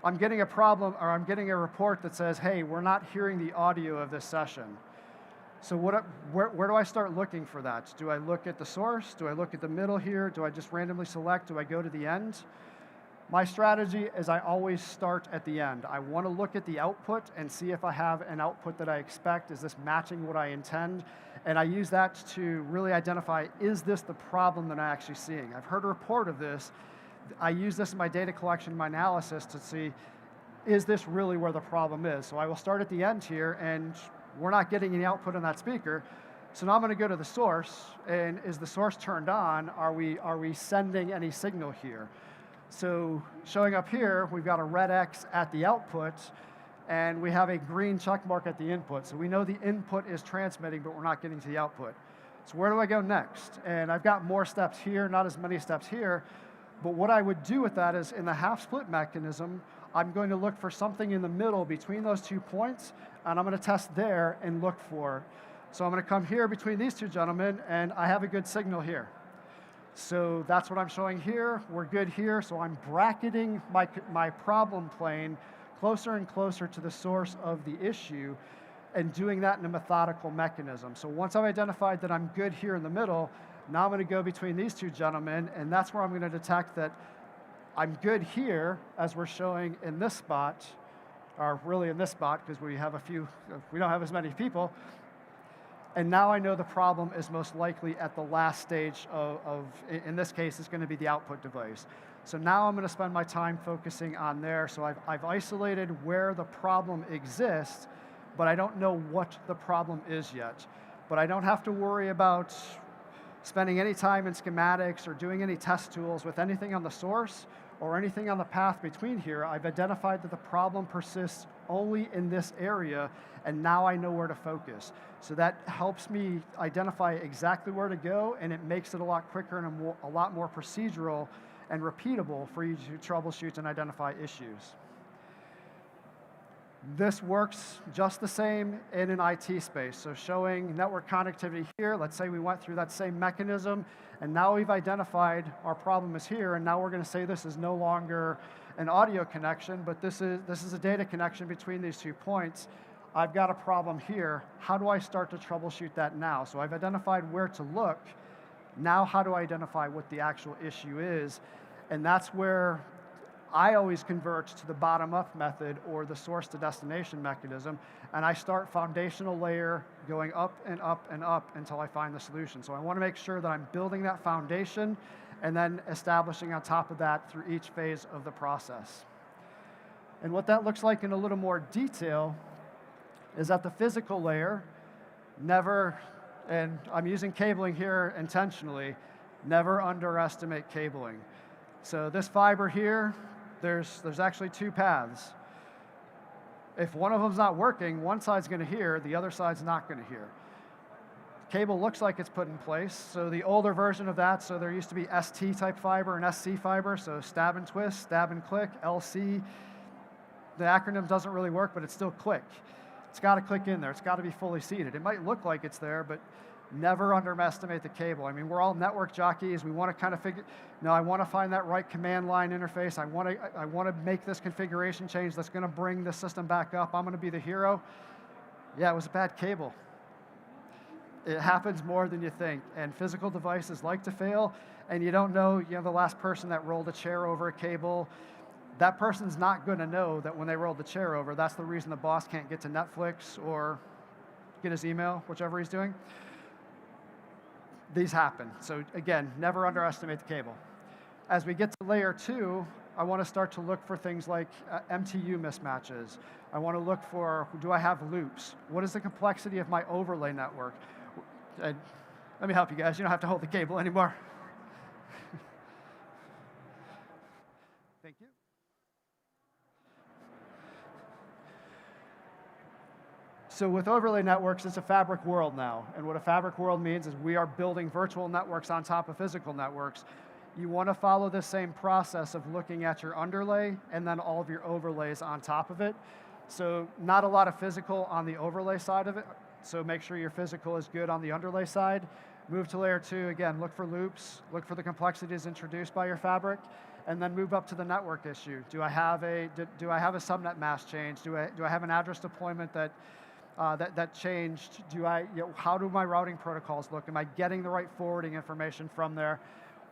I'm getting a problem, or I'm getting a report that says, hey, we're not hearing the audio of this session. So where do I start looking for that? Do I look at the source? Do I look at the middle here? Do I just randomly select? Do I go to the end? My strategy is I always start at the end. I want to look at the output and see if I have an output that I expect. Is this matching what I intend? And I use that to really identify, is this the problem that I'm actually seeing? I've heard a report of this. I use this in my data collection, my analysis to see, is this really where the problem is? So I will start at the end here, and we're not getting any output on that speaker. So now I'm going to go to the source, and is the source turned on? Are we sending any signal here? So showing up here, we've got a red X at the output, and we have a green check mark at the input. So we know the input is transmitting, but we're not getting to the output. So where do I go next? And I've got more steps here, not as many steps here. But what I would do with that is, in the half split mechanism, I'm going to look for something in the middle between those 2 points, and I'm going to test there and look for it. So I'm going to come here between these two gentlemen, and I have a good signal here. So that's what I'm showing here. We're good here, so I'm bracketing my problem plane closer and closer to the source of the issue, and doing that in a methodical mechanism. So once I've identified that I'm good here in the middle, now I'm going to go between these two gentlemen, and that's where I'm going to detect that I'm good here, as we're showing in this spot, or really in this spot, because we don't have as many people. And now I know the problem is most likely at the last stage of in this case, it's going to be the output device. So now I'm going to spend my time focusing on there. So I've isolated where the problem exists, but I don't know what the problem is yet. But I don't have to worry about spending any time in schematics or doing any test tools with anything on the source or anything on the path between here, I've identified that the problem persists only in this area, and now I know where to focus. So that helps me identify exactly where to go, and it makes it a lot quicker and a lot more procedural and repeatable for you to troubleshoot and identify issues. This works just the same in an IT space. So showing network connectivity here, let's say we went through that same mechanism, and now we've identified our problem is here, and now we're going to say this is no longer an audio connection, but this is a data connection between these 2 points. I've got a problem here. How do I start to troubleshoot that now? So I've identified where to look. Now how do I identify what the actual issue is? And that's where I always convert to the bottom-up method or the source to destination mechanism, and I start foundational layer going up and up and up until I find the solution. So I want to make sure that I'm building that foundation and then establishing on top of that through each phase of the process. And what that looks like in a little more detail is at the physical layer, never, and I'm using cabling here intentionally, never underestimate cabling. So this fiber here, there's actually 2 paths. If one of them's not working, one side's going to hear, the other side's not going to hear. Cable looks like it's put in place. So the older version of that, so there used to be ST type fiber and SC fiber, so stab and twist, stab and click, LC. The acronym doesn't really work, but it's still click. It's got to click in there. It's got to be fully seated. It might look like it's there, but never underestimate the cable. I mean, we're all network jockeys. We want to kind of figure, no, I want to find that right command line interface. I want to make this configuration change that's going to bring the system back up. I'm going to be the hero. Yeah, it was a bad cable. It happens more than you think, and physical devices like to fail, and you don't know, the last person that rolled a chair over a cable, that person's not going to know that when they rolled the chair over, that's the reason the boss can't get to Netflix or get his email, whichever he's doing. These happen. So again, never underestimate the cable. As we get to layer 2, I want to start to look for things like MTU mismatches. I want to look for, do I have loops? What is the complexity of my overlay network? Let me help you guys. You don't have to hold the cable anymore. Thank you. So with overlay networks, it's a fabric world now. And what a fabric world means is we are building virtual networks on top of physical networks. You want to follow the same process of looking at your underlay and then all of your overlays on top of it. So not a lot of physical on the overlay side of it. So make sure your physical is good on the underlay side. Move to layer 2, again, look for loops, look for the complexities introduced by your fabric, and then move up to the network issue. Do I have a subnet mask change? Do I have an address deployment that changed? How do my routing protocols look? Am I getting the right forwarding information from there?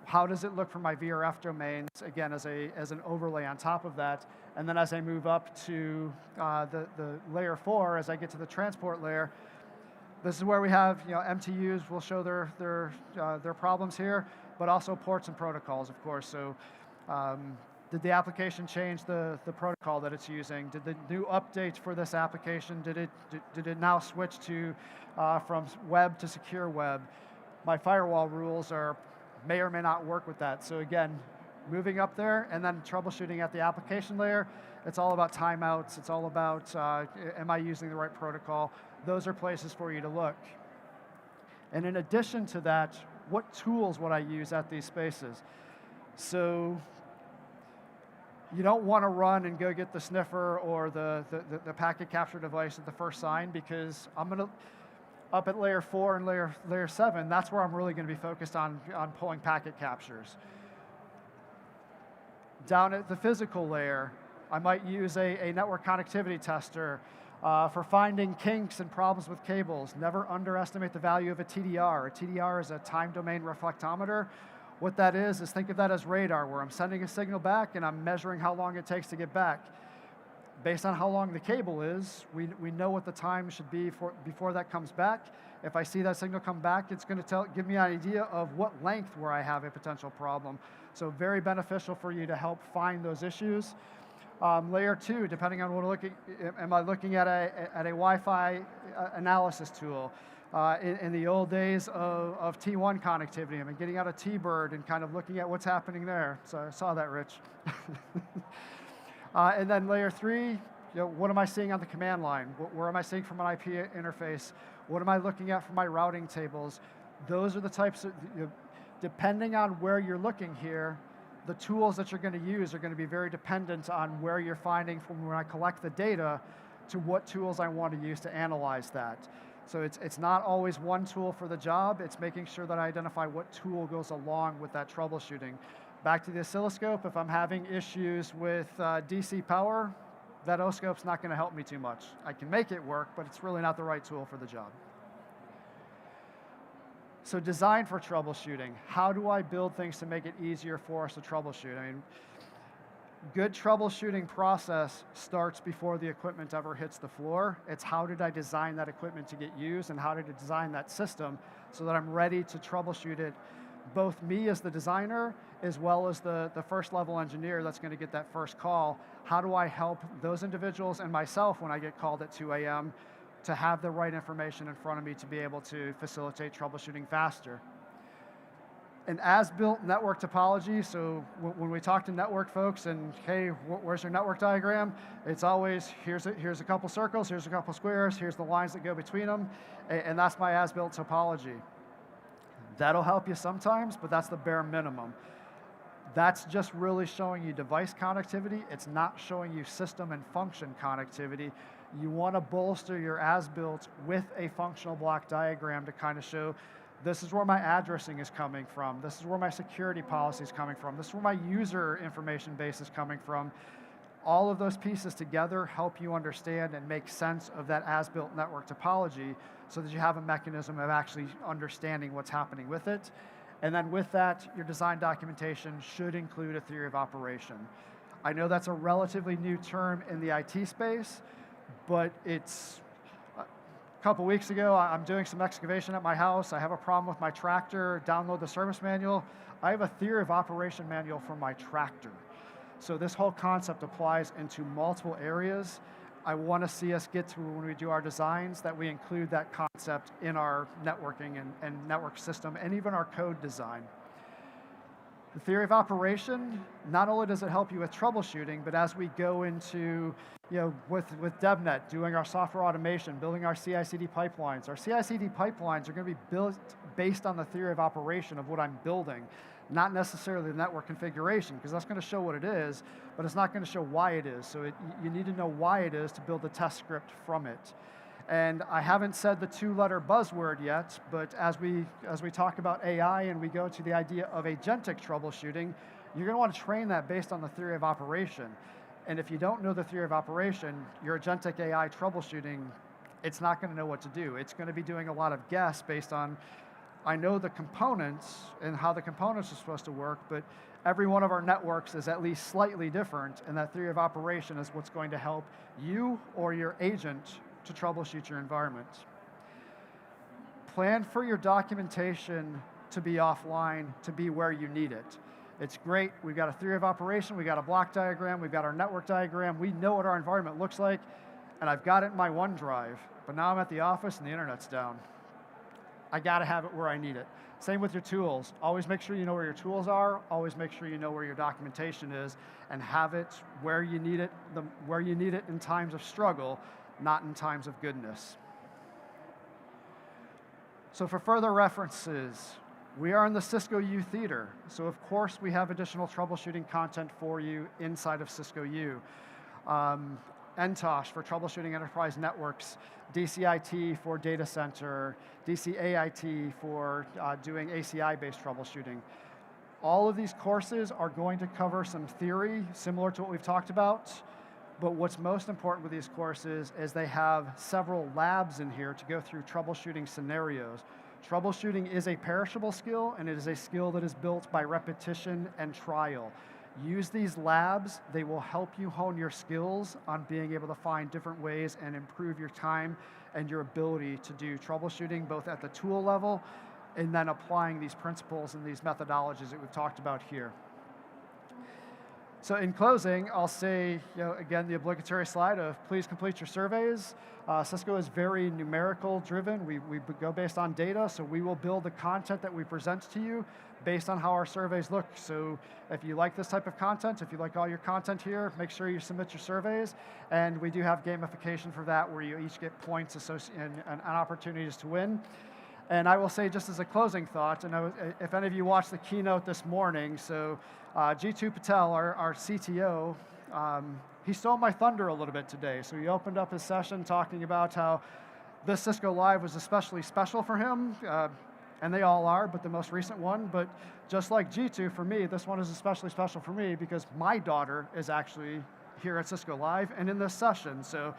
How does it look for my VRF domains, again, as an overlay on top of that? And then as I move up to the layer 4, as I get to the transport layer, this is where we have, MTUs will show their problems here, but also ports and protocols, of course. So did the application change the protocol that it's using? Did the new update for this application, did it now switch to from web to secure web? My firewall rules may or may not work with that. So again, moving up there and then troubleshooting at the application layer, it's all about timeouts. It's all about, am I using the right protocol? Those are places for you to look. And in addition to that, what tools would I use at these spaces? So you don't want to run and go get the sniffer or the packet capture device at the first sign, because I'm going to, up at layer 4 and layer 7, that's where I'm really going to be focused on pulling packet captures. Down at the physical layer, I might use a network connectivity tester for finding kinks and problems with cables. Never underestimate the value of a TDR. A TDR is a time domain reflectometer. What that is think of that as radar, where I'm sending a signal back and I'm measuring how long it takes to get back. Based on how long the cable is, we know what the time should be before that comes back. If I see that signal come back, it's going to give me an idea of what length where I have a potential problem. So very beneficial for you to help find those issues. Layer 2, depending on what I'm looking, am I looking at a Wi-Fi analysis tool? in the old days of T1 connectivity. I mean, getting out of T-Bird and kind of looking at what's happening there. So I saw that, Rich. And then layer 3, what am I seeing on the command line? Where am I seeing from an IP interface? What am I looking at from my routing tables? Those are the types of, depending on where you're looking here, the tools that you're going to use are going to be very dependent on where you're finding from when I collect the data to what tools I want to use to analyze that. So it's not always one tool for the job, it's making sure that I identify what tool goes along with that troubleshooting. Back to the oscilloscope, if I'm having issues with DC power, that oscilloscope's not going to help me too much. I can make it work, but it's really not the right tool for the job. So design for troubleshooting. How do I build things to make it easier for us to troubleshoot? I mean, good troubleshooting process starts before the equipment ever hits the floor. It's how did I design that equipment to get used, and how did I design that system so that I'm ready to troubleshoot it, both me as the designer as well as the first level engineer that's going to get that first call. How do I help those individuals and myself when I get called at 2 a.m. to have the right information in front of me to be able to facilitate troubleshooting faster? An as-built network topology, so when we talk to network folks and, hey, where's your network diagram? It's always, here's a couple circles, here's a couple squares, here's the lines that go between them, and that's my as-built topology. That'll help you sometimes, but that's the bare minimum. That's just really showing you device connectivity. It's not showing you system and function connectivity. You want to bolster your as-built with a functional block diagram to kind of show this is where my addressing is coming from. This is where my security policy is coming from. This is where my user information base is coming from. All of those pieces together help you understand and make sense of that as-built network topology so that you have a mechanism of actually understanding what's happening with it. And then with that, your design documentation should include a theory of operation. I know that's a relatively new term in the IT space, but it's a couple weeks ago, I'm doing some excavation at my house. I have a problem with my tractor, download the service manual. I have a theory of operation manual for my tractor. So this whole concept applies into multiple areas. I want to see us get to, when we do our designs, that we include that concept in our networking and network system, and even our code design. The theory of operation, not only does it help you with troubleshooting, but as we go into, with DevNet, doing our software automation, building our CI/CD pipelines. Our CI/CD pipelines are going to be built based on the theory of operation of what I'm building, not necessarily the network configuration, because that's going to show what it is, but it's not going to show why it is. So you need to know why it is to build the test script from it. And I haven't said the 2-letter buzzword yet, but as we talk about AI and we go to the idea of agentic troubleshooting, you're going to want to train that based on the theory of operation. And if you don't know the theory of operation, your agentic AI troubleshooting, it's not going to know what to do. It's going to be doing a lot of guess based on, I know the components and how the components are supposed to work, but every one of our networks is at least slightly different, and that theory of operation is what's going to help you or your agent to troubleshoot your environment. Plan for your documentation to be offline, to be where you need it. It's great, we've got a theory of operation, we've got a block diagram, we've got our network diagram, we know what our environment looks like, and I've got it in my OneDrive, but now I'm at the office and the internet's down. I gotta have it where I need it. Same with your tools. Always make sure you know where your tools are, always make sure you know where your documentation is, and have it where you need it, where you need it in times of struggle, not in times of goodness. So for further references, we are in the Cisco U theater. So of course we have additional troubleshooting content for you inside of Cisco U. NTOS for troubleshooting enterprise networks, DCIT for data center, DCAIT for doing ACI-based troubleshooting. All of these courses are going to cover some theory similar to what we've talked about, but what's most important with these courses is they have several labs in here to go through troubleshooting scenarios. Troubleshooting is a perishable skill, and it is a skill that is built by repetition and trial. Use these labs, they will help you hone your skills on being able to find different ways and improve your time and your ability to do troubleshooting, both at the tool level and then applying these principles and these methodologies that we've talked about here. So in closing, I'll say, again, the obligatory slide of please complete your surveys. Cisco is very numerical driven. We go based on data, so we will build the content that we present to you based on how our surveys look. So if you like this type of content, if you like all your content here, make sure you submit your surveys. And we do have gamification for that, where you each get points and opportunities to win. And I will say, just as a closing thought, and if any of you watched the keynote this morning, so G2 Patel, our CTO, he stole my thunder a little bit today. So he opened up his session talking about how this Cisco Live was especially special for him, and they all are, but the most recent one. But just like G2, for me, this one is especially special for me because my daughter is actually here at Cisco Live and in this session. So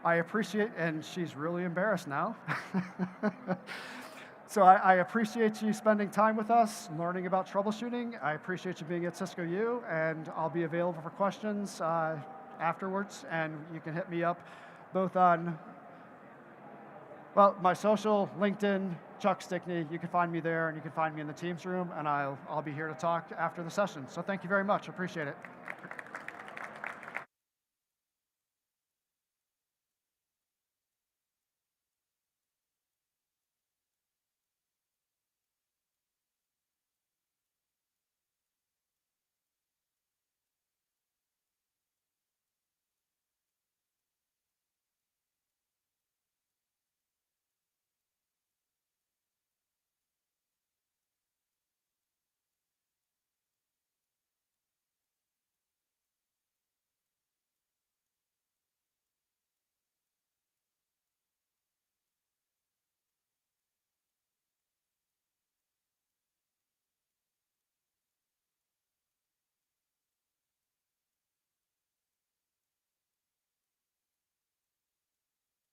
I appreciate, and she's really embarrassed now. So I appreciate you spending time with us, learning about troubleshooting. I appreciate you being at Cisco U, and I'll be available for questions afterwards. And you can hit me up both on, well, my social, LinkedIn, Chuck Stickney. You can find me there, and you can find me in the Teams room, and I'll be here to talk after the session. So thank you very much. Appreciate it.